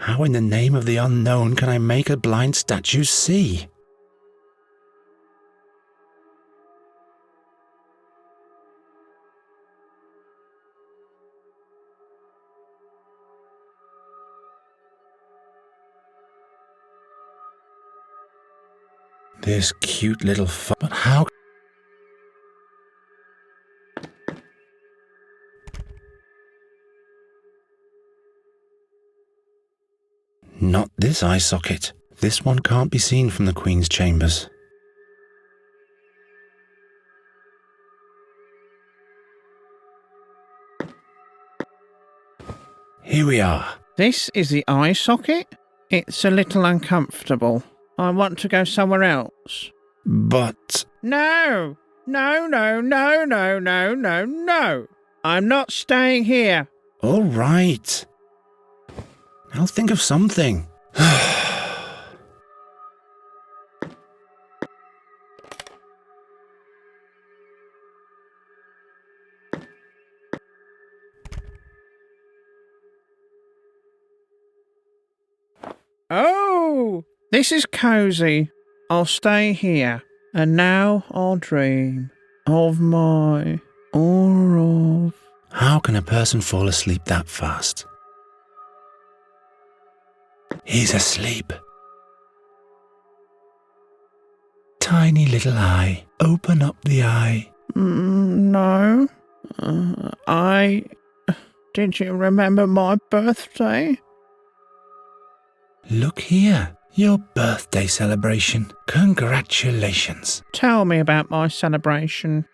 How in the name of the unknown can I make a blind statue see? This cute little but how? Not this eye socket. This one can't be seen from the Queen's chambers. Here we are. This is the eye socket? It's a little uncomfortable. I want to go somewhere else. But... No! No, no, no, no, no, no, no! I'm not staying here. All right. I'll think of something. Oh! This is cosy. I'll stay here. And now I'll dream of my... or of... How can a person fall asleep that fast? He's asleep. Tiny little eye. Open up the eye. No. Did you remember my birthday? Look here. Your birthday celebration. Congratulations. Tell me about my celebration.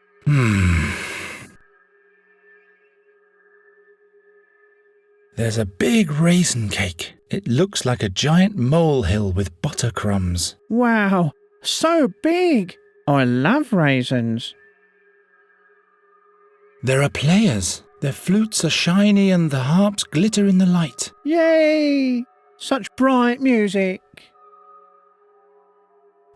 There's a big raisin cake. It looks like a giant molehill with butter crumbs. Wow, so big. I love raisins. There are players. Their flutes are shiny and the harps glitter in the light. Yay! Such bright music.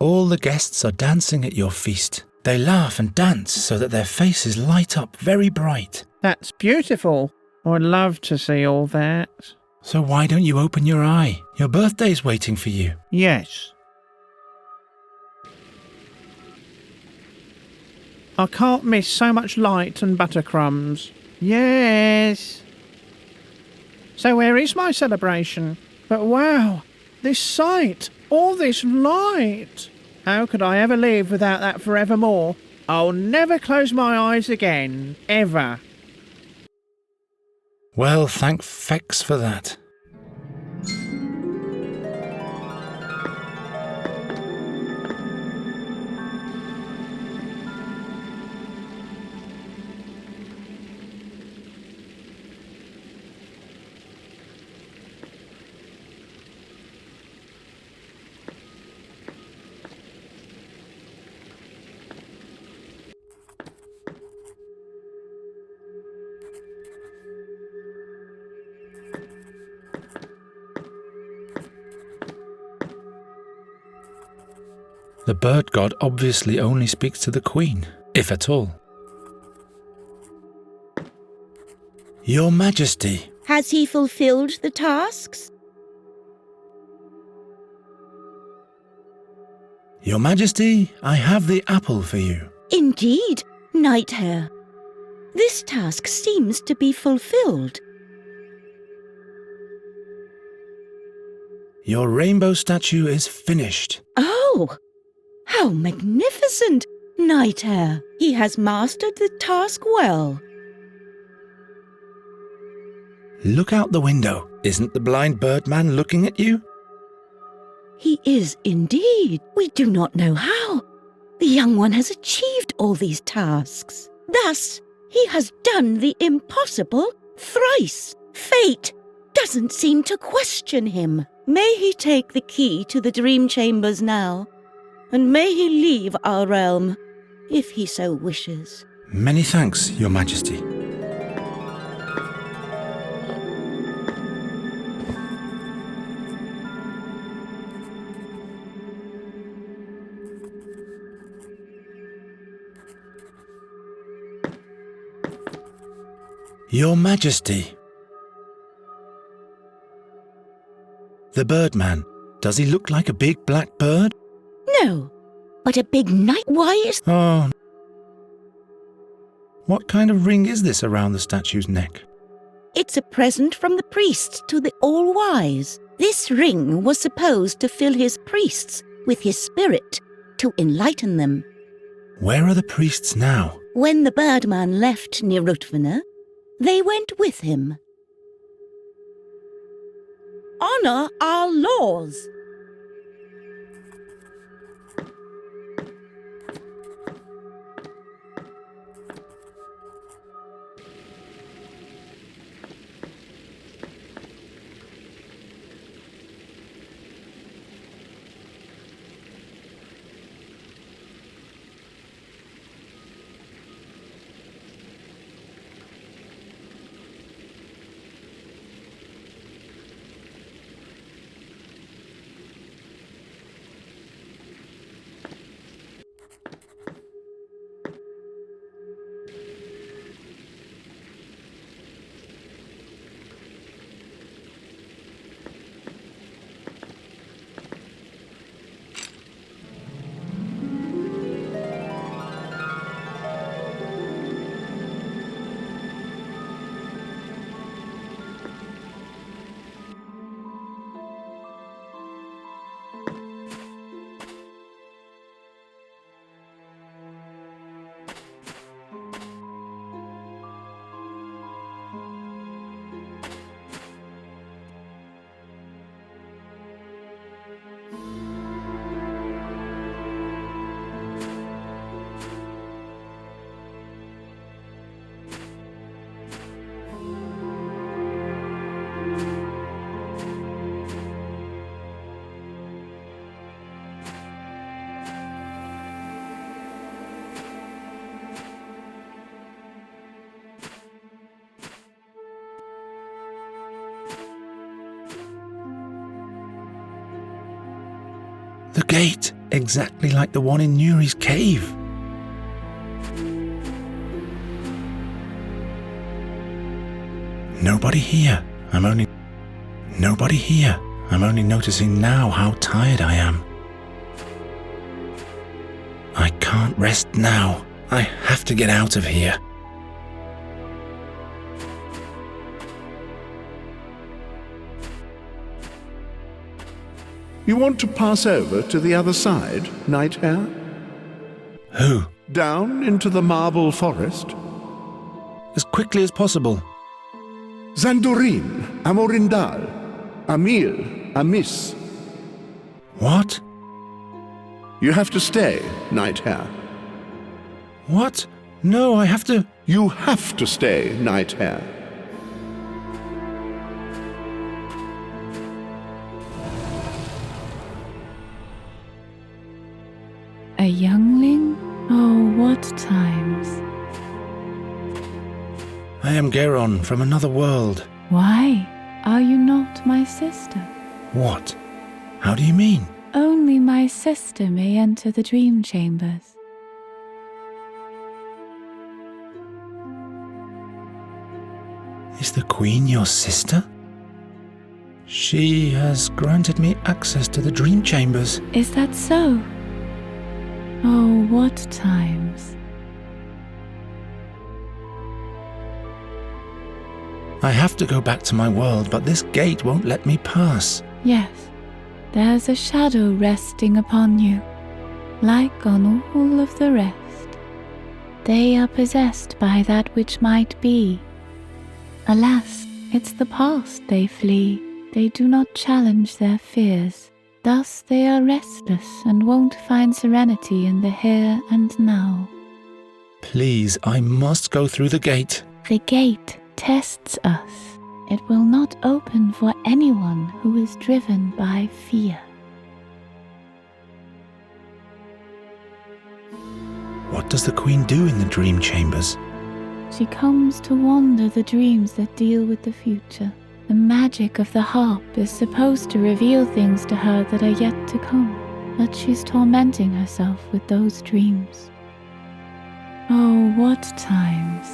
All the guests are dancing at your feast. They laugh and dance so that their faces light up very bright. That's beautiful. I'd love to see all that. So why don't you open your eye? Your birthday's waiting for you. Yes. I can't miss so much light and buttercrumbs. Yes. So where is my celebration? But wow, this sight, all this light. How could I ever live without that forevermore? I'll never close my eyes again, ever. Well, thank fex for that. The bird god obviously only speaks to the queen, if at all. Your Majesty. Has he fulfilled the tasks? Your Majesty, I have the apple for you. Indeed, Night Hare. This task seems to be fulfilled. Your rainbow statue is finished. Oh, how magnificent, Night Hare. He has mastered the task well. Look out the window. Isn't the blind birdman looking at you? He is indeed. We do not know how. The young one has achieved all these tasks. Thus, he has done the impossible thrice. Fate doesn't seem to question him. May he take the key to the dream chambers now, and may he leave our realm, if he so wishes. Many thanks, Your Majesty. Your Majesty. The birdman, does he look like a big black bird? No, but a big night. Why is... Oh. What kind of ring is this around the statue's neck? It's a present from the priests to the All-Wise. This ring was supposed to fill his priests with his spirit to enlighten them. Where are the priests now? When the birdman left Nirutvana, they went with him. Honor our laws. The gate, exactly like the one in Nuri's cave. Nobody here. Nobody here. I'm only noticing now how tired I am. I can't rest now. I have to get out of here. You want to pass over to the other side, Night Hare? Who? Down into the marble forest? As quickly as possible. Zandurin, Amorindal, Amil, Amis. What? You have to stay, Night Hare. What? No, I have to... You have to stay, Night Hare. A youngling? Oh, what times. I am Geron from another world. Why? Are you not my sister? What? How do you mean? Only my sister may enter the dream chambers. Is the Queen your sister? She has granted me access to the dream chambers. Is that so? Oh, what times. I have to go back to my world, but this gate won't let me pass. Yes, there's a shadow resting upon you, like on all of the rest. They are possessed by that which might be. Alas, it's the past they flee. They do not challenge their fears. Thus they are restless and won't find serenity in the here and now. Please, I must go through the gate. The gate tests us. It will not open for anyone who is driven by fear. What does the Queen do in the dream chambers? She comes to wander the dreams that deal with the future. The magic of the harp is supposed to reveal things to her that are yet to come, but she's tormenting herself with those dreams. Oh, what times.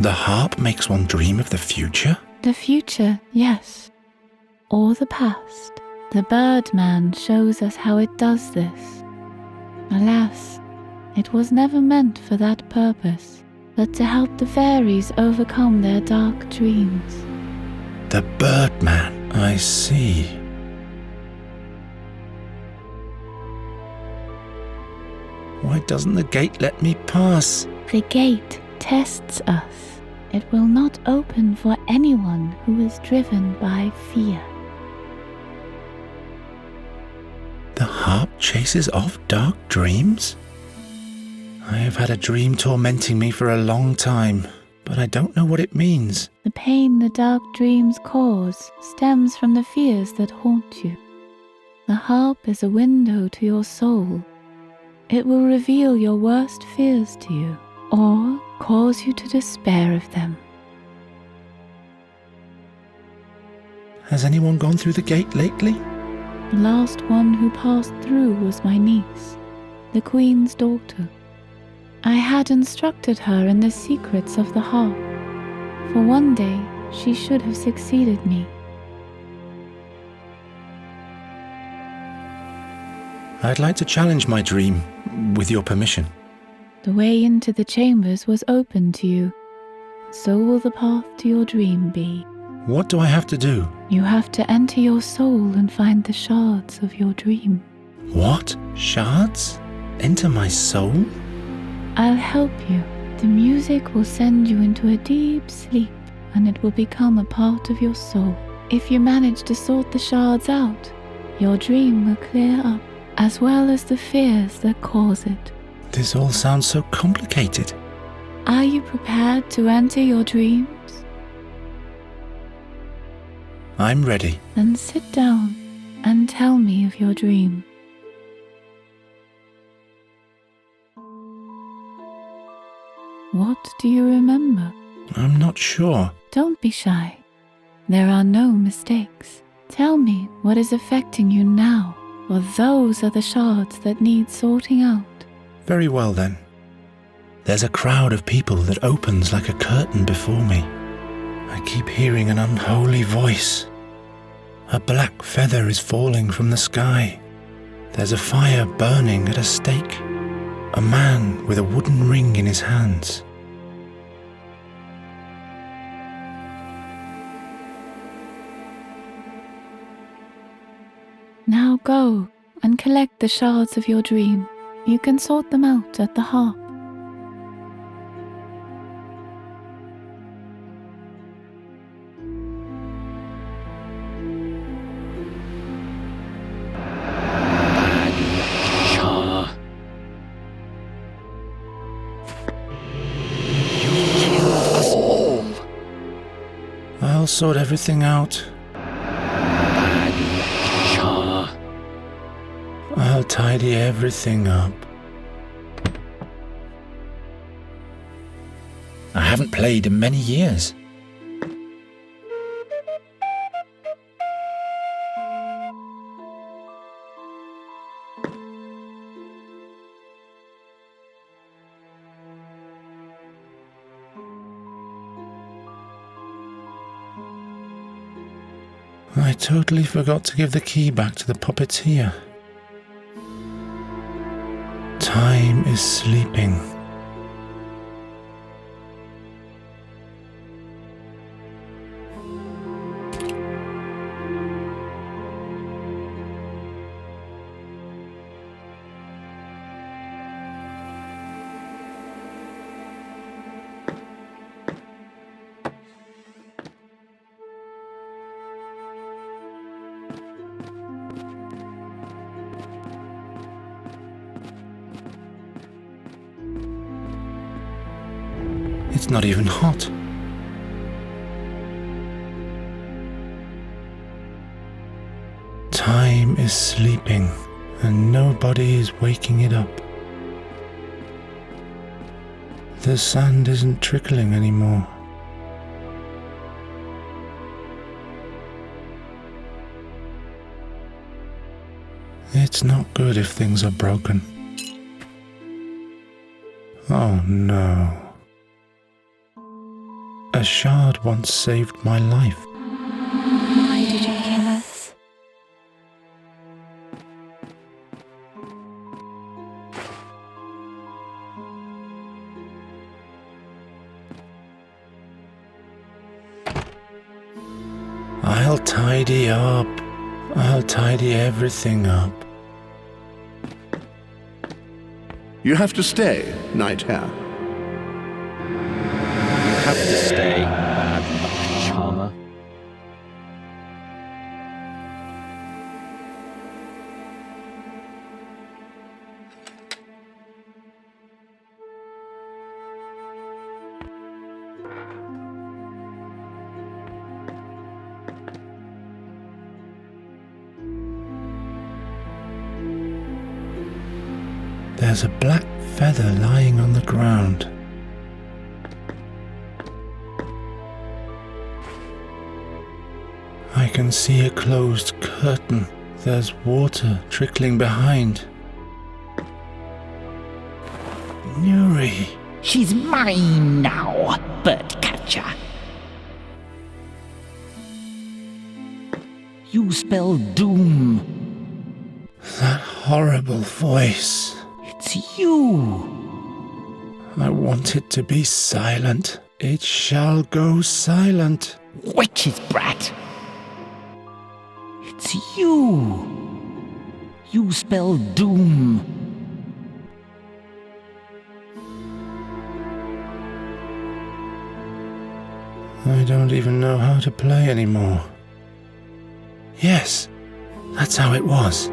The harp makes one dream of the future? The future, yes. Or the past. The Birdman shows us how it does this. Alas, it was never meant for that purpose, but to help the fairies overcome their dark dreams. The Birdman, I see. Why doesn't the gate let me pass? The gate tests us. It will not open for anyone who is driven by fear. The harp chases off dark dreams? I have had a dream tormenting me for a long time, but I don't know what it means. The pain the dark dreams cause stems from the fears that haunt you. The harp is a window to your soul. It will reveal your worst fears to you, or cause you to despair of them. Has anyone gone through the gate lately? The last one who passed through was my niece, the Queen's daughter. I had instructed her in the secrets of the harp, for one day she should have succeeded me. I'd like to challenge my dream, with your permission. The way into the chambers was open to you. So will the path to your dream be. What do I have to do? You have to enter your soul and find the shards of your dream. What? Shards? Enter my soul? I'll help you. The music will send you into a deep sleep, and it will become a part of your soul. If you manage to sort the shards out, your dream will clear up, as well as the fears that cause it. This all sounds so complicated. Are you prepared to enter your dreams? I'm ready. Then sit down and tell me of your dream. What do you remember? I'm not sure. Don't be shy. There are no mistakes. Tell me what is affecting you now, for those are the shards that need sorting out. Very well then. There's a crowd of people that opens like a curtain before me. I keep hearing an unholy voice. A black feather is falling from the sky. There's a fire burning at a stake. A man with a wooden ring in his hands. Now go and collect the shards of your dream. You can sort them out at the harp. I'll sort everything out. I'll tidy everything up. I haven't played in many years. I totally forgot to give the key back to the puppeteer. Time is sleeping. It's not even hot. Time is sleeping, and nobody is waking it up. The sand isn't trickling anymore. It's not good if things are broken. Oh no. A shard once saved my life. Why did you kill us? I'll tidy up. I'll tidy everything up. You have to stay, Night Hare. Have to stay, bad luck charmer. There's a black feather lying on the ground. I can see a closed curtain. There's water trickling behind. Nuri. She's mine now, birdcatcher. You spell doom. That horrible voice. It's you. I want it to be silent. It shall go silent. Witch's brat. It's you. You spell doom. I don't even know how to play anymore. Yes, that's how it was.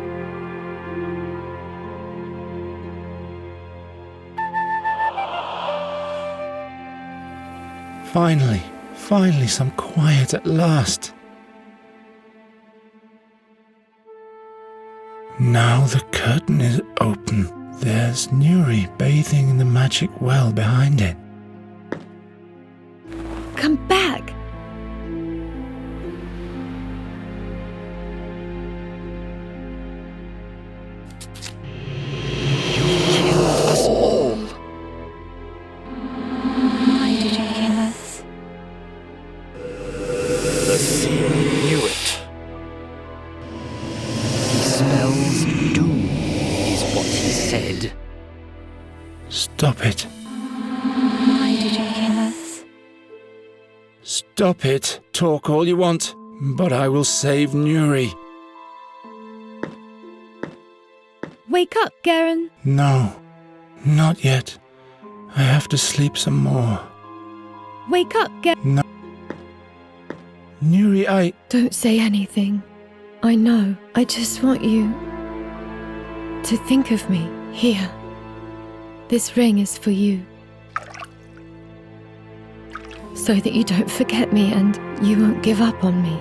Finally, some quiet at last. Now the curtain is open. There's Nuri bathing in the magic well behind it. Come back! Stop it. Why did you kill us? Stop it. Talk all you want, but I will save Nuri. Wake up, Garen. No, not yet. I have to sleep some more. Wake up, Garen. No. Nuri, I... Don't say anything. I know. I just want you to think of me here. This ring is for you. So that you don't forget me and you won't give up on me.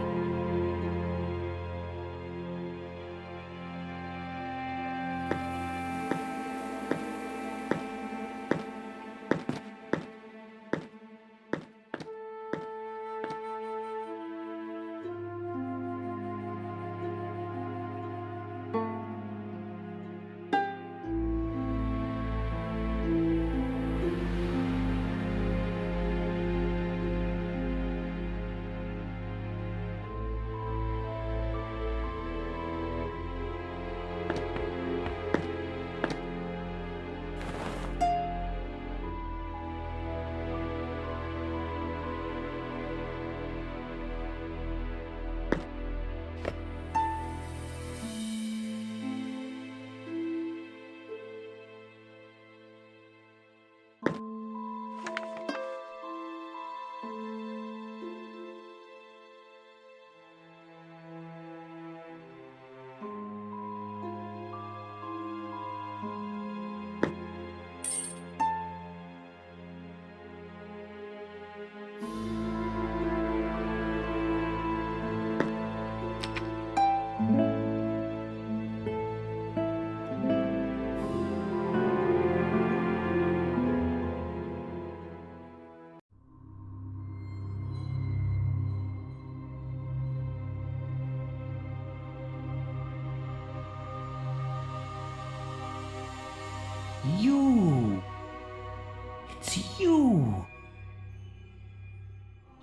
It's you.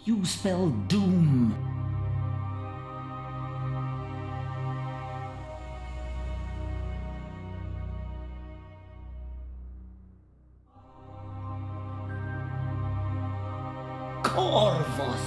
You spell doom. Corvus.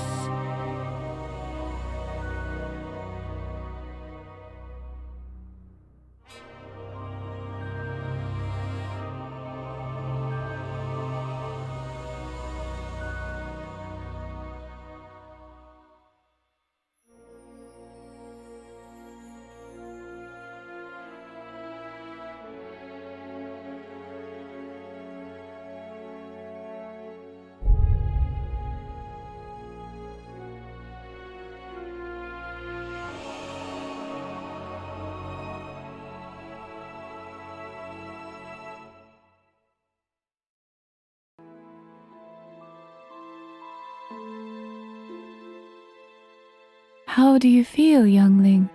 How do you feel, youngling?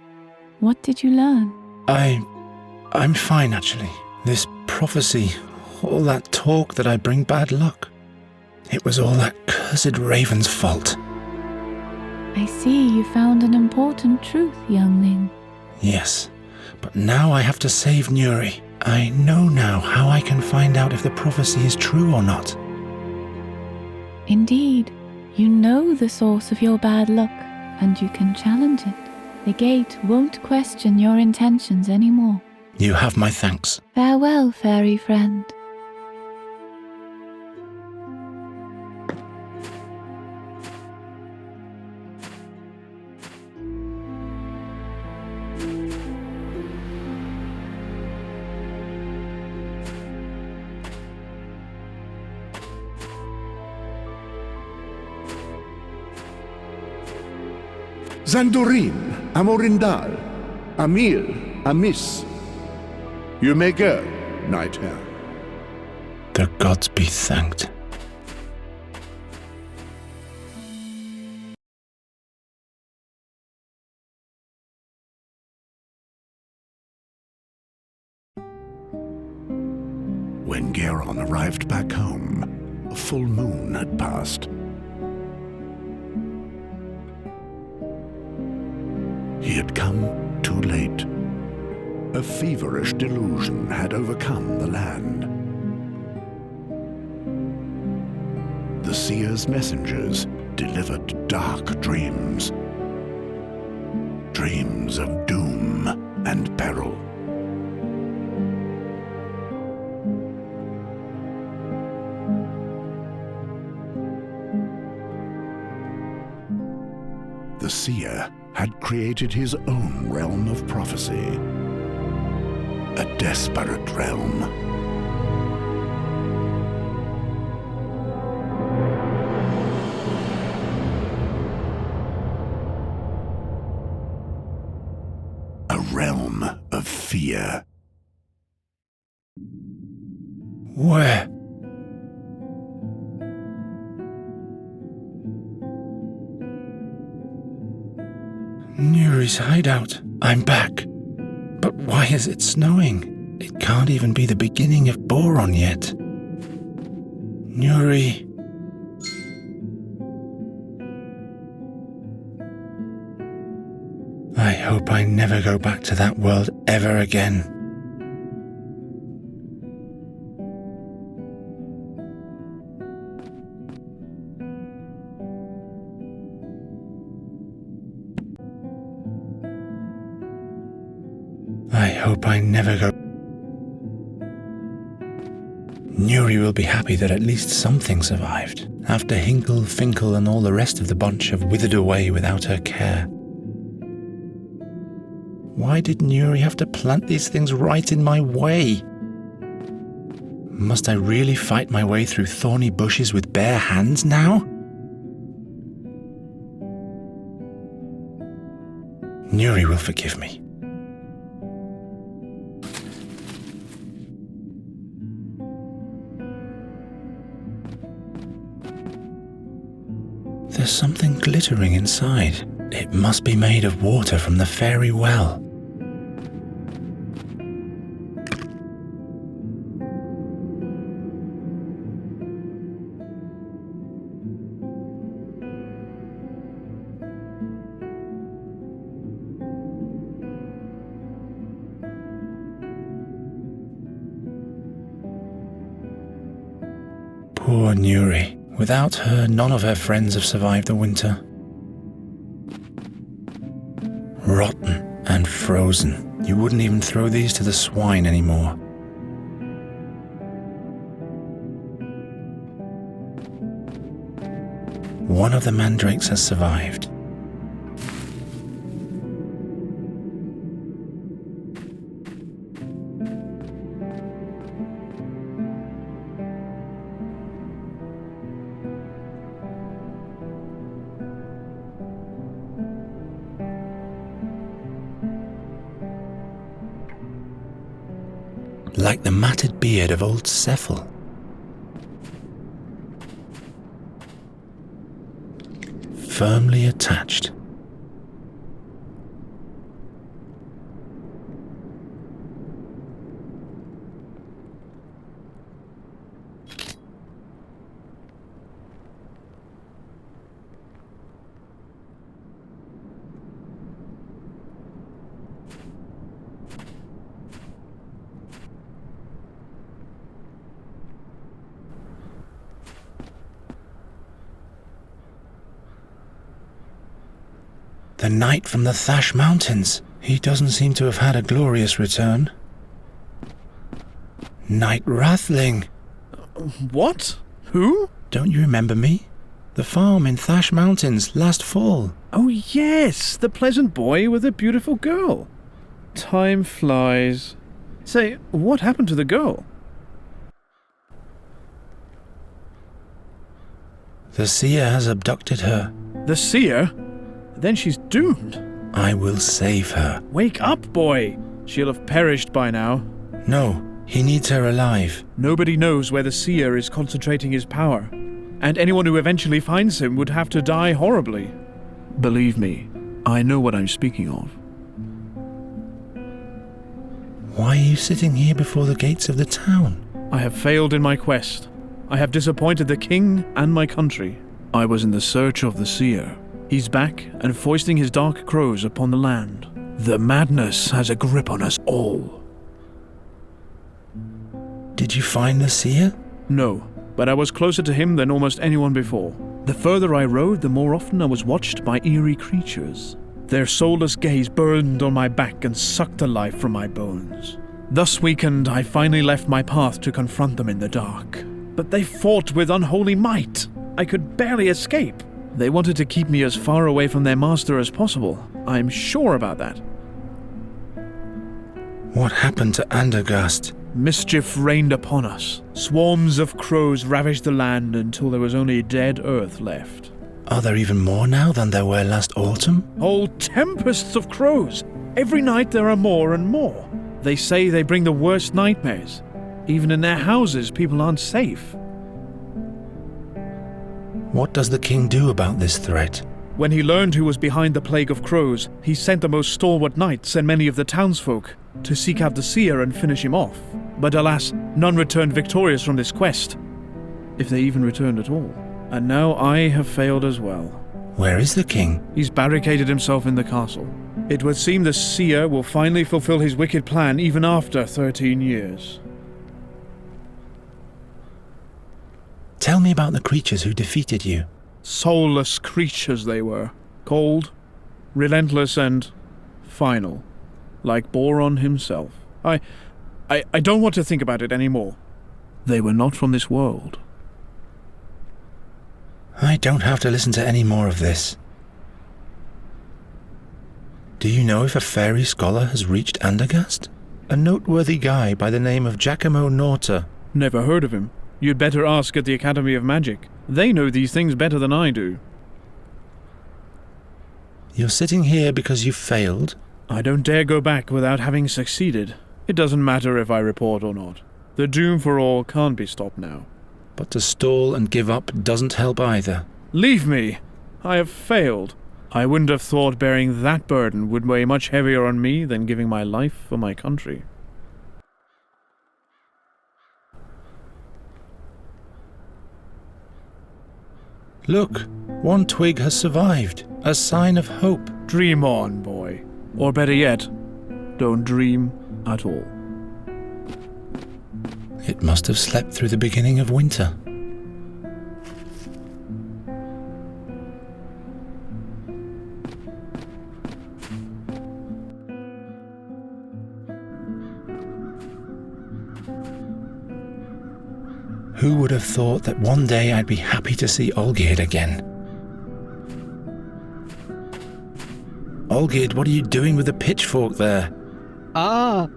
What did you learn? I'm fine, actually. This prophecy, all that talk that I bring bad luck. It was all that cursed raven's fault. I see you found an important truth, youngling. Yes, but now I have to save Nuri. I know now how I can find out if the prophecy is true or not. Indeed, you know the source of your bad luck, and you can challenge it. The gate won't question your intentions anymore. You have my thanks. Farewell, fairy friend. Zandorin, Amorindal, Amil, Amis. You may go, Knight Hare. The gods be thanked. When Geron arrived back home, a full moon had passed. He had come too late. A feverish delusion had overcome the land. The seer's messengers delivered dark dreams. Dreams of doom and peril. The seer had created his own realm of prophecy. A desperate realm. A realm of fear. Where? Nuri's hideout. I'm back. But why is it snowing? It can't even be the beginning of Boron yet. Nuri. I hope I never go back to that world ever again. I hope I never go. Nuri will be happy that at least something survived, after Hinkle, Finkel and all the rest of the bunch have withered away without her care. Why did Nuri have to plant these things right in my way? Must I really fight my way through thorny bushes with bare hands now? Nuri will forgive me. There's something glittering inside. It must be made of water from the fairy well. Poor Nuri. Without her, none of her friends have survived the winter. Rotten and frozen. You wouldn't even throw these to the swine anymore. One of the mandrakes has survived. Like the matted beard of old Cephal. Firmly attached. The knight from the Thash Mountains. He doesn't seem to have had a glorious return. Knight Rathling. What? Who? Don't you remember me? The farm in Thash Mountains last fall. Oh yes, the pleasant boy with the beautiful girl. Time flies. Say, what happened to the girl? The seer has abducted her. The seer? Then she's doomed. I will save her. Wake up, boy. She'll have perished by now. No, he needs her alive. Nobody knows where the seer is concentrating his power, and anyone who eventually finds him would have to die horribly. Believe me, I know what I'm speaking of. Why are you sitting here before the gates of the town? I have failed in my quest. I have disappointed the king and my country. I was in the search of the seer. He's back and foisting his dark crows upon the land. The madness has a grip on us all. Did you find the seer? No, but I was closer to him than almost anyone before. The further I rode, the more often I was watched by eerie creatures. Their soulless gaze burned on my back and sucked the life from my bones. Thus weakened, I finally left my path to confront them in the dark. But they fought with unholy might. I could barely escape. They wanted to keep me as far away from their master as possible. I'm sure about that. What happened to Andergast? Mischief rained upon us. Swarms of crows ravaged the land until there was only dead earth left. Are there even more now than there were last autumn? Whole tempests of crows. Every night there are more and more. They say they bring the worst nightmares. Even in their houses, people aren't safe. What does the king do about this threat? When he learned who was behind the plague of crows, he sent the most stalwart knights and many of the townsfolk to seek out the seer and finish him off. But alas, none returned victorious from this quest, if they even returned at all. And now I have failed as well. Where is the king? He's barricaded himself in the castle. It would seem the seer will finally fulfill his wicked plan even after 13 years. Tell me about the creatures who defeated you. Soulless creatures they were. Cold, relentless, and final. Like Boron himself. I don't want to think about it anymore. They were not from this world. I don't have to listen to any more of this. Do you know if a fairy scholar has reached Andergast? A noteworthy guy by the name of Giacomo Norta. Never heard of him. You'd better ask at the Academy of Magic. They know these things better than I do. You're sitting here because you failed? I don't dare go back without having succeeded. It doesn't matter if I report or not. The doom for all can't be stopped now. But to stall and give up doesn't help either. Leave me! I have failed. I wouldn't have thought bearing that burden would weigh much heavier on me than giving my life for my country. Look, one twig has survived, a sign of hope. Dream on, boy. Or better yet, don't dream at all. It must have slept through the beginning of winter. Who would have thought that one day I'd be happy to see Olgierd again? Olgierd, what are you doing with the pitchfork there? Ah!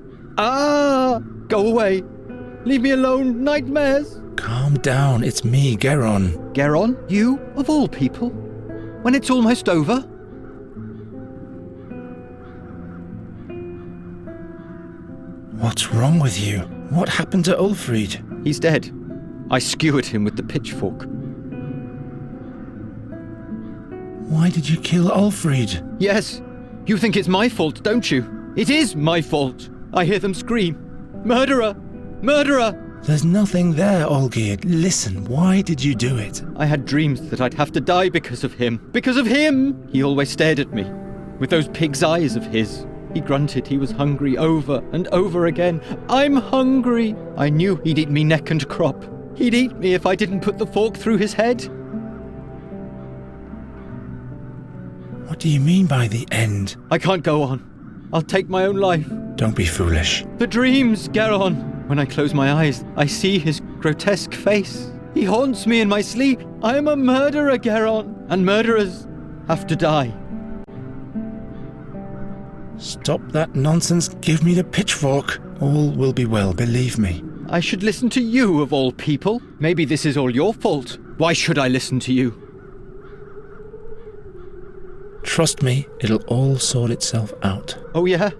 Go away! Leave me alone, nightmares! Calm down, it's me, Geron. Geron? You, of all people? When it's almost over? What's wrong with you? What happened to Ulfrid? He's dead. I skewered him with the pitchfork. Why did you kill Ulfrid? Yes. You think it's my fault, don't you? It is my fault. I hear them scream. Murderer! Murderer! There's nothing there, Olgierd. Listen, why did you do it? I had dreams that I'd have to die because of him. Because of him! He always stared at me, with those pig's eyes of his. He grunted he was hungry over and over again. I'm hungry! I knew he'd eat me neck and crop. He'd eat me if I didn't put the fork through his head. What do you mean by the end? I can't go on. I'll take my own life. Don't be foolish. The dreams, Geron! When I close my eyes, I see his grotesque face. He haunts me in my sleep. I am a murderer, Geron, and murderers have to die. Stop that nonsense. Give me the pitchfork. All will be well, believe me. I should listen to you, of all people. Maybe this is all your fault. Why should I listen to you? Trust me, it'll all sort itself out. Oh, yeah?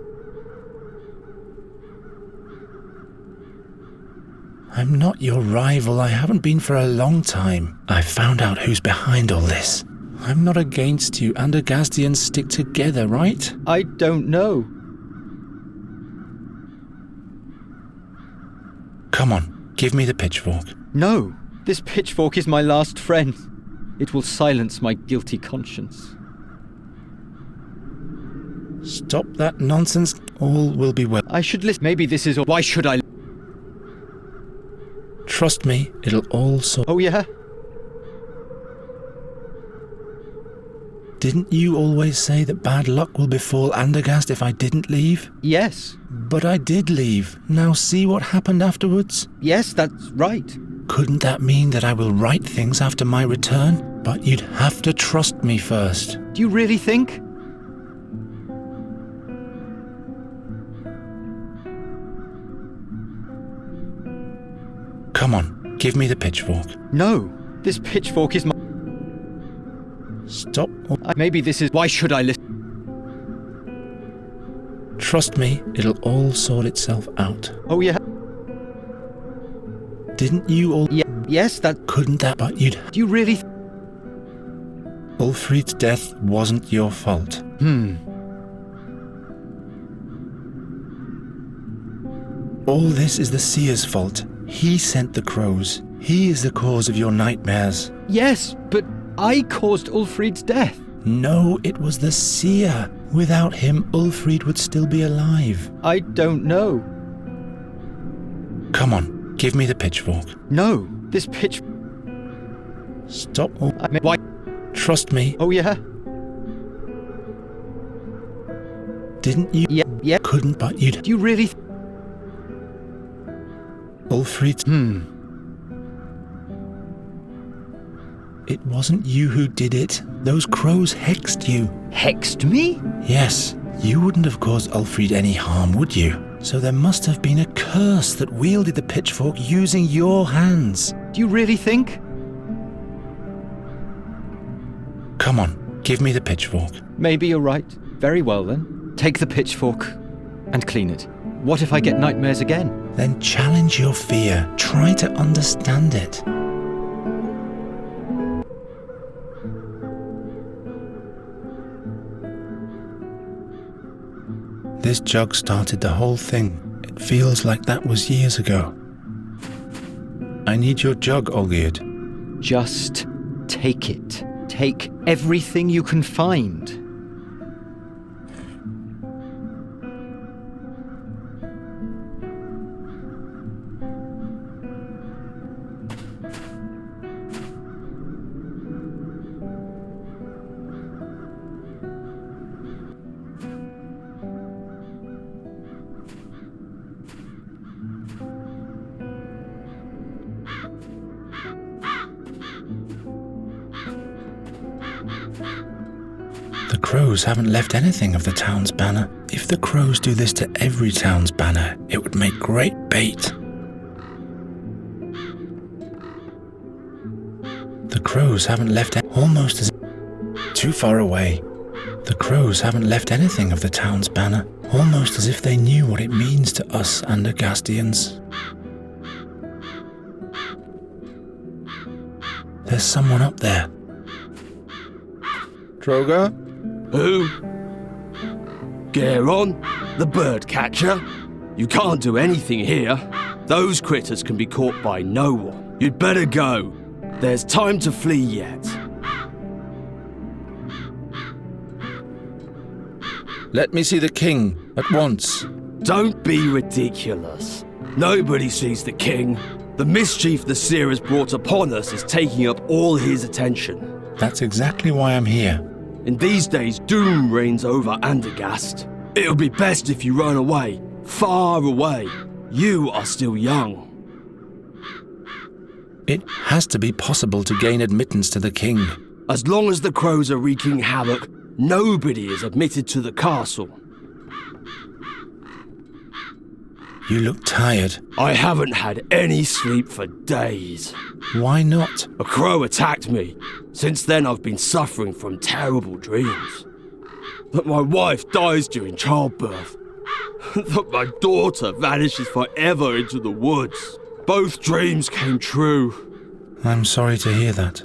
I'm not your rival. I haven't been for a long time. I found out who's behind all this. I'm not against you, and Agazdians stick together, right? I don't know. Come on, give me the pitchfork. No, this pitchfork is my last friend. It will silence my guilty conscience. Stop that nonsense. All will be well. I should listen. Maybe this is all. Why should I? Trust me, it'll all sort. Oh, yeah? Didn't you always say that bad luck will befall Andergast if I didn't leave? Yes. But I did leave. Now see what happened afterwards? Yes, that's right. Couldn't that mean that I will right things after my return? But you'd have to trust me first. Do you really think? Come on, give me the pitchfork. No, this pitchfork is my... Stop. Maybe this is... Why should I listen? Trust me, it'll all sort itself out. Oh, yeah? Didn't you all... Yes, that... Couldn't that... But you'd... Do you really... Ulfrid's death wasn't your fault. All this is the seer's fault. He sent the crows. He is the cause of your nightmares. Yes, but I caused Ulfrid's death. No, it was the seer. Without him, Ulfrid would still be alive. I don't know. Come on, give me the pitchfork. No, this pitch... Stop. Why? Trust me. Oh, yeah? Didn't you? Yeah. Couldn't, but you'd... Do you really... Ulfrid... It wasn't you who did it. Those crows hexed you. Hexed me? Yes. You wouldn't have caused Ulfrid any harm, would you? So there must have been a curse that wielded the pitchfork using your hands. Do you really think? Come on, give me the pitchfork. Maybe you're right. Very well then. Take the pitchfork and clean it. What if I get nightmares again? Then challenge your fear. Try to understand it. This jug started the whole thing. It feels like that was years ago. I need your jug, Olgierd. Just take it. Take everything you can find. crows haven't left anything of the town's banner. If the crows do this to every town's banner, it would make great bait. The crows haven't left almost as too far away. The crows haven't left anything of the town's banner, almost as if they knew what it means to us Andergastians. There's someone up there. Troger? Who? Geron, the bird catcher. You can't do anything here. Those critters can be caught by no one. You'd better go. There's time to flee yet. Let me see the king at once. Don't be ridiculous. Nobody sees the king. The mischief the seer has brought upon us is taking up all his attention. That's exactly why I'm here. In these days, doom reigns over Andergast. It'll be best if you run away, far away. You are still young. It has to be possible to gain admittance to the king. As long as the crows are wreaking havoc, nobody is admitted to the castle. You look tired. I haven't had any sleep for days. Why not? A crow attacked me. Since then I've been suffering from terrible dreams. That my wife dies during childbirth. That my daughter vanishes forever into the woods. Both dreams came true. I'm sorry to hear that.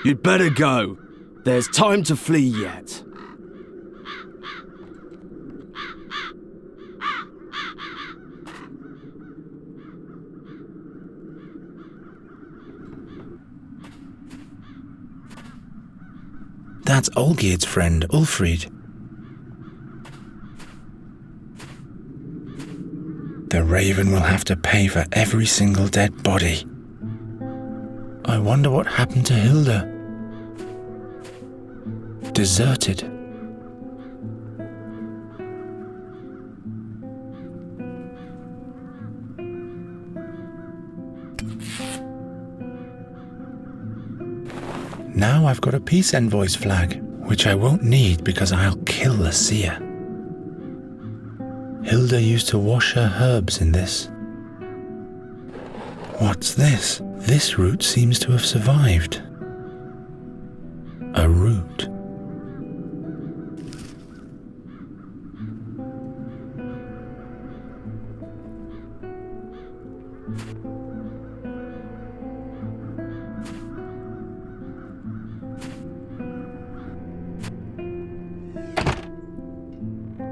You'd better go. There's time to flee yet. That's Olgierd's friend, Ulfried. The Raven will have to pay for every single dead body. I wonder what happened to Hilda. Deserted. Now I've got a peace envoy's flag, which I won't need because I'll kill the seer. Hilda used to wash her herbs in this. What's this? This root seems to have survived. A root.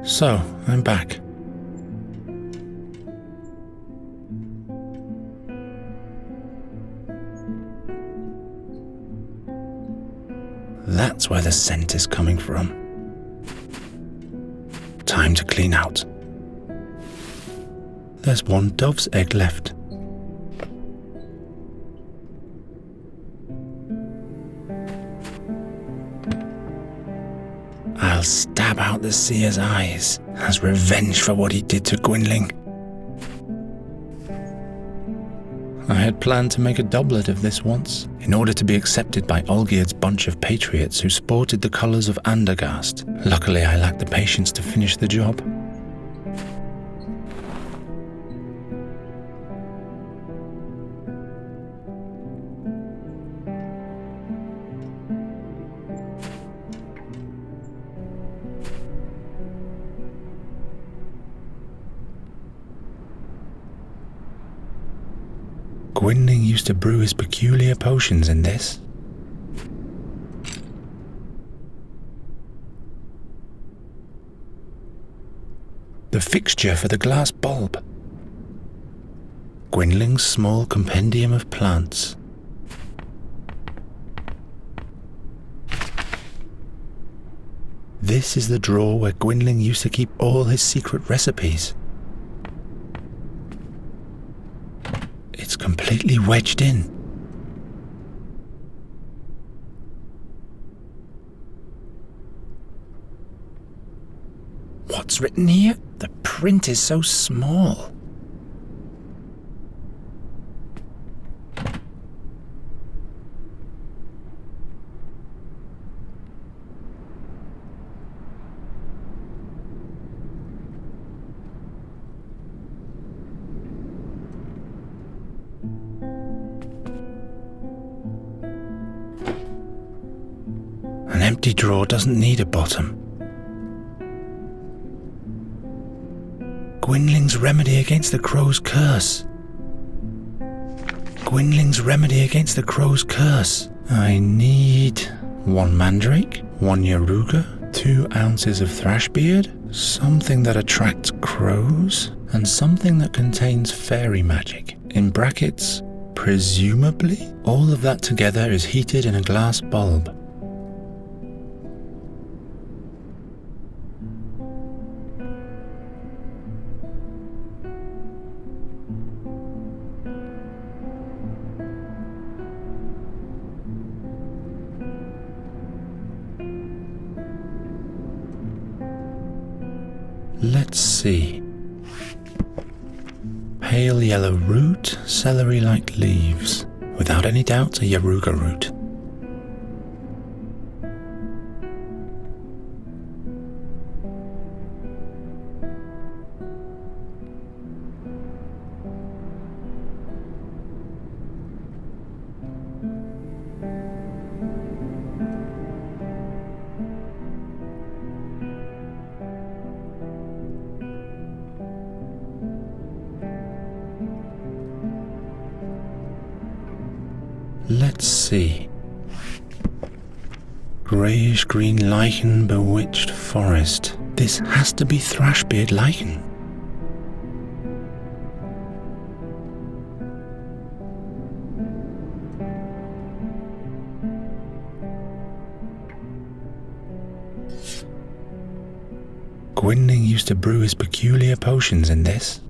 So, I'm back. That's where the scent is coming from. Time to clean out. There's one dove's egg left. I'll stab out the seer's eyes as revenge for what he did to Gwynling. I had planned to make a doublet of this once, in order to be accepted by Olgierd's bunch of patriots who sported the colours of Andergast. Luckily, I lacked the patience to finish the job. Gwynling used to brew his peculiar potions in this. The fixture for the glass bulb. Gwynling's small compendium of plants. This is the drawer where Gwynling used to keep all his secret recipes. It's completely wedged in. What's written here? The print is so small. empty drawer doesn't need a bottom. Gwynling's remedy against the crow's curse. Gwynling's remedy against the crow's curse. I need 1 mandrake, 1 yaruga, 2 ounces of thrashbeard, something that attracts crows, and something that contains fairy magic. In brackets, presumably, all of that together is heated in a glass bulb. Let's see. Pale yellow root, celery-like leaves. Without any doubt, a yaruga root. Let's see. Greyish-green lichen bewitched forest. This has to be thrashbeard lichen. Gwynling used to brew his peculiar potions in this.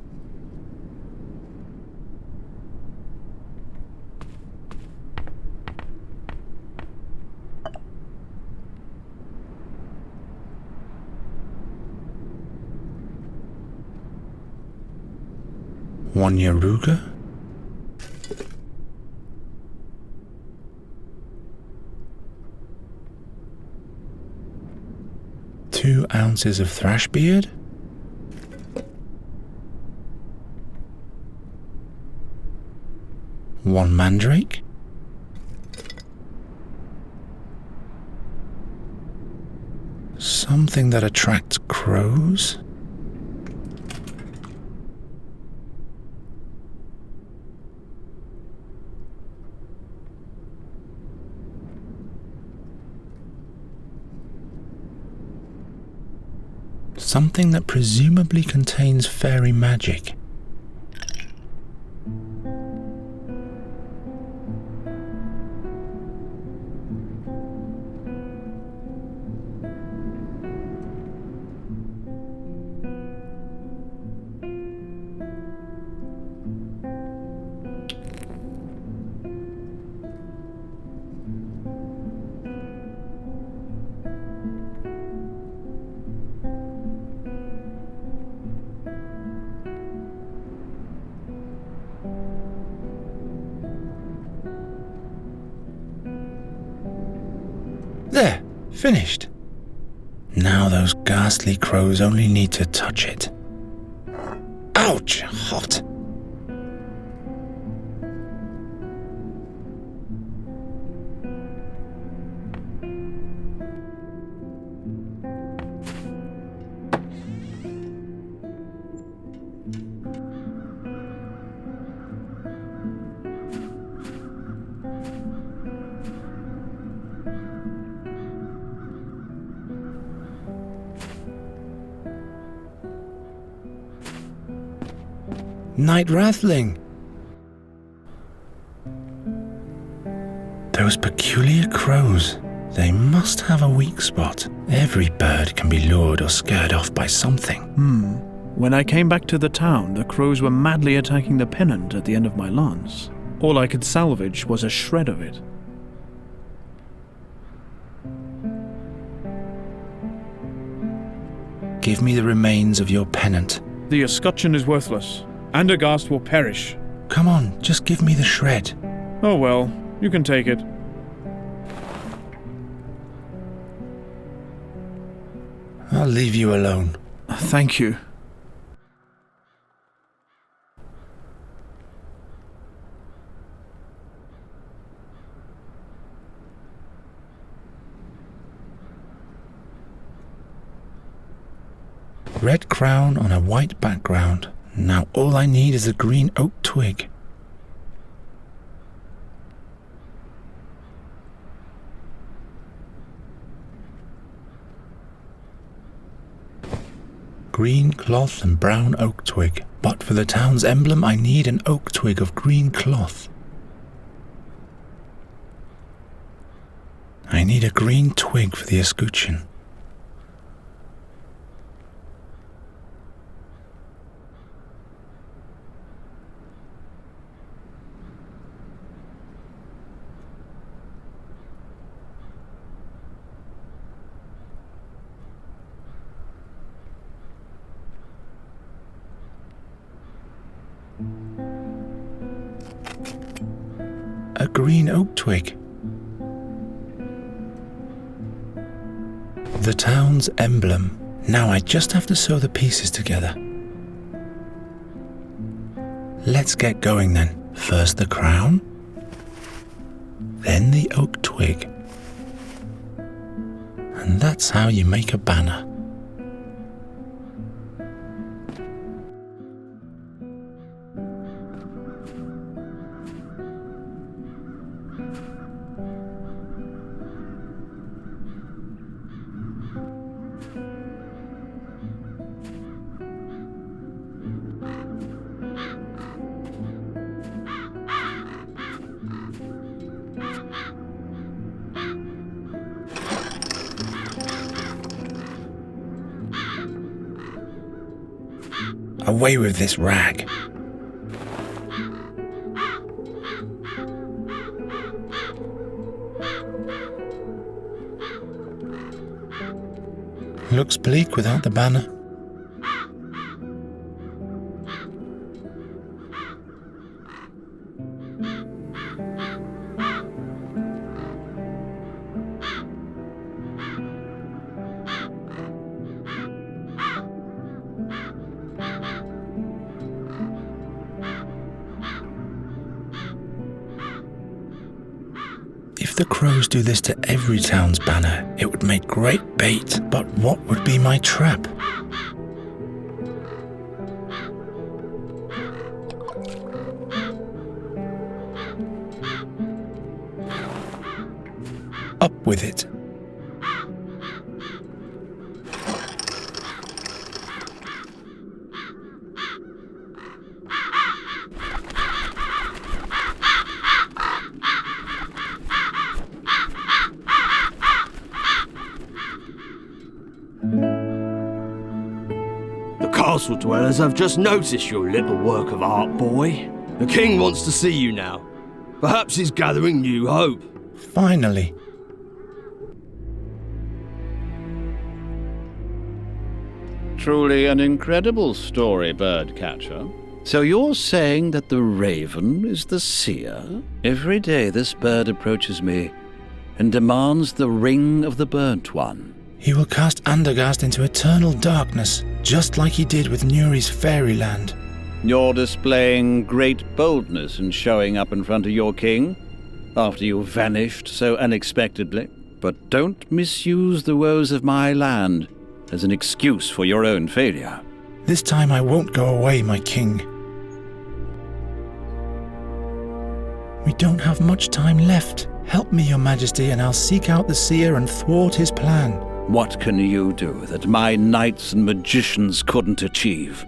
One yaruga, two ounces of thrashbeard, one mandrake, something that attracts crows, something that presumably contains fairy magic. There, finished. Now those ghastly crows only need to touch it. Ouch, hot. Night Rathling. Those peculiar crows. They must have a weak spot. Every bird can be lured or scared off by something. When I came back to the town, the crows were madly attacking the pennant at the end of my lance. All I could salvage was a shred of it. Give me the remains of your pennant. The escutcheon is worthless. Andergast will perish. Come on, just give me the shred. Oh well, you can take it. I'll leave you alone. Thank you. Red crown on a white background. Now all I need is a green oak twig. Green cloth and brown oak twig. But for the town's emblem, I need an oak twig of green cloth. I need a green twig for the escutcheon. A green oak twig. The town's emblem. Now I just have to sew the pieces together. Let's get going then. First the crown, then the oak twig. And that's how you make a banner. Away with this rag. Looks bleak without the banner. If the crows do this to every town's banner, it would make great bait. But what would be my trap? Up with it. Castle dwellers have just noticed your little work of art, boy. The king wants to see you now. Perhaps he's gathering new hope. Finally. Truly an incredible story, Birdcatcher. So you're saying that the raven is the seer? Every day this bird approaches me and demands the ring of the burnt one. He will cast Andergast into eternal darkness, just like he did with Nuri's fairyland. You're displaying great boldness in showing up in front of your king, after you vanished so unexpectedly. But don't misuse the woes of my land as an excuse for your own failure. This time I won't go away, my king. We don't have much time left. Help me, your majesty, and I'll seek out the seer and thwart his plan. What can you do that my knights and magicians couldn't achieve?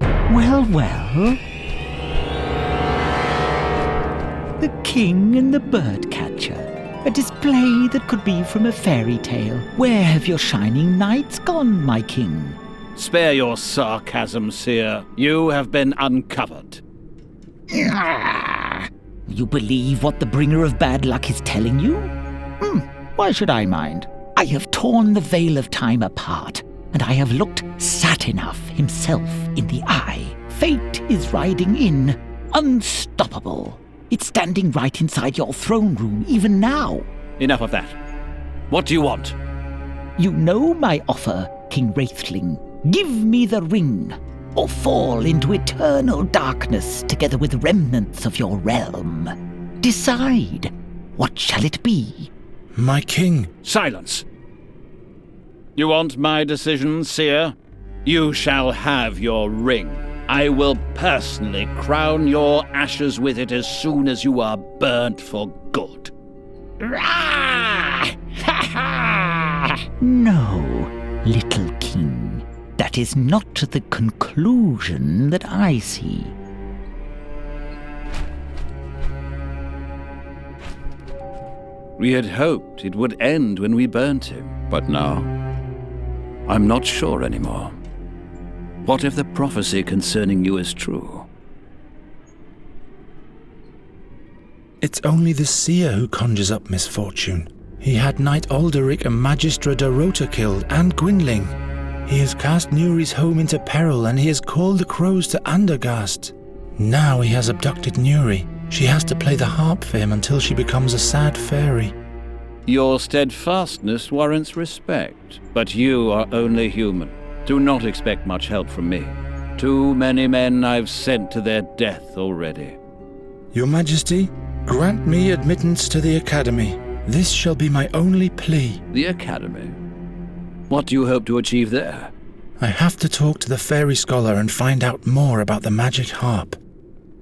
Well, well. The king and the birdcatcher. A display that could be from a fairy tale. Where have your shining knights gone, my king? Spare your sarcasm, seer. You have been uncovered. You believe what the bringer of bad luck is telling you? Why should I mind? I have torn the veil of time apart, and I have looked Satinav himself in the eye. Fate is riding in, unstoppable. It's standing right inside your throne room, even now. Enough of that. What do you want? You know my offer, King Wraithling. Give me the ring, or fall into eternal darkness together with remnants of your realm. Decide. What shall it be? My king. Silence. You want my decision, seer? You shall have your ring. I will personally crown your ashes with it as soon as you are burnt for good. No, little king. That is not the conclusion that I see. We had hoped it would end when we burnt him, but now, I'm not sure anymore. What if the prophecy concerning you is true? It's only the seer who conjures up misfortune. He had Knight Alderic and Magistra Dorota killed, and Gwynling. He has cast Nuri's home into peril, and he has called the crows to Andergast. Now he has abducted Nuri. She has to play the harp for him until she becomes a sad fairy. Your steadfastness warrants respect, but you are only human. Do not expect much help from me. Too many men I've sent to their death already. Your Majesty, grant me admittance to the Academy. This shall be my only plea. The Academy? What do you hope to achieve there? I have to talk to the fairy scholar and find out more about the magic harp.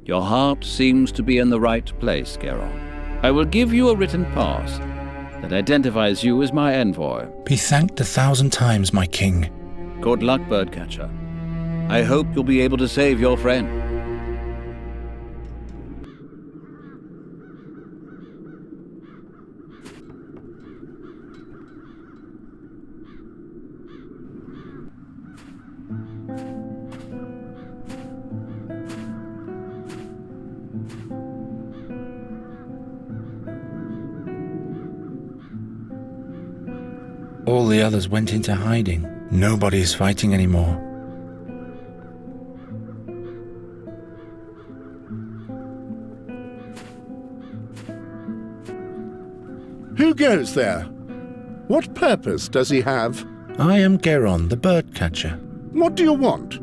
Your heart seems to be in the right place, Geron. I will give you a written pass that identifies you as my envoy. Be thanked 1,000 times, my king. Good luck, Birdcatcher. I hope you'll be able to save your friend. All the others went into hiding. Nobody is fighting anymore. Who goes there? What purpose does he have? I am Geron, the bird catcher. What do you want?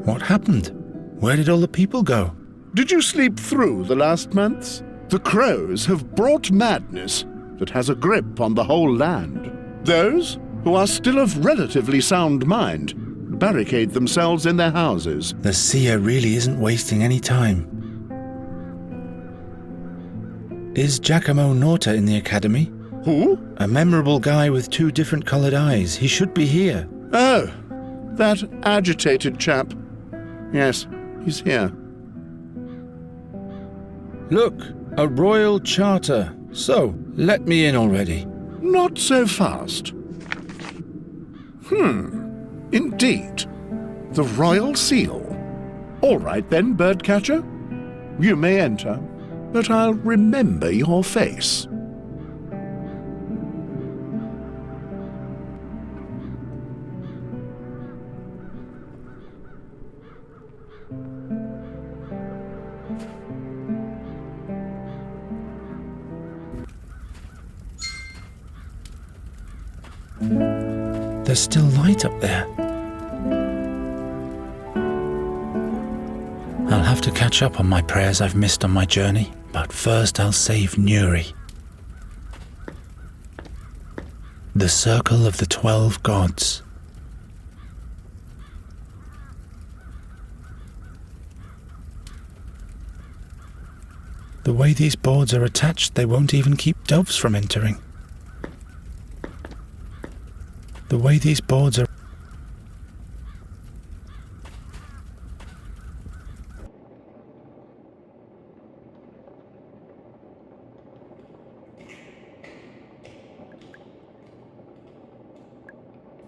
What happened? Where did all the people go? Did you sleep through the last months? The crows have brought madness that has a grip on the whole land. Those who are still of relatively sound mind barricade themselves in their houses. The seer really isn't wasting any time. Is Giacomo Norta in the Academy? Who? A memorable guy with 2 different coloured eyes. He should be here. Oh, that agitated chap. Yes, he's here. Look, a royal charter. So, let me in already. Not so fast. Indeed. The royal seal. All right then, Birdcatcher. You may enter, but I'll remember your face. There's still light up there. I'll have to catch up on my prayers I've missed on my journey, but first I'll save Nuri. The Circle of the 12 Gods. The way these boards are attached, they won't even keep doves from entering. The way these boards are...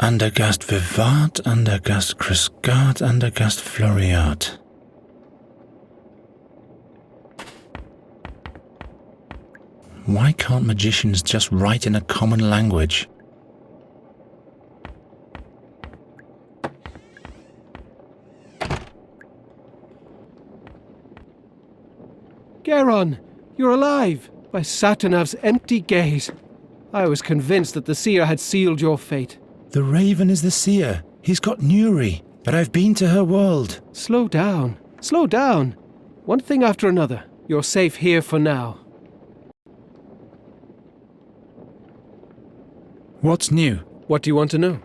Andergast Vivat, Andergast Crisgat, Andergast Floriat. Why can't magicians just write in a common language? Geron, you're alive! By Satinav's empty gaze. I was convinced that the seer had sealed your fate. The Raven is the seer. He's got Nuri, but I've been to her world. Slow down. Slow down. One thing after another. You're safe here for now. What's new? What do you want to know?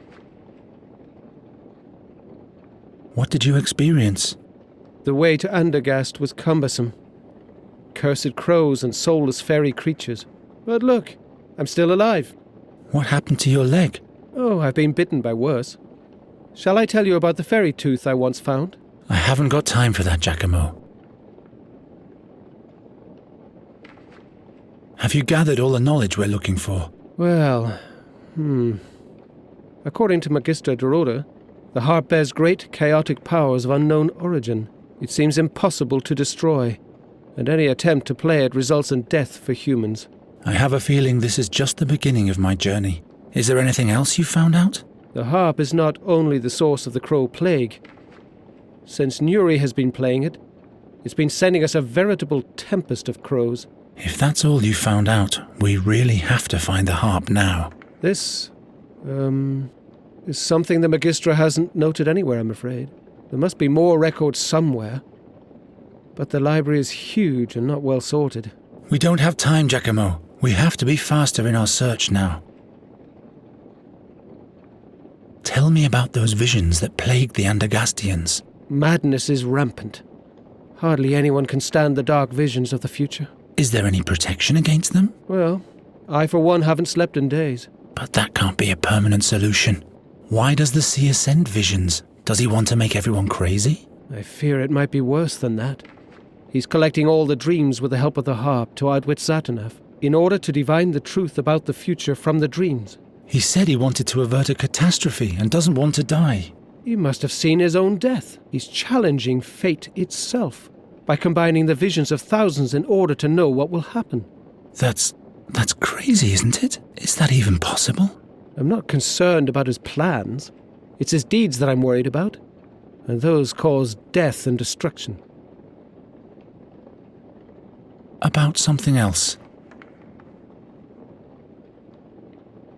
What did you experience? The way to Andergast was cumbersome. Cursed crows and soulless fairy creatures. But look, I'm still alive. What happened to your leg? Oh, I've been bitten by worse. Shall I tell you about the fairy tooth I once found? I haven't got time for that, Giacomo. Have you gathered all the knowledge we're looking for? Well, According to Magister Dorota, the harp bears great chaotic powers of unknown origin. It seems impossible to destroy, and any attempt to play it results in death for humans. I have a feeling this is just the beginning of my journey. Is there anything else you found out? The harp is not only the source of the crow plague. Since Nuri has been playing it, it's been sending us a veritable tempest of crows. If that's all you found out, we really have to find the harp now. This, is something the Magistra hasn't noted anywhere, I'm afraid. There must be more records somewhere. But the library is huge and not well sorted. We don't have time, Giacomo. We have to be faster in our search now. Tell me about those visions that plagued the Andergastians. Madness is rampant. Hardly anyone can stand the dark visions of the future. Is there any protection against them? Well, I for one haven't slept in days. But that can't be a permanent solution. Why does the seer send visions? Does he want to make everyone crazy? I fear it might be worse than that. He's collecting all the dreams with the help of the harp to outwit Satinav, in order to divine the truth about the future from the dreams. He said he wanted to avert a catastrophe and doesn't want to die. He must have seen his own death. He's challenging fate itself by combining the visions of thousands in order to know what will happen. That's crazy, isn't it? Is that even possible? I'm not concerned about his plans. It's his deeds that I'm worried about, and those cause death and destruction. About something else.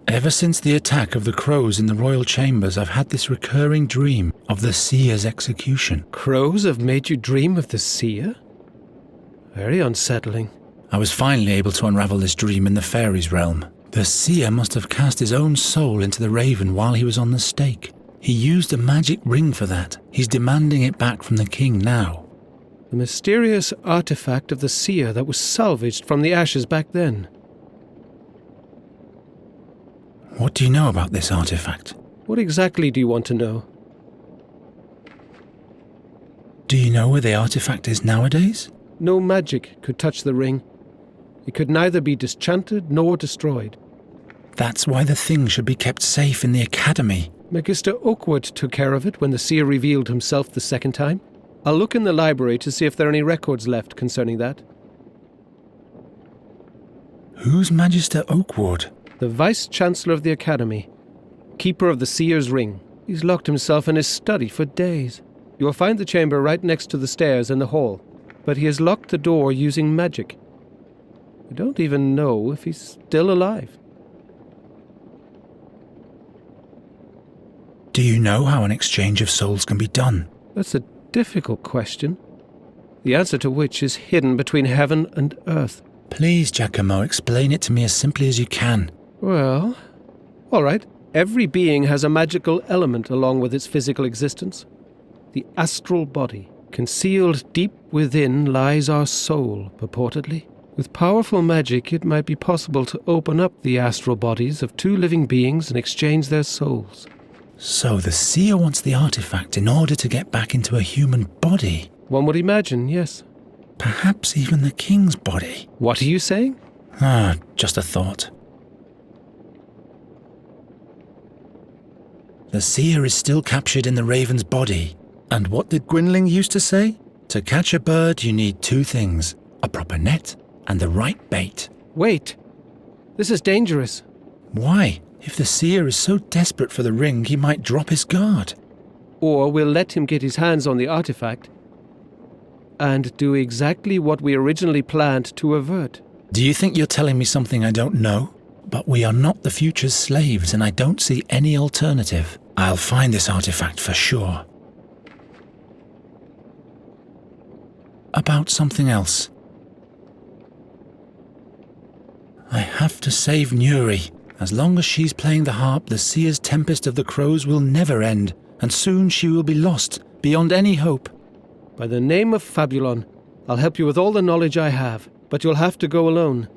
Ever since the attack of the crows in the royal chambers, I've had this recurring dream of the seer's execution. Crows have made you dream of the seer? Very unsettling. I was finally able to unravel this dream in the fairies' realm. The seer must have cast his own soul into the raven while he was on the stake. He used a magic ring for that. He's demanding it back from the king now. The mysterious artifact of the seer that was salvaged from the ashes back then. What do you know about this artifact? What exactly do you want to know? Do you know where the artifact is nowadays? No magic could touch the ring. It could neither be disenchanted nor destroyed. That's why the thing should be kept safe in the academy. Magister Oakwood took care of it when the seer revealed himself the second time. I'll look in the library to see if there are any records left concerning that. Who's Magister Oakwood? The Vice-Chancellor of the Academy. Keeper of the Seer's Ring. He's locked himself in his study for days. You will find the chamber right next to the stairs in the hall. But he has locked the door using magic. I don't even know if he's still alive. Do you know how an exchange of souls can be done? That's a difficult question. The answer to which is hidden between heaven and earth. Please, Giacomo, explain it to me as simply as you can. Well, all right. Every being has a magical element along with its physical existence. The astral body. Concealed deep within lies our soul, purportedly. With powerful magic, it might be possible to open up the astral bodies of two living beings and exchange their souls. So the seer wants the artifact in order to get back into a human body? One would imagine, yes. Perhaps even the king's body. What are you saying? Just a thought. The seer is still captured in the raven's body. And what did Gwynling used to say? To catch a bird, you need two things. A proper net and the right bait. Wait. This is dangerous. Why? If the seer is so desperate for the ring, he might drop his guard. Or we'll let him get his hands on the artifact and do exactly what we originally planned to avert. Do you think you're telling me something I don't know? But we are not the future's slaves, and I don't see any alternative. I'll find this artifact for sure. About something else. I have to save Nuri. As long as she's playing the harp, the seer's tempest of the crows will never end, and soon she will be lost, beyond any hope. By the name of Fabulon, I'll help you with all the knowledge I have, but you'll have to go alone.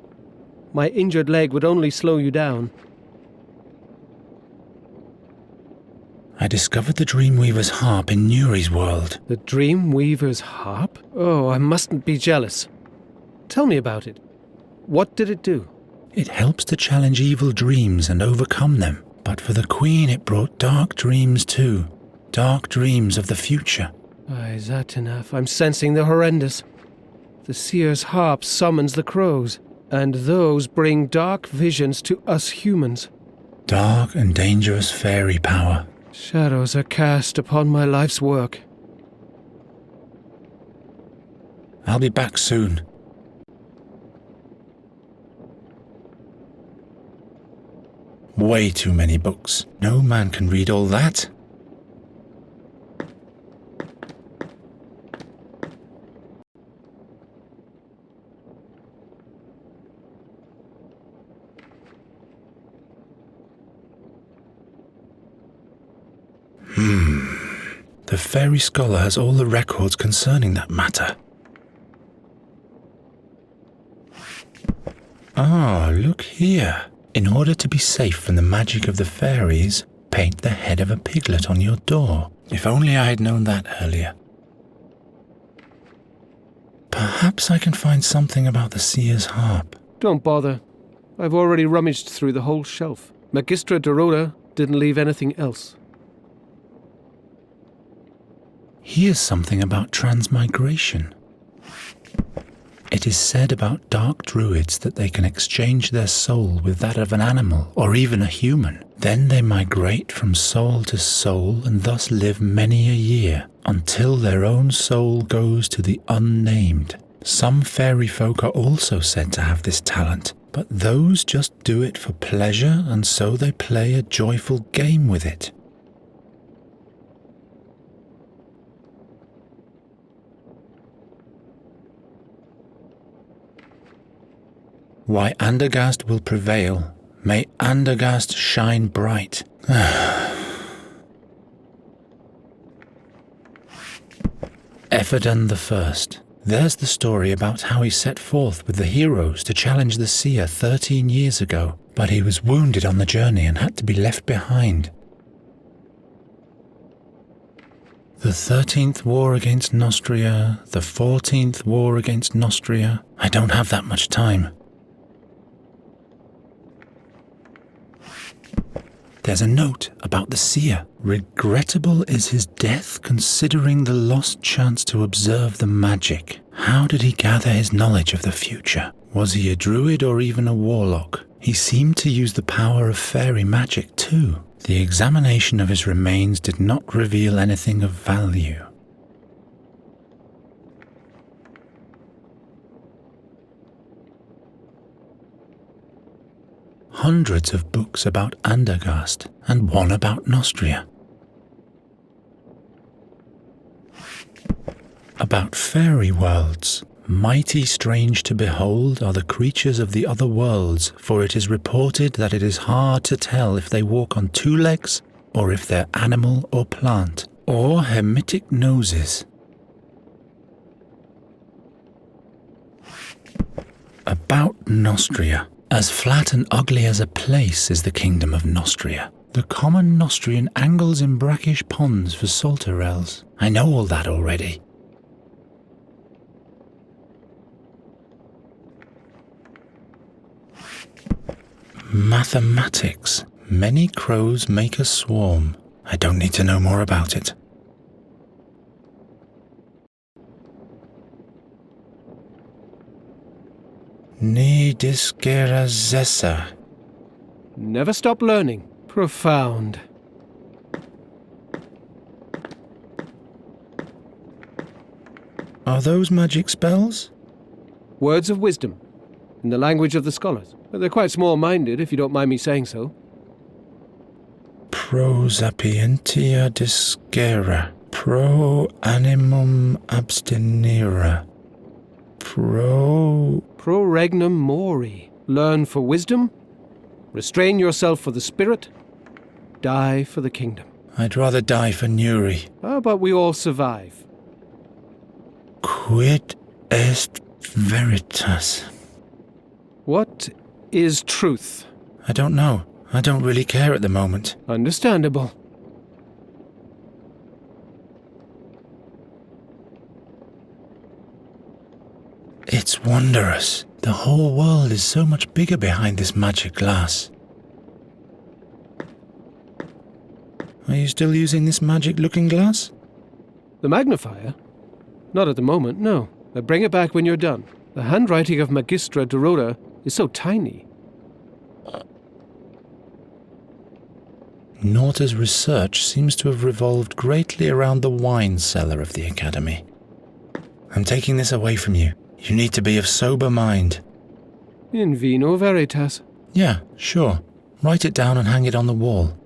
My injured leg would only slow you down. I discovered the Dreamweaver's harp in Nuri's world. The Dreamweaver's harp? Oh, I mustn't be jealous. Tell me about it. What did it do? It helps to challenge evil dreams and overcome them. But for the Queen it brought dark dreams too. Dark dreams of the future. Aye, Satinav, I'm sensing the horrendous. The seer's harp summons the crows, and those bring dark visions to us humans. Dark and dangerous fairy power. Shadows are cast upon my life's work. I'll be back soon. Way too many books. No man can read all that. The fairy scholar has all the records concerning that matter. Ah, look here. In order to be safe from the magic of the fairies, paint the head of a piglet on your door. If only I had known that earlier. Perhaps I can find something about the seer's harp. Don't bother. I've already rummaged through the whole shelf. Magistra Dorota didn't leave anything else. Here's something about transmigration. It is said about dark druids that they can exchange their soul with that of an animal or even a human. Then they migrate from soul to soul and thus live many a year until their own soul goes to the unnamed. Some fairy folk are also said to have this talent, but those just do it for pleasure and so they play a joyful game with it. Why Andergast will prevail. May Andergast shine bright. Ephedon the First. There's the story about how he set forth with the heroes to challenge the seer 13 years ago, but he was wounded on the journey and had to be left behind. The 13th war against Nostria, the 14th war against Nostria. I don't have that much time. There's a note about the seer. Regrettable is his death, considering the lost chance to observe the magic. How did he gather his knowledge of the future? Was he a druid or even a warlock? He seemed to use the power of fairy magic too. The examination of his remains did not reveal anything of value. Hundreds of books about Andergast, and one about Nostria. About fairy worlds. Mighty strange to behold are the creatures of the other worlds, for it is reported that it is hard to tell if they walk on two legs, or if they're animal or plant, or hermetic noses. About Nostria. As flat and ugly as a place is the kingdom of Nostria. The common Nostrian angles in brackish ponds for salterelles. I know all that already. Mathematics. Many crows make a swarm. I don't need to know more about it. Ni discera zessa. Never stop learning. Profound. Are those magic spells? Words of wisdom, in the language of the scholars. But they're quite small-minded, if you don't mind me saying so. Pro sapientia discera. Pro animum abstinera. Pro regnum mori. Learn for wisdom, Restrain yourself for the spirit, die for the kingdom. I'd rather die for Nuri. How about we all survive? Quid est veritas? What is truth? I don't know. I don't really care at the moment. Understandable. It's wondrous. The whole world is so much bigger behind this magic glass. Are you still using this magic looking glass? The magnifier? Not at the moment, no. Bring it back when you're done. The handwriting of Magistra Dorota is so tiny. Norta's research seems to have revolved greatly around the wine cellar of the Academy. I'm taking this away from you. You need to be of sober mind. In vino veritas. Yeah, sure. Write it down and hang it on the wall.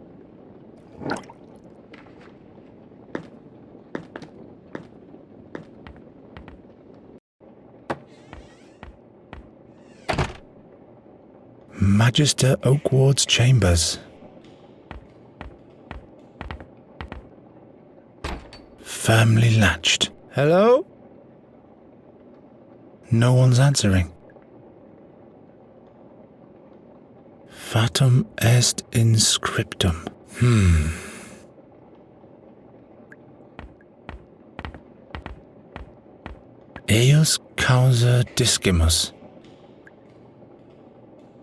Magister Oakward's chambers. Firmly latched. Hello? No one's answering. Fatum est in scriptum. Eius causa discimus.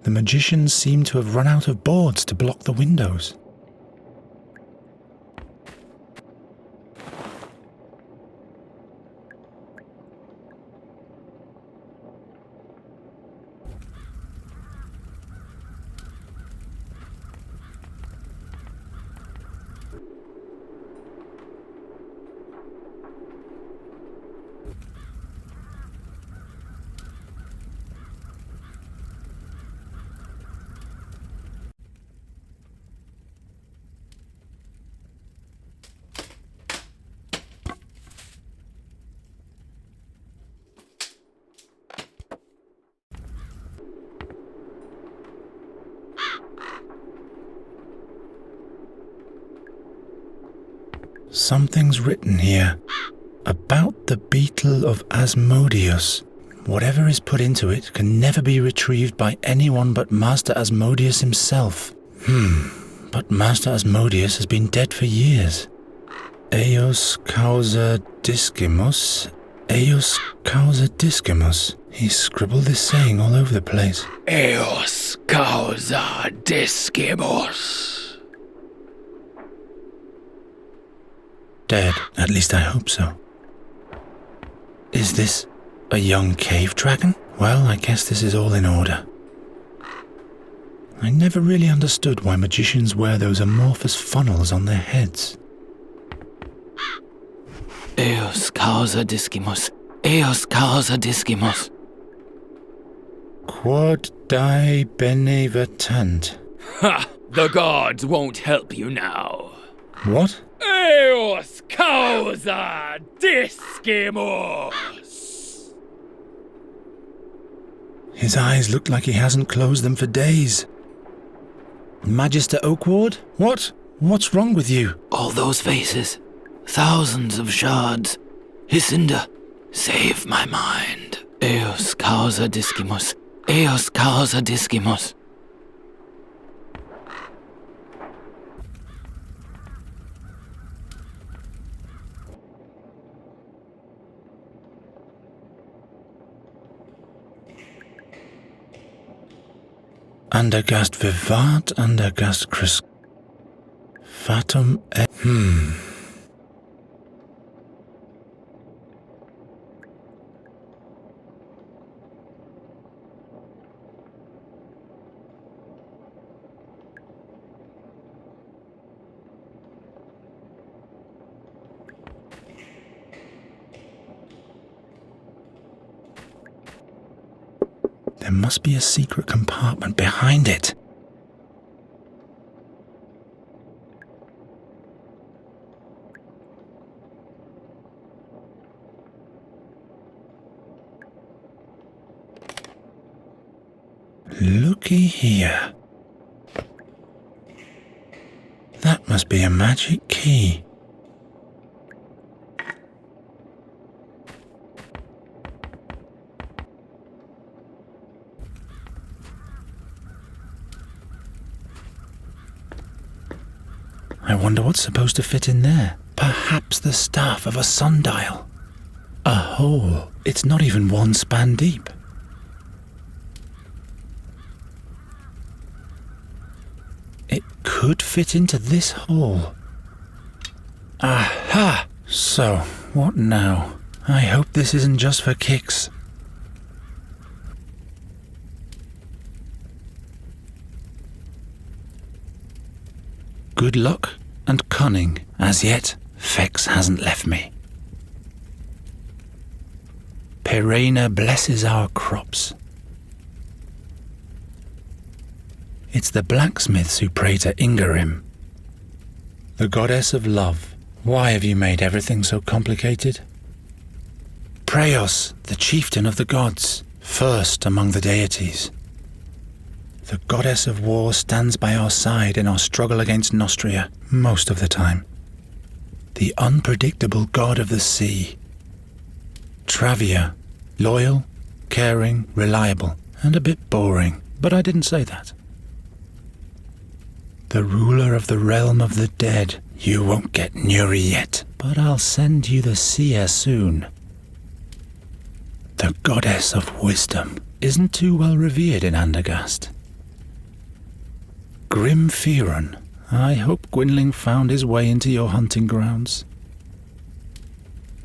The magicians seem to have run out of boards to block the windows. Something's written here about the beetle of Asmodeus. Whatever is put into it can never be retrieved by anyone but Master Asmodeus himself. But Master Asmodeus has been dead for years. Eius causa discimus. Eius causa discimus. He scribbled this saying all over the place. Eius causa discimus. Dead. At least I hope so. Is this a young cave dragon? Well, I guess this is all in order. I never really understood why magicians wear those amorphous funnels on their heads. Eius causa discimus. Eius causa discimus. Quod die benevertant. Ha! The gods won't help you now. What? Eius causa discimus. His eyes look like he hasn't closed them for days. Magister Oakward? What? What's wrong with you? All those faces. Thousands of shards. Hycinda, save my mind. Eius causa discimus. Eius causa discimus. Andergast vivat, andergast cris. Fatum e... There must be a secret compartment behind it. Looky here. Must be a magic key. I wonder what's supposed to fit in there. Perhaps the staff of a sundial. A hole. It's not even one span deep. It could fit into this hole. Aha! So, what now? I hope this isn't just for kicks. Good luck and cunning. As yet, Fex hasn't left me. Perena blesses our crops. It's the blacksmiths who pray to Ingarim. The goddess of love. Why have you made everything so complicated? Preos, the chieftain of the gods, first among the deities. The goddess of war stands by our side in our struggle against Nostria, most of the time. The unpredictable god of the sea. Travia, loyal, caring, reliable, and a bit boring, but I didn't say that. The ruler of the realm of the dead. You won't get Nuri yet, but I'll send you the seer soon. The goddess of wisdom isn't too well revered in Andergast. Grim Fearon, I hope Gwynling found his way into your hunting grounds.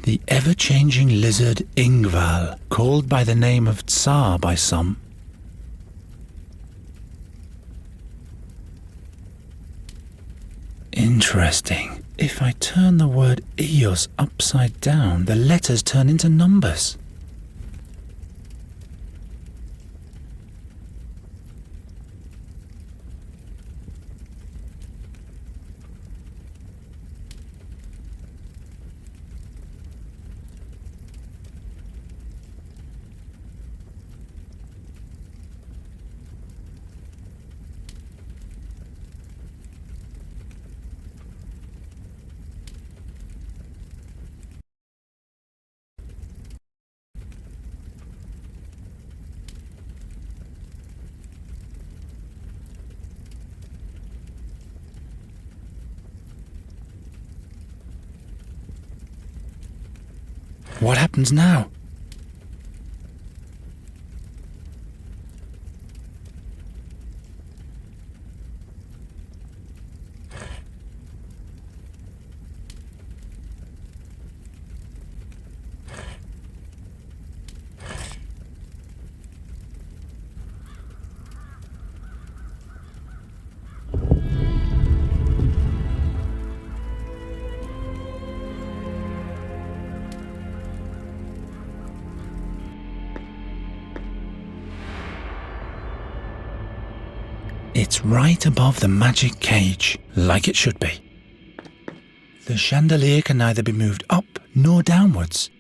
The ever-changing lizard Ingval, called by the name of Tsar by some. Interesting. If I turn the word Eos upside down, the letters turn into numbers. What happens now? It's right above the magic cage, like it should be. The chandelier can neither be moved up nor downwards.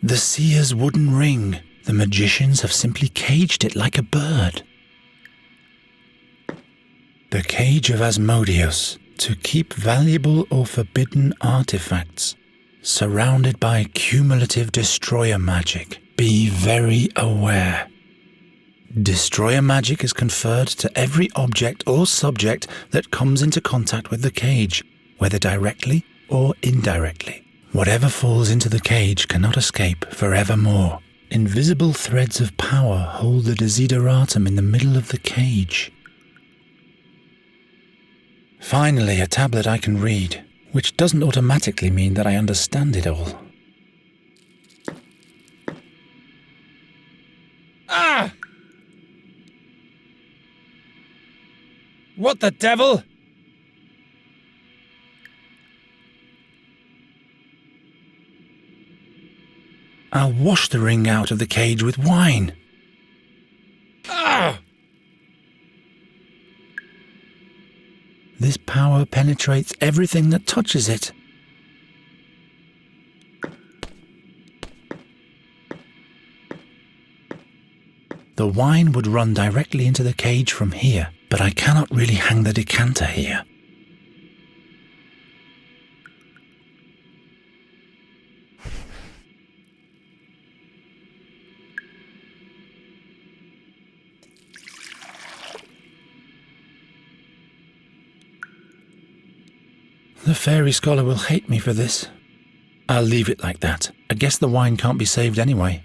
The seer's wooden ring. The magicians have simply caged it like a bird. The cage of Asmodeus. To keep valuable or forbidden artifacts, surrounded by cumulative destroyer magic. Be very aware. Destroyer magic is conferred to every object or subject that comes into contact with the cage, whether directly or indirectly. Whatever falls into the cage cannot escape forevermore. Invisible threads of power hold the desideratum in the middle of the cage. Finally, a tablet I can read, which doesn't automatically mean that I understand it all. Ah! What the devil? I'll wash the ring out of the cage with wine. Ah! This power penetrates everything that touches it. The wine would run directly into the cage from here, but I cannot really hang the decanter here. The fairy scholar will hate me for this. I'll leave it like that. I guess the wine can't be saved anyway.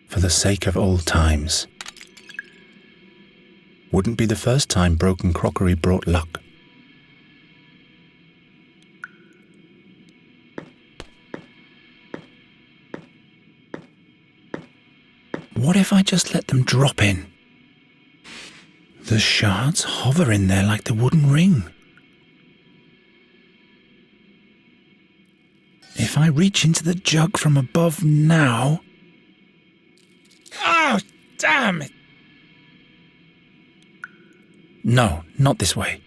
For the sake of old times. Wouldn't be the first time broken crockery brought luck. What if I just let them drop in? The shards hover in there like the wooden ring. If I reach into the jug from above now... Oh, damn it! No, not this way.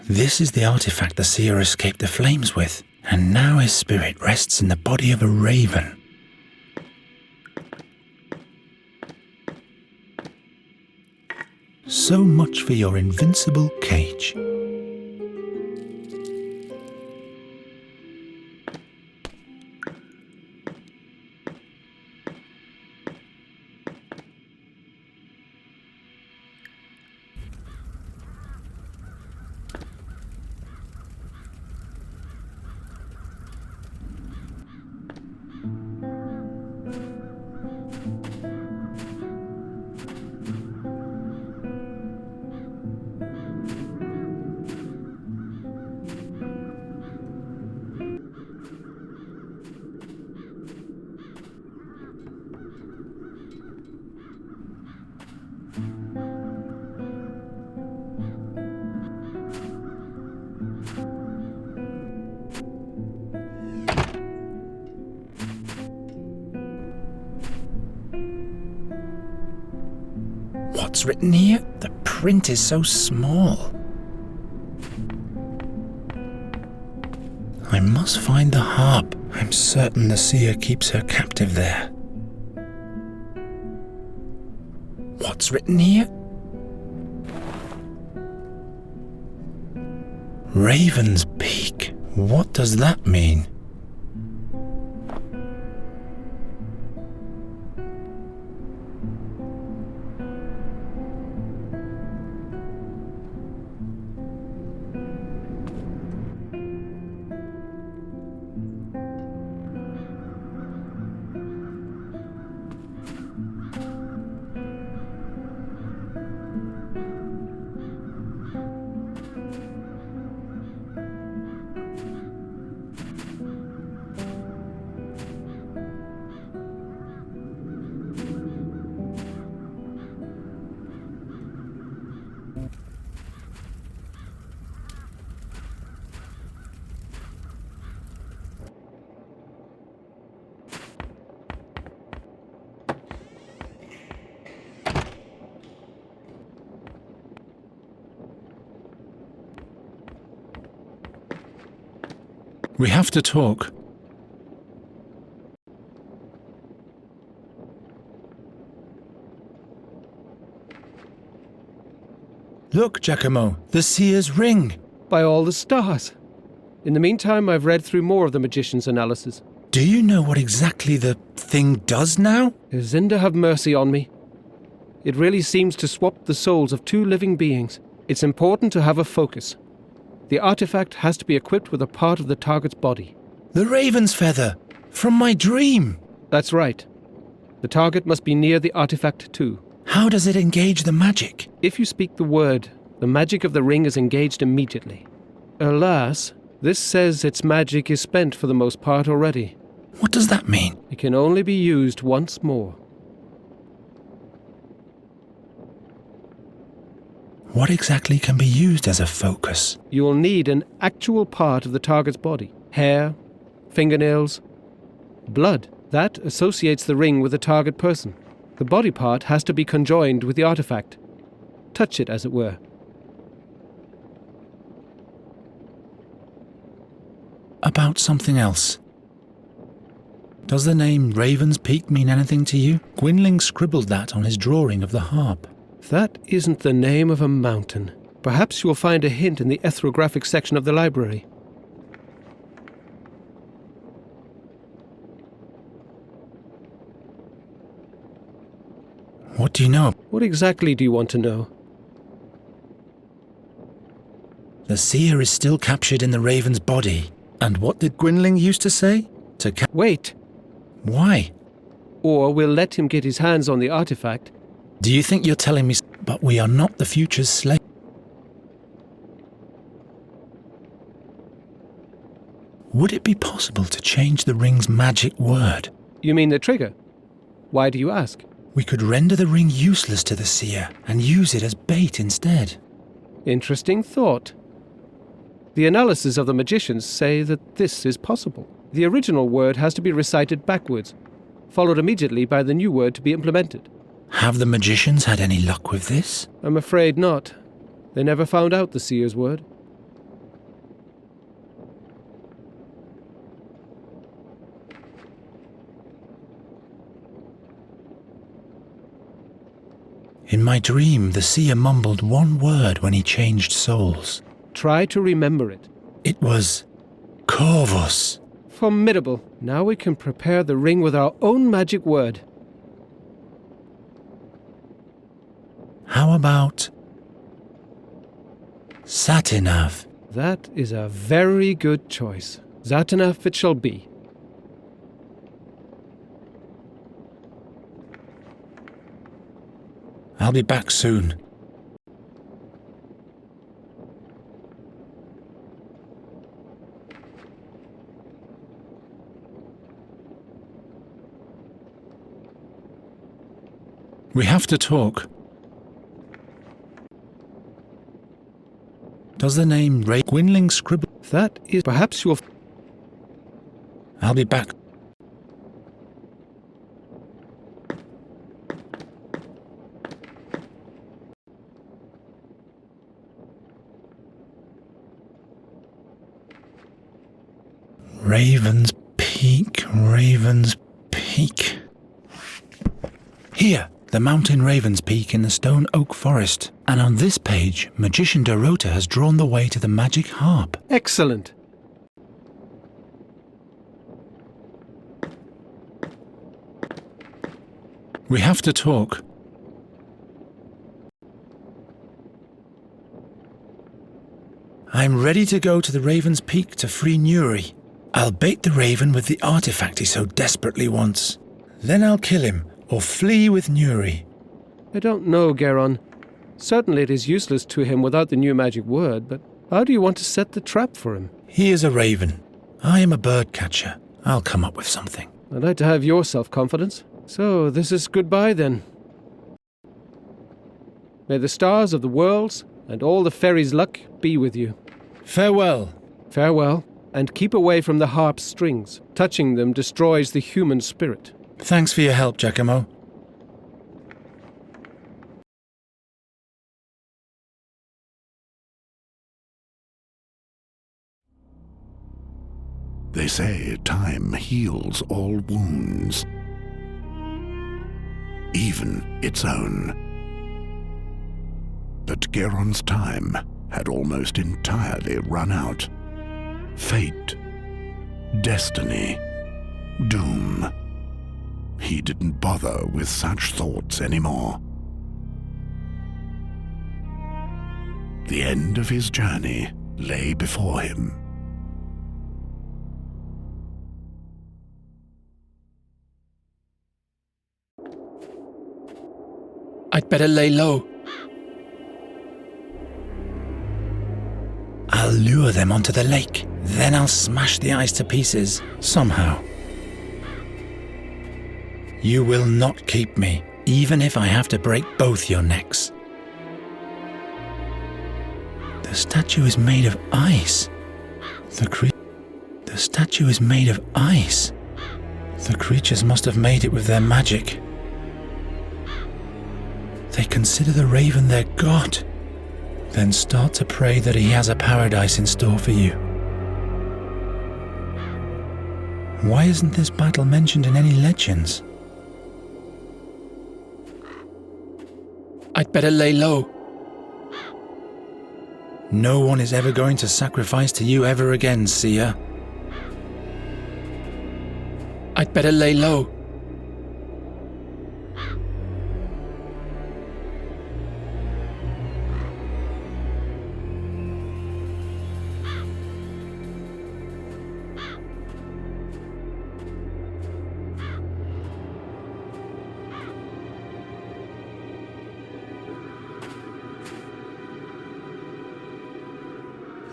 This is the artifact the seer escaped the flames with, and now his spirit rests in the body of a raven. So much for your invincible cage. What's written here? The print is so small. I must find the harp. I'm certain the seer keeps her captive there. What's written here? Raven's Peak. What does that mean? We have to talk. Look, Giacomo, the seer's ring. By all the stars. In the meantime, I've read through more of the magician's analysis. Do you know what exactly the thing does now? Zinda have mercy on me. It really seems to swap the souls of two living beings. It's important to have a focus. The artifact has to be equipped with a part of the target's body. The raven's feather! From my dream! That's right. The target must be near the artifact too. How does it engage the magic? If you speak the word, the magic of the ring is engaged immediately. Alas, this says its magic is spent for the most part already. What does that mean? It can only be used once more. What exactly can be used as a focus? You will need an actual part of the target's body. Hair, fingernails, blood. That associates the ring with the target person. The body part has to be conjoined with the artifact. Touch it, as it were. About something else. Does the name Raven's Peak mean anything to you? Gwynling scribbled that on his drawing of the harp. That isn't the name of a mountain. Perhaps you'll find a hint in the ethnographic section of the library. What do you know? What exactly do you want to know? The seer is still captured in the Raven's body. And what did Gwynling used to say? Wait. Why? Or we'll let him get his hands on the artifact. Do you think you're telling me? But we are not the future's slave. Would it be possible to change the ring's magic word? You mean the trigger? Why do you ask? We could render the ring useless to the seer and use it as bait instead. Interesting thought. The analysis of the magicians say that this is possible. The original word has to be recited backwards, followed immediately by the new word to be implemented. Have the magicians had any luck with this? I'm afraid not. They never found out the seer's word. In my dream, the seer mumbled one word when he changed souls. Try to remember it. It was Corvus. Formidable. Now we can prepare the ring with our own magic word. How about Satinav? That is a very good choice. Satinav it shall be. I'll be back soon. We have to talk. Does the name Gwynling scribble? That is perhaps your... I'll be back. Raven's Peak, Raven's Peak. Here, the mountain Raven's Peak in the stone oak forest. And on this page, Magician Dorota has drawn the way to the magic harp. Excellent. We have to talk. I'm ready to go to the Raven's Peak to free Nuri. I'll bait the raven with the artifact he so desperately wants. Then I'll kill him, or flee with Nuri. I don't know, Garon. Certainly it is useless to him without the new magic word, but how do you want to set the trap for him? He is a raven. I am a bird catcher. I'll come up with something. I'd like to have your self-confidence. So, this is goodbye then. May the stars of the worlds and all the fairies' luck be with you. Farewell. Farewell, and keep away from the harp's strings. Touching them destroys the human spirit. Thanks for your help, Giacomo. They say time heals all wounds, even its own. But Garon's time had almost entirely run out. Fate, destiny, doom. He didn't bother with such thoughts anymore. The end of his journey lay before him. I'd better lay low. I'll lure them onto the lake. Then I'll smash the ice to pieces, somehow. You will not keep me, even if I have to break both your necks. The statue is made of ice. The statue is made of ice. The creatures must have made it with their magic. They consider the raven their god, then start to pray that he has a paradise in store for you. Why isn't this battle mentioned in any legends? I'd better lay low. No one is ever going to sacrifice to you ever again, seer. I'd better lay low.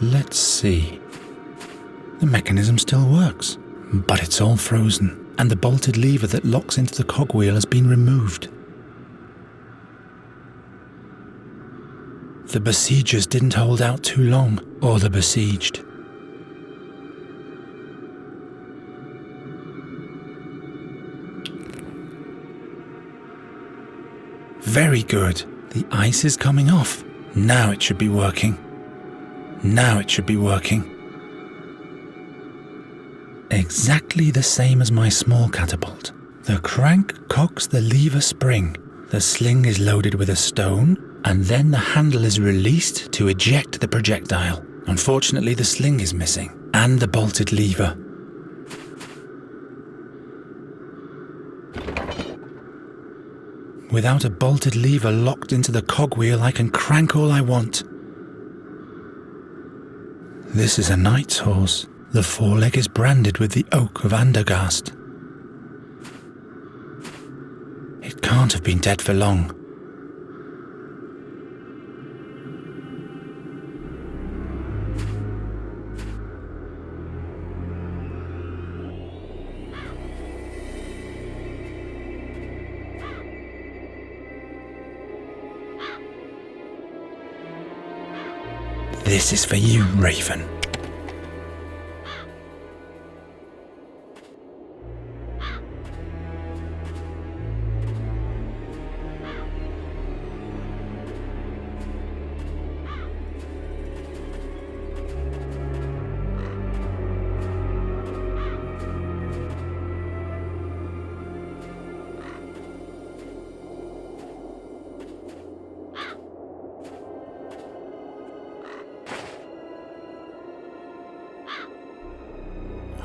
Let's see. The mechanism still works, but it's all frozen, and the bolted lever that locks into the cogwheel has been removed. The besiegers didn't hold out too long, or the besieged. Very good. The ice is coming off. Now it should be working. Now it should be working. Exactly the same as my small catapult. The crank cocks the lever spring. The sling is loaded with a stone, and then the handle is released to eject the projectile. Unfortunately, the sling is missing, and the bolted lever. Without a bolted lever locked into the cogwheel, I can crank all I want. This is a knight's horse. The foreleg is branded with the oak of Andergast. It can't have been dead for long. This is for you, Raven.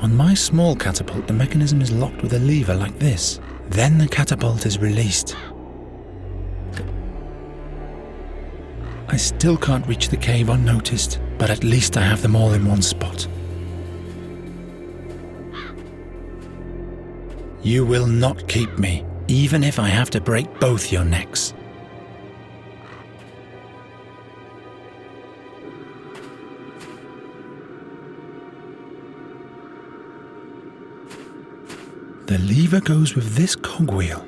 On my small catapult, the mechanism is locked with a lever like this. Then the catapult is released. I still can't reach the cave unnoticed, but at least I have them all in one spot. You will not keep me, even if I have to break both your necks. The lever goes with this cogwheel.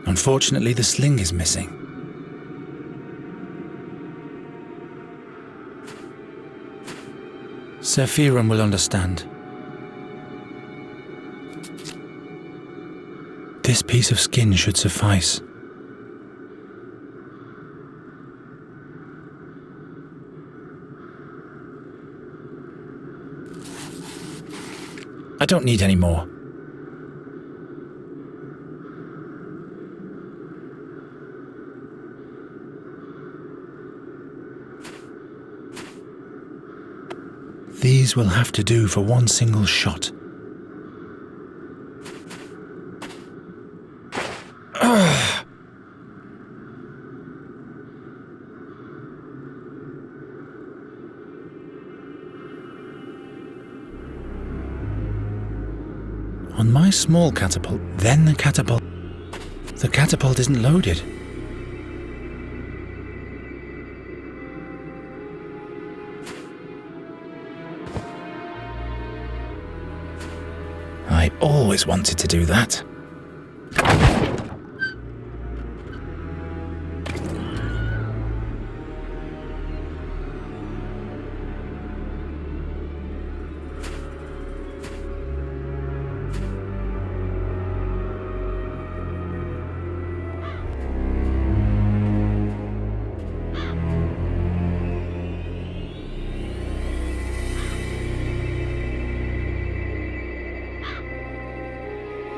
Unfortunately, the sling is missing. Sephiron will understand. This piece of skin should suffice. I don't need any more. These will have to do for one single shot. On my small catapult, then the catapult. The catapult isn't loaded. I always wanted to do that.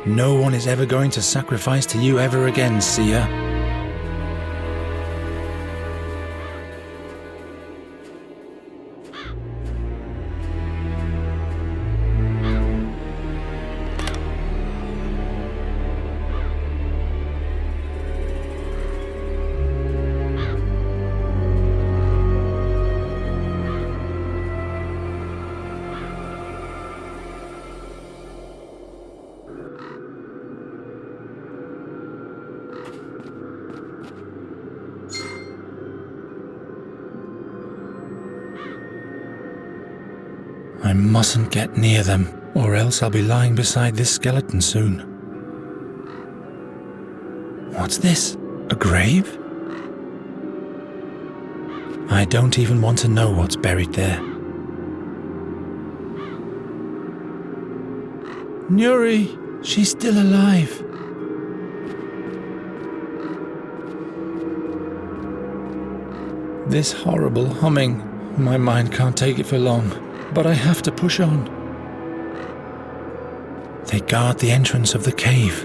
No one is ever going to sacrifice to you ever again, Seer. I mustn't get near them, or else I'll be lying beside this skeleton soon. What's this? A grave? I don't even want to know what's buried there. Nuri! She's still alive! This horrible humming. My mind can't take it for long. But I have to push on. They guard the entrance of the cave.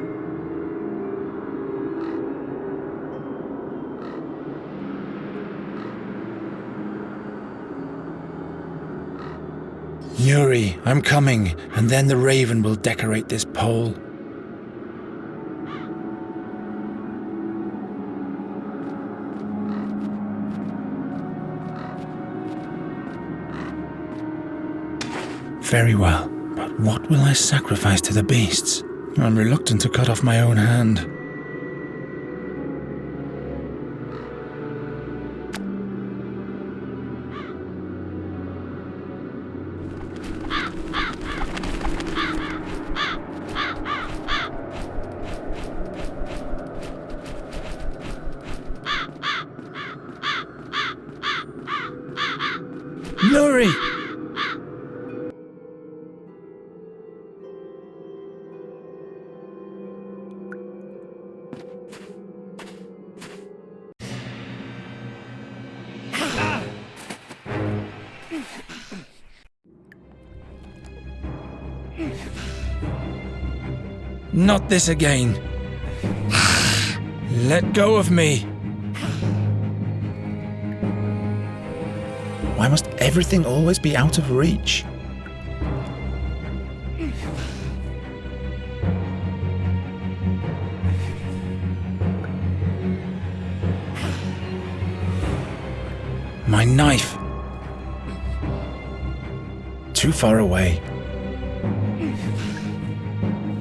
Nuri, I'm coming, and then the raven will decorate this pole. Very well, but what will I sacrifice to the beasts? I'm reluctant to cut off my own hand. Nuri! Not this again. Let go of me. Why must everything always be out of reach? My knife. Too far away.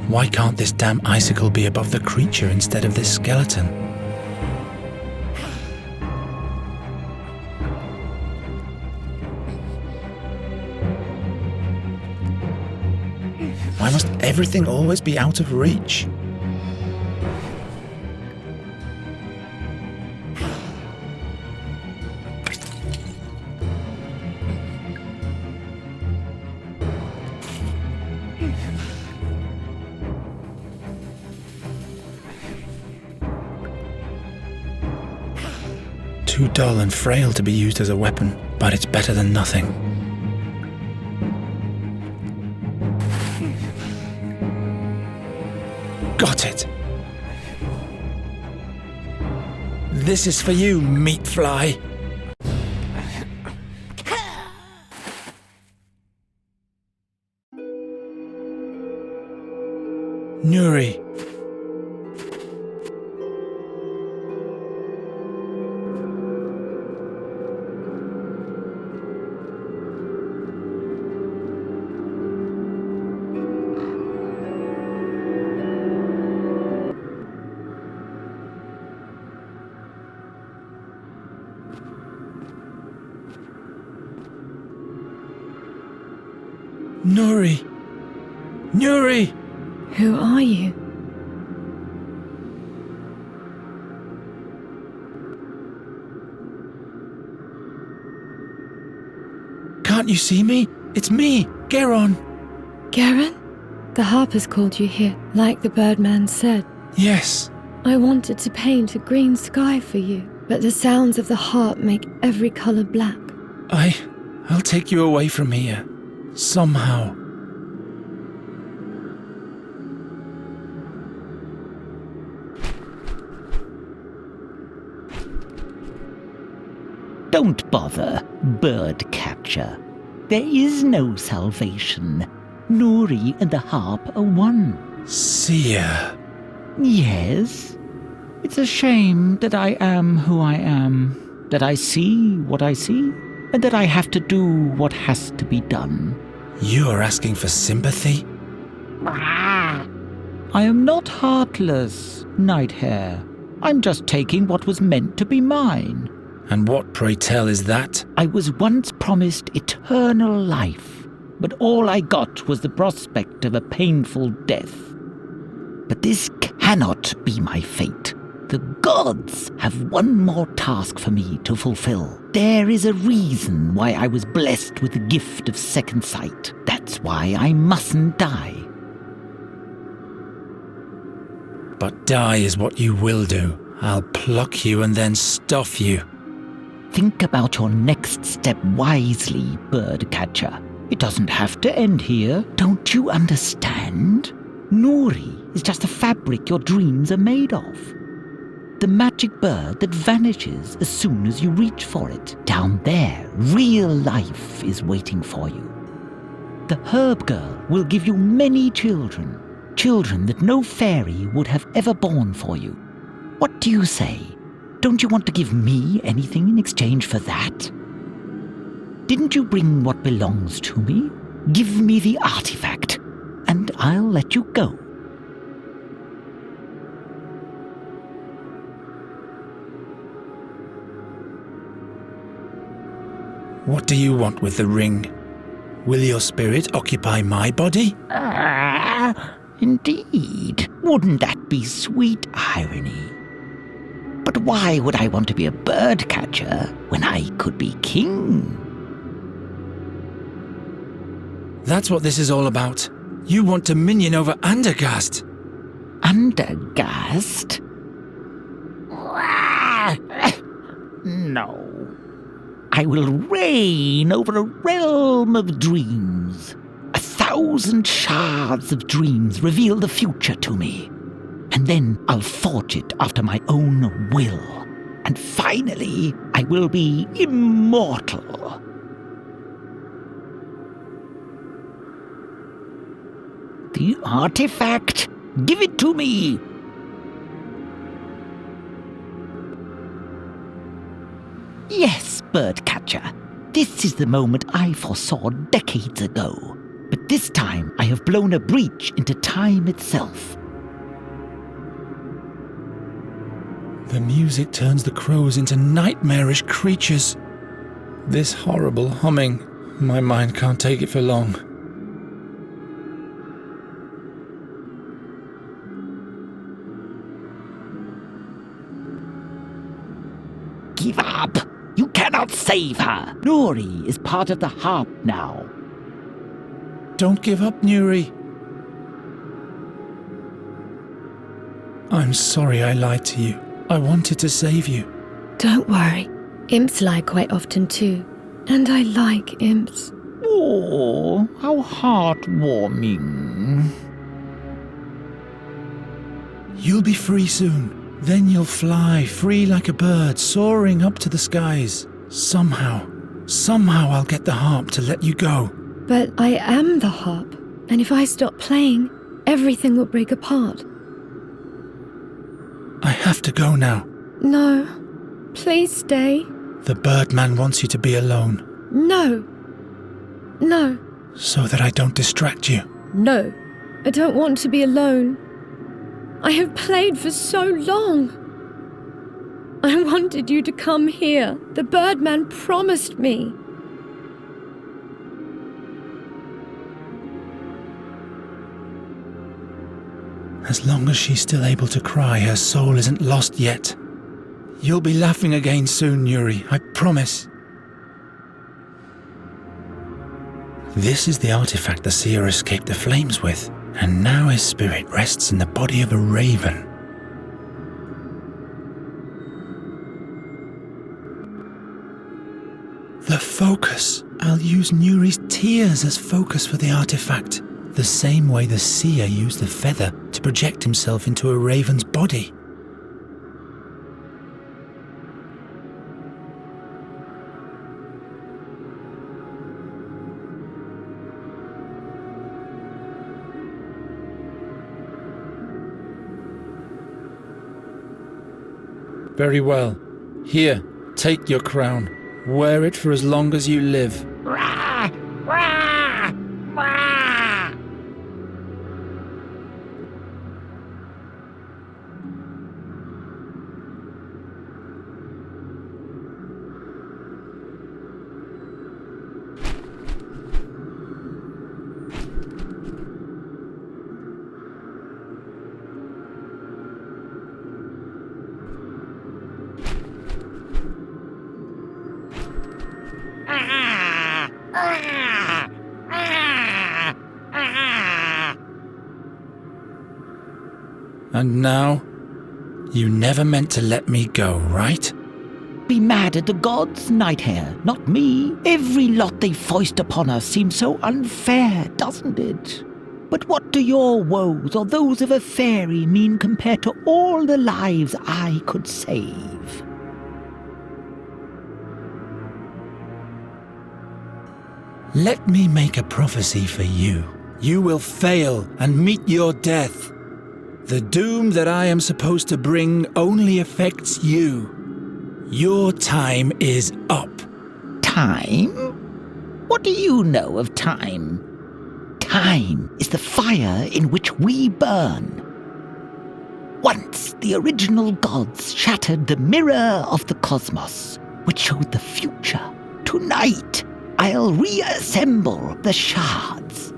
Why can't this damn icicle be above the creature instead of this skeleton? Why must everything always be out of reach? Too dull and frail to be used as a weapon, but it's better than nothing. Got it! This is for you, meat fly! Nuri! Nuri! Nuri! Who are you? Can't you see me? It's me, Geron. Garen? The harpers called you here, like the birdman said. Yes. I wanted to paint a green sky for you, but the sounds of the harp make every color black. I'll take you away from here. Somehow. Don't bother, bird catcher. There is no salvation. Nuri and the harp are one. Seer. Yes. It's a shame that I am who I am, that I see what I see, and that I have to do what has to be done. You are asking for sympathy? I am not heartless, Nighthare. I'm just taking what was meant to be mine. And what, pray tell, is that? I was once promised eternal life, but all I got was the prospect of a painful death. But this cannot be my fate. The gods have one more task for me to fulfill. There is a reason why I was blessed with the gift of second sight. That's why I mustn't die. But die is what you will do. I'll pluck you and then stuff you. Think about your next step wisely, birdcatcher. It doesn't have to end here. Don't you understand? Nuri is just a fabric your dreams are made of. The magic bird that vanishes as soon as you reach for it. Down there, real life is waiting for you. The herb girl will give you many children. Children that no fairy would have ever born for you. What do you say? Don't you want to give me anything in exchange for that? Didn't you bring what belongs to me? Give me the artifact, and I'll let you go. What do you want with the ring? Will your spirit occupy my body? Indeed. Wouldn't that be sweet irony? But why would I want to be a bird catcher when I could be king? That's what this is all about. You want dominion over Andergast. Andergast? No. I will reign over a realm of dreams. 1,000 shards of dreams reveal the future to me. And then I'll forge it after my own will. And finally, I will be immortal. The artifact? Give it to me! Yes, birdcatcher. This is the moment I foresaw decades ago. But this time I have blown a breach into time itself. The music turns the crows into nightmarish creatures. This horrible humming, my mind can't take it for long. Give up! You cannot save her! Nuri is part of the harp now. Don't give up, Nuri. I'm sorry I lied to you. I wanted to save you. Don't worry. Imps lie quite often too. And I like imps. Oh, how heartwarming. You'll be free soon. Then you'll fly, free like a bird, soaring up to the skies. Somehow I'll get the harp to let you go. But I am the harp. And if I stop playing, everything will break apart. I have to go now. No. Please stay. The birdman wants you to be alone. No. No. So that I don't distract you. No. I don't want to be alone. I have played for so long. I wanted you to come here. The birdman promised me. As long as she's still able to cry, her soul isn't lost yet. You'll be laughing again soon, Yuri, I promise. This is the artifact the seer escaped the flames with, and now his spirit rests in the body of a raven. The focus! I'll use Nuri's tears as focus for the artifact, the same way the seer used the feather to project himself into a raven's body. Very well. Here, take your crown. Wear it for as long as you live. And now, you never meant to let me go, right? Be mad at the gods, Nighthare, not me. Every lot they foist upon us seems so unfair, doesn't it? But what do your woes or those of a fairy mean compared to all the lives I could save? Let me make a prophecy for you. You will fail and meet your death. The doom that I am supposed to bring only affects you. Your time is up. Time? What do you know of time? Time is the fire in which we burn. Once the original gods shattered the mirror of the cosmos, which showed the future. Tonight, I'll reassemble the shards.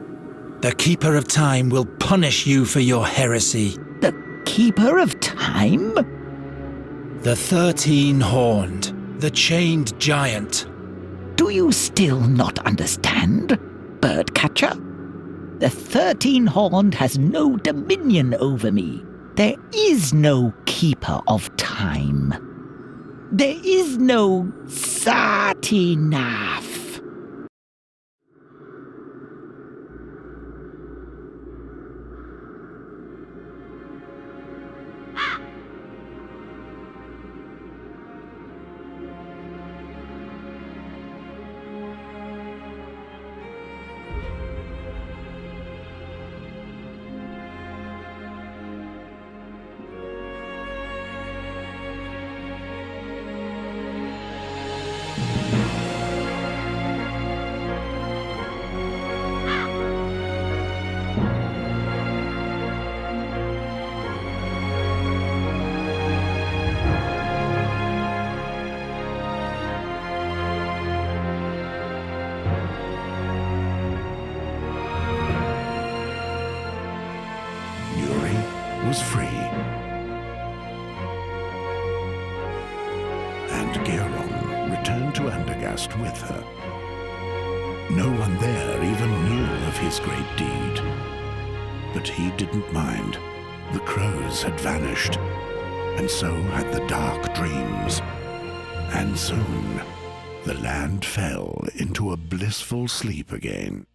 The Keeper of Time will punish you for your heresy. The Keeper of Time? The 13-horned, the chained giant. Do you still not understand, birdcatcher? The 13-horned has no dominion over me. There is no Keeper of Time. There is no Satinav. Was free, and Geron returned to Andergast with her. No one there even knew of his great deed, but he didn't mind. The crows had vanished, and so had the dark dreams, and soon the land fell into a blissful sleep again.